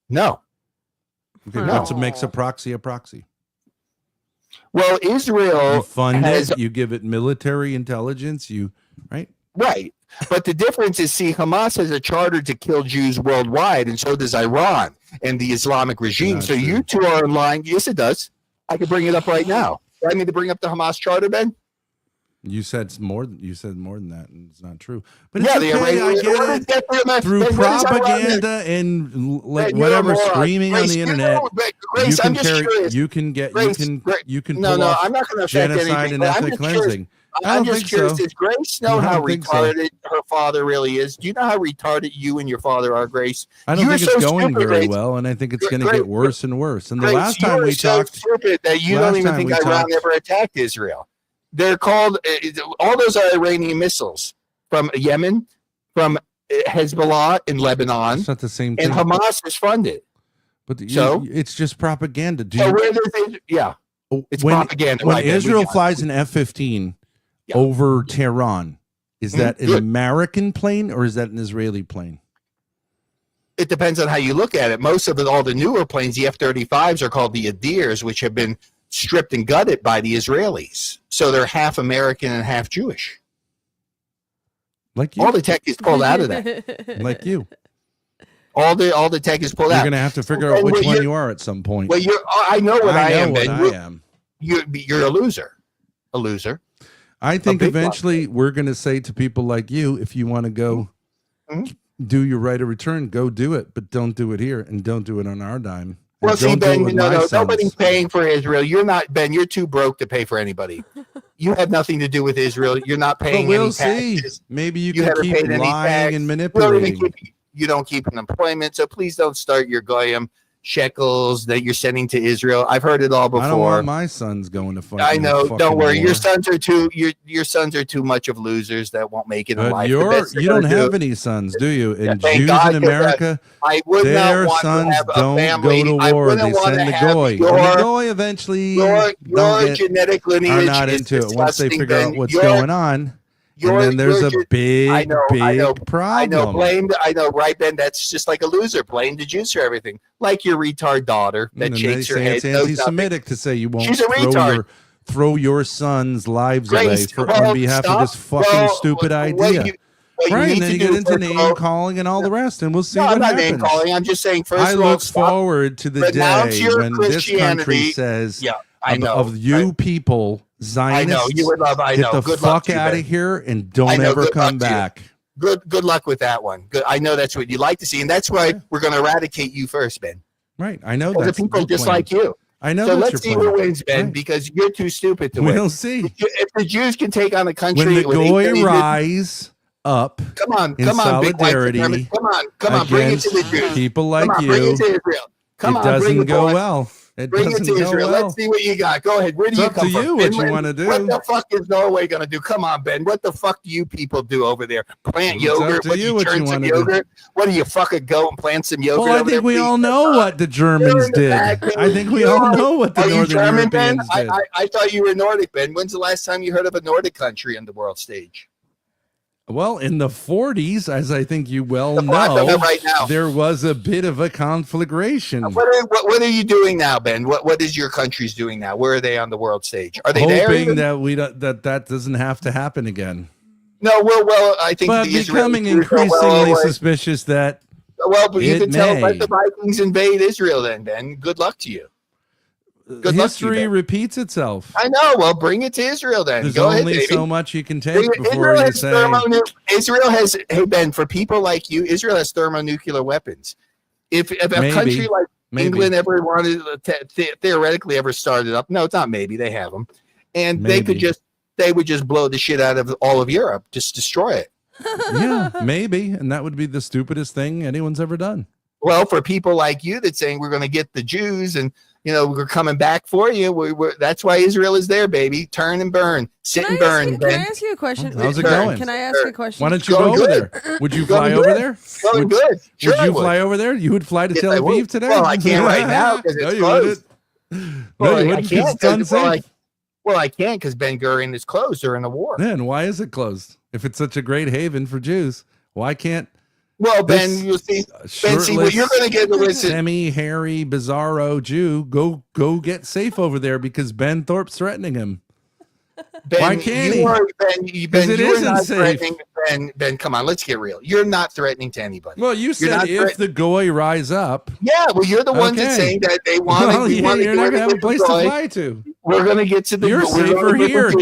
No. Okay, No. what makes a proxy a proxy? Well, Israel You fund has it, you give it military intelligence, right? right. But the difference is, see, Hamas has a charter to kill Jews worldwide, and so does Iran and the Islamic regime. Not So true. you two are in line. Yes, it does. I can bring it up right now. Do I need to bring up the Hamas charter, Ben? You said more than that, and it's not true. But Yeah, it's the okay, I Iranian- get it. Through Ben, what is Iran? propaganda and Ben, you're a whatever moron. screaming on Grace, the you internet, know, Grace, you can I'm just curious. you can get Grace, you can no, pull off I'm not going to affect genocide anything. and but I'm ethnic just curious. cleansing. I I'm don't just think curious. so. Does Grace know I how don't think so. retarded her father really is? Do you know how retarded you and your father are, Grace? I don't You're think it's so going stupid, very Grace. well, and I think it's going to Grace, get worse and worse. And the Grace, last time you are we so talked, stupid that you last don't even time think we Iran talked- ever attacked Israel. They're called all those are Iranian missiles from Yemen, from Hezbollah in Lebanon, it's not the same thing. and Hamas is funded. But So? it's just propaganda. Do So you, where does it? Yeah, it's when, propaganda. When right, Ben, we Israel got it. flies an F-15 Yeah. over Tehran, is that an Good. American plane or is that an Israeli plane? It depends on how you look at it. Most of all the newer planes, the F-35s, are called the Adirs, which have been stripped and gutted by the Israelis. So they're half American and half Jewish. Like you, All the tech is pulled out of that. like you. All the tech is pulled You're out. going to have to figure So, out which well, one you're- you are at some point. Well, I know what I am, what Ben. I am. You're a loser. A loser. I think big eventually we're going to say to people like you, if you want to go Mhm. do your right of return, go do it, but don't do it here and don't do it on our dime. And Well, see, don't do it Ben, with my sons. nobody's paying for Israel. You're not, Ben. You're too broke to pay for anybody. You have nothing to do with Israel. You're not But paying we'll any see. taxes. Maybe you, You can haven't keep paid any lying tax. and You don't manipulating. even you don't keep an employment. So please don't start your goyim shekels that you're sending to Israel. I've heard it all before. I don't want my sons going to fight. I in a know. fucking Don't worry. war. Your sons are too. Your sons are too much of losers that won't make it in But life. The best you they're don't gonna have do- any sons, do you? And Thank Jews God, in 'cause America, I would their not want sons to have a don't family. go I to war. wouldn't They want send to the have goy. your, And the goy eventually your don't get, genetic lineage are not is into it once they disgusting, figure out Ben. what's Your- going on. your- And then there's your a gen- big, I know, problem. I know, right, Ben? That's just like a loser. Blame the Jews for everything. Like your retard daughter that And then shakes they her say head. it's knows nothing. anti-Semitic to say you won't She's a retard. throw your son's lives Grace, away well, on behalf stop. of this fucking Well, stupid what idea. what you Right, need and then to you get do, into first of name all- calling and all the rest, and we'll see No, what I'm not happens. name calling. I'm just saying, first I of all, look stop. forward to the Renounce day your when this country Christianity. says, Yeah, I know. of you people, I Zionists, know. You would love. I get know. the Good luck fuck to you, out Ben. of here and I don't know, ever good come luck to you. back. Good luck with that one. Good. I know that's what you like to see, and that's why we're going to eradicate you first, Ben. Right, I know Because that's the people your just plan. like you. I know So that's let's see your who plan. wins, Ben, Right. because you're too stupid to win. We'll see. If the Jews can take on the country, When the with 8 goy million rise up come on, in big white solidarity supremacists. Come on, bring it to the against Jews. people like Come on, bring you, it to Israel. Come it on, bring doesn't it, go boy. well. It Bring it doesn't to go Israel. well. Let's see what you got. Go ahead. Where do It's you up come to from? you what you Finland? wanna do. What the fuck is Norway going to do? Come on, Ben. What the fuck do you people do over there? Plant It's yogurt? up to What do you you what turn you some wanna do. yogurt? What do you fucking go and plant some yogurt? Well, I over there, think we please? all know what the Germans did. I think we all know what the Are you Northern German, Ben? Europeans did. I thought you were Nordic, Ben. When's the last time you heard of a Nordic country on the world stage? Well, in the 40s, as I think you well I'm talking know, about right now. there was a bit of a conflagration. What are you doing now, Ben? What is your countries doing now? Where are they on the world stage? Are they there? Hoping even? that we don't, that doesn't have to happen again. No, well, I think But the becoming Israelis are increasingly well aware. suspicious that Well, but you it can tell. may. Let the Vikings invade Israel, then, Ben. Good luck to you. Good luck to you, history Ben. repeats itself. I know. Well, bring it to Israel then. There's Go ahead, only baby. so much you can Bring take it- before you say, Israel has. Hey, Ben, for people like you, Israel has thermonuclear weapons. If a Maybe. country like Maybe. England ever wanted theoretically ever started up, no, it's not. Maybe they have them, and they could Maybe. they would just blow the shit out of all of Europe, just destroy it. yeah, maybe. And that would be the stupidest thing anyone's ever done. Well, for people like you that's saying we're going to get the Jews and we're coming back for you, that's why Israel is there, baby. Turn and burn, sit and burn. Can I ask you a question? How's it going? Can I ask a question? Why don't you Going go over good. there? Would you Going fly good. over there? Going would, good. Sure, would I you would. fly over there? You would fly to Yes, Tel I Aviv would. today? Well, I can't right now because no, it's you closed. wouldn't. No, Well, you I wouldn't. 'cause can't it's unsafe. Well, I can't because Ben Gurion is closed during the war. Then why is it closed? If it's such a great haven for Jews, why can't? Well, Ben, this you'll see. Ben, see what you're going to get to listen. Semi-hairy, bizarro Jew go get safe over there because Ben Thorpe's threatening him. Ben, why can't you he? Are, Ben, it you are isn't not safe. threatening. Ben, come on, let's get real. You're not threatening to anybody. Well, you said if the goy rise up. Yeah, well, you're the ones that saying that they want Well, to. yeah, you're not going to have a place to fly to. We're going to get to the. You're safer here.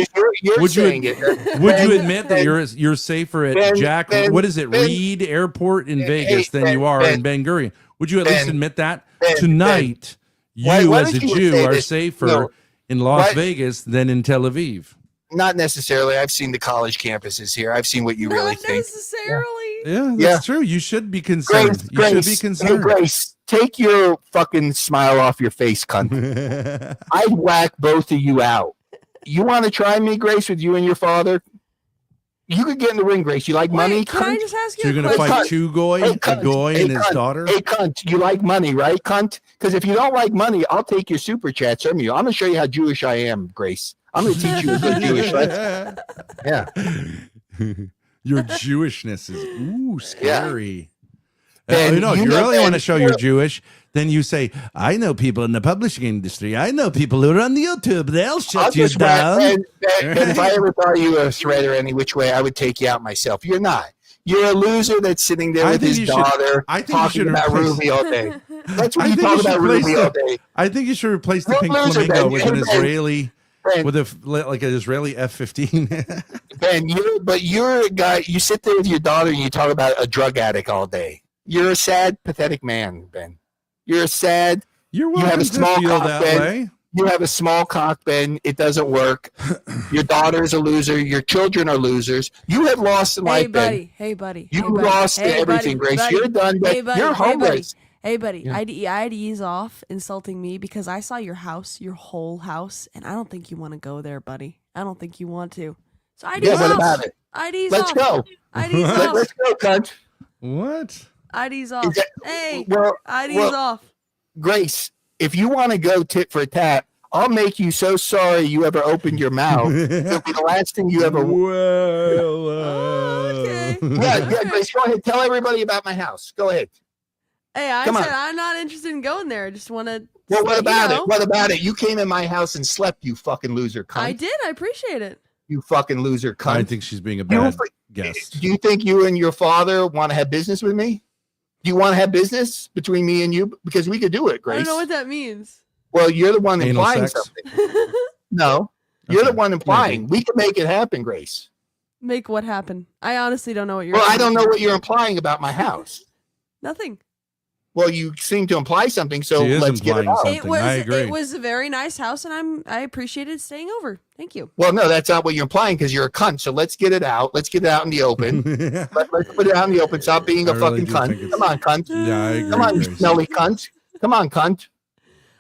You're would saying you, it. Would you admit that you're safer at what is it, Reed Airport in Vegas than you are in Ben Gurion? Would you at least admit that tonight? You as a Jew are safer in Las Vegas than in Tel Aviv. Not necessarily. I've seen the college campuses here. I've seen what you really think. Necessarily. Yeah, that's true. You should be concerned. You should be concerned. Hey, Grace, take your fucking smile off your face, cunt. I'd whack both of you out. You want to try me, Grace, with you and your father? You could get in the ring, Grace. You like money? Can I just ask you? So you're going to fight two goy, a goy and his daughter? Hey, cunt, you like money, right, cunt? Because if you don't like money, I'll take your super chats from you. I'm going to show you how Jewish I am, Grace. I'm going to teach you a good Jewish lesson. Yeah. Your Jewishness is scary. Ben, you really want to show you're Jewish, then you say, I know people in the publishing industry. I know people who are on the YouTube. They'll shut you down. Ben, if I ever thought you were a threat or any which way, I would take you out myself. You're not. You're a loser that's sitting there with his daughter talking about Ruby all day. That's what you talk about Ruby all day. I think you should replace the pink flamingo with an Israeli... Ben, with like an Israeli F-15. Ben, you're a guy. You sit there with your daughter and you talk about a drug addict all day. You're a sad, pathetic man, Ben. You're a sad. You have a small cock, that Ben. way. You have a small cock, Ben. It doesn't work. Your daughter's a loser. Your children are losers. You have lost in life, Ben. Hey, buddy. You lost everything, Grace. You're done, Ben. You're homeless. Hey, buddy, I had to ease off insulting me because I saw your house, your whole house, and I don't think you want to go there, buddy. I don't think you want to. So I'd ease off. What about it? I'd ease Let's off. go. I'd ease off. Let's go, cunt. What? I'd ease off. I'd ease off. Grace, if you want to go tit for tat, I'll make you so sorry you ever opened your mouth. It'll be the last thing you ever. Okay. Yeah, Grace, go ahead. Tell everybody about my house. Go ahead. Hey, I said I'm not interested in going there. I just want to. Well, what about it? What about it? You came in my house and slept, you fucking loser cunt. I did. I appreciate it. You fucking loser cunt. I think she's being a bad guest. Do you think you and your father want to have business with me? Do you want to have business between me and you? Because we could do it, Grace. I don't know what that means. Well, you're the one Anal implying sex? something. No, you're the one implying. We can make it happen, Grace. Make what happen? I honestly don't know what you're. Well, I don't know what you're implying about my house. Nothing. Well, you seem to imply something, so let's get it out. It was a very nice house, and I appreciated staying over. Thank you. Well, no, that's not what you're implying because you're a cunt. So let's get it out. Let's get it out in the open. Let's put it out in the open. Stop being a fucking cunt. Come on, cunt. Yeah, I agree. Come on, you smelly cunt. Come on, cunt.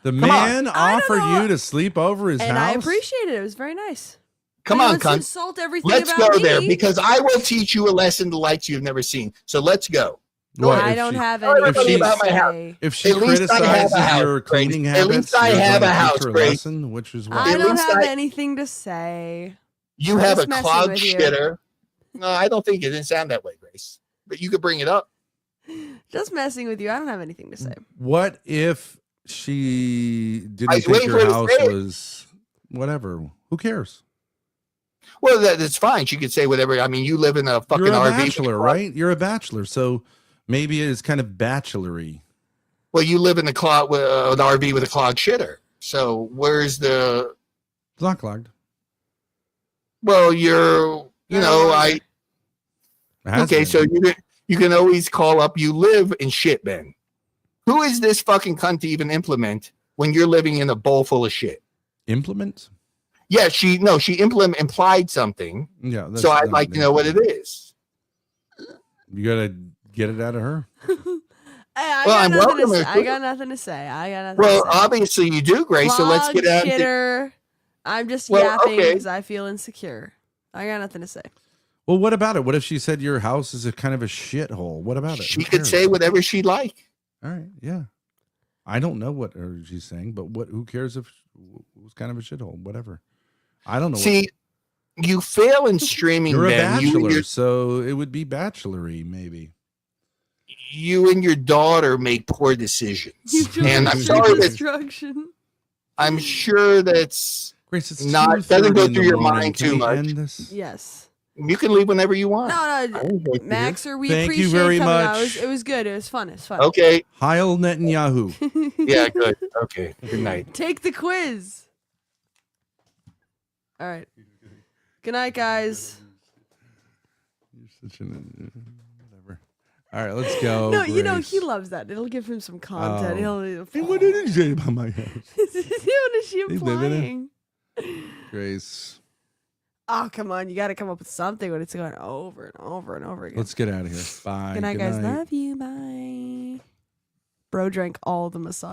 The man offered you to sleep over his and house. I appreciated it. It was very nice. Come on, cunt. Insult everything let's about go me. there because I will teach you a lesson the likes you've never seen. So let's go. I don't have anything about my house. If she criticizes your cleaning habits, at least I have a house, Grace. Which is what? I don't have anything to say. You have a clogged shitter. No, I don't think it didn't sound that way, Grace. But you could bring it up. Just messing with you. I don't have anything to say. What if she didn't think your house was whatever? Who cares? Well, that's fine. She could say whatever. I mean, you live in a fucking You're a RV. bachelor, right? You're a bachelor, so maybe it's kind of bachelory. Well, you live in an RV with a clogged shitter. So where's the? It's not clogged. Well, okay, so you can always call up. You live in shit, Ben. Who is this fucking cunt to even implement when you're living in a bowl full of shit? Implement? Yeah, she implied something. Yeah. So I'd like to know what it is. You gotta get it out of her. I got nothing to say. Well, obviously you do, Grace. So let's get out. Shitter. I'm just yapping because I feel insecure. I got nothing to say. Well, what about it? What if she said your house is a kind of a shithole? What about it? She could say whatever she'd like. All right, yeah. I don't know what she's saying, but who cares if it was kind of a shithole? Whatever. I don't know. See, you fail in streaming, You're a Ben. bachelor, so it would be bachelory, maybe. You and your daughter make poor decisions. You And I'm do sorry that destruction. I'm sure that's Grace, it's not doesn't 2:30 go in through the your morning. mind Can too we much. end this? Yes. You can leave whenever you want. No, Maxer, we Thank you appreciate very coming out. much. It was good. It was fun. It's fun. Okay. Heil Netanyahu. Yeah, good. Okay. Good night. Take the quiz. All right. Good night, guys. You're such an whatever. All right, let's go. No, you know Grace. he loves that. It'll give him some content. Oh. He'll Hey, what did he say about my house? what is she Hey, implying? Grace, Oh, come on. You got to come up with something when it's going over and over and over again. let's get out of here. Bye. Good night, guys. Love you. Bye. Bro drank all the massage.